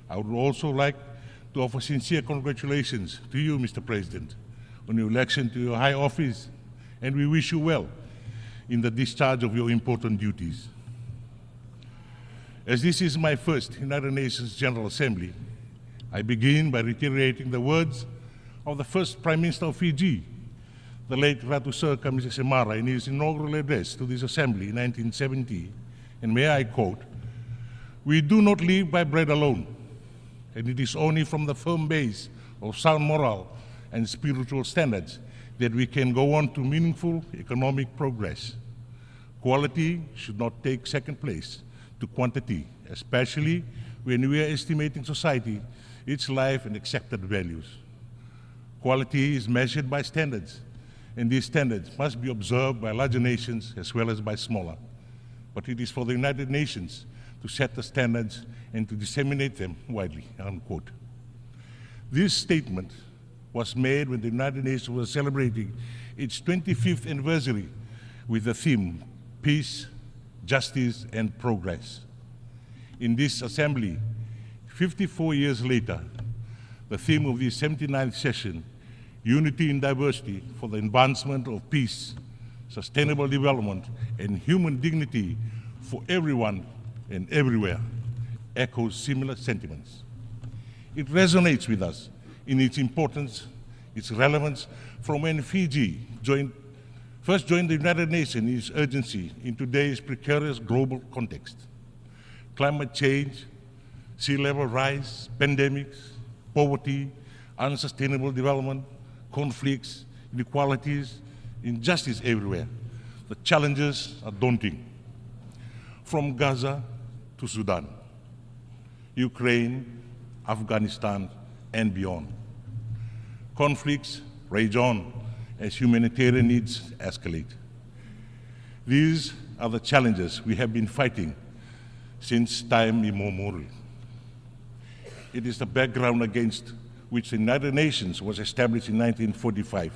I would also like to offer sincere congratulations to you, Mr. President, on your election to your high office, and we wish you well in the discharge of your important duties. As this is my first United Nations General Assembly, I begin by reiterating the words of the first Prime Minister of Fiji, the late Ratu Sir Kamisa Semara, in his inaugural address to this Assembly in 1970, and may I quote, "We do not live by bread alone, and it is only from the firm base of sound moral and spiritual standards that we can go on to meaningful economic progress. Quality should not take second place to quantity, especially when we are estimating society, its life and accepted values. Quality is measured by standards, and these standards must be observed by larger nations as well as by smaller. But it is for the United Nations to set the standards and to disseminate them widely," unquote. This statement was made when the United Nations was celebrating its 25th anniversary with the theme, Peace, Justice, and Progress. In this Assembly, 54 years later, the theme of the 79th session, Unity in Diversity for the Advancement of Peace, Sustainable Development, and Human Dignity for Everyone and Everywhere, echoes similar sentiments. It resonates with us in its importance, its relevance from when Fiji first joined the United Nations in its urgency in today's precarious global context. Climate change, sea level rise, pandemics, poverty, unsustainable development, conflicts, inequalities, injustice everywhere. The challenges are daunting. From Gaza to Sudan, Ukraine, Afghanistan, and beyond. Conflicts rage on as humanitarian needs escalate. These are the challenges we have been fighting since time immemorial. It is the background against which the United Nations was established in 1945.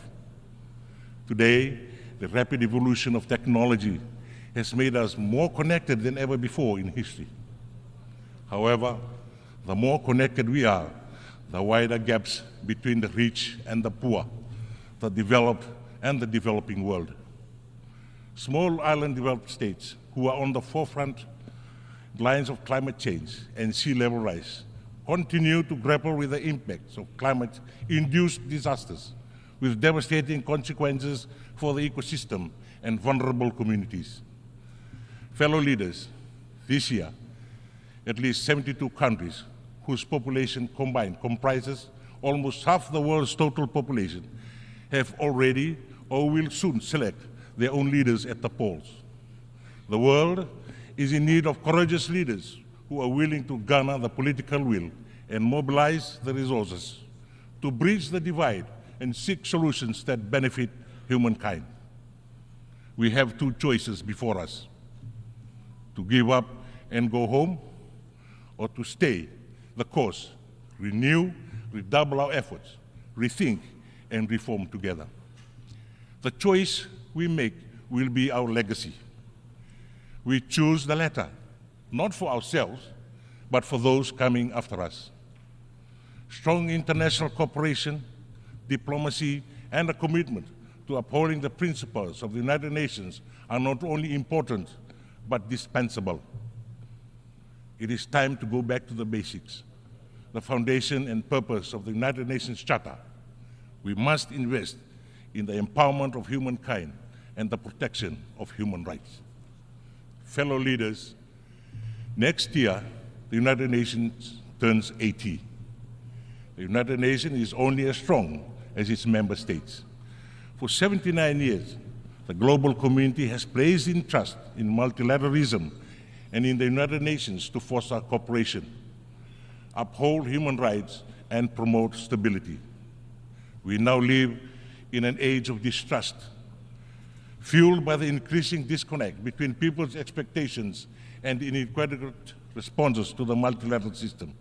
Today, the rapid evolution of technology has made us more connected than ever before in history. However, the more connected we are, the wider gaps between the rich and the poor, the developed and the developing world. Small island developed states who are on the forefront lines of climate change and sea level rise continue to grapple with the impacts of climate-induced disasters with devastating consequences for the ecosystem and vulnerable communities. Fellow leaders, this year, at least 72 countries whose population combined comprises almost half the world's total population have already or will soon select their own leaders at the polls. The world is in need of courageous leaders who are willing to garner the political will and mobilize the resources to bridge the divide and seek solutions that benefit humankind. We have two choices before us: to give up and go home, or to stay the course, renew, redouble our efforts, rethink, and reform together. The choice we make will be our legacy. We choose the latter, not for ourselves, but for those coming after us. Strong international cooperation, diplomacy, and a commitment to upholding the principles of the United Nations are not only important, but dispensable. It is time to go back to the basics, the foundation and purpose of the United Nations Charter. We must invest in the empowerment of humankind and the protection of human rights. Fellow leaders, next year, the United Nations turns 80. The United Nations is only as strong as its member states. For 79 years, the global community has placed in trust in multilateralism and in the United Nations to foster cooperation, uphold human rights, and promote stability. We now live in an age of distrust, fueled by the increasing disconnect between people's expectations and inadequate responses to the multilateral system.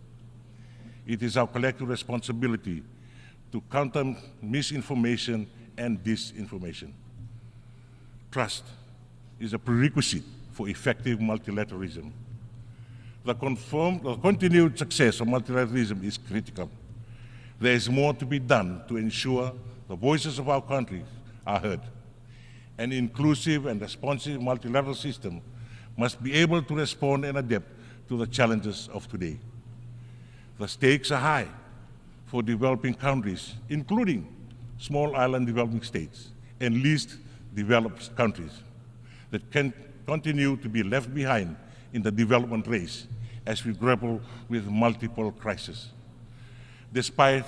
It is our collective responsibility to counter misinformation and disinformation. Trust is a prerequisite for effective multilateralism. The continued success of multilateralism is critical. There is more to be done to ensure the voices of our countries are heard. An inclusive and responsive multilateral system must be able to respond and adapt to the challenges of today. The stakes are high for developing countries, including small island developing states and least developed countries that can continue to be left behind in the development race as we grapple with multiple crises. Despite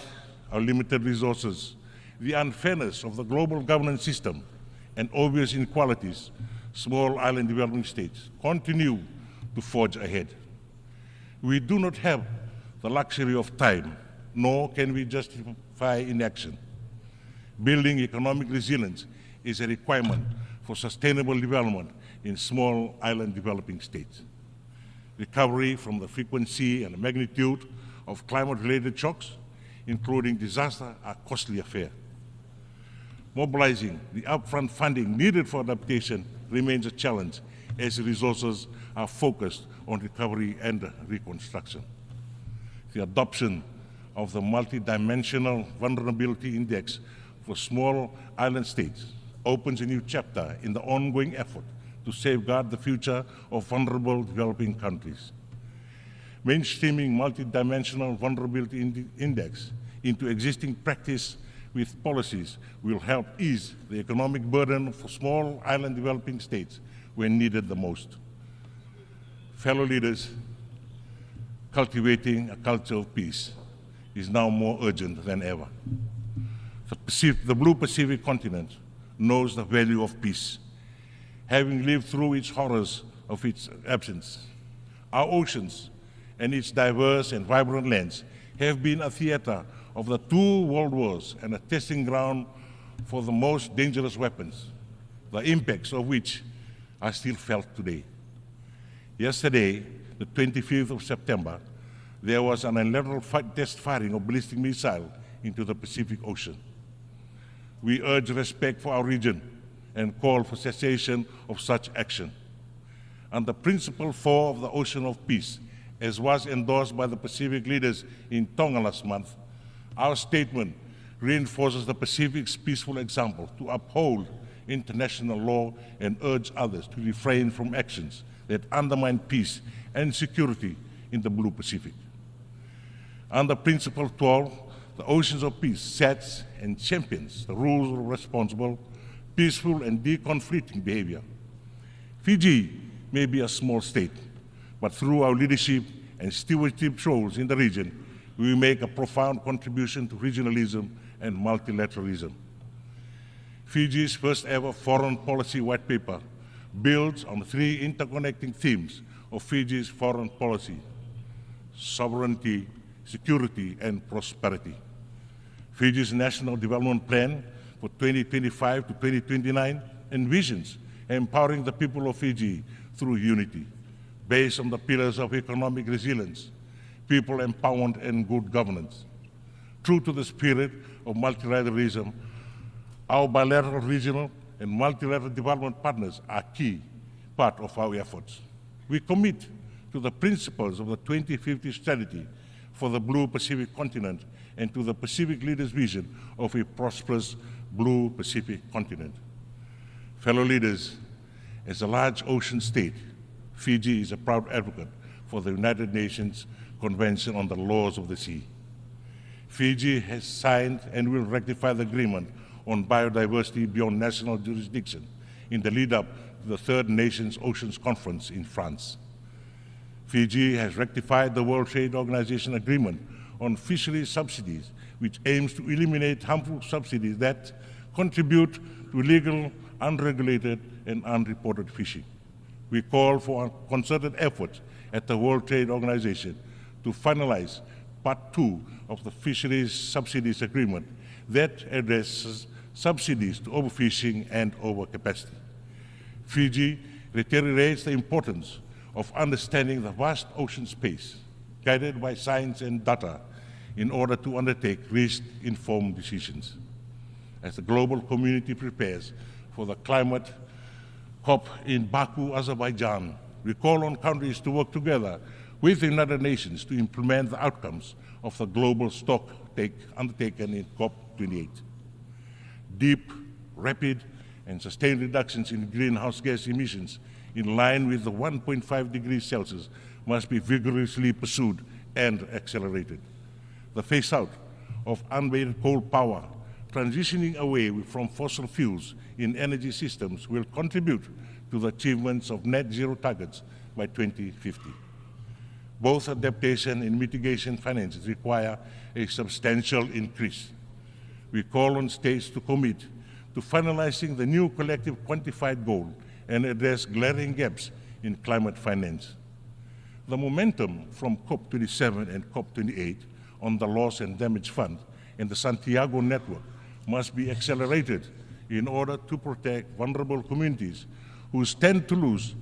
our limited resources, the unfairness of the global governance system, and obvious inequalities, small island developing states continue to forge ahead. We do not have the luxury of time, nor can we justify inaction. Building economic resilience is a requirement for sustainable development in small island developing states. Recovery from the frequency and magnitude of climate-related shocks, including disaster, are a costly affair. Mobilizing the upfront funding needed for adaptation remains a challenge as resources are focused on recovery and reconstruction. The adoption of the Multidimensional Vulnerability Index for small island states opens a new chapter in the ongoing effort to safeguard the future of vulnerable developing countries. Mainstreaming Multidimensional Vulnerability Index into existing practice with policies will help ease the economic burden for small island developing states when needed the most. Fellow leaders, cultivating a culture of peace is now more urgent than ever. The Blue Pacific continent knows the value of peace, having lived through its horrors of its absence. Our oceans and its diverse and vibrant lands have been a theater of the two world wars and a testing ground for the most dangerous weapons, the impacts of which are still felt today. Yesterday, the 25th of September, there was an unilateral test firing of ballistic missile into the Pacific Ocean. We urge respect for our region and call for cessation of such action. Under Principle 4 of the Ocean of Peace, as was endorsed by the Pacific leaders in Tonga last month, our statement reinforces the Pacific's peaceful example to uphold international law and urge others to refrain from actions that undermine peace and security in the Blue Pacific. Under Principle 12, the Oceans of Peace sets and champions the rules of responsible, peaceful, and deconflicting behavior. Fiji may be a small state, but through our leadership and stewardship roles in the region, we make a profound contribution to regionalism and multilateralism. Fiji's first ever foreign policy white paper builds on three interconnecting themes of Fiji's foreign policy: sovereignty, security, and prosperity. Fiji's National Development Plan for 2025 to 2029 envisions empowering the people of Fiji through unity, based on the pillars of economic resilience, people empowerment, and good governance. True to the spirit of multilateralism, our bilateral, regional, and multilateral development partners are a key part of our efforts. We commit to the principles of the 2050 strategy for the Blue Pacific continent and to the Pacific leaders' vision of a prosperous Blue Pacific continent. Fellow leaders, as a large ocean state, Fiji is a proud advocate for the United Nations Convention on the Laws of the Sea. Fiji has signed and will ratify the agreement on biodiversity beyond national jurisdiction in the lead-up to the Third Nations Oceans Conference in France. Fiji has ratified the World Trade Organization agreement on fisheries subsidies, which aims to eliminate harmful subsidies that contribute to illegal, unregulated, and unreported fishing. We call for a concerted effort at the World Trade Organization to finalize Part 2 of the Fisheries Subsidies Agreement that addresses subsidies to overfishing and overcapacity. Fiji reiterates the importance of understanding the vast ocean space, guided by science and data, in order to undertake risk-informed decisions. As the global community prepares for the climate COP in Baku, Azerbaijan, we call on countries to work together with the United Nations to implement the outcomes of the global stock undertaken in COP28. Deep, rapid, and sustained reductions in greenhouse gas emissions in line with the 1.5 degrees Celsius must be vigorously pursued and accelerated. The phase-out of unweighted coal power, transitioning away from fossil fuels in energy systems, will contribute to the achievements of net zero targets by 2050. Both adaptation and mitigation finances require a substantial increase. We call on states to commit to finalizing the new collective quantified goal and address glaring gaps in climate finance. The momentum from COP27 and COP28 on the Loss and Damage Fund and the Santiago Network must be accelerated in order to protect vulnerable communities who stand to lose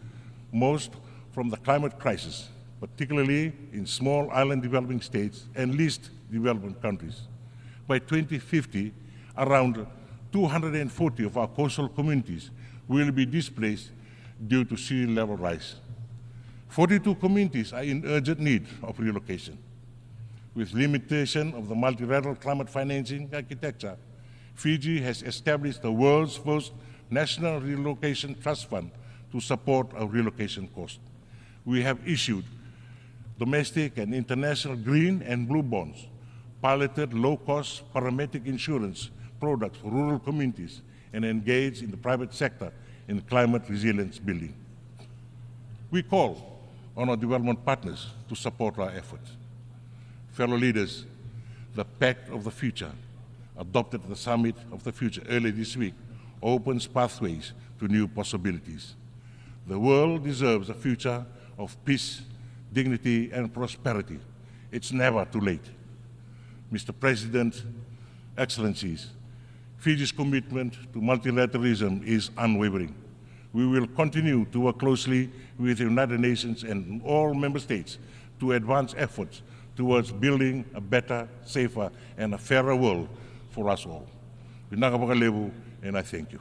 most from the climate crisis, particularly in small island developing states and least developed countries. By 2050, around 240 of our coastal communities will be displaced due to sea level rise. 42 communities are in urgent need of relocation. With limitation of the multilateral climate financing architecture, Fiji has established the world's first national relocation trust fund to support our relocation costs. We have issued domestic and international green and blue bonds, piloted low-cost parametric insurance products for rural communities, and engaged in the private sector in climate resilience building. We call on our development partners to support our efforts. Fellow leaders, the Pact of the Future, adopted at the Summit of the Future earlier this week, opens pathways to new possibilities. The world deserves a future of peace, dignity, and prosperity. It's never too late. Mr. President, Excellencies, Fiji's commitment to multilateralism is unwavering. We will continue to work closely with the United Nations and all member states to advance efforts towards building a better, safer, and a fairer world for us all. And I thank you.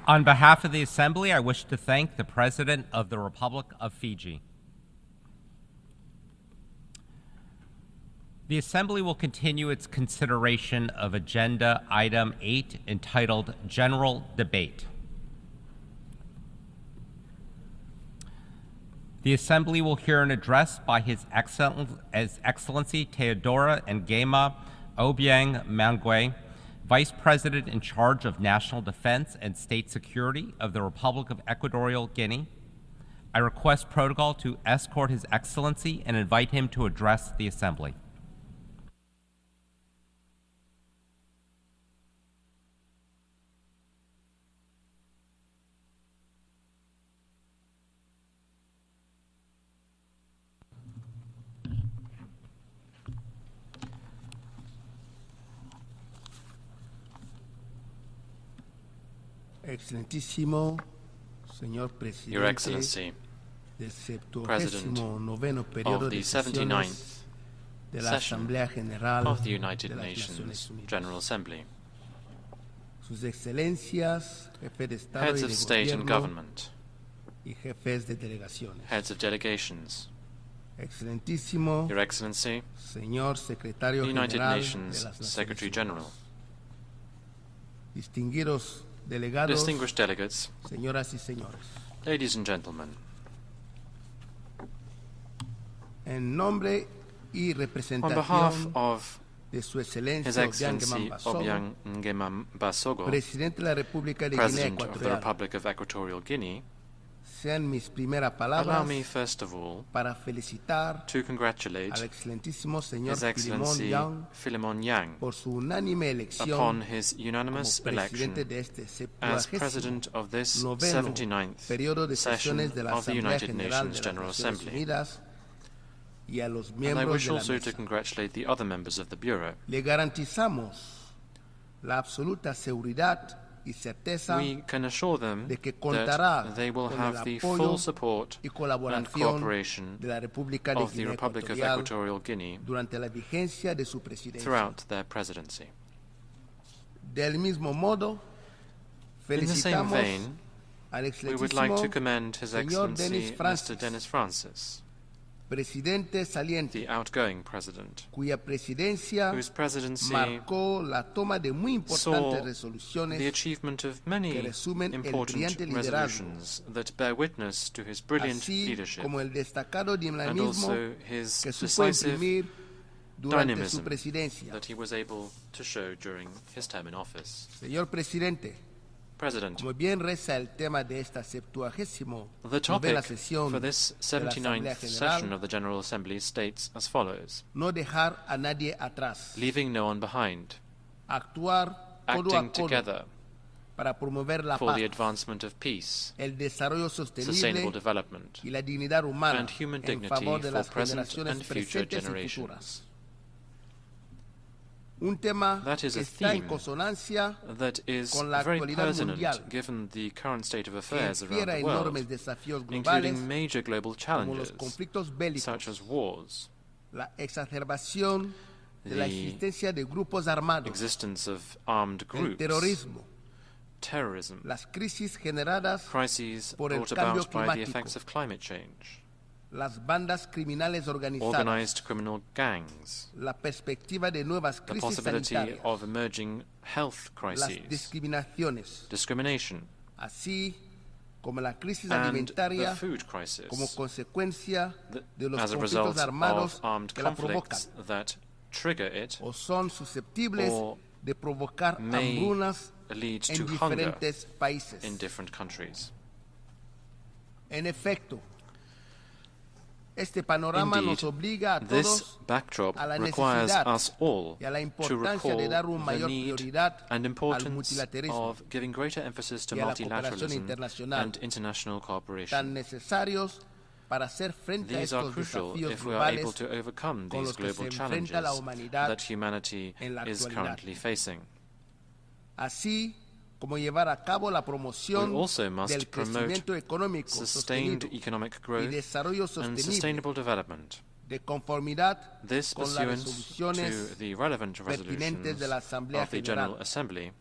On behalf of the Assembly, I wish to thank the President of the Republic of Fiji. The Assembly will continue its consideration of Agenda Item 8, entitled General Debate. The Assembly will hear an address by His Excellency Teodoro Ngema Obiang Mangwe, Vice President in charge of National Defense and State Security of the Republic of Equatorial Guinea. I request protocol to escort His Excellency and invite him to address the Assembly. Excelentísimo Señor Presidente, Your Excellency, President of the 79th session of the United Nations General Assembly, heads of state and government, heads of delegations, Your Excellency, the United Nations Secretary General, distinguished delegates, ladies and gentlemen, on behalf of His Excellency Obiang Nguema Mbasogo, President of the Republic of Equatorial Guinea, Sean mis primeras palabras allow me first of all to congratulate His Excellency Philemon Yang upon his unanimous election as President of this 79th session of the United Nations General Assembly. And I wish also to congratulate the other members of the Bureau. Le garantizamos la absoluta seguridad we can assure them that they will have the full support and cooperation of the Republic of Equatorial Guinea throughout their presidency. In the same vein, we would like to commend His Excellency Mr. Denis Francis, Presidente saliente, the outgoing president, cuya presidencia whose presidency marcó la toma de muy importantes resoluciones the achievement of many important resolutions that bear witness to his brilliant leadership como el destacado and also his decisive dynamism that he was able to show during his term in office. Señor Presidente, President, como bien reza el tema de esta 79ª the topic sesión for this 79th session of the General Assembly states as follows: no dejar a nadie atrás, leaving no one behind, actuar acting together para promover la for paz, the advancement of peace, el desarrollo sostenible sustainable development, y la dignidad humana and human en dignity favor de for las present generaciones and future presentes y generations. futuras. Un tema That is a está en theme consonancia that is con la very actualidad pertinent mundial, given the current state of affairs around encierra the world, enormes desafíos globales including major global como challenges los conflictos bélicos, such as wars, la exacerbación de la existencia de grupos armados, existence of armed el groups, terrorismo, terrorism, las crisis generadas crises por el brought cambio about by the climático, effects of climate change, las bandas criminales organizadas, organized criminal gangs, la perspectiva de nuevas the crisis possibility sanitarias, of emerging health las crises, discriminaciones, discrimination, así como la crisis and alimentaria the food crisis como consecuencia de los as a conflictos result armados of armed que la provocan conflicts that trigger it o son susceptibles or de provocar may hambrunas lead to en hunger diferentes países. in different countries. En efecto, este panorama Indeed, nos obliga a this todos backdrop a la requires necesidad us all y a la to importancia recall de dar una the mayor need prioridad and al importance multilateralismo of giving greater emphasis to y a la cooperación multilateralism internacional and international tan cooperation. necesarios para hacer frente a These are estos crucial desafíos if we are able globales to overcome con these los que global se challenges enfrenta la humanidad that humanity en la is actualidad. currently facing. Así como llevar a cabo la We promoción also must del crecimiento promote económico sustained sostenido economic y growth desarrollo and sostenible sustainable development. de conformidad This con las pursuant resoluciones to the relevant pertinentes de resolutions la Asamblea of the General General Assembly,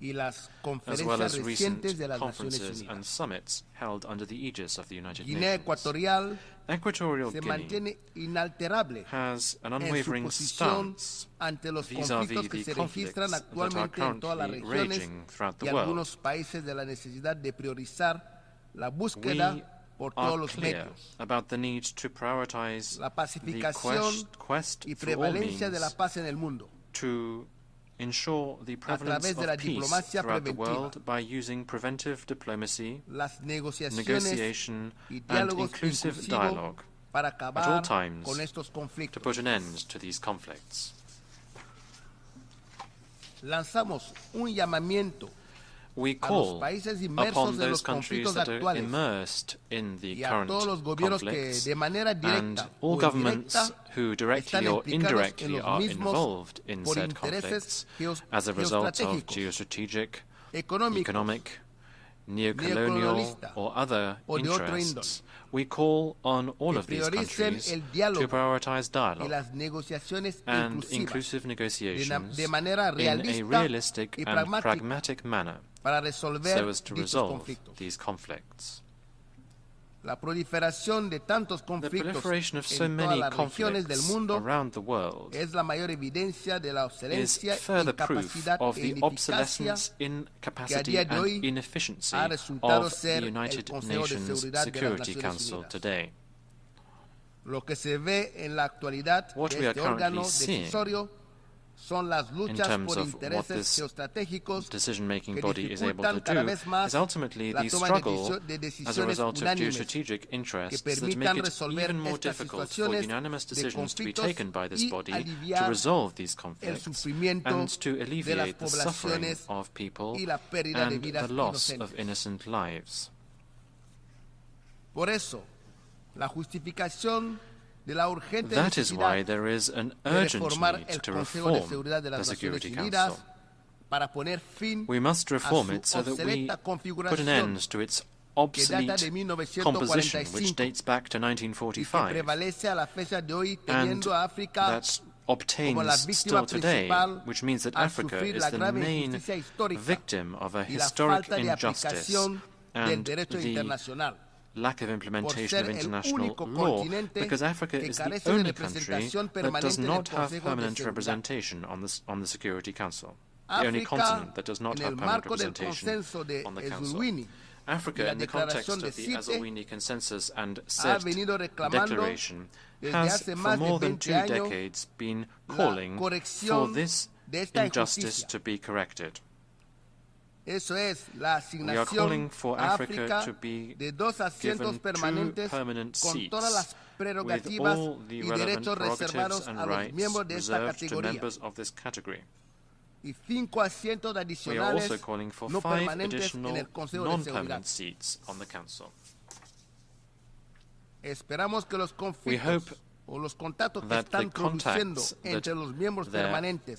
y las as conferencias well as recientes recent de las Naciones conferences and Unidas. summits held under the aegis of the United Guinea Nations. Ecuatorial Equatorial se Guinea mantiene inalterable has an en su unwavering posición stance ante los vis-à-vis conflictos que the se conflicts registran that are actualmente en todas las currently regiones raging throughout y the world. algunos países de la necesidad de priorizar la búsqueda We por todos are los clear medios, about the need to prioritize la the pacificación quest y for all prevalencia de la means paz en el mundo to ensure the prevalence través de la of peace diplomacia throughout the preventiva, world by using preventive diplomacy, las negociaciones negotiation, y and diálogos inclusive inclusivos dialogue para at all acabar times con estos to conflictos. put an end to these conflicts. Lanzamos un llamamiento We a los call países inmersos upon en those los countries conflictos that are actuales immersed in the y a current todos los gobiernos que conflicts de manera and directa all o governments indirecta who directly están or implicados en indirectly los are mismos involved in por said intereses conflicts as a result of geoestratégicos, geostrategic, económicos, economic, neocolonial, neocolonialista or other o de otro interests. We call on all que of these prioricen countries el to diálogo prioritize y dialogue las negociaciones and inclusivas inclusive negotiations de manera in a realista realistic y and pragmatic manner para resolver so as to dichos resolve conflictos. these conflicts. La proliferación de tantos The conflictos proliferation of so en todas many las regiones del conflicts mundo around the world es la mayor evidencia de la is obsolescencia, further proof incapacidad of e the ineficacia obsolescence, que a incapacity, día de and hoy inefficiency ha resultado of ser the el United Consejo de Nations Seguridad de las Security Naciones Council Unidas. today. Lo que se ve en la actualidad What de we are este currently órgano seeing decisorio in terms of what this decision-making body is able to do is ultimately the struggle as a result of geostrategic interests that make it even more difficult for unanimous decisions to be taken by this body to resolve these conflicts and to alleviate the suffering of people and the loss of innocent lives. Por eso, la justificación that is why there is an urgent need to reform the Security Council. We must reform it so that we put an end to its obsolete composition, which dates back to 1945, and that obtains still today, which means that Africa is the main victim of a historic injustice and the lack of implementation of international law, because Africa is the only country that does not have permanent representation on the Security Council, the only continent that does not have permanent representation on the Council. Africa, in the context of the Azawini Consensus and SED Declaration, has for more than 2 decades been calling for this injustice to be corrected. We are calling for Africa to be given 2 permanent seats with all the relevant prerogatives and rights reserved to members of this category. We are also calling for 5 additional non-permanent seats on the Council. We hope that the contacts that there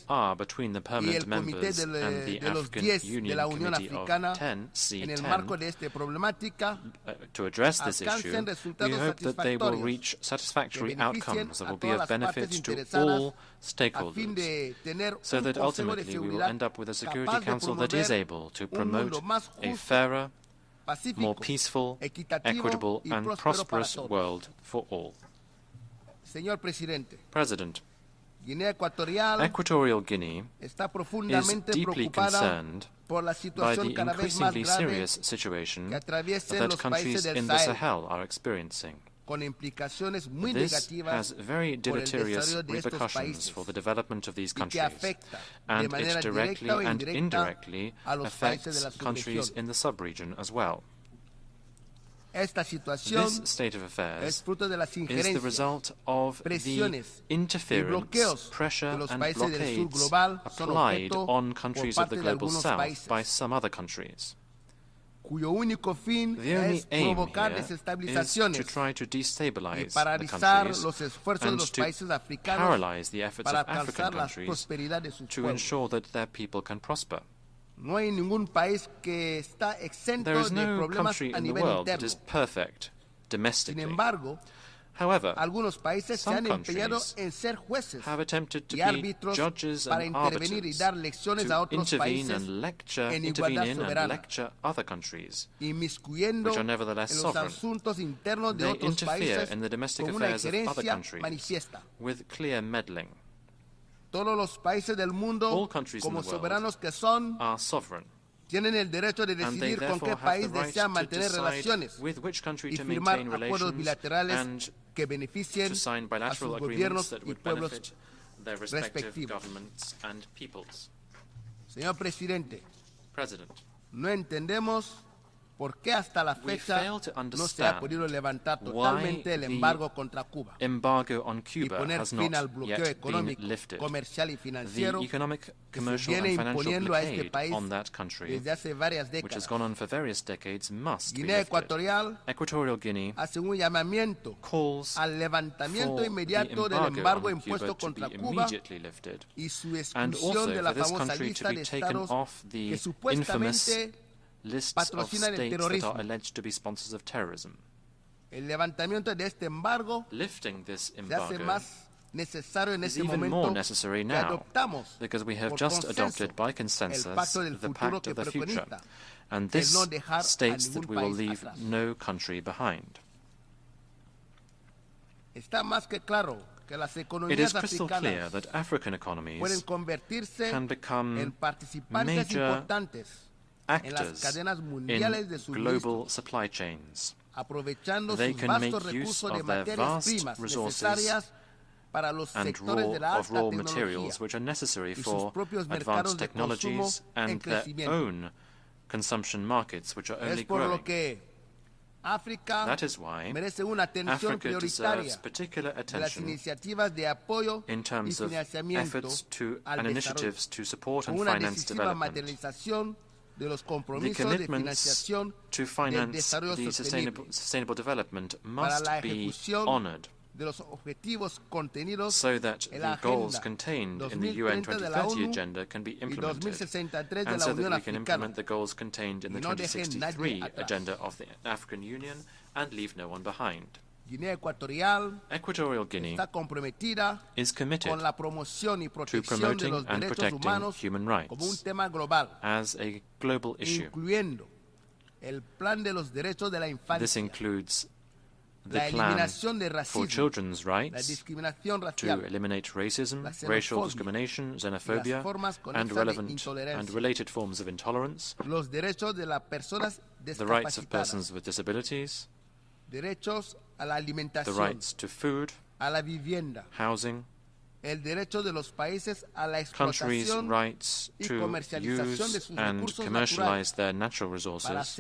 are between the permanent members and the African Union Committee of 10, C10, to address this issue, we hope that they will reach satisfactory outcomes that will be of benefit to all stakeholders, so that ultimately we will end up with a Security Council that is able to promote a fairer, more peaceful, equitable and prosperous world for all. President, Equatorial Guinea is deeply concerned by the increasingly serious situation that countries in the Sahel are experiencing. This has very deleterious repercussions for the development of these countries, and it directly and indirectly affects countries in the sub-region as well. This state of affairs is the result of the interference, pressure and blockades applied on countries of the Global South by some other countries. The only aim here is to try to destabilize the countries and to paralyze the efforts of African countries to ensure that their people can prosper. There is no country in the world that is perfect domestically. However, some countries have attempted to be judges and arbiters, to intervene and lecture other countries, which are nevertheless sovereign. They interfere in the domestic affairs of other countries with clear meddling. All countries in the world are sovereign, and they therefore have the right to decide with which country to maintain relations and to sign bilateral agreements that would benefit their respective governments and peoples. President, we fail to understand why the embargo on Cuba has not yet been lifted. The economic, commercial and financial blockade on that country, which has gone on for various decades, must be lifted. Equatorial Guinea calls for the embargo on Cuba to be immediately lifted, and also for this country to be taken off the infamous lists of states that are alleged to be sponsors of terrorism. Lifting this embargo is even more necessary now, because we have just adopted by consensus the Pact of the Future, and this states that we will leave no country behind. It is crystal clear that African economies can become major actors in global supply chains. They can make use of their vast resources and of raw materials which are necessary for advanced technologies and their own consumption markets, which are only growing. That is why Africa deserves particular attention in terms of efforts and initiatives to support and finance development. The commitments to finance the sustainable development must be honored, so that the goals contained in the UN 2030 agenda can be implemented, and so that we can implement the goals contained in the 2063 agenda of the African Union and leave no one behind. Equatorial Guinea is committed to promoting and protecting human rights as a global issue. This includes the plan for children's rights to eliminate racism, racial discrimination, xenophobia, and relevant and related forms of intolerance, the rights of persons with disabilities, the rights to food, housing, countries' rights to use and commercialize their natural resources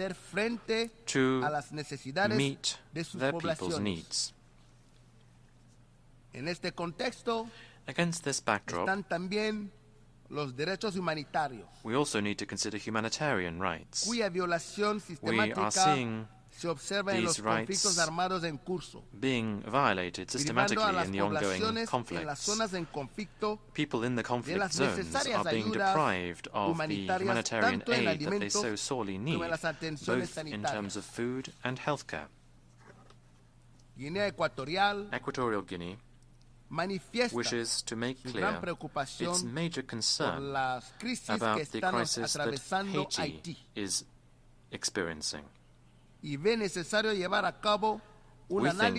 to meet their people's needs. Against this backdrop, we also need to consider humanitarian rights. We are seeing these rights being violated systematically in the ongoing conflicts. People in the conflict zones are being deprived of the humanitarian aid that they so sorely need, both in terms of food and healthcare. Equatorial Guinea wishes to make clear its major concern about the crisis that Haiti is experiencing. We think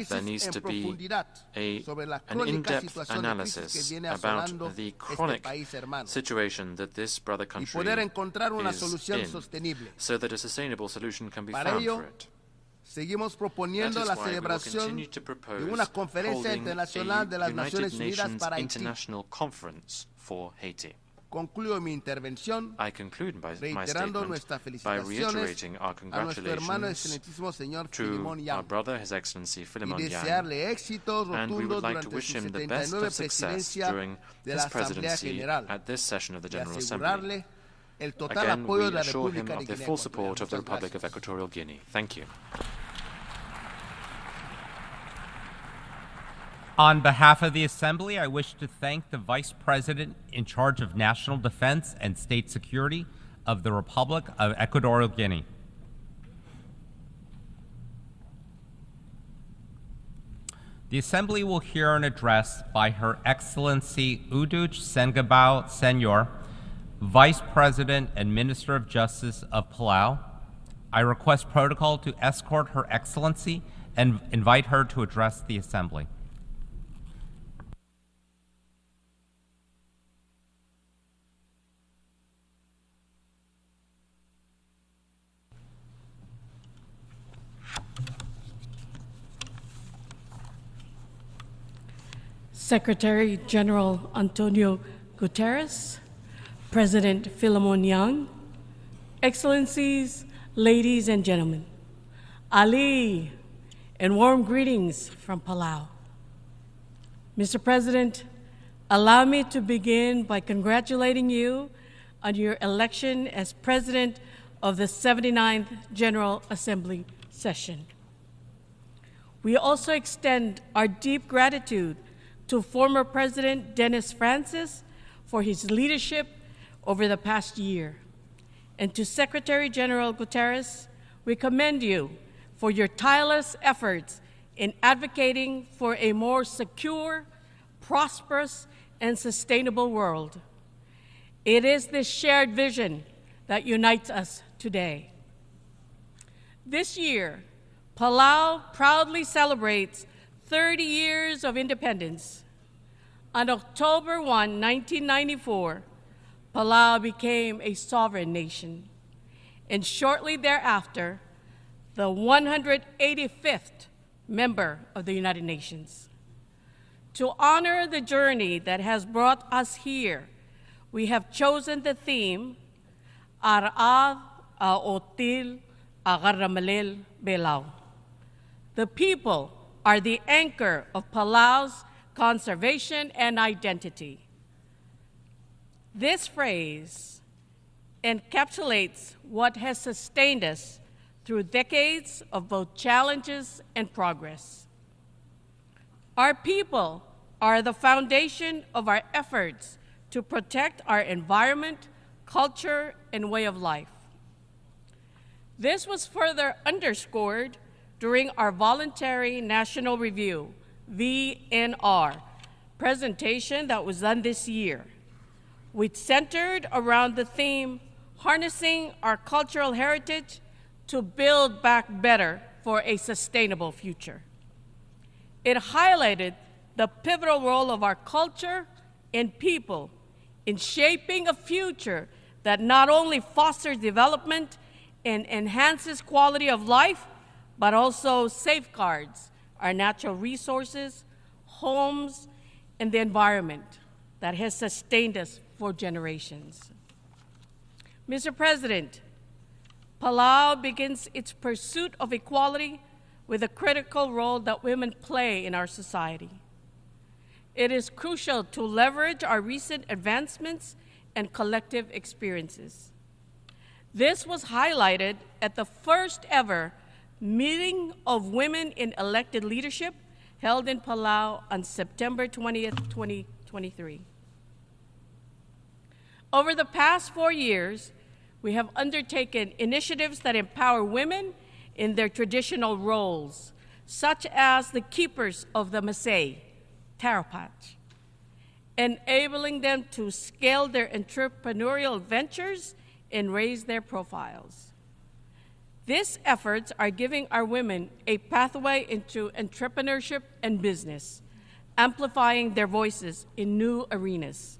there needs to be an in-depth analysis about the chronic situation that this brother country is in, so that a sustainable solution can be found for it. That is why we will continue to propose holding a United Nations International Conference for Haiti. I conclude my statement by reiterating our congratulations to our brother, His Excellency Philemon Yang, and we would like to wish him the best of success during his presidency at this session of the General Assembly. Again, we assure him of the full support of the Republic of Equatorial Guinea. Thank you. On behalf of the Assembly, I wish to thank the Vice President in charge of National Defense and State Security of the Republic of Equatorial Guinea. The Assembly will hear an address by Her Excellency Uduch Sengabao Senyor, Vice President and Minister of Justice of Palau. I request protocol to escort Her Excellency and invite her to address the Assembly. Secretary General Antonio Guterres, President Philemon Yang, Excellencies, ladies and gentlemen, Ali, and warm greetings from Palau. Mr. President, allow me to begin by congratulating you on your election as President of the 79th General Assembly session. We also extend our deep gratitude to former President Dennis Francis for his leadership over the past year. And to Secretary General Guterres, we commend you for your tireless efforts in advocating for a more secure, prosperous, and sustainable world. It is this shared vision that unites us today. This year, Palau proudly celebrates 30 years of independence. On October 1, 1994, Palau became a sovereign nation, and shortly thereafter, the 185th member of the United Nations. To honor the journey that has brought us here, we have chosen the theme, Ar'ad A'otil Agaramalel Belau. The people are the anchor of Palau's conservation and identity. This phrase encapsulates what has sustained us through decades of both challenges and progress. Our people are the foundation of our efforts to protect our environment, culture, and way of life. This was further underscored during our voluntary national review, VNR, presentation that was done this year, which centered around the theme, harnessing our cultural heritage to build back better for a sustainable future. It highlighted the pivotal role of our culture and people in shaping a future that not only fosters development and enhances quality of life, but also safeguards our natural resources, homes, and the environment that has sustained us for generations. Mr. President, Palau begins its pursuit of equality with a critical role that women play in our society. It is crucial to leverage our recent advancements and collective experiences. This was highlighted at the first ever meeting of women in elected leadership held in Palau on September 20th, 2023. Over the past 4 years, we have undertaken initiatives that empower women in their traditional roles, such as the keepers of the Masay, Tarapach, enabling them to scale their entrepreneurial ventures and raise their profiles. These efforts are giving our women a pathway into entrepreneurship and business, amplifying their voices in new arenas.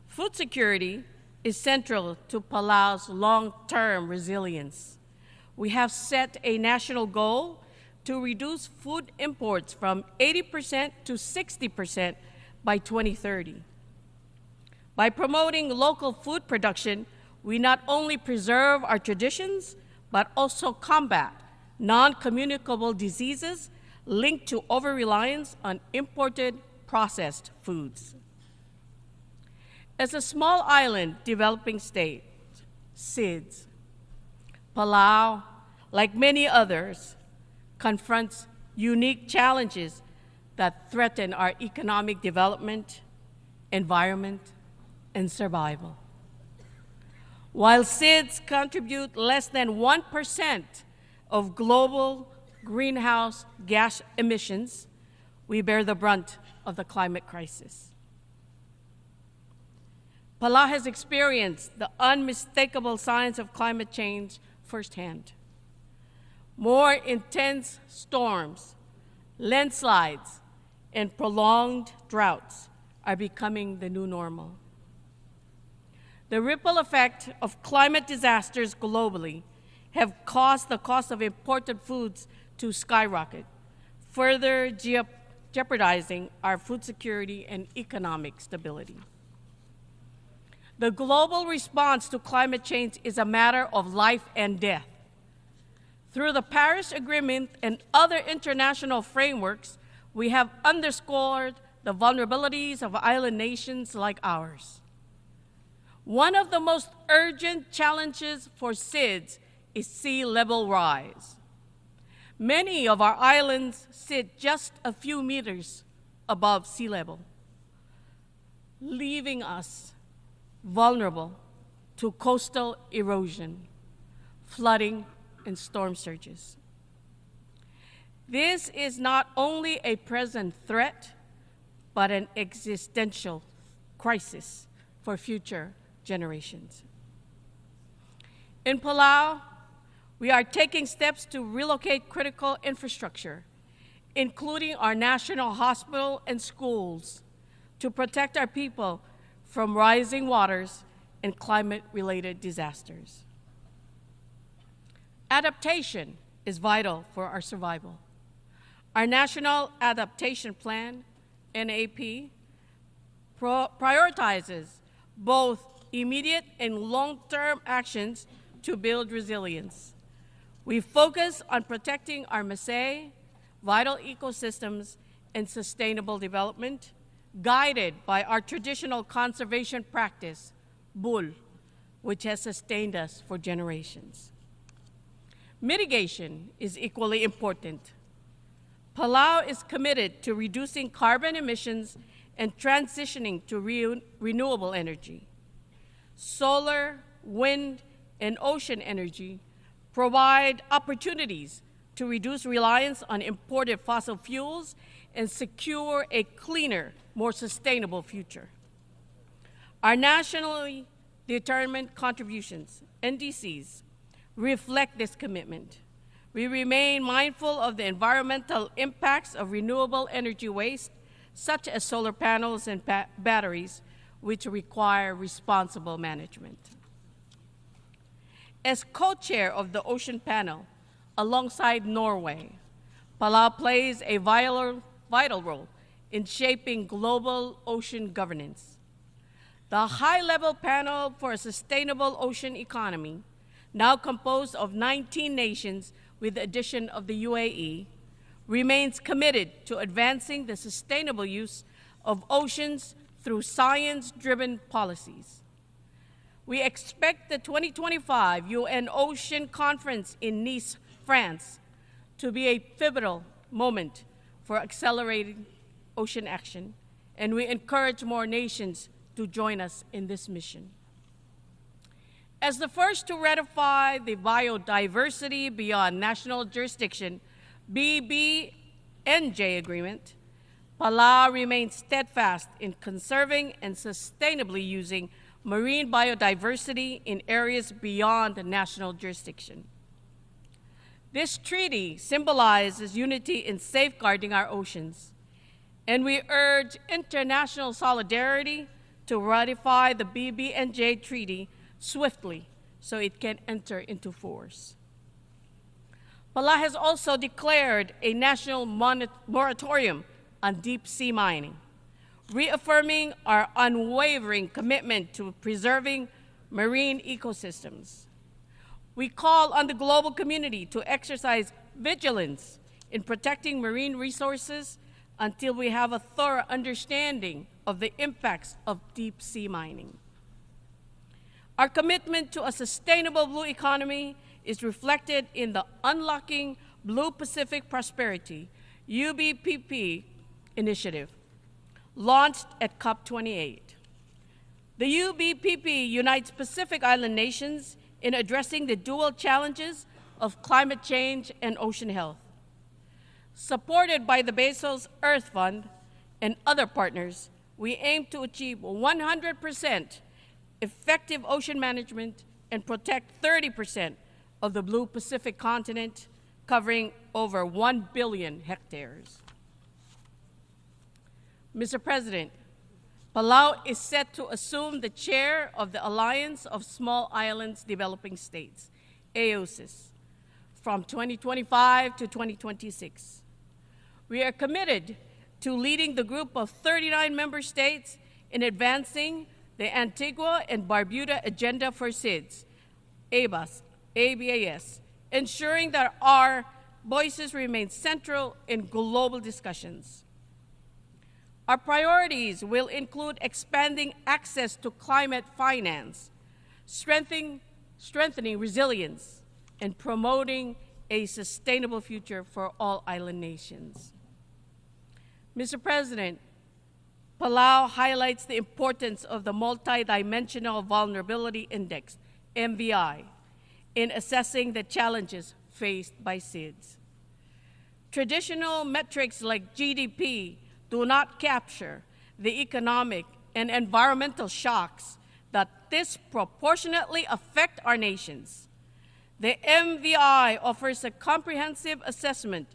Food security is central to Palau's long-term resilience. We have set a national goal to reduce food imports from 80% to 60% by 2030. By promoting local food production, we not only preserve our traditions, but also combat non-communicable diseases linked to over-reliance on imported processed foods. As a small island developing state, SIDS, Palau, like many others, confronts unique challenges that threaten our economic development, environment, and survival. While SIDS contribute less than 1% of global greenhouse gas emissions, we bear the brunt of the climate crisis. Palau has experienced the unmistakable signs of climate change firsthand. More intense storms, landslides, and prolonged droughts are becoming the new normal. The ripple effect of climate disasters globally have caused the cost of imported foods to skyrocket, further jeopardizing our food security and economic stability. The global response to climate change is a matter of life and death. Through the Paris Agreement and other international frameworks, we have underscored the vulnerabilities of island nations like ours. One of the most urgent challenges for SIDS is sea level rise. Many of our islands sit just a few meters above sea level, leaving us vulnerable to coastal erosion, flooding, and storm surges. This is not only a present threat, but an existential crisis for future generations. In Palau, we are taking steps to relocate critical infrastructure, including our national hospital and schools, to protect our people from rising waters and climate-related disasters. Adaptation is vital for our survival. Our National Adaptation Plan, NAP, prioritizes both immediate and long-term actions to build resilience. We focus on protecting our Maasai, vital ecosystems, and sustainable development, guided by our traditional conservation practice, BUL, which has sustained us for generations. Mitigation is equally important. Palau is committed to reducing carbon emissions and transitioning to renewable energy. Solar, wind, and ocean energy provide opportunities to reduce reliance on imported fossil fuels and secure a cleaner, more sustainable future. Our nationally determined contributions, NDCs, reflect this commitment. We remain mindful of the environmental impacts of renewable energy waste, such as solar panels and batteries, which require responsible management. As co-chair of the Ocean Panel, alongside Norway, Palau plays a vital role in shaping global ocean governance. The high-level panel for a sustainable ocean economy, now composed of 19 nations with the addition of the UAE, remains committed to advancing the sustainable use of oceans through science-driven policies. We expect the 2025 UN Ocean Conference in Nice, France, to be a pivotal moment for accelerating ocean action, and we encourage more nations to join us in this mission. As the first to ratify the Biodiversity Beyond National Jurisdiction BBNJ agreement, Palau remains steadfast in conserving and sustainably using marine biodiversity in areas beyond the national jurisdiction. This treaty symbolizes unity in safeguarding our oceans, and we urge international solidarity to ratify the BBNJ treaty swiftly so it can enter into force. Palau has also declared a national moratorium on deep-sea mining, reaffirming our unwavering commitment to preserving marine ecosystems. We call on the global community to exercise vigilance in protecting marine resources until we have a thorough understanding of the impacts of deep-sea mining. Our commitment to a sustainable blue economy is reflected in the Unlocking Blue Pacific Prosperity, UBPP initiative, launched at COP28. The UBPP unites Pacific Island nations in addressing the dual challenges of climate change and ocean health. Supported by the Bezos Earth Fund and other partners, we aim to achieve 100% effective ocean management and protect 30% of the Blue Pacific continent, covering over 1 billion hectares. Mr. President, Palau is set to assume the chair of the Alliance of Small Islands Developing States, AOSIS, from 2025 to 2026. We are committed to leading the group of 39 member states in advancing the Antigua and Barbuda Agenda for SIDS, ABAS, ensuring that our voices remain central in global discussions. Our priorities will include expanding access to climate finance, strengthening resilience, and promoting a sustainable future for all island nations. Mr. President, Palau highlights the importance of the Multidimensional Vulnerability Index, MVI, in assessing the challenges faced by SIDS. Traditional metrics like GDP do not capture the economic and environmental shocks that disproportionately affect our nations. The MVI offers a comprehensive assessment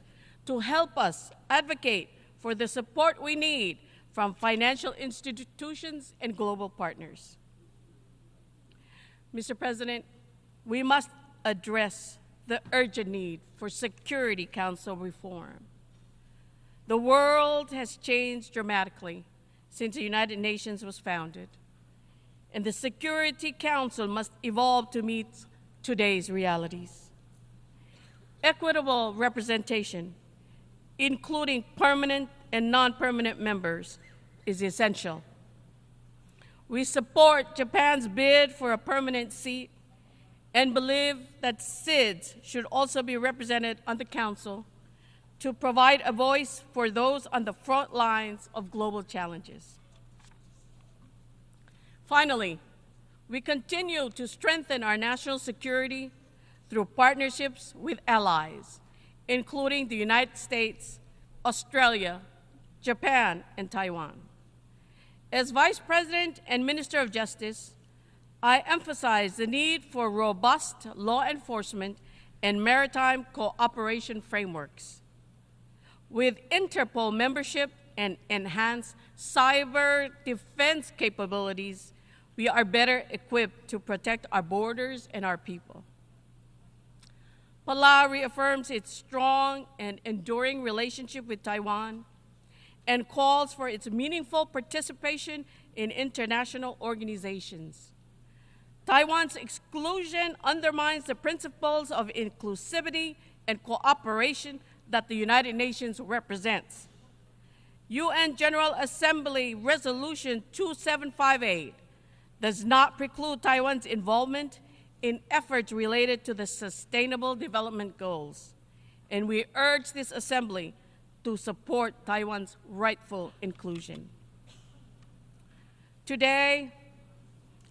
to help us advocate for the support we need from financial institutions and global partners. Mr. President, we must address the urgent need for Security Council reform. The world has changed dramatically since the United Nations was founded, and the Security Council must evolve to meet today's realities. Equitable representation, including permanent and non-permanent members, is essential. We support Japan's bid for a permanent seat and believe that SIDS should also be represented on the Council to provide a voice for those on the front lines of global challenges. Finally, we continue to strengthen our national security through partnerships with allies, including the United States, Australia, Japan, and Taiwan. As Vice President and Minister of Justice, I emphasize the need for robust law enforcement and maritime cooperation frameworks. With Interpol membership and enhanced cyber defense capabilities, we are better equipped to protect our borders and our people. Palau reaffirms its strong and enduring relationship with Taiwan and calls for its meaningful participation in international organizations. Taiwan's exclusion undermines the principles of inclusivity and cooperation that the United Nations represents. UN General Assembly Resolution 2758 does not preclude Taiwan's involvement in efforts related to the Sustainable Development Goals, and we urge this Assembly to support Taiwan's rightful inclusion. Today,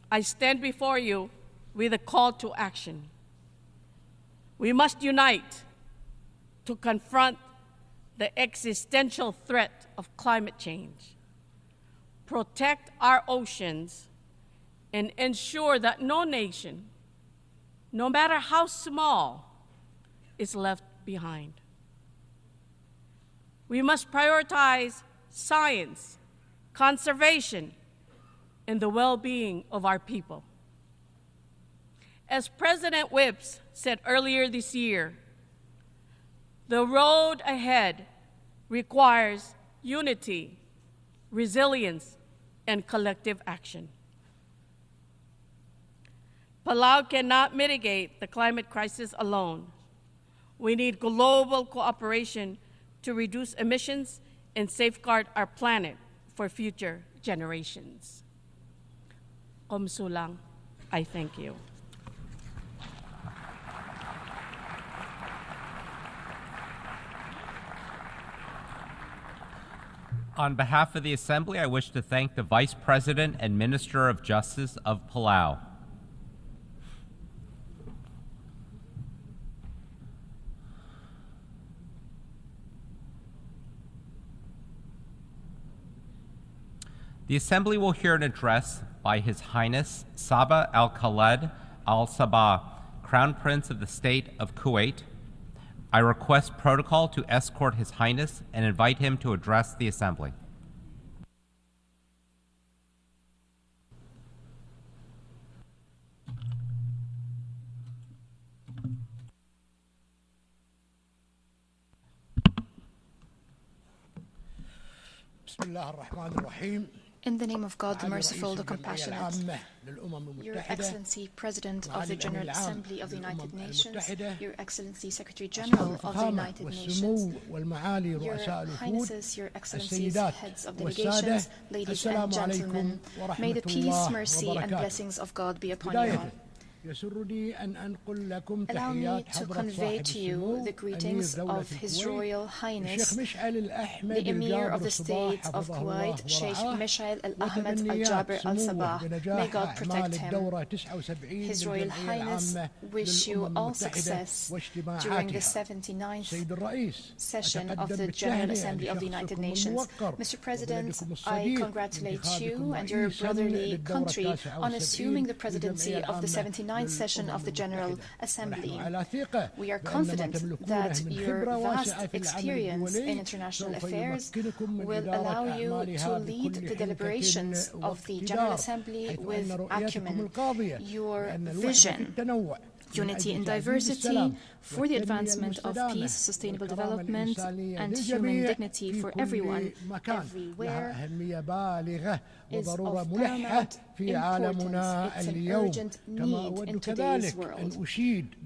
I stand before you with a call to action. We must unite to confront the existential threat of climate change, protect our oceans, and ensure that no nation, no matter how small, is left behind. We must prioritize science, conservation, and the well-being of our people. As President Whips said earlier this year, the road ahead requires unity, resilience, and collective action. Palau cannot mitigate the climate crisis alone. We need global cooperation to reduce emissions and safeguard our planet for future generations. Komsulang, I thank you. On behalf of the Assembly, I wish to thank the Vice President and Minister of Justice of Palau. The Assembly will hear an address by His Highness Sabah Al-Khaled Al-Sabah, Crown Prince of the State of Kuwait. I request protocol to escort His Highness and invite him to address the Assembly. In the name of God, the Merciful, the Compassionate, Your Excellency, President of the General Assembly of the United Nations, Your Excellency, Secretary General of the United Nations, Your Highnesses, Your Excellencies, Heads of Delegations, Ladies and Gentlemen, may the peace, mercy, and blessings of God be upon you all. Allow me to convey to you the greetings of His Royal Highness, the Emir of the State of Kuwait, Sheikh Mishael Al-Ahmed Al-Jaber Al-Sabah. May God protect him. His Royal Highness wish you all success during the 79th session of the General Assembly of the United Nations. Mr. President, I congratulate you and your brotherly country on assuming the presidency of the 79th session of the General Assembly. We are confident that your vast experience in international affairs will allow you to lead the deliberations of the General Assembly with acumen. Your vision unity in diversity, for the advancement of peace, sustainable development, and human dignity for everyone, everywhere, is of paramount importance. It's an urgent need in today's world.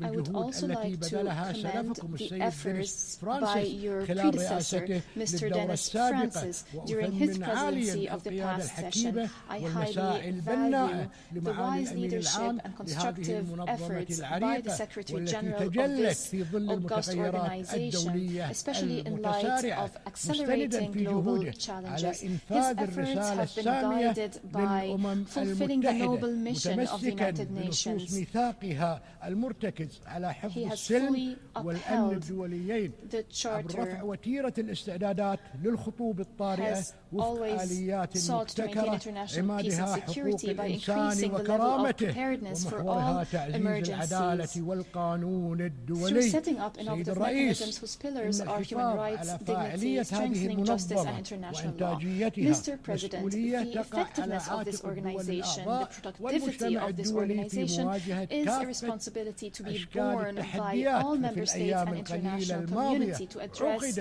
I would also like to commend the efforts by your predecessor, Mr. Dennis Francis, during his presidency of the past session. I highly value the wise leadership and constructive efforts by the Secretary General of this august organization, especially in light of accelerating global challenges. His efforts have been guided by fulfilling the noble mission of the United Nations. He has fully upheld the Charter, has always sought to maintain international peace and security by increasing the level of preparedness for all emergencies. Through setting up innovative mechanisms whose pillars are human rights, dignity, strengthening justice and international law. Mr. President, the effectiveness of this organization, the productivity of this organization is a responsibility to be borne by all member states and international community to address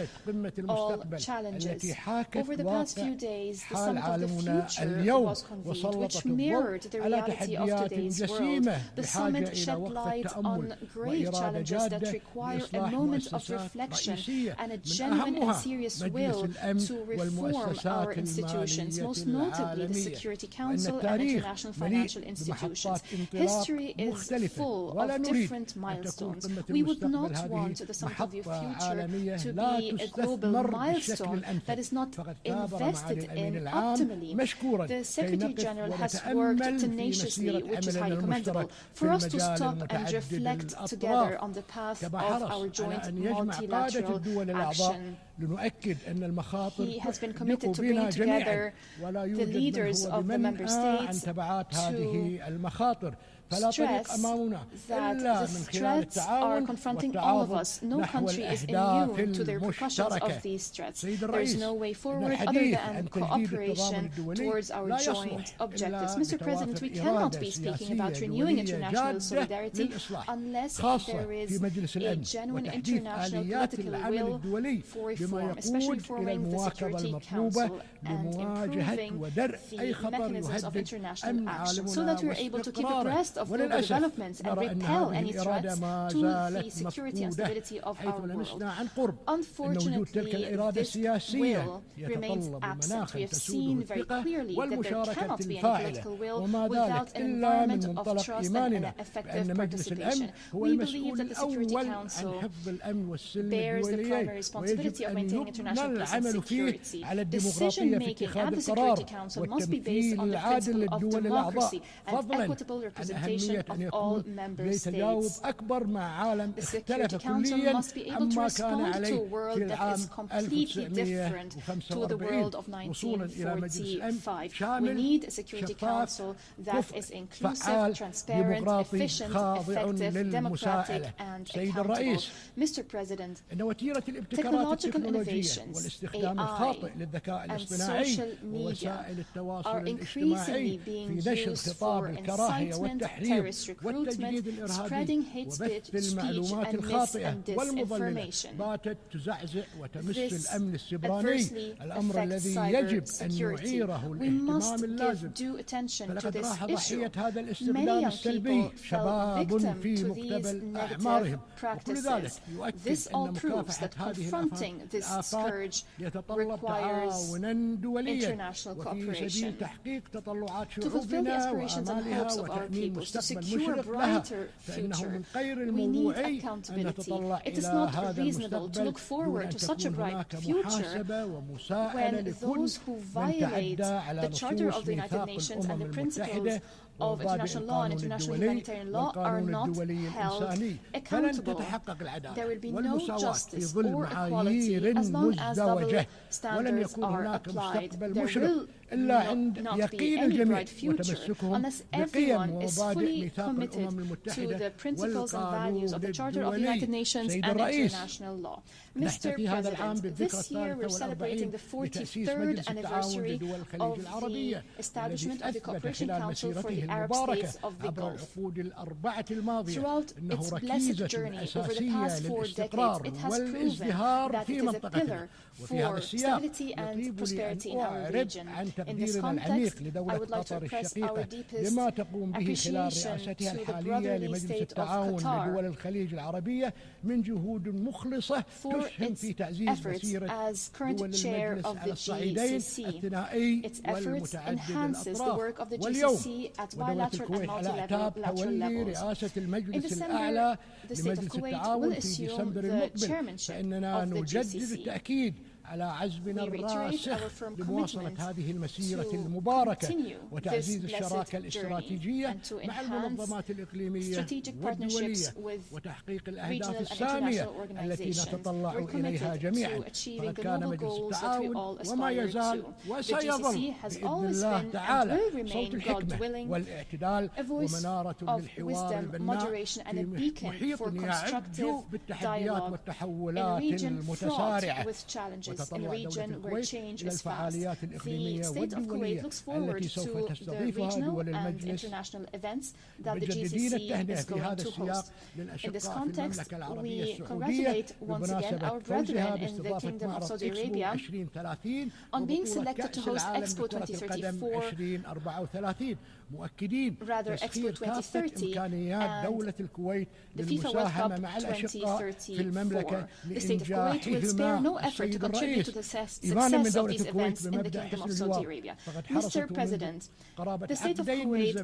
all challenges. Over the past few days, the Summit of the Future was convened, which mirrored the reality of today's world. The summit shed light on grave challenges that require a moment of reflection and a genuine and serious will to reform our institutions, most notably the Security Council and international financial institutions. History is full of different milestones. We would not want the Summit of the Future to be a global milestone that is not invested in optimally. The Secretary General has worked tenaciously, which is highly commendable, for us to stop and reflect together on the path of our joint multilateral action. He has been committed to bringing together the leaders of the member states to stress that the threats are confronting all of us. No country is immune to the repercussions of these threats. There is no way forward other than cooperation towards our joint objectives. Mr. President, we cannot be speaking about renewing international solidarity unless there is a genuine international political will for reform, especially reforming the Security Council and improving the mechanisms of international action so that we are able to keep abreast of global developments and repel any threats to the security and stability of our world. Unfortunately, this will remains absent. We have seen very clearly that there cannot be any political will without an environment of trust and an effective participation. We believe that the Security Council bears the primary responsibility of maintaining international peace and security. Decision-making at the Security Council must be based on the principle of democracy and equitable representation of all member states. The Security Council must be able to respond to a world that is completely different to the world of 1945. We need a Security Council that is inclusive, transparent, efficient, effective, democratic, and accountable. Mr. President, technological innovations, AI, and social media are increasingly being used for incitement, terrorist recruitment, spreading hate speech, and mis- and disinformation. This adversely affects cyber security. We must give due attention to this issue. Many young people fell victim to these negative practices. This all proves that confronting this scourge requires international cooperation. To fulfill the aspirations and hopes of our peoples, to secure a brighter future, we need accountability. It is not reasonable to look forward to such a bright future when those who violate the Charter of the United Nations and the principles of international law and international humanitarian law are not held accountable. There will be no justice or equality as long as double standards are applied. There will not be any bright future unless everyone is fully committed to the principles and values of the Charter of the United Nations and international law. Mr. President, this year we're celebrating the 43rd anniversary of the establishment of the Cooperation Council for the the Arab states of the Gulf. Throughout its blessed journey over the past 4 decades, it has proven that it is a pillar for stability and prosperity in our region. In this context, I would like to express our deepest appreciation to the brotherly state of Qatar for its efforts as current chair of the GCC. Its efforts enhances the work of the GCC at bilateral and multilateral levels. In December, the state of Kuwait will assume the chairmanship of the GCC. We reiterate our firm commitment to continue this blessed journey and to enhance strategic partnerships with regional and international organizations. We're committed to achieving the noble goals that we all aspire to. The GCC has always been and will remain, God willing, a voice of wisdom, moderation, and a beacon for constructive dialogue in a region fraught with challenges, in a region where change is fast. The state of Kuwait looks forward to the regional and international events that the GCC is going to host. In this context, we congratulate once again our brethren in the Kingdom of Saudi Arabia on being selected to host Expo 2034, rather Expo 2030, and the FIFA World Cup 2034. The state of Kuwait will spare no effort to contribute to the success of these events in the Kingdom of Saudi Arabia. Mr. President, the state of Kuwait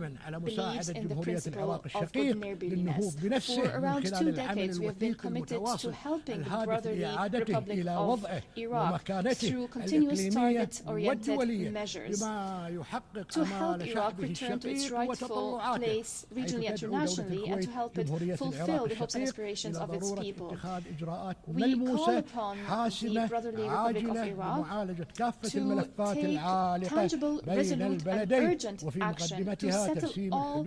believes in the principle of good neighborliness. For around 2 decades, we have been committed to helping the brotherly Republic of Iraq through continuous target-oriented measures to help Iraq return to its rightful place regionally and internationally, and to help it fulfill the hopes and aspirations of its people. We call upon the brotherly Republic of Iraq to take tangible, resolute, and urgent action to settle all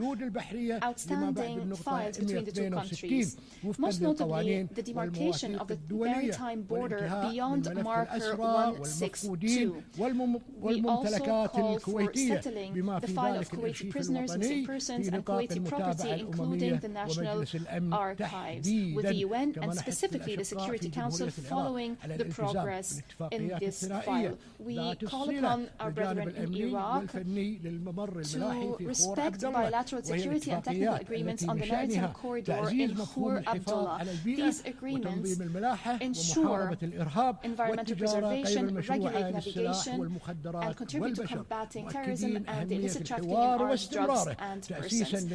outstanding files between the 2 countries, most notably the demarcation of the maritime border beyond marker 162. We also call for settling the file of Kuwaiti prisoners, missing persons, and Kuwaiti property, including the National Archives, with the UN and specifically the Security Council following the progress in this file. We call upon our brethren in Iraq to respect bilateral security and technical agreements on the maritime corridor in Khor Abdullah. These agreements ensure environmental preservation, regulate navigation, and contribute to combating terrorism and the illicit trafficking in arms, drugs, and persons.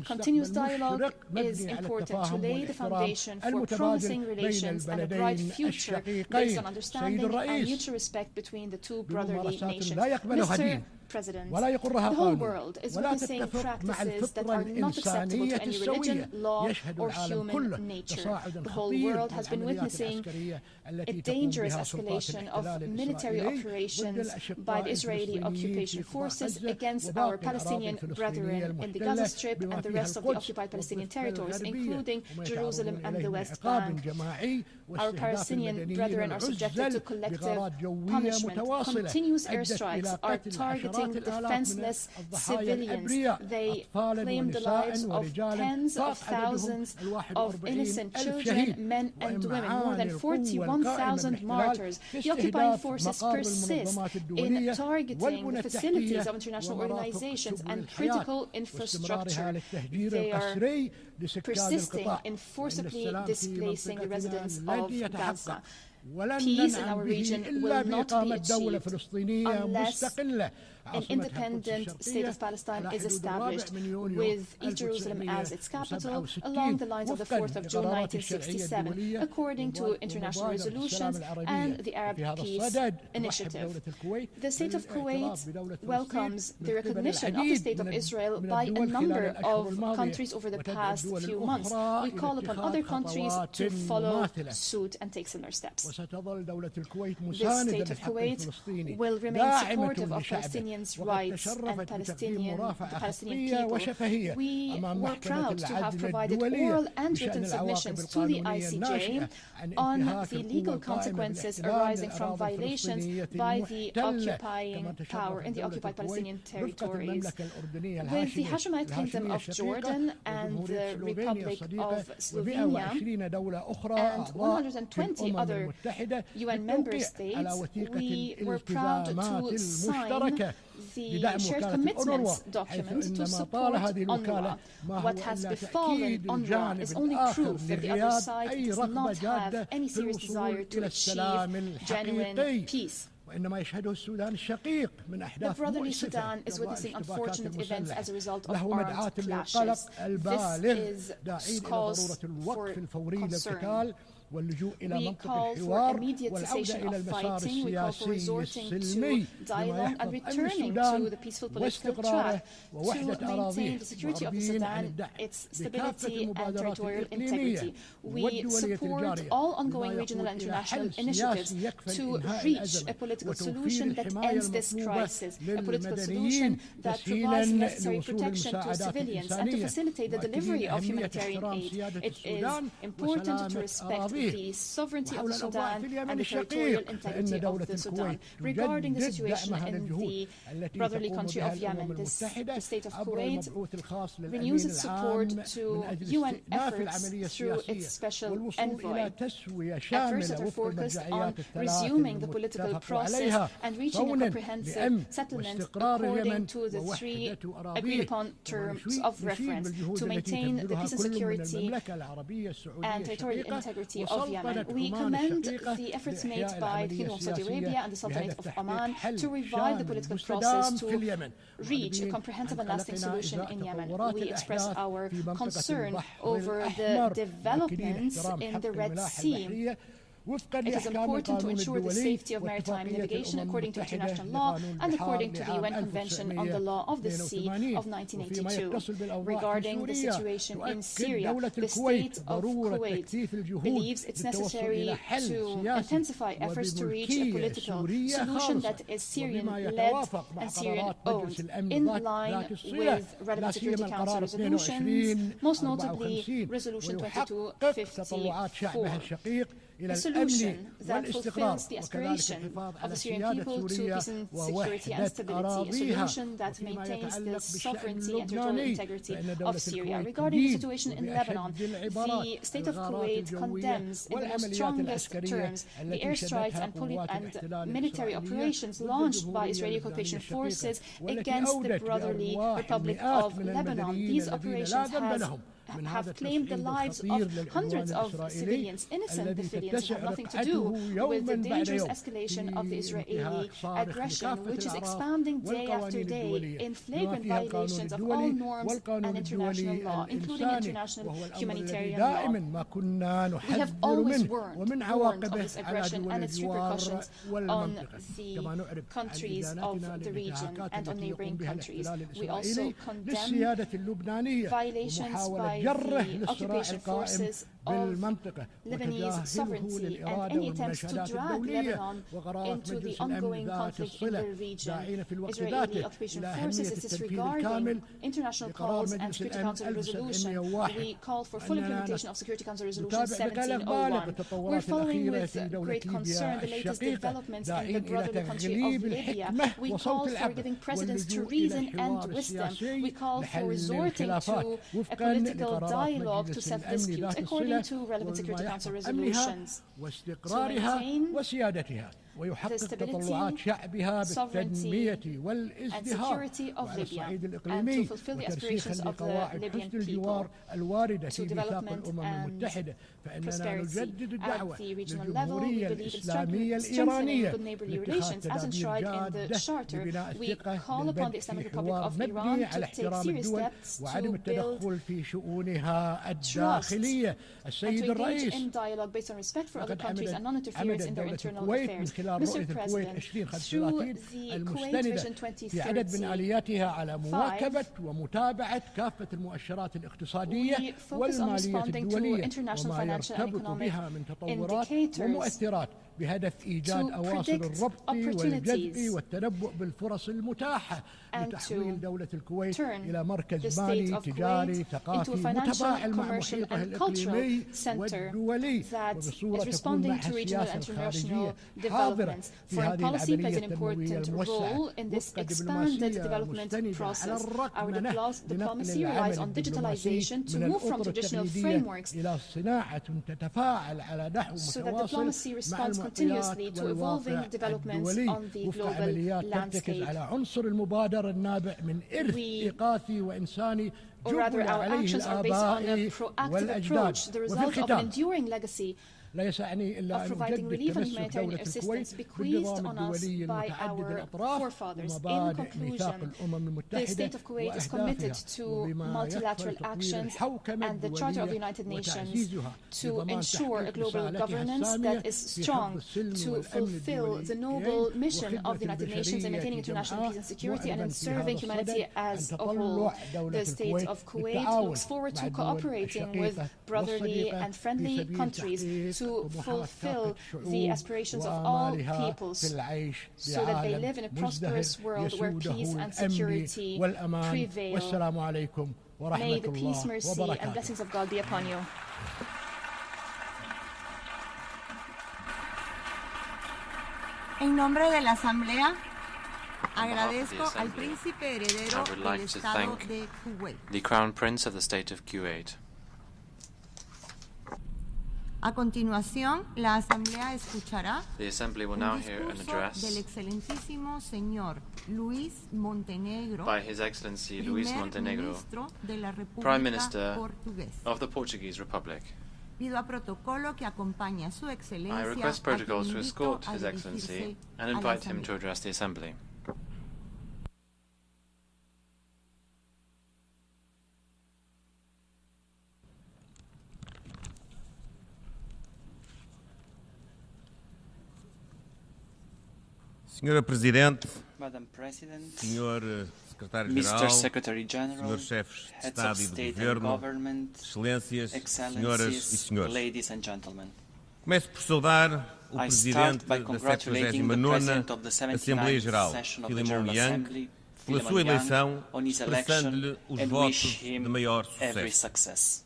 Continuous dialogue is important to lay the foundation for promising relations and a bright future based on understanding and mutual respect between the 2 brotherly nations. Mr. President, the whole world is witnessing practices that are not acceptable to any religion, law, or human nature. The whole world has been witnessing a dangerous escalation of military operations by the Israeli occupation forces against our Palestinian brethren in the Gaza Strip and the rest of the occupied Palestinian territories, including Jerusalem and the West Bank. Our Palestinian brethren are subjected to collective punishment. Continuous airstrikes are targeting defenseless civilians. They claim the lives of tens of thousands of innocent children, men and women, more than 41,000 martyrs. The occupying forces persist in targeting the facilities of international organizations and critical infrastructure. They are persisting in forcibly displacing the residents of Gaza. Peace in our region will not be achieved unless an independent state of Palestine is established with East Jerusalem as its capital along the lines of the 4th of June 1967, according to international resolutions and the Arab Peace Initiative. The state of Kuwait welcomes the recognition of the State of Israel by a number of countries over the past few months. We call upon other countries to follow suit and take similar steps. The state of Kuwait will remain supportive of Palestinian Palestinians' rights and the Palestinian people. We were proud to have provided oral and written submissions to the ICJ on the legal consequences arising from violations by the occupying power in the occupied Palestinian territories. With the Hashemite Kingdom of Jordan and the Republic of Slovenia and 120 other UN member states, we were proud to sign the shared commitments document to support UNRWA. What has befallen UNRWA is only proof that the other side does not have any serious desire to achieve genuine peace. The brotherly Sudan is witnessing unfortunate events as a result of armed clashes. This is cause for concern. We call for immediate cessation of fighting, we call for resorting to dialogue and returning to the peaceful political track to maintain the security of the Sudan, its stability and territorial integrity. We support all ongoing regional and international initiatives to reach a political solution that ends this crisis, a political solution that provides necessary protection to civilians and to facilitate the delivery of humanitarian aid. It is important to respect the sovereignty of the Sudan and the territorial integrity of the Sudan. Regarding the situation in the brotherly country of Yemen, the state of Kuwait renews its support to UN efforts through its special envoy. Efforts that are focused on resuming the political process and reaching a comprehensive settlement according to the three agreed-upon terms of reference to maintain the peace and security and territorial integrity of Yemen. We commend the efforts made by the Kingdom of Saudi Arabia and the Sultanate of Oman to revive the political process to reach a comprehensive and lasting solution in Yemen. We express our concern over the developments in the Red Sea. It is important to ensure the safety of maritime navigation according to international law and according to the UN Convention on the Law of the Sea of 1982. Regarding the situation in Syria, the state of Kuwait believes it's necessary to intensify efforts to reach a political solution that is Syrian-led and Syrian-owned, in line with relevant Security Council resolutions, most notably Resolution 2254. A solution that fulfills the aspiration of the Syrian people to peace and security and stability, a solution that maintains the sovereignty and territorial integrity of Syria. Regarding the situation in Lebanon, the state of Kuwait condemns in the most strongest terms the airstrikes and military operations launched by Israeli occupation forces against the brotherly Republic of Lebanon. These operations have claimed the lives of hundreds of civilians, innocent civilians who have nothing to do with the dangerous escalation of the Israeli aggression, which is expanding day after day in flagrant violations of all norms and international law, including international humanitarian law. We have always warned of this aggression and its repercussions on the countries of the region and on neighboring countries. We also condemn violations by the occupation forces of Lebanese sovereignty and any attempts to drag Lebanon into the ongoing conflict in the region. Israeli occupation forces is disregarding international calls and Security Council resolution. We call for full implementation of Security Council resolution 1701. We're following with great concern the latest developments in the brotherly country of Libya. We call for giving precedence to reason and wisdom. We call for resorting to a political dialogue to settle disputes according to relevant Security Council resolutions to maintain the stability, sovereignty and security of Libya and to fulfill the aspirations of the Libyan people to development and prosperity. At the regional level, we believe in strengthening good neighborly relations as enshrined in the Charter. We call upon the Islamic Republic of Iran to take serious steps to build trust and to engage in dialogue based on respect for other countries and non-interference in their internal affairs. Mr. President, through the Kuwait Vision 2030, we focus on responding to international financial and economic indicators بهدف إيجاد أواصر الربط والجذب والتنبؤ بالفرص المتاحة لتحويل دولة الكويت إلى مركز مالي تجاري ثقافي متفاعل مع محيطه الإقليمي والدولي وبصورة تكون معها السياسة الخارجية حاضرة في هذه العملية التنموية الموسعة وفق دبلوماسية مستندة على الرقمنة لنقل العمل الدبلوماسي من الأطر التقليدية إلى صناعة تتفاعل على نحو متواصل مع المعطيات والواقع الدولي وفق عمليات ترتكز على عنصر المبادرة النابع من إرث إيقاظي وإنساني جبل عليه الآباء والأجداد. وفي الختام لا يسعني إلا أن أجدد تمسك دولة الكويت بالنظام الدولي المتعدد الأطراف ومبادئ ميثاق الأمم المتحدة وأهدافها وبما يكفل تطوير الحوكمة الدولية وتعزيزها لضمان تحقيق رسالتها السامية في حفظ السلم والأمن الدوليين وخدمة البشرية جمعاء وأمل في هذا الصدد أن تطلع دولة الكويت بالتعاون مع الشقيقة والصديقة في سبيل to fulfill the aspirations of all peoples so that they live in a prosperous world where peace and security prevail. May the peace, mercy, and blessings of God be upon you. En nombre de la Asamblea, agradezco al príncipe heredero del Estado de Kuwait. The Crown Prince of the State of Kuwait. A continuación, la Asamblea escuchará The Assembly will now hear an address del excelentísimo señor Luis Montenegro, by His Excellency Luis Montenegro, Prime Minister of the Portuguese Republic. Pido a protocolo que acompañe a su excelencia. I request protocols to escort His Excellency and invite him to address the Assembly. Senhora Presidente, Madam President, Senhor Secretário Mr. Secretary General, Senhores Chefes de Heads Estado of e de State and Governo, Government, Excelências, Senhoras e Excellencies, Senhores. Ladies and Gentlemen. Começo por saudar o I Presidente start by da congratulating the 79ª President of the Assembleia 79th Geral, session of the Philemon General Yang, Assembly, pela Philemon sua Yang, eleição, on his expressando-lhe election os and votos wish him de maior every sucesso. success.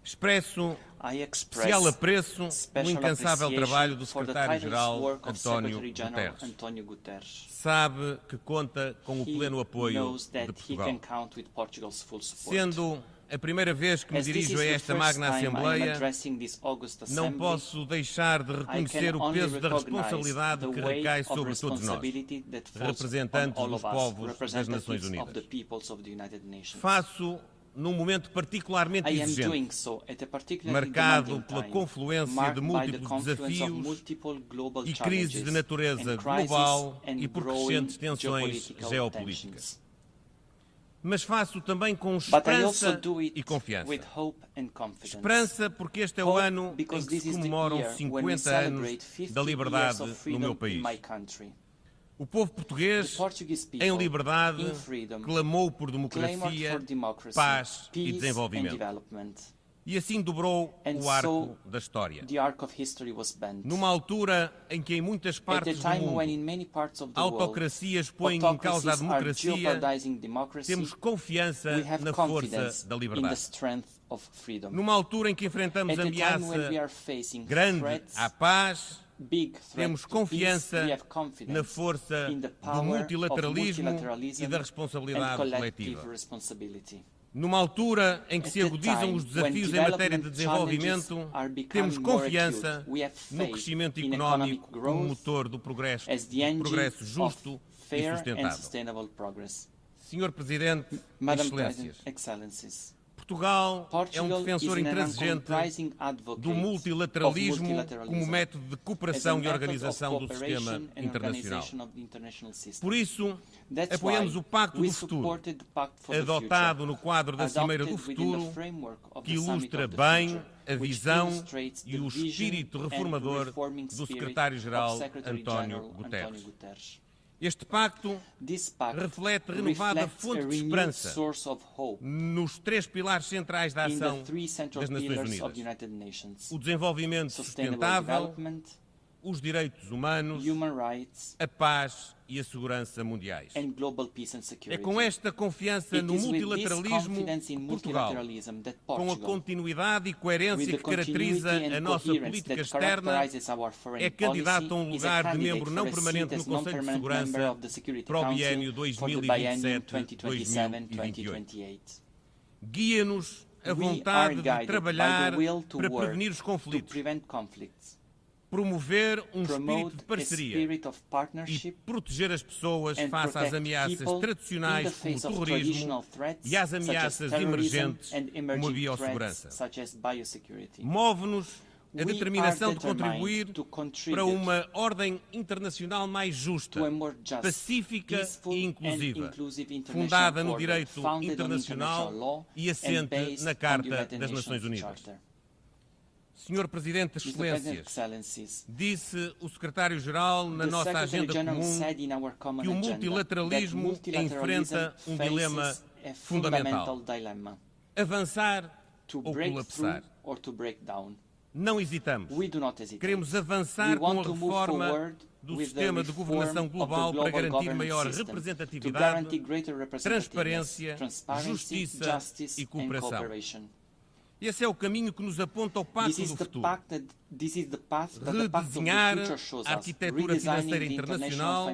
Expresso I express especial apreço pelo special incansável appreciation trabalho do for the Secretário-Geral tireless work of António Secretary General Guterres. António Guterres. Sabe que conta com o He pleno apoio knows that de he Portugal. can count with Portugal's full support. Sendo a primeira vez que me As this dirijo is a the esta first magna time I am Assembleia, addressing this August não Assembly, posso deixar de reconhecer o peso da responsabilidade que recai sobre todos nós, representantes dos povos das Nações Unidas. Faço num momento particularmente exigente, marcado pela confluência de múltiplos desafios e crises de natureza global e por crescentes tensões geopolíticas. Mas faço também com esperança e confiança. Esperança porque este é o ano em que se comemoram 50 anos da liberdade no meu país. O povo português, em liberdade, clamou por democracia, paz e desenvolvimento. E assim dobrou o arco da história. Numa altura em que em muitas partes do mundo autocracias põem em causa a democracia, temos confiança na força da liberdade. Numa altura em que enfrentamos ameaça grande à paz, temos confiança na força do multilateralismo e da responsabilidade coletiva. Numa altura em que se agudizam os desafios em matéria de desenvolvimento, temos confiança no crescimento económico como motor do progresso justo e sustentável. Senhor Presidente, Excelências, Portugal é um defensor intransigente do multilateralismo como método de cooperação e organização do sistema internacional. Por isso, apoiamos o Pacto do Futuro, adotado no quadro da Cimeira do Futuro, que ilustra bem a visão e o espírito reformador do Secretário-Geral António Guterres. Este pacto reflete renovada fonte de esperança nos três pilares centrais da ação das Nações Unidas: o desenvolvimento sustentável, os direitos humanos, a paz e a segurança mundiais. É com esta confiança no multilateralismo que Portugal, com a continuidade e coerência que caracteriza a nossa política externa, é candidato a um lugar de membro não permanente no Conselho de Segurança para o biênio 2027-2028. Guia-nos a vontade de trabalhar para prevenir os conflitos, promover um espírito de parceria e proteger as pessoas face às ameaças tradicionais como o terrorismo e às ameaças emergentes como a biossegurança. Move-nos a determinação de contribuir para uma ordem internacional mais justa, pacífica e inclusiva, fundada no direito internacional e assente na Carta das Nações Unidas. Senhor Presidente das Excelências, disse o Secretário-Geral na nossa agenda comum que o multilateralismo enfrenta um dilema fundamental: avançar ou colapsar. Não hesitamos. Queremos avançar com a reforma do sistema de governação global para garantir maior representatividade, transparência, justiça e cooperação. Esse é o caminho que nos aponta ao pacto do futuro. Redesenhar a arquitetura financeira internacional,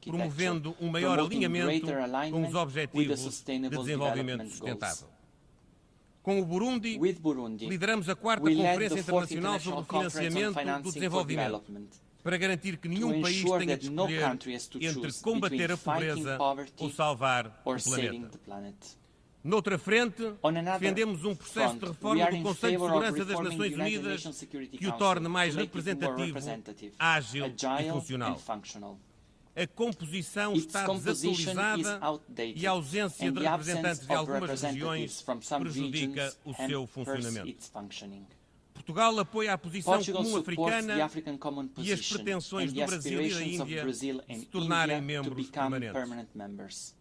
promovendo um maior alinhamento com os objetivos de desenvolvimento sustentável. Com o Burundi, lideramos a 4ª Conferência Internacional sobre o Financiamento do Desenvolvimento, para garantir que nenhum país tenha de escolher entre combater a pobreza ou salvar o planeta. Noutra frente, defendemos um processo de reforma do Conselho de Segurança das Nações Unidas que o torne mais representativo, ágil e funcional. A composição está desatualizada e a ausência de representantes de algumas regiões prejudica o seu funcionamento. Portugal apoia a posição comum africana e as pretensões do Brasil e da Índia se tornarem membros permanentes.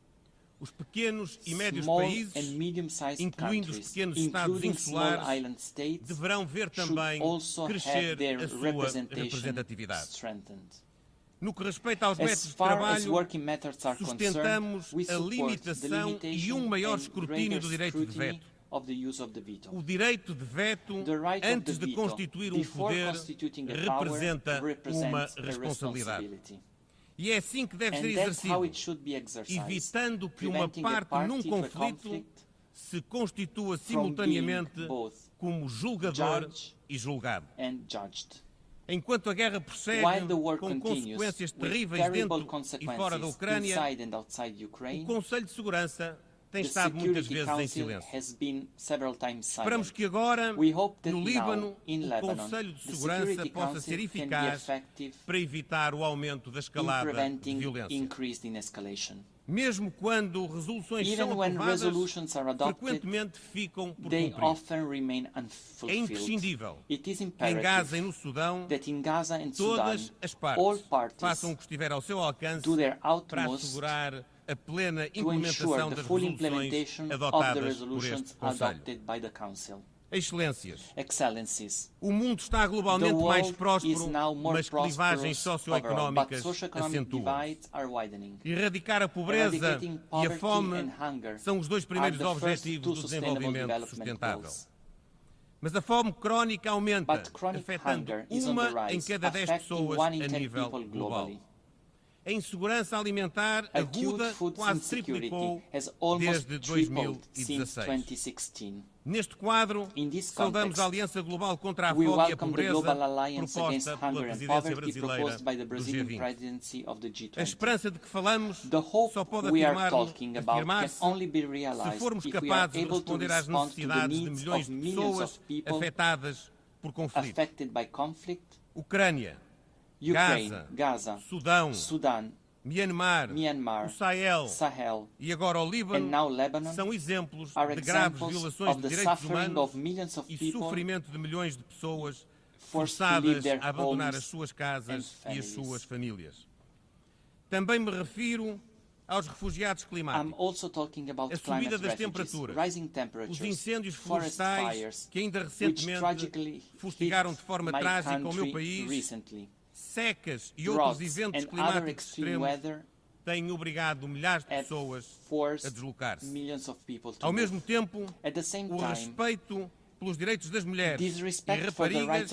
Os pequenos e médios países, incluindo os pequenos Estados insulares, deverão ver também crescer a sua representatividade. No que respeita aos métodos de trabalho, sustentamos a limitação e um maior escrutínio do direito de veto. O direito de veto, antes de constituir um poder, representa uma responsabilidade. E é assim que deve ser exercido, evitando que uma parte num conflito se constitua simultaneamente como julgador e julgado. Enquanto a guerra prossegue, com consequências terríveis dentro e fora da Ucrânia, o Conselho de Segurança tem estado muitas vezes em silêncio. Esperamos que agora, no Líbano, o Conselho de Segurança possa ser eficaz para evitar o aumento da escalada de violência. Mesmo quando resoluções são aprovadas, frequentemente ficam por cumprir. É imprescindível que em Gaza e no Sudão, todas as partes façam o que estiver ao seu alcance para assegurar a plena implementação das resoluções adotadas por este Conselho. Excelências, o mundo está globalmente mais próspero, mas clivagens socioeconómicas acentuam. Erradicar a pobreza e a fome são os 2 primeiros objetivos do desenvolvimento sustentável. Mas a fome crónica aumenta, afetando 1 em cada 10 pessoas a nível global. A insegurança alimentar aguda quase triplicou desde 2016. Neste quadro, saudamos a Aliança Global contra a Fome e a Pobreza, proposta pela presidência brasileira do G20. A esperança de que falamos só pode afirmar-se se formos capazes de responder às necessidades de milhões de pessoas afetadas por conflito. Ucrânia, Gaza, Sudão, Myanmar, o Sahel e agora o Líbano são exemplos de graves violações de direitos humanos e sofrimento de milhões de pessoas forçadas a abandonar as suas casas e as suas famílias. Também me refiro aos refugiados climáticos, a subida das temperaturas, os incêndios florestais que ainda recentemente fustigaram de forma trágica o meu país, secas e outros eventos climáticos extremos têm obrigado milhares de pessoas a deslocar-se. Ao mesmo tempo, o respeito pelos direitos das mulheres e raparigas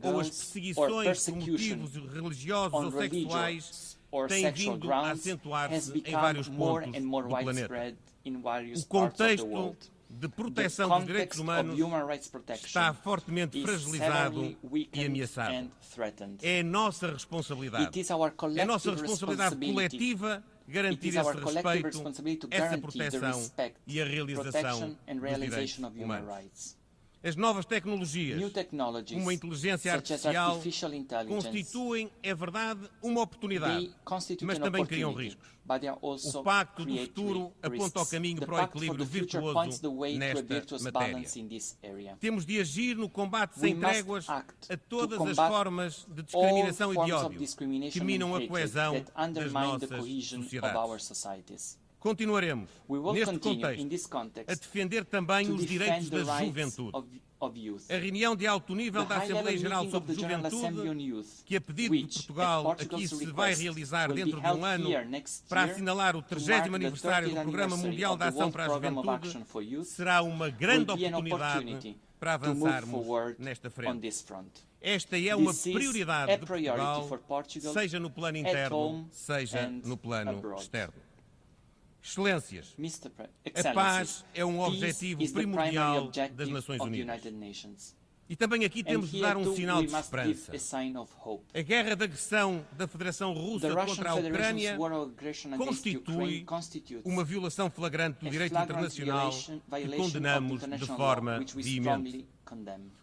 ou as perseguições por motivos religiosos ou sexuais têm vindo a acentuar-se em vários pontos do planeta. O contexto de proteção dos direitos humanos está fortemente fragilizado e ameaçado. É nossa responsabilidade. É nossa responsabilidade coletiva garantir esse respeito, essa proteção e a realização dos direitos humanos. As novas tecnologias, como a inteligência artificial, constituem, é verdade, uma oportunidade, mas também criam riscos. O Pacto do Futuro aponta o caminho para o equilíbrio virtuoso nesta matéria. Temos de agir no combate sem tréguas a todas as formas de discriminação e de ódio que minam a coesão das nossas sociedades. Continuaremos, neste contexto, a defender também os direitos da juventude. A reunião de alto nível da Assembleia General sobre Juventude, que a pedido de Portugal aqui se vai realizar dentro de um ano para assinalar o 30º aniversário do Programa Mundial de Ação para a Juventude, será uma grande oportunidade para avançarmos nesta frente. Esta é uma prioridade de Portugal, seja no plano interno, seja no plano externo. Excelências, a paz é um objetivo primordial das Nações Unidas. E também aqui temos de dar um sinal de esperança. A guerra de agressão da Federação Russa contra a Ucrânia constitui uma violação flagrante do direito internacional que condenamos de forma veemente.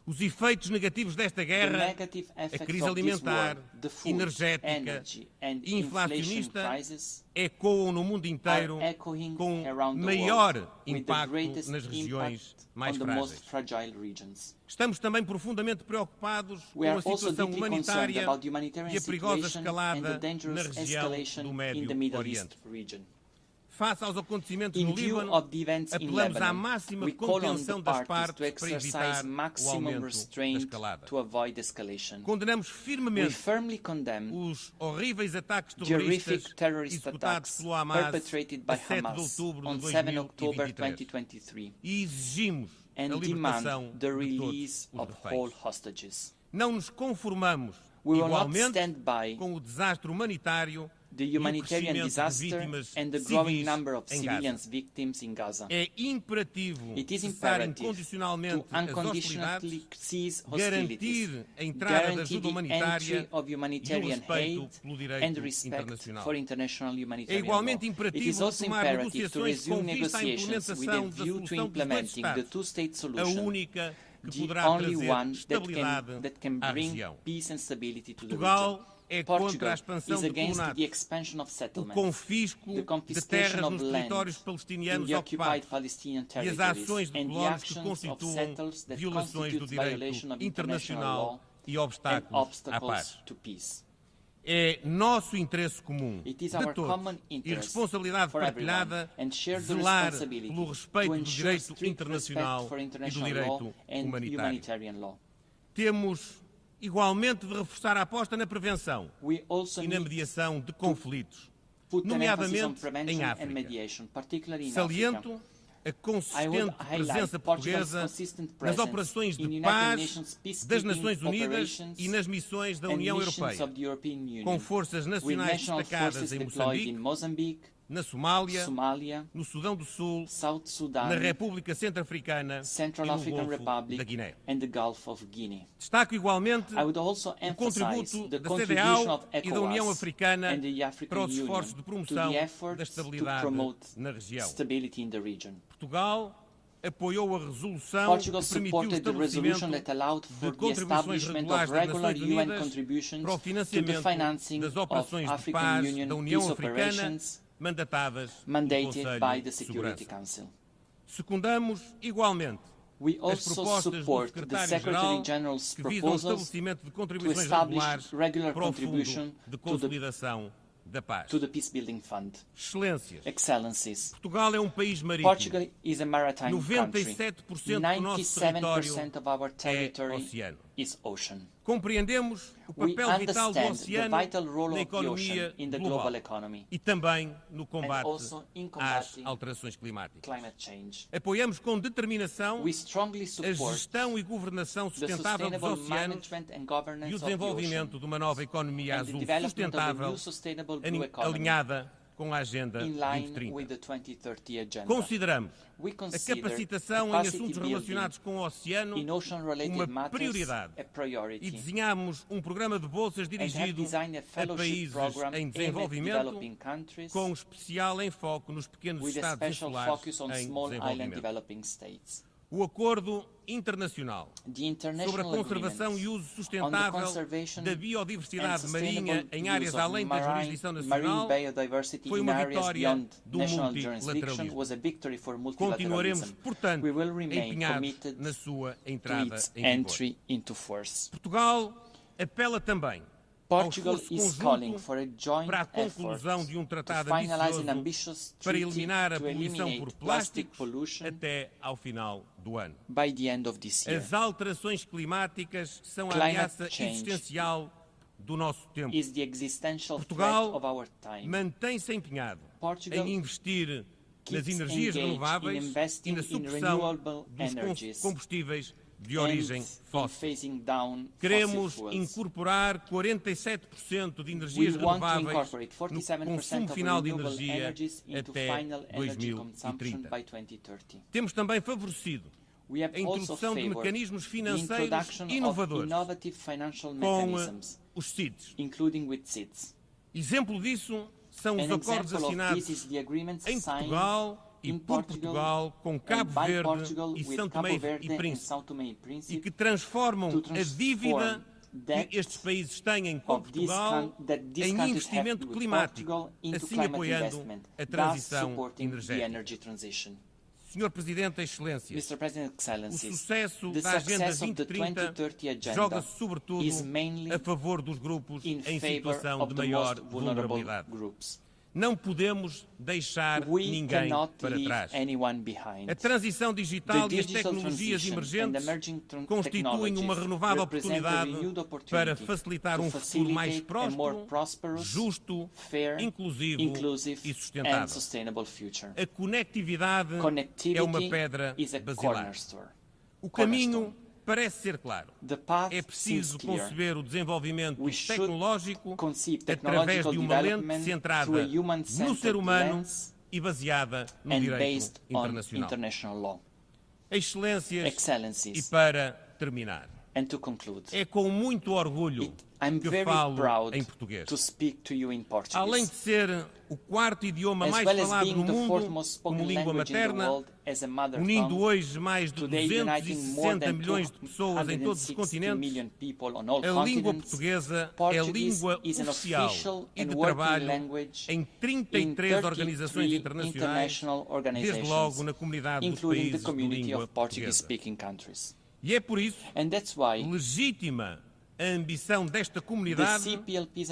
Os efeitos negativos desta guerra, a crise alimentar, energética e inflacionista, ecoam no mundo inteiro com maior impacto nas regiões mais frágeis. Estamos também profundamente preocupados com a situação humanitária e a perigosa escalada na região do Médio Oriente. Face aos acontecimentos no Líbano, apelamos à máxima contenção das partes para evitar o aumento da escalada. Condenamos firmemente os horríveis ataques terroristas executados pelo Hamas a 7 de outubro de 2023 e exigimos a libertação de todos os reféns. Não nos conformamos igualmente com o desastre humanitário the humanitarian disaster and the growing number of civilian victims in Gaza. É imperativo cessar incondicionalmente as hostilidades, garantir a entrada da ajuda humanitária e o respeito pelo direito internacional. É igualmente imperativo retomar negociações com vista à implementação da solução dos dois Estados, a única que poderá trazer estabilidade à região. Portugal é contra a expansão de colonatos, o confisco de terras nos territórios palestinianos ocupados e as ações de colonos que constituam violações do direito internacional e obstáculos à paz. É nosso interesse comum, de todos, e responsabilidade partilhada, zelar pelo respeito do direito internacional e do direito humanitário. Temos igualmente de reforçar a aposta na prevenção e na mediação de conflitos, nomeadamente em África. Saliento a consistente presença portuguesa nas operações de paz das Nações Unidas e nas missões da União Europeia, com forças nacionais destacadas em Moçambique, na Somália, no Sudão do Sul, na República Centro-Africana e no Golfo da Guiné. Destaco igualmente o contributo da CEDEAO e da União Africana para os esforços de promoção da estabilidade na região. Portugal apoiou a resolução que permitiu o estabelecimento de contribuições regulares das Nações Unidas para o financiamento das operações de paz da União Africana mandatadas pelo Conselho de Segurança. Secundamos igualmente as propostas do Secretário-Geral que visam o estabelecimento de contribuições regulares para o Fundo de Consolidação da Paz. Excelências, Portugal é um país marítimo. 97% do nosso território é oceano. Compreendemos o papel vital do oceano na economia global e também no combate às alterações climáticas. Apoiamos com determinação a gestão e governação sustentável dos oceanos e o desenvolvimento de uma nova economia azul sustentável alinhada com a Agenda 2030. Consideramos a capacitação em assuntos relacionados com o oceano uma prioridade e desenhamos um programa de bolsas dirigido a países em desenvolvimento, com especial enfoque nos pequenos estados insulares em desenvolvimento. O Acordo Internacional sobre a Conservação e Uso Sustentável da Biodiversidade Marinha em áreas além da jurisdição nacional foi uma vitória do multilateralismo. Continuaremos, portanto, empenhados na sua entrada em vigor. Portugal apela também Portugal is calling for a joint para a conclusão de um tratado ambicioso para eliminar a poluição por plástico até ao final do ano. As alterações climáticas são a ameaça existencial do nosso tempo. Portugal mantém-se empenhado em investir nas energias renováveis e na supressão dos combustíveis de origem fóssil. Queremos incorporar 47% de energias renováveis no consumo final de energia até 2030. Temos também favorecido a introdução de mecanismos financeiros inovadores, com os SIDs. Exemplo disso são os acordos assinados em Portugal e por Portugal, com Cabo Verde e São Tomé e Príncipe, e que transformam a dívida que estes países têm com Portugal em investimento climático, assim apoiando a transição energética. Sr. Presidente, Excelências, o sucesso da Agenda 2030 joga-se sobretudo a favor dos grupos em situação de maior vulnerabilidade. Não podemos deixar ninguém para trás. A transição digital e as tecnologias emergentes constituem uma renovada oportunidade para facilitar um futuro mais próspero, justo, inclusivo e sustentável. A conectividade é uma pedra basilar. O caminho parece ser claro. É preciso conceber o desenvolvimento tecnológico através de uma lente centrada no ser humano e baseada no direito internacional. Excelências, e para terminar, é com muito orgulho que falo em português. Além de ser o quarto idioma mais falado no mundo como língua materna, unindo hoje mais de 260 milhões de pessoas em todos os continentes, a língua portuguesa é a língua oficial e de trabalho em 33 organizações internacionais, desde logo na comunidade dos países de língua portuguesa. E é por isso legítima a ambição desta comunidade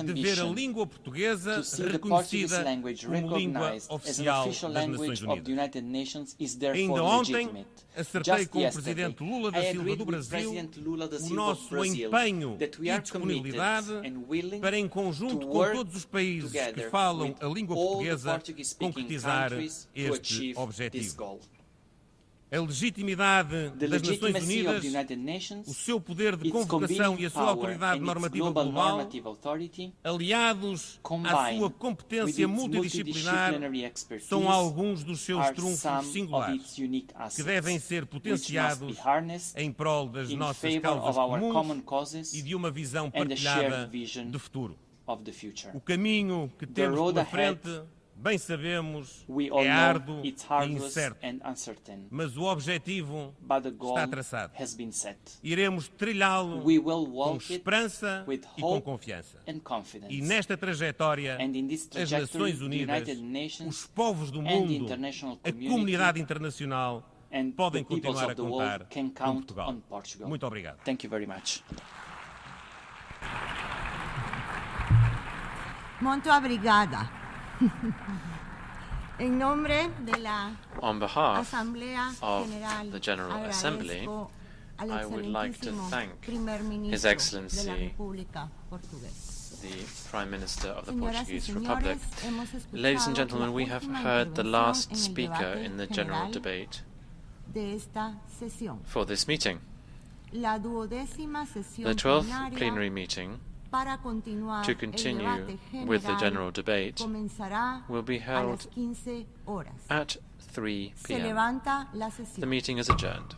de ver a língua portuguesa reconhecida como língua oficial das Nações Unidas. Ainda ontem acertei com o Presidente Lula da Silva do Brasil o nosso empenho e disponibilidade para, em conjunto com todos os países que falam a língua portuguesa, concretizar este objetivo. A legitimidade das Nações Unidas, o seu poder de convocação e a sua autoridade normativa global, aliados à sua competência multidisciplinar, são alguns dos seus trunfos singulares, que devem ser potenciados em prol das nossas causas comuns e de uma visão partilhada de futuro. O caminho que temos pela frente, bem sabemos, é árduo e incerto, mas o objetivo está traçado. Iremos trilhá-lo com esperança e com confiança. E nesta trajetória, as Nações Unidas, os povos do mundo, a comunidade internacional podem continuar a contar com Portugal. Muito obrigado. Muito obrigada. On behalf of the General Assembly, I would like to thank His Excellency, the Prime Minister of the Portuguese Republic. Ladies and gentlemen, we have heard the last speaker in the general debate for this meeting. The 12th plenary meeting to continue with the general debate will be held at 3 p.m. The meeting is adjourned.